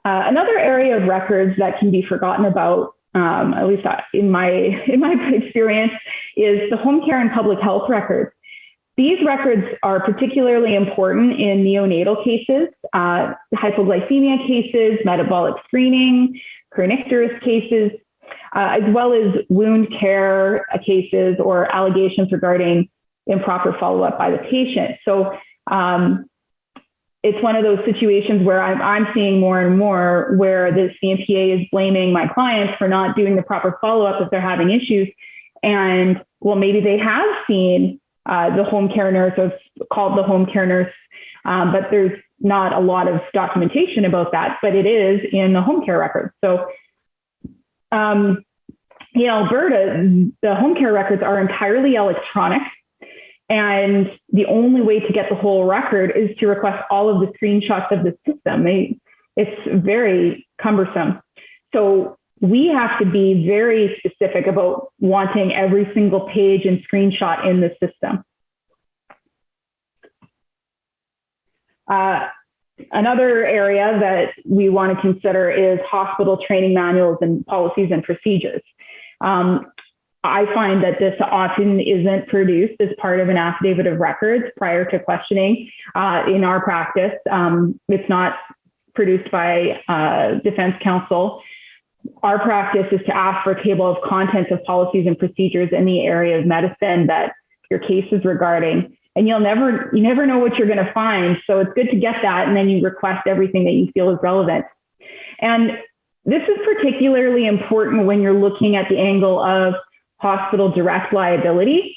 Another area of records that can be forgotten about, at least in my experience, is the home care and public health records. These records are particularly important in neonatal cases, hypoglycemia cases, metabolic screening, kernicterus cases, as well as wound care cases or allegations regarding improper follow-up by the patient. So it's one of those situations where I'm seeing more and more where the CMPA is blaming my clients for not doing the proper follow-up if they're having issues. And well, maybe they have seen the home care nurse, or called the home care nurse, but there's not a lot of documentation about that, but it is in the home care records. So in Alberta, the home care records are entirely electronic. And the only way to get the whole record is to request all of the screenshots of the system. It's very cumbersome. So we have to be very specific about wanting every single page and screenshot in the system. Another area that we want to consider is hospital training manuals and policies and procedures. I find that this often isn't produced as part of an affidavit of records prior to questioning in our practice. It's not produced by defense counsel. Our practice is to ask for a table of contents of policies and procedures in the area of medicine that your case is regarding. And you never know what you're going to find. So it's good to get that, and then you request everything that you feel is relevant. And this is particularly important when you're looking at the angle of hospital direct liability.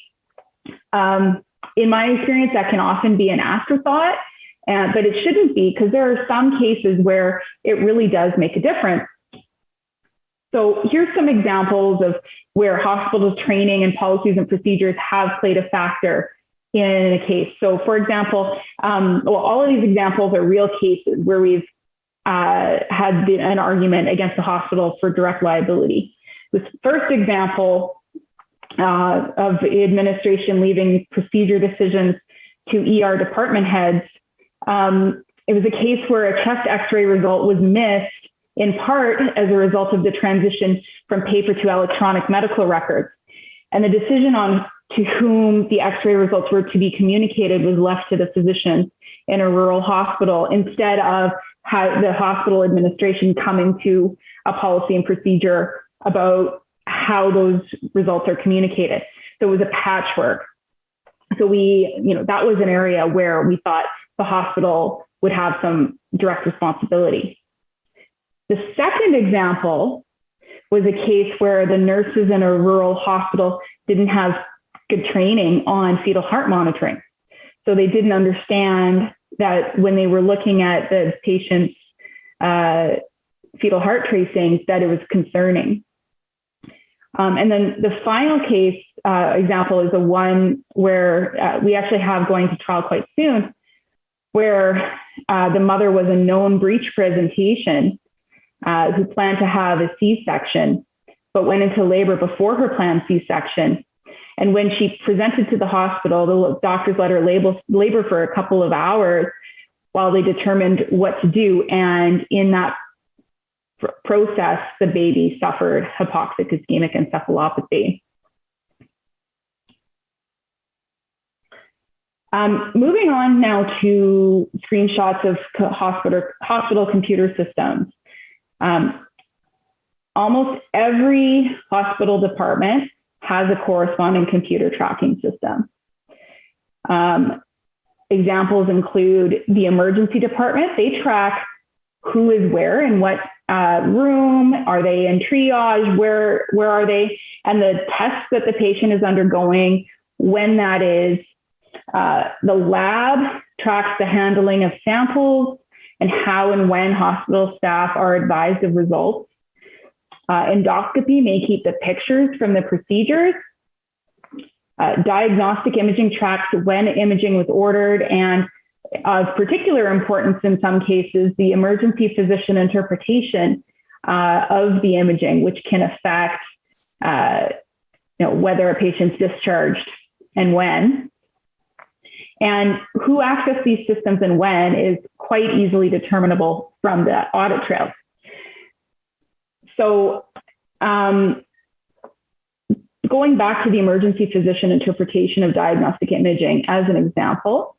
In my experience, that can often be an afterthought, but it shouldn't be, because there are some cases where it really does make a difference. So here's some examples of where hospital training and policies and procedures have played a factor in a case. So for example, all of these examples are real cases where we've had an argument against the hospital for direct liability. This first example of administration leaving procedure decisions to ER department heads, it was a case where a chest x-ray result was missed in part as a result of the transition from paper to electronic medical records. And the decision on to whom the x-ray results were to be communicated was left to the physician in a rural hospital, instead of the hospital administration coming to a policy and procedure about how those results are communicated. So it was a patchwork. So that was an area where we thought the hospital would have some direct responsibility. The second example was a case where the nurses in a rural hospital didn't have good training on fetal heart monitoring. So they didn't understand that when they were looking at the patient's fetal heart tracings, that it was concerning. And then the final case example is the one where we actually have going to trial quite soon, where the mother was a known breech presentation who planned to have a C-section, but went into labor before her planned C-section. And when she presented to the hospital, the doctors let her labor for a couple of hours while they determined what to do. And in that process, the baby suffered hypoxic-ischemic encephalopathy. Moving on now to screenshots of hospital computer systems. Almost every hospital department has a corresponding computer tracking system. Examples include the emergency department. They track who is where and what room. Are they in triage? Where are they? And the tests that the patient is undergoing, when that is. The lab tracks the handling of samples and how and when hospital staff are advised of results. Endoscopy may keep the pictures from the procedures. Diagnostic imaging tracks when imaging was ordered, and of particular importance in some cases, the emergency physician interpretation of the imaging, which can affect whether a patient's discharged and when. And who accessed these systems and when is quite easily determinable from the audit trails. So going back to the emergency physician interpretation of diagnostic imaging as an example,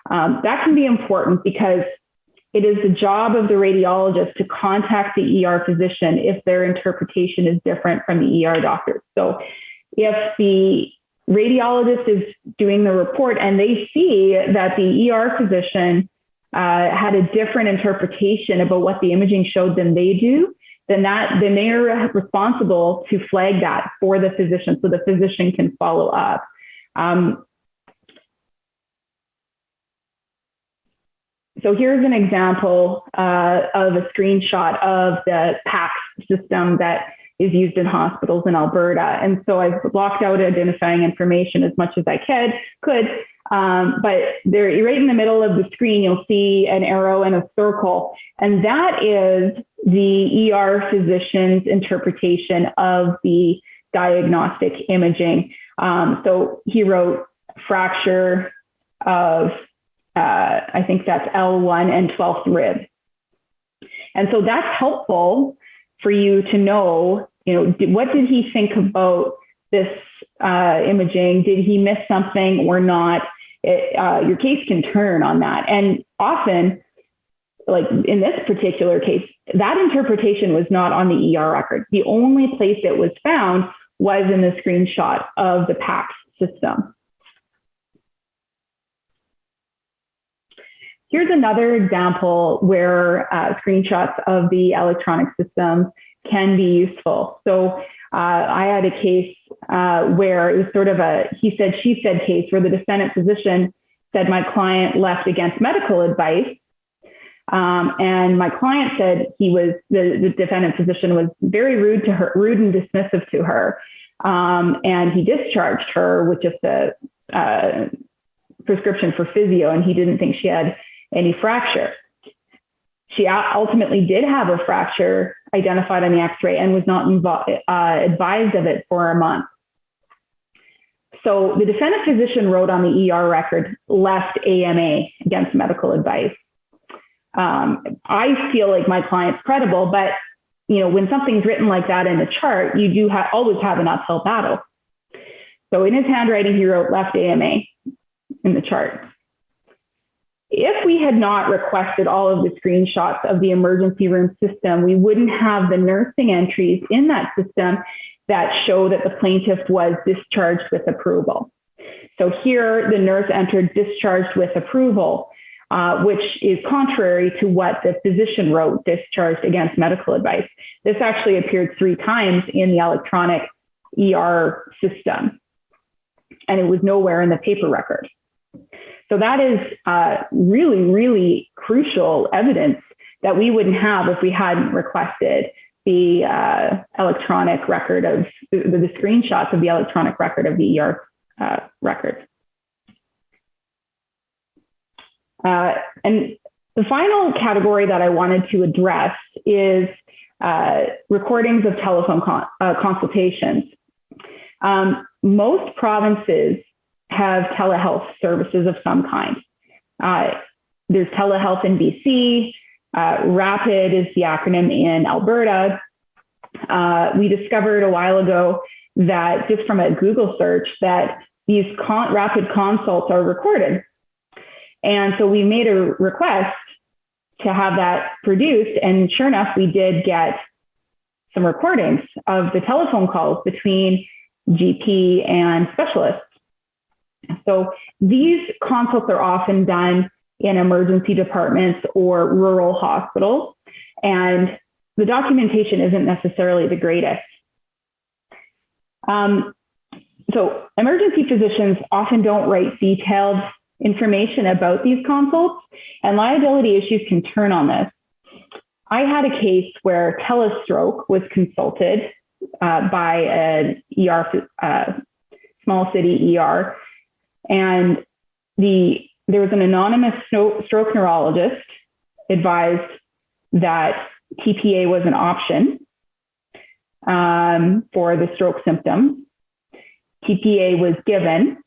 that can be important because it is the job of the radiologist to contact the ER physician if their interpretation is different from the ER doctor. So if the radiologist is doing the report and they see that the ER physician had a different interpretation about what the imaging showed than they do, then they are responsible to flag that for the physician so the physician can follow up. So here's an example of a screenshot of the PACS system that is used in hospitals in Alberta. And so I've blocked out identifying information as much as I could, but there, right in the middle of the screen, you'll see an arrow and a circle. And that is the ER physician's interpretation of the diagnostic imaging. So he wrote fracture of, I think that's L1 and 12th rib. And so that's helpful for you to know, what did he think about this imaging? Did he miss something or not? Your case can turn on that. And often, like in this particular case, that interpretation was not on the ER record. The only place it was found was in the screenshot of the PACS system. Here's another example where screenshots of the electronic system can be useful. So I had a case where it was sort of a he said, she said case where the defendant physician said my client left against medical advice. And my client said the defendant physician was very rude to her, rude and dismissive to her. And he discharged her with just a prescription for physio, and he didn't think she had any fracture. She ultimately did have a fracture identified on the x-ray and was not advised of it for a month. So the defendant physician wrote on the ER record, left AMA against medical advice. I feel like my client's credible, but when something's written like that in the chart, you do always have an uphill battle. So in his handwriting, he wrote left AMA in the chart. If we had not requested all of the screenshots of the emergency room system, we wouldn't have the nursing entries in that system that show that the plaintiff was discharged with approval. So here, the nurse entered discharged with approval, which is contrary to what the physician wrote, discharged against medical advice. This actually appeared 3 times in the electronic ER system, and it was nowhere in the paper record. So that is really, really crucial evidence that we wouldn't have if we hadn't requested the electronic record of the screenshots of the electronic record of the ER record. And the final category that I wanted to address is recordings of telephone consultations. Most provinces have telehealth services of some kind. There's telehealth in BC, RAPID is the acronym in Alberta. We discovered a while ago that just from a Google search that these rapid consults are recorded. And so we made a request to have that produced, and sure enough, we did get some recordings of the telephone calls between GP and specialists. So these consults are often done in emergency departments or rural hospitals, and the documentation isn't necessarily the greatest. So emergency physicians often don't write detailed information about these consults, and liability issues can turn on this. I had a case where telestroke was consulted by an ER, small city ER, and there was an anonymous stroke neurologist advised that TPA was an option for the stroke symptoms. TPA was given,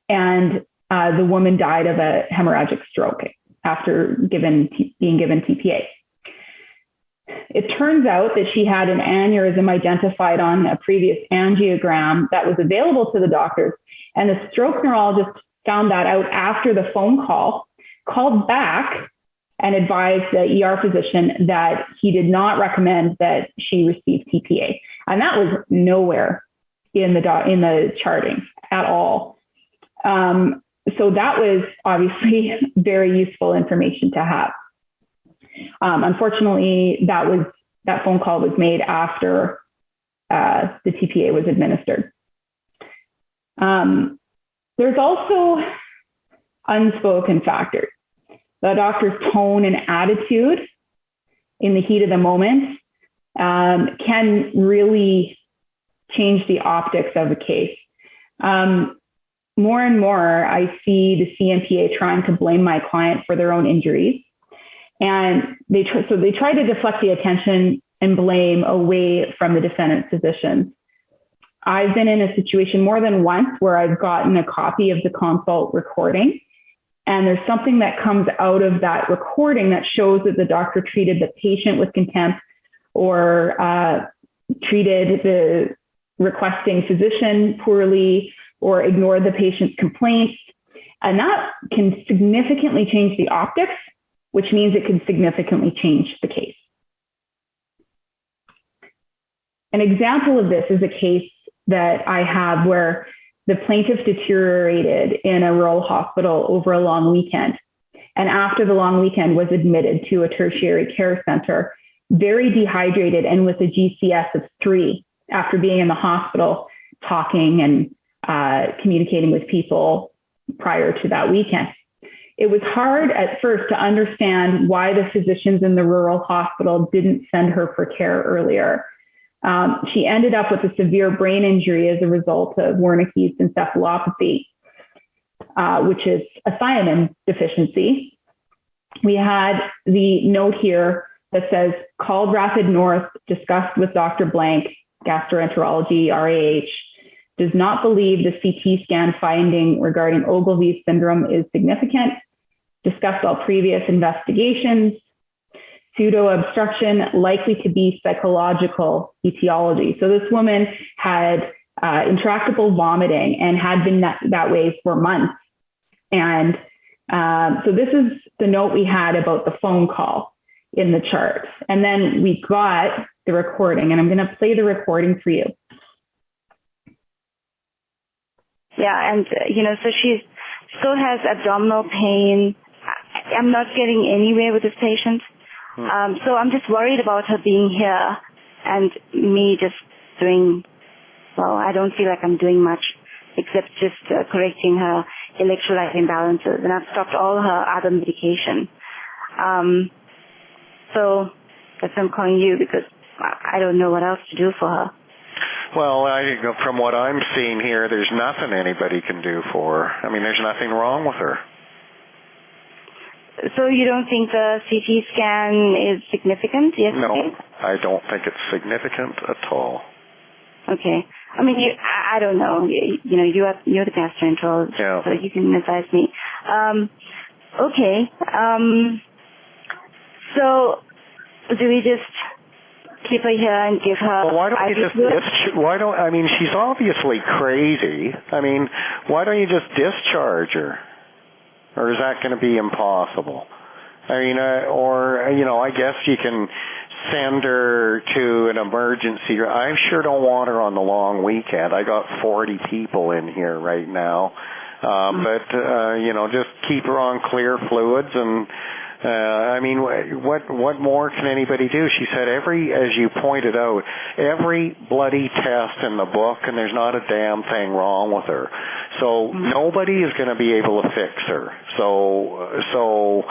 and the woman died of a hemorrhagic stroke after being given TPA. It turns out that she had an aneurysm identified on a previous angiogram that was available to the doctors, and the stroke neurologist found that out after the phone call, called back and advised the ER physician that he did not recommend that she receive TPA. And that was nowhere in the charting at all. So that was obviously very useful information to have. Unfortunately, that phone call was made after the TPA was administered. There's also unspoken factors. The doctor's tone and attitude in the heat of the moment can really change the optics of a case. More and more, I see the CMPA trying to blame my client for their own injuries. And they try to deflect the attention and blame away from the defendant's physicians. I've been in a situation more than once where I've gotten a copy of the consult recording, and there's something that comes out of that recording that shows that the doctor treated the patient with contempt or treated requesting physician poorly or ignored the patient's complaints. And that can significantly change the optics, which means it can significantly change the case. An example of this is a case that I have where the plaintiff deteriorated in a rural hospital over a long weekend. And after the long weekend was admitted to a tertiary care center, very dehydrated and with a GCS of 3 after being in the hospital, talking and communicating with people prior to that weekend. It was hard at first to understand why the physicians in the rural hospital didn't send her for care earlier. She ended up with a severe brain injury as a result of Wernicke's encephalopathy, which is a thiamine deficiency. We had the note here that says, called Rapid North, discussed with Dr. Blank, gastroenterology, RAH, does not believe the CT scan finding regarding Ogilvie syndrome is significant, discussed all previous investigations, pseudo-obstruction likely to be psychological etiology. So this woman had intractable vomiting and had been that way for months. And so this is the note we had about the phone call in the chart. And then we got the recording, and I'm going to play the recording for you. Yeah, and, so she still has abdominal pain. I'm not getting anywhere with this patient. So I'm just worried about her being here and me just doing, well, I don't feel like I'm doing much except just correcting her electrolyte imbalances. And I've stopped all her other medication. So that's why I'm calling you, because I don't know what else to do for her. Well, from what I'm seeing here, there's nothing anybody can do for her. I mean, there's nothing wrong with her. So you don't think the CT scan is significant yesterday? No, I don't think it's significant at all. Okay. I mean, I don't know. You're the gastroenterologist, yeah. So you can advise me. Okay. So do we just keep her here and give her? Well, why don't you just I mean, she's obviously crazy. I mean, why don't you just discharge her? Or is that going to be impossible? I mean, I guess you can send her to an emergency. I sure don't want her on the long weekend. I got 40 people in here right now. But just keep her on clear fluids and, I mean, what more can anybody do? She said as you pointed out, every bloody test in the book, and there's not a damn thing wrong with her. So nobody is going to be able to fix her. So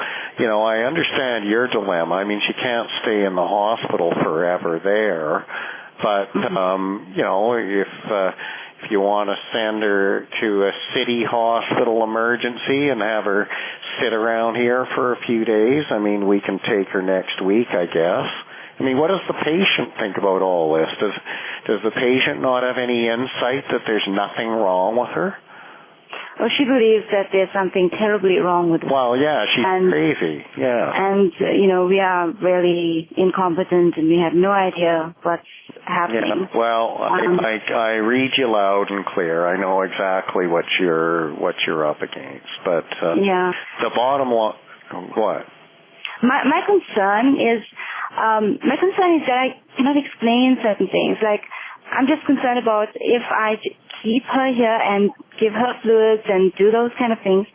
I understand your dilemma. I mean, she can't stay in the hospital forever there, but if you want to send her to a city hospital emergency and have her sit around here for a few days, I mean, we can take her next week, I guess. I mean, what does the patient think about all this? Does the patient not have any insight that there's nothing wrong with her? Well, she believes that there's something terribly wrong with her. Well, yeah, she's crazy, yeah. And, we are really incompetent and we have no idea what's happening. Yeah. Well, I read you loud and clear. I know exactly what you're up against. But the bottom line, what? My concern is that I cannot explain certain things. Like, I'm just concerned about if I keep her here and give her fluids and do those kind of things.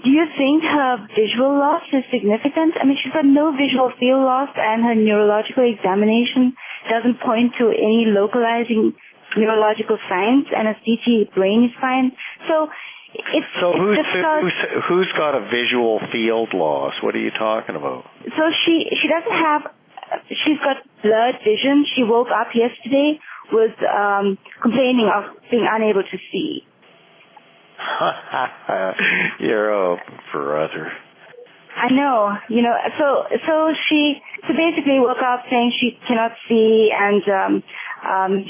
Do you think her visual loss is significant? I mean, she's got no visual field loss, and her neurological examination doesn't point to any localizing neurological signs, and her CT brain is fine. So who's got a visual field loss? What are you talking about? So she doesn't have. She's got blurred vision. She woke up yesterday with complaining of being unable to see. You're a brother. I know, so she basically woke up saying she cannot see and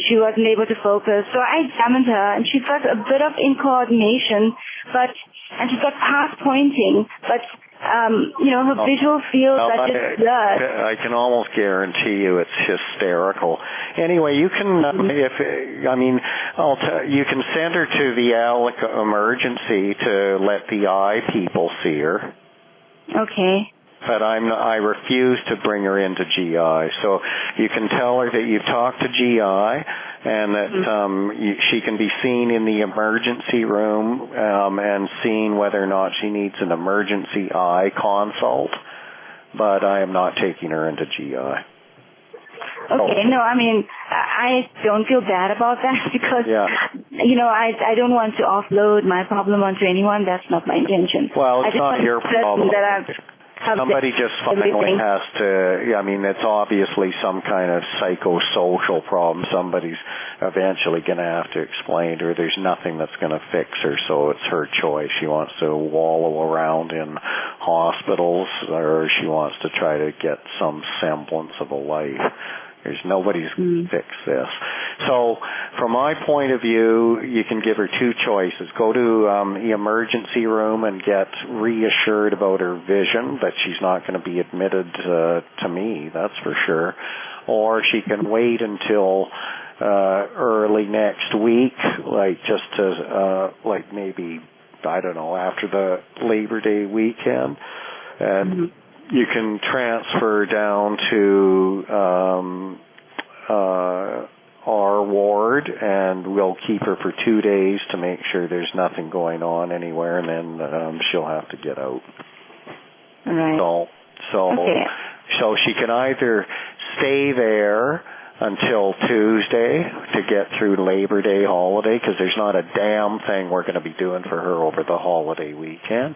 she wasn't able to focus. So I examined her and she's got a bit of incoordination, and she's got past pointing, but her visual fields are just blurred. I can almost guarantee you it's hysterical. Anyway, you can, you can send her to the ALEC emergency to let the eye people see her. Okay. But I refuse to bring her into GI. So you can tell her that you've talked to GI and that she can be seen in the emergency room and seen whether or not she needs an emergency eye consult. But I am not taking her into GI. Okay, no, I don't feel bad about that because, I don't want to offload my problem onto anyone. That's not my intention. Well, it's not your problem. That somebody just finally has to, it's obviously some kind of psychosocial problem. Somebody's eventually going to have to explain to her there's nothing that's going to fix her, so it's her choice. She wants to wallow around in hospitals or she wants to try to get some semblance of a life. There's nobody's going to fix this. So from my point of view, you can give her two choices. Go to the emergency room and get reassured about her vision, that she's not going to be admitted to me, that's for sure. Or she can wait until early next week, maybe, I don't know, after the Labor Day weekend. And you can transfer down to our ward, and we'll keep her for 2 days to make sure there's nothing going on anywhere, and then she'll have to get out. All right. So she can either stay there until Tuesday to get through Labor Day holiday, because there's not a damn thing we're going to be doing for her over the holiday weekend.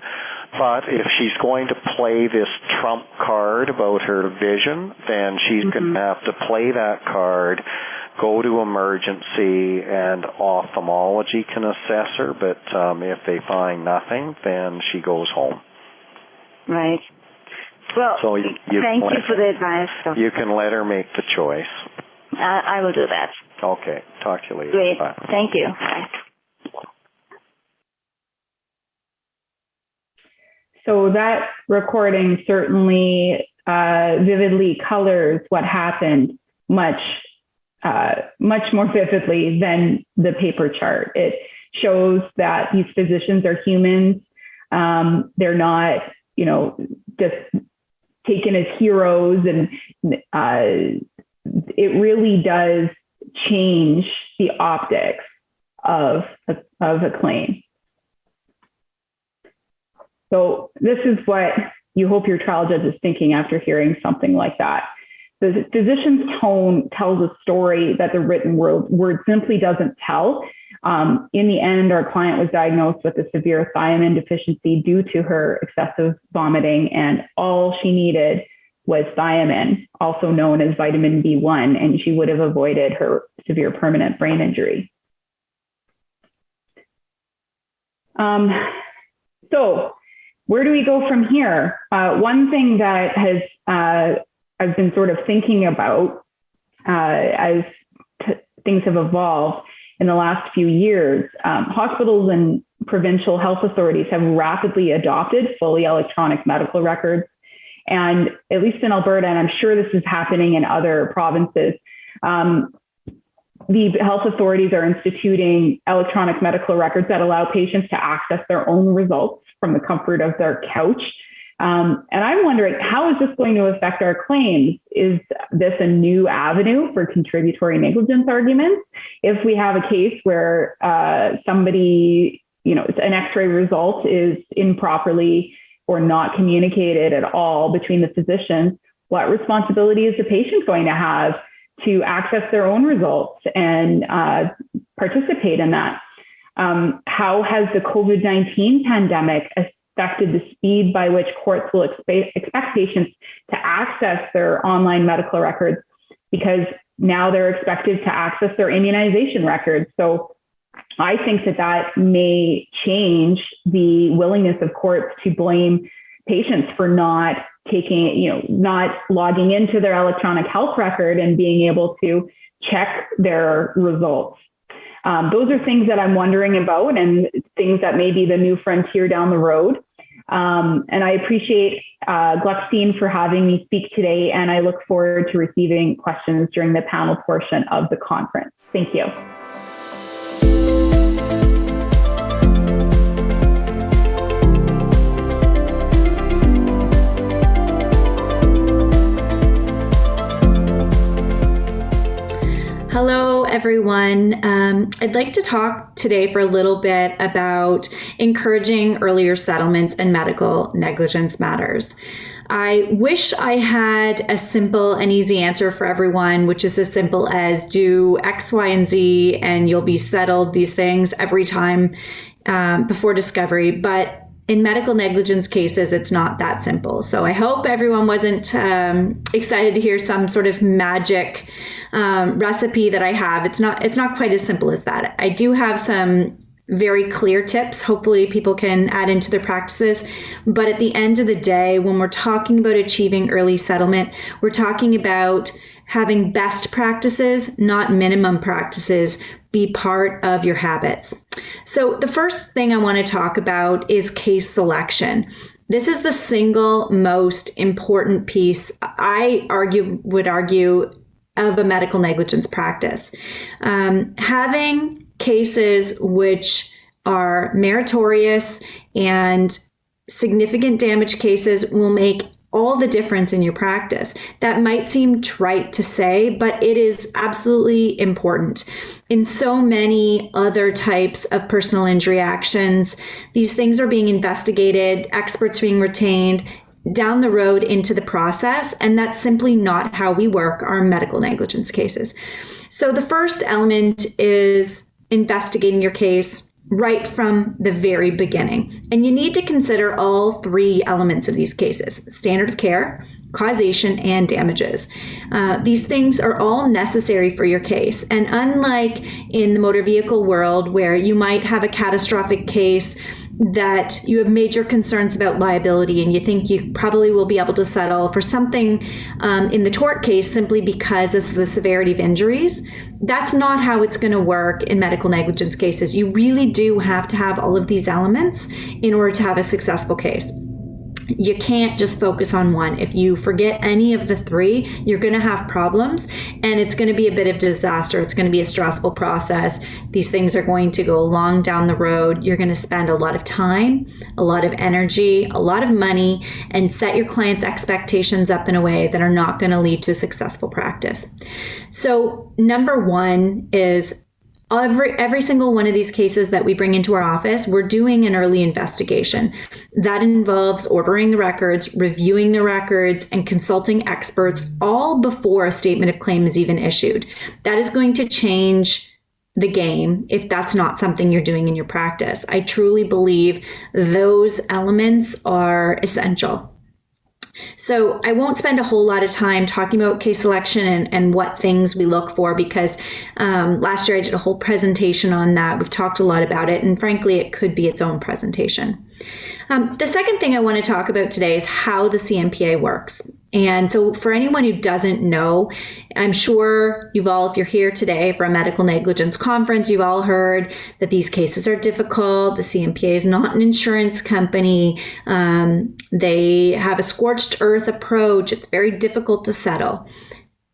But if she's going to play this trump card about her vision, then she's going to have to play that card, go to emergency, and ophthalmology can assess her. But if they find nothing, then she goes home. Right. Well, so thank you for the advice. You can let her make the choice. I will do that. Okay. Talk to you later. Great. Bye. Thank you. Bye. So that recording certainly vividly colors what happened much more vividly than the paper chart. It shows that these physicians are humans. They're not, just taken as heroes, and it really does change the optics of a claim. So this is what you hope your trial judge is thinking after hearing something like that. The physician's tone tells a story that the written word simply doesn't tell. In the end, our client was diagnosed with a severe thiamine deficiency due to her excessive vomiting, and all she needed was thiamine, also known as vitamin B1, and she would have avoided her severe permanent brain injury. So where do we go from here? One thing that I've been sort of thinking about as things have evolved in the last few years, hospitals and provincial health authorities have rapidly adopted fully electronic medical records. And at least in Alberta, and I'm sure this is happening in other provinces, the health authorities are instituting electronic medical records that allow patients to access their own results from the comfort of their couch. And I'm wondering, how is this going to affect our claims? Is this a new avenue for contributory negligence arguments? If we have a case where somebody, an X-ray result is improperly or not communicated at all between the physicians, what responsibility is the patient going to have to access their own results and participate in that? How has the COVID-19 pandemic affected the speed by which courts will expect patients to access their online medical records, because now they're expected to access their immunization records? So I think that may change the willingness of courts to blame patients for not not logging into their electronic health record and being able to check their results. Those are things that I'm wondering about, and things that may be the new frontier down the road. And I appreciate Gluckstein for having me speak today, and I look forward to receiving questions during the panel portion of the conference. Thank you. Hello, everyone. I'd like to talk today for a little bit about encouraging earlier settlements in medical negligence matters. I wish I had a simple and easy answer for everyone, which is as simple as do X, Y, and Z, and you'll be settled these things every time before discovery. But in medical negligence cases, it's not that simple. So I hope everyone wasn't excited to hear some sort of magic recipe that I have. It's not quite as simple as that. I do have some very clear tips. Hopefully people can add into their practices. But at the end of the day, when we're talking about achieving early settlement, we're talking about having best practices, not minimum practices, be part of your habits. So the first thing I want to talk about is case selection. This is the single most important piece, I would argue, of a medical negligence practice. Having cases which are meritorious and significant damage cases will make all the difference in your practice. That might seem trite to say, but it is absolutely important. In so many other types of personal injury actions, these things are being investigated, experts being retained down the road into the process, and that's simply not how we work our medical negligence cases. So the first element is investigating your case right from the very beginning. And you need to consider all three elements of these cases: standard of care, causation, and damages. These things are all necessary for your case. And unlike in the motor vehicle world, where you might have a catastrophic case that you have major concerns about liability and you think you probably will be able to settle for something in the tort case simply because of the severity of injuries, that's not how it's going to work in medical negligence cases. You really do have to have all of these elements in order to have a successful case. You can't just focus on one. If you forget any of the three, you're going to have problems, and it's going to be a bit of disaster. It's going to be a stressful process. These things are going to go long down the road. You're going to spend a lot of time, a lot of energy, a lot of money, and set your client's expectations up in a way that are not going to lead to successful practice. So number one is every single one of these cases that we bring into our office, we're doing an early investigation. That involves ordering the records, reviewing the records, and consulting experts all before a statement of claim is even issued. That is going to change the game if that's not something you're doing in your practice. I truly believe those elements are essential. So I won't spend a whole lot of time talking about case selection and what things we look for, because last year I did a whole presentation on that. We've talked a lot about it, and frankly, it could be its own presentation. The second thing I want to talk about today is how the CMPA works. And so for anyone who doesn't know, I'm sure if you're here today for a medical negligence conference, you've all heard that these cases are difficult. The CMPA is not an insurance company. They have a scorched earth approach. It's very difficult to settle.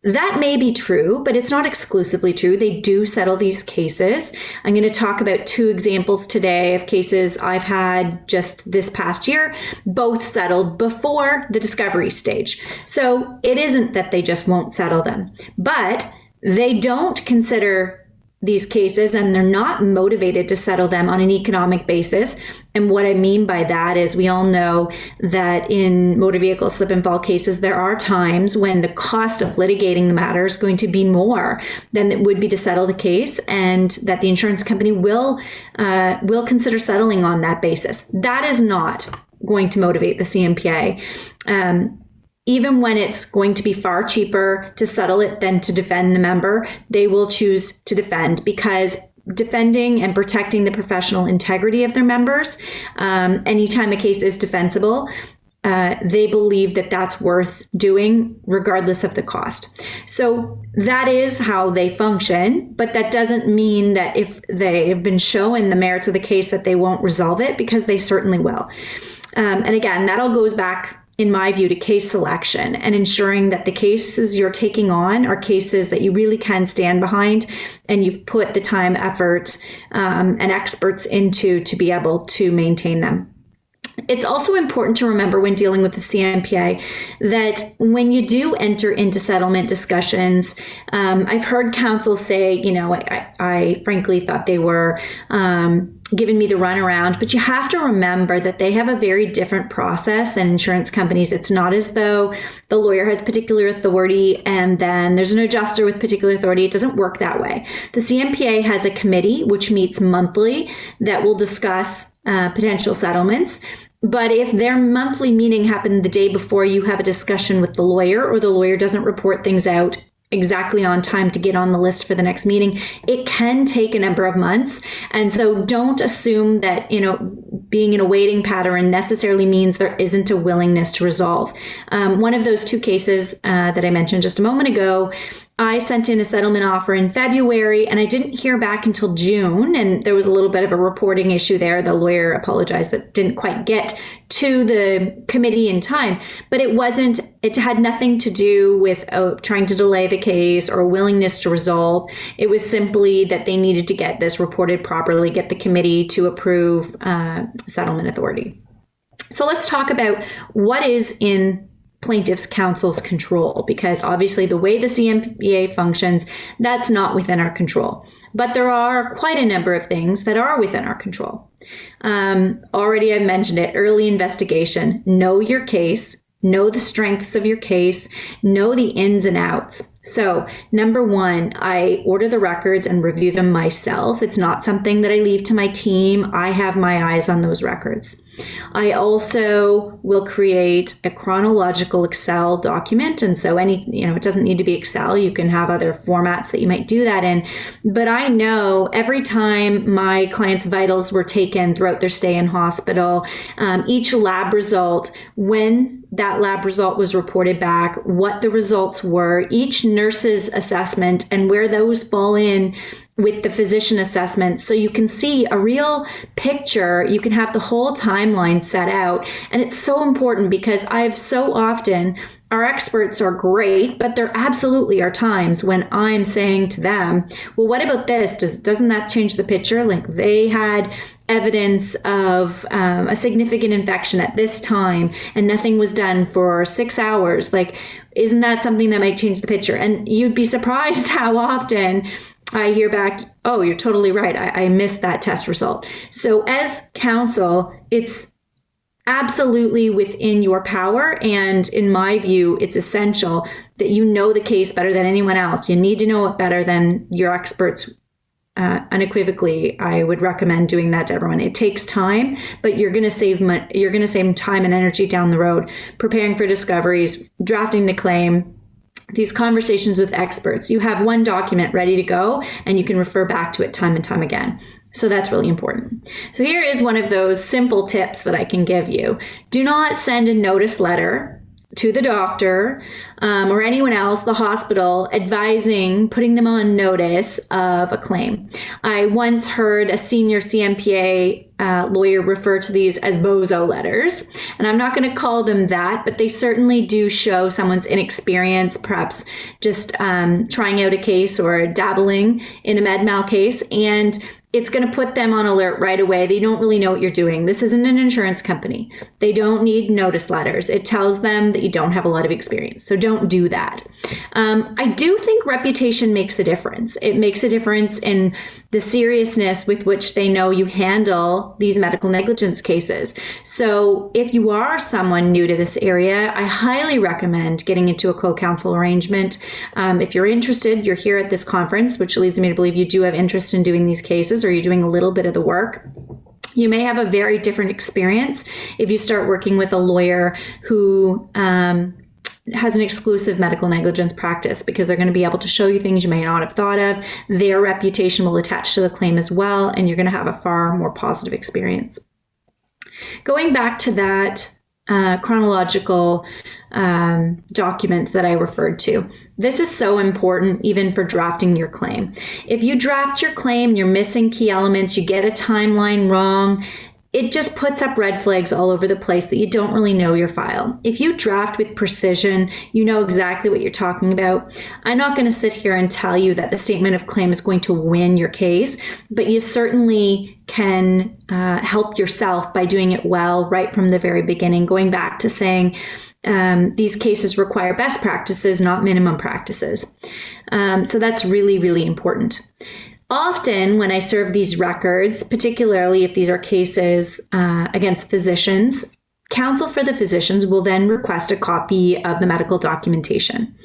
That may be true, but it's not exclusively true. They do settle these cases. I'm going to talk about two examples today of cases I've had just this past year, both settled before the discovery stage. So it isn't that they just won't settle them, but they don't consider these cases and they're not motivated to settle them on an economic basis. And what I mean by that is we all know that in motor vehicle slip and fall cases, there are times when the cost of litigating the matter is going to be more than it would be to settle the case, and that the insurance company will consider settling on that basis. That is not going to motivate the CMPA. Even when it's going to be far cheaper to settle it than to defend the member, they will choose to defend, because defending and protecting the professional integrity of their members, anytime a case is defensible, they believe that that's worth doing regardless of the cost. So that is how they function, but that doesn't mean that if they have been shown the merits of the case that they won't resolve it, because they certainly will. And again, that all goes back, in my view, to case selection and ensuring that the cases you're taking on are cases that you really can stand behind and you've put the time, effort, and experts into to be able to maintain them. It's also important to remember when dealing with the CMPA that when you do enter into settlement discussions, I've heard counsel say, you know, I frankly thought they were giving me the runaround, but you have to remember that they have a very different process than insurance companies. It's not as though the lawyer has particular authority and then there's an adjuster with particular authority. It doesn't work that way. The CMPA has a committee which meets monthly that will discuss potential settlements. But if their monthly meeting happened the day before you have a discussion with the lawyer, or the lawyer doesn't report things out exactly on time to get on the list for the next meeting, it can take a number of months. And so don't assume that, you know, being in a waiting pattern necessarily means there isn't a willingness to resolve. One of those two cases that I mentioned just a moment ago, I sent in a settlement offer in February and I didn't hear back until June. And there was a little bit of a reporting issue there. The lawyer apologized that didn't quite get to the committee in time, but it had nothing to do with trying to delay the case or a willingness to resolve. It was simply that they needed to get this reported properly, get the committee to approve settlement authority. So let's talk about what is in plaintiff's counsel's control, because obviously the way the CMPA functions, that's not within our control. But there are quite a number of things that are within our control. Already I've mentioned it, early investigation, know your case, know the strengths of your case, know the ins and outs. So number one, I order the records and review them myself. It's not something that I leave to my team. I have my eyes on those records. I also will create a chronological Excel document. And so it doesn't need to be Excel. You can have other formats that you might do that in. But I know every time my client's vitals were taken throughout their stay in hospital, each lab result, when that lab result was reported back, what the results were, each nurse's assessment, and where those fall in with the physician assessment. So you can see a real picture. You can have the whole timeline set out. And it's so important because our experts are great, but there absolutely are times when I'm saying to them, well, what about this? Doesn't that change the picture? Like they had evidence of a significant infection at this time and nothing was done for 6 hours. Like, isn't that something that might change the picture? And you'd be surprised how often I hear back, oh, you're totally right. I missed that test result. So as counsel, it's absolutely within your power. And in my view, it's essential that you know the case better than anyone else. You need to know it better than your experts. Unequivocally, I would recommend doing that to everyone. It takes time, but you're going to save time and energy down the road, preparing for discoveries, drafting the claim, these conversations with experts. You have one document ready to go and you can refer back to it time and time again. So that's really important. So here is one of those simple tips that I can give you. Do not send a notice letter to the doctor or anyone else, the hospital, putting them on notice of a claim. I once heard a senior CMPA lawyer refer to these as bozo letters, and I'm not going to call them that, but they certainly do show someone's inexperience, perhaps just trying out a case or dabbling in a med mal case, and it's going to put them on alert right away. They don't really know what you're doing. This isn't an insurance company. They don't need notice letters. It tells them that you don't have a lot of experience. So don't do that. I do think reputation makes a difference. It makes a difference in the seriousness with which they know you handle these medical negligence cases. So if you are someone new to this area, I highly recommend getting into a co-counsel arrangement. If you're interested, you're here at this conference, which leads me to believe you do have interest in doing these cases, or you're doing a little bit of the work. You may have a very different experience if you start working with a lawyer who has an exclusive medical negligence practice, because they're going to be able to show you things you may not have thought of. Their reputation will attach to the claim as well, and you're going to have a far more positive experience. Going back to that chronological document that I referred to. This is so important even for drafting your claim. If you draft your claim, you're missing key elements, you get a timeline wrong, it just puts up red flags all over the place that you don't really know your file. If you draft with precision, you know exactly what you're talking about. I'm not going to sit here and tell you that the statement of claim is going to win your case, but you certainly can help yourself by doing it well right from the very beginning, going back to saying these cases require best practices, not minimum practices. So that's really, really important. Often when I serve these records, particularly if these are cases against physicians, counsel for the physicians will then request a copy of the medical documentation.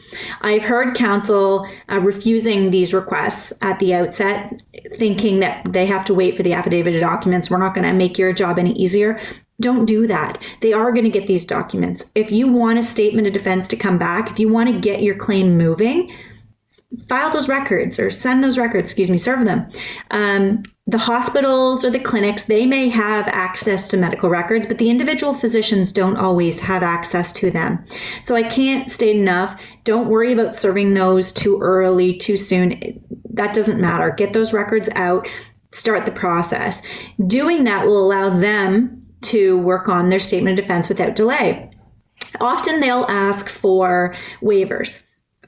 I've heard counsel refusing these requests at the outset, thinking that they have to wait for the affidavit of documents. We're not going to make your job any easier. Don't do that. They are going to get these documents. If you want a statement of defense to come back, if you want to get your claim moving, file those records or send those records, serve them. The hospitals or the clinics, they may have access to medical records, but the individual physicians don't always have access to them. So I can't state enough, don't worry about serving those too early, too soon. That doesn't matter. Get those records out, start the process. Doing that will allow them to work on their statement of defense without delay. Often they'll ask for waivers.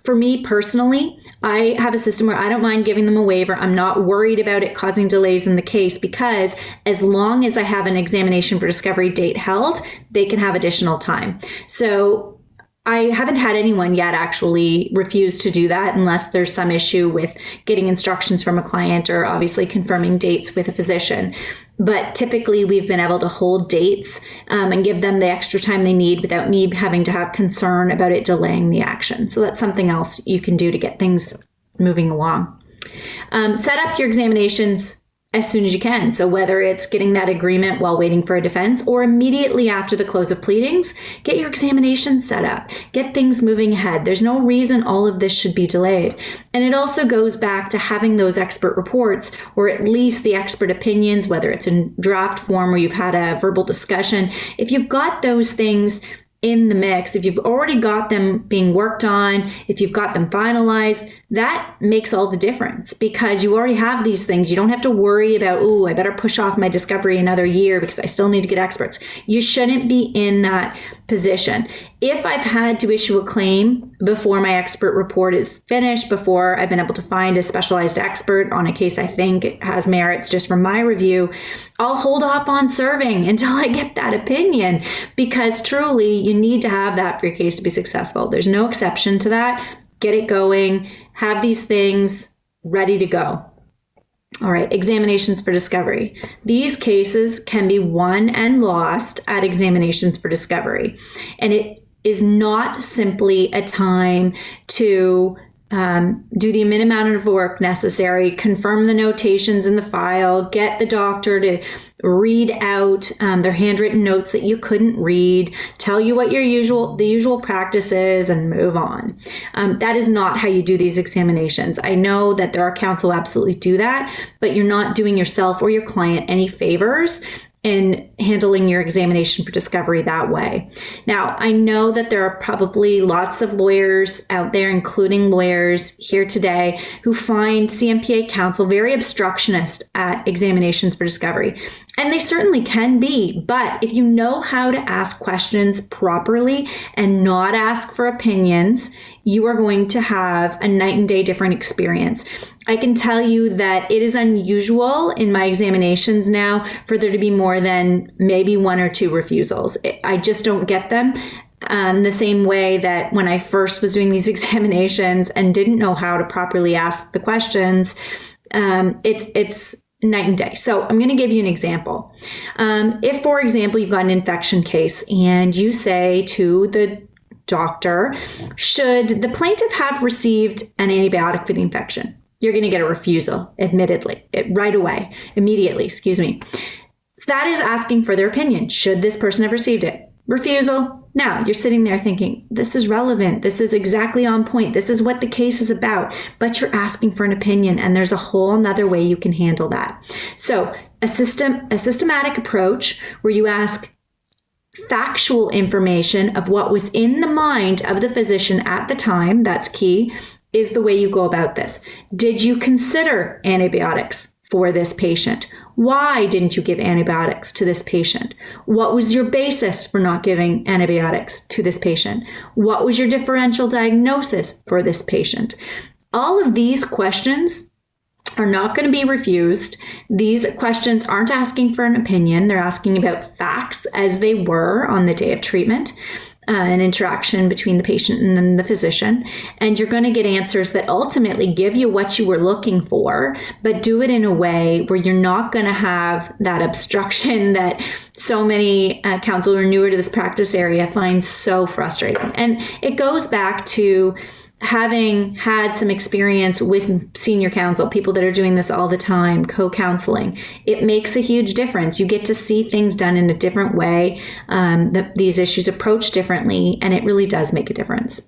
For me personally, I have a system where I don't mind giving them a waiver. I'm not worried about it causing delays in the case because as long as I have an examination for discovery date held, they can have additional time. So I haven't had anyone yet actually refuse to do that unless there's some issue with getting instructions from a client or obviously confirming dates with a physician. But typically we've been able to hold dates and give them the extra time they need without me having to have concern about it delaying the action. So that's something else you can do to get things moving along. Set up your examinations as soon as you can. So whether it's getting that agreement while waiting for a defense or immediately after the close of pleadings, get your examination set up, get things moving ahead. There's no reason all of this should be delayed. And it also goes back to having those expert reports or at least the expert opinions, whether it's in draft form or you've had a verbal discussion. If you've got those things in the mix, if you've already got them being worked on, if you've got them finalized, that makes all the difference because you already have these things. You don't have to worry about, I better push off my discovery another year because I still need to get experts. You shouldn't be in that position. If I've had to issue a claim before my expert report is finished, before I've been able to find a specialized expert on a case I think has merits just from my review, I'll hold off on serving until I get that opinion because truly you need to have that for your case to be successful. There's no exception to that. Get it going, have these things ready to go. All right, examinations for discovery. These cases can be won and lost at examinations for discovery. And it is not simply a time to do the minimum amount of work necessary, confirm the notations in the file, get the doctor to read out their handwritten notes that you couldn't read, tell you what the usual practice is, and move on. That is not how you do these examinations. I know that there are counsel who absolutely do that, but you're not doing yourself or your client any favors in handling your examination for discovery that way. Now, I know that there are probably lots of lawyers out there, including lawyers here today, who find CMPA counsel very obstructionist at examinations for discovery. And they certainly can be, but if you know how to ask questions properly and not ask for opinions, you are going to have a night and day different experience. I can tell you that it is unusual in my examinations now for there to be more than maybe one or two refusals. I just don't get them. The same way that when I first was doing these examinations and didn't know how to properly ask the questions, it's night and day. So I'm going to give you an example. If, for example, you've got an infection case and you say to the doctor, should the plaintiff have received an antibiotic for the infection? You're going to get a refusal, admittedly, right away, immediately, So that is asking for their opinion. Should this person have received it? Refusal. Now you're sitting there thinking, this is relevant. This is exactly on point. This is what the case is about, but you're asking for an opinion and there's a whole nother way you can handle that. So a systematic approach where you ask factual information of what was in the mind of the physician at the time, that's key, is the way you go about this. Did you consider antibiotics for this patient? Why didn't you give antibiotics to this patient? What was your basis for not giving antibiotics to this patient? What was your differential diagnosis for this patient? All of these questions are not going to be refused. These questions aren't asking for an opinion. They're asking about facts as they were on the day of treatment, an interaction between the patient and then the physician. And you're going to get answers that ultimately give you what you were looking for, but do it in a way where you're not going to have that obstruction that so many counsel who are newer to this practice area find so frustrating. And it goes back to having had some experience with senior counsel, people that are doing this all the time, co-counseling. It makes a huge difference. You get to see things done in a different way, these issues approached differently, and it really does make a difference.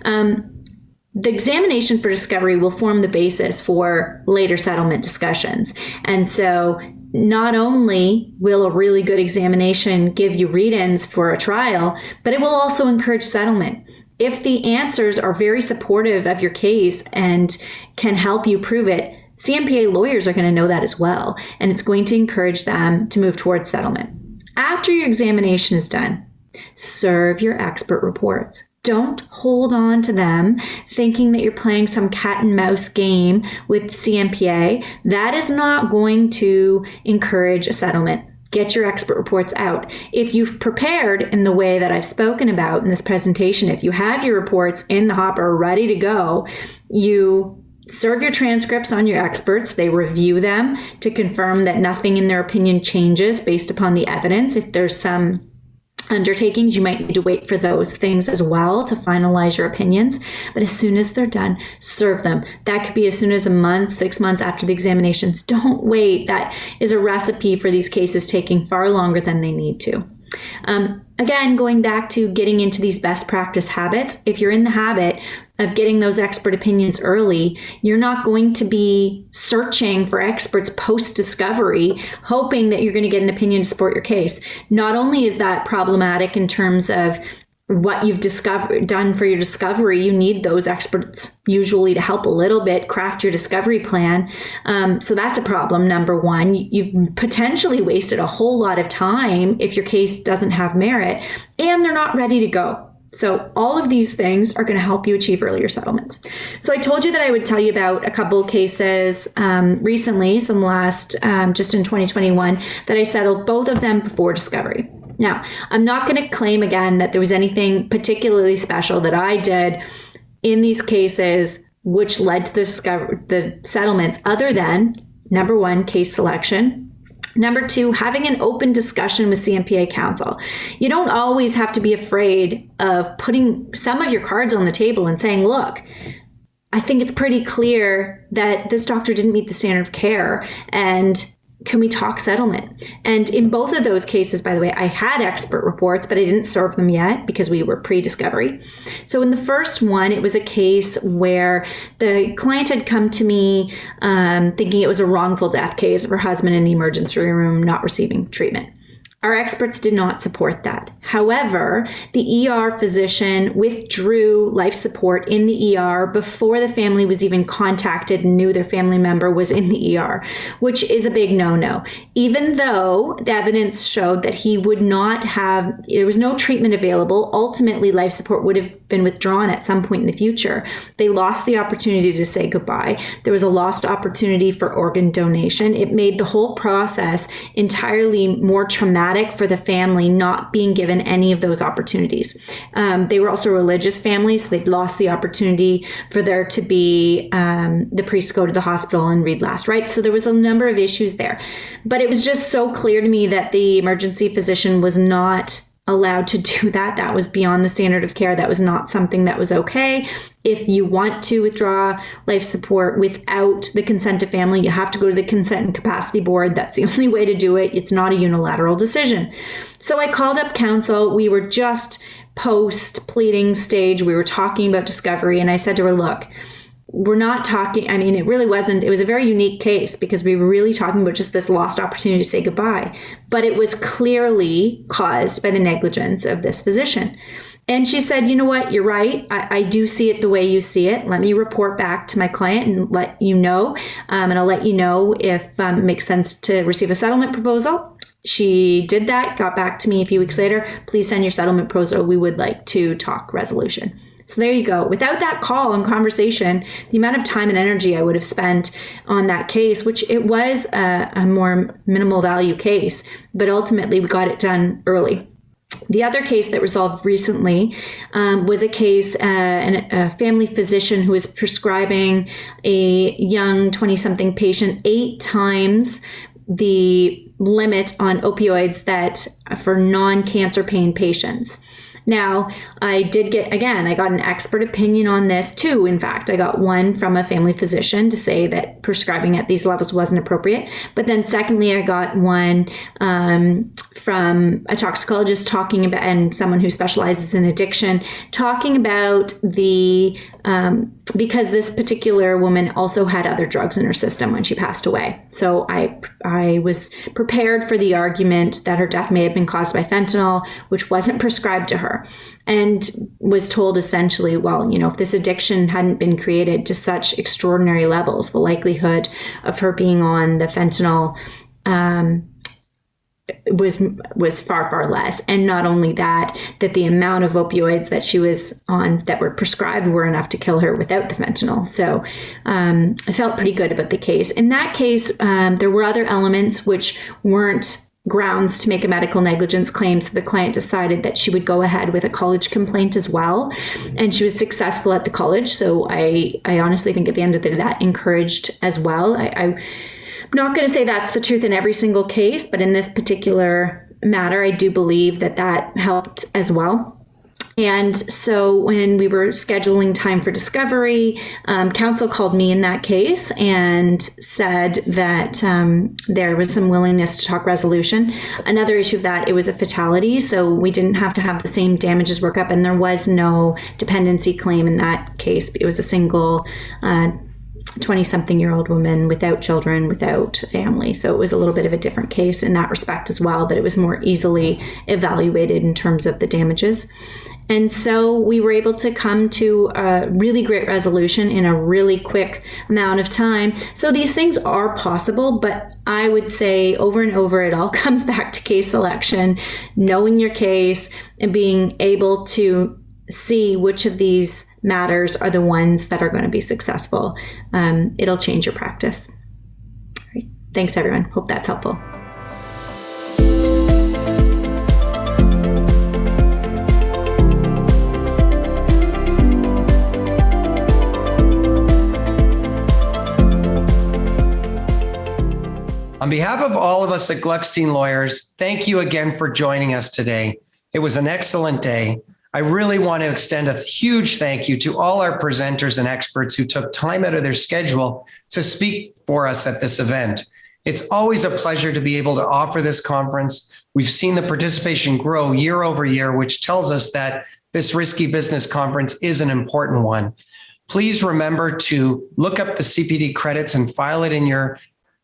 The examination for discovery will form the basis for later settlement discussions. And so not only will a really good examination give you read-ins for a trial, but it will also encourage settlement. If the answers are very supportive of your case and can help you prove it, CMPA lawyers are going to know that as well, and it's going to encourage them to move towards settlement. After your examination is done, serve your expert reports. Don't hold on to them thinking that you're playing some cat and mouse game with CMPA. That is not going to encourage a settlement. Get your expert reports out. If you've prepared in the way that I've spoken about in this presentation, if you have your reports in the hopper ready to go, you serve your transcripts on your experts. They review them to confirm that nothing in their opinion changes based upon the evidence. If there's some undertakings, you might need to wait for those things as well to finalize your opinions. But as soon as they're done, serve them. That could be as soon as a month, 6 months after the examinations. Don't wait. That is a recipe for these cases taking far longer than they need to. Again, going back to getting into these best practice habits, if you're in the habit of getting those expert opinions early, you're not going to be searching for experts post-discovery, hoping that you're going to get an opinion to support your case. Not only is that problematic in terms of what you've done for your discovery, you need those experts usually to help a little bit craft your discovery plan. So that's a problem, number one. You've potentially wasted a whole lot of time if your case doesn't have merit, and they're not ready to go. So all of these things are going to help you achieve earlier settlements. So I told you that I would tell you about a couple of cases recently, some last, just in 2021, that I settled, both of them before discovery. Now, I'm not going to claim again that there was anything particularly special that I did in these cases which led to the settlements, other than, number one, case selection. Number two, having an open discussion with CMPA counsel. You don't always have to be afraid of putting some of your cards on the table and saying, look, I think it's pretty clear that this doctor didn't meet the standard of care, and can we talk settlement? And in both of those cases, by the way, I had expert reports, but I didn't serve them yet because we were pre-discovery. So in the first one, it was a case where the client had come to me thinking it was a wrongful death case of her husband in the emergency room not receiving treatment. Our experts did not support that. However, the ER physician withdrew life support in the ER before the family was even contacted and knew their family member was in the ER, which is a big no-no. Even though the evidence showed that he would not have, there was no treatment available, ultimately life support would have been withdrawn at some point in the future. They lost the opportunity to say goodbye. There was a lost opportunity for organ donation. It made the whole process entirely more traumatic for the family not being given any of those opportunities. They were also religious families, so they'd lost the opportunity for there to be the priest go to the hospital and read last rites. So there was a number of issues there. But it was just so clear to me that the emergency physician was not allowed to do that. That was beyond the standard of care. That was not something that was okay. If you want to withdraw life support without the consent of family, you have to go to the consent and capacity board. That's the only way to do it. It's not a unilateral decision. So I called up counsel. We were just post-pleading stage. We were talking about discovery, and I said to her, look, we're not talking, I mean, it really wasn't, it was a very unique case because we were really talking about just this lost opportunity to say goodbye, but it was clearly caused by the negligence of this physician. And she said, you know what, you're right. I do see it the way you see it. Let me report back to my client and let you know. And I'll let you know if it makes sense to receive a settlement proposal. She did that, got back to me a few weeks later. Please send your settlement proposal. We would like to talk resolution. So there you go. Without that call and conversation, the amount of time and energy I would have spent on that case, which it was a more minimal value case, but ultimately we got it done early. The other case that resolved recently was a case, a family physician who was prescribing a young 20-something patient 8 times the limit on opioids that for non-cancer pain patients. Now, I did get, again, I got an expert opinion on this too. In fact, I got one from a family physician to say that prescribing at these levels wasn't appropriate. But then secondly, I got one from a toxicologist talking about, and someone who specializes in addiction, talking about the, because this particular woman also had other drugs in her system when she passed away. So I was prepared for the argument that her death may have been caused by fentanyl, which wasn't prescribed to her, and was told essentially, well, you know, if this addiction hadn't been created to such extraordinary levels, the likelihood of her being on the fentanyl was far, far less. And not only that the amount of opioids that she was on that were prescribed were enough to kill her without the fentanyl. So I felt pretty good about the case. In that case, there were other elements which weren't grounds to make a medical negligence claim. So the client decided that she would go ahead with a college complaint as well. And she was successful at the college. So I honestly think at the end of the day, that encouraged as well. I'm not going to say that's the truth in every single case, but in this particular matter, I do believe that that helped as well. And so when we were scheduling time for discovery, counsel called me in that case and said that there was some willingness to talk resolution. Another issue of that, it was a fatality, so we didn't have to have the same damages workup, and there was no dependency claim in that case. It was a single 20-something-year-old woman without children, without a family. So it was a little bit of a different case in that respect as well, but it was more easily evaluated in terms of the damages. And so we were able to come to a really great resolution in a really quick amount of time. So these things are possible, but I would say over and over, it all comes back to case selection, knowing your case and being able to see which of these matters are the ones that are going to be successful. It'll change your practice. All right. Thanks, everyone. Hope that's helpful. On behalf of all of us at Gluckstein Lawyers, thank you again for joining us today. It was an excellent day. I really want to extend a huge thank you to all our presenters and experts who took time out of their schedule to speak for us at this event. It's always a pleasure to be able to offer this conference. We've seen the participation grow year over year, which tells us that this Risky Business Conference is an important one. Please remember to look up the CPD credits and file it in your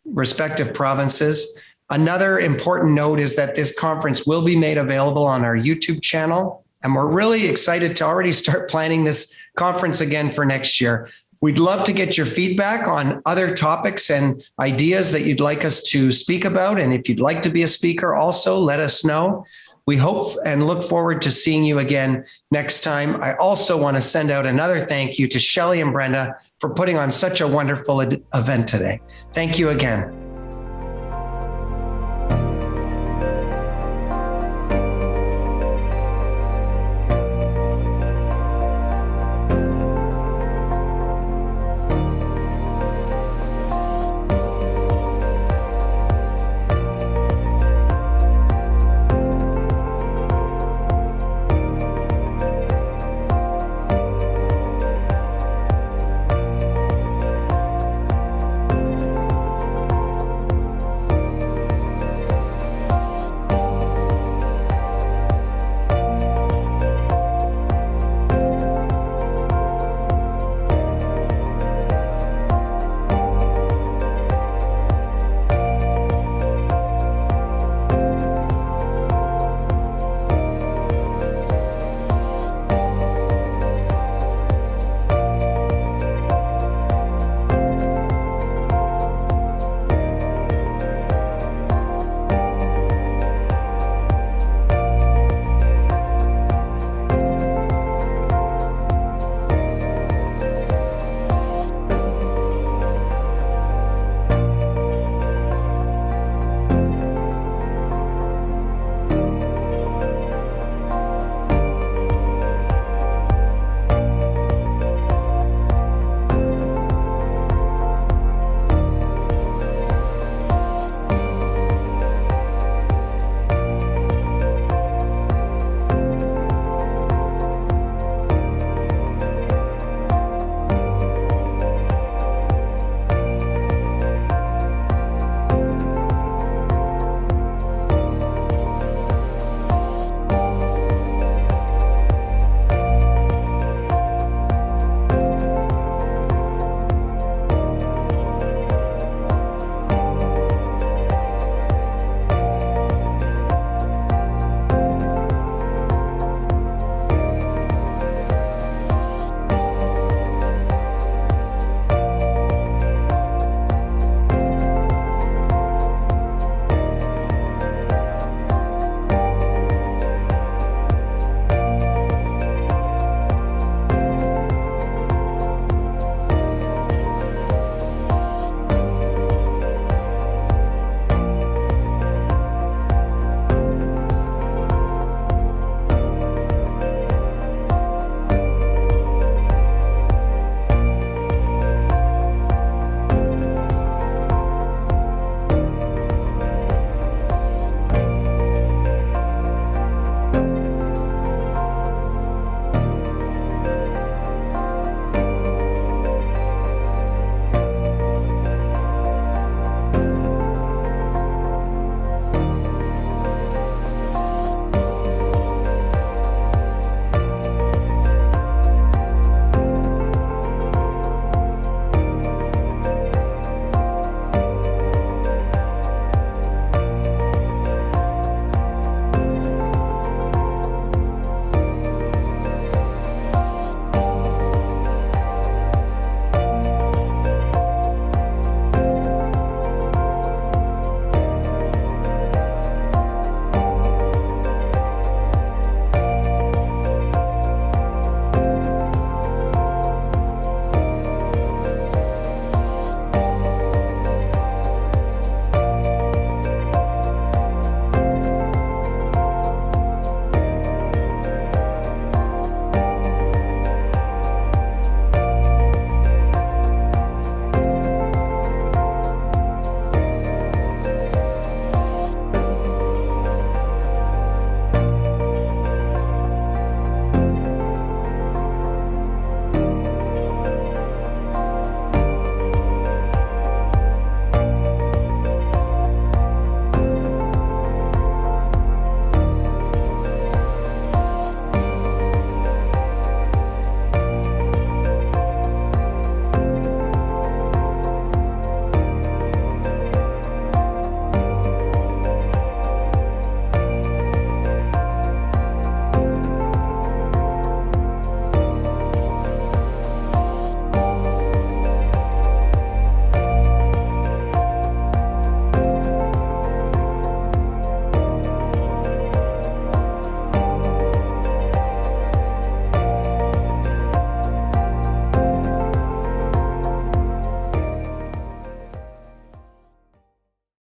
respective provinces. Another important note is that this conference will be made available on our YouTube channel. And we're really excited to already start planning this conference again for next year. We'd love to get your feedback on other topics and ideas that you'd like us to speak about. And if you'd like to be a speaker, also let us know. We hope and look forward to seeing you again next time. I also want to send out another thank you to Shelley and Brenda for putting on such a wonderful event today. Thank you again.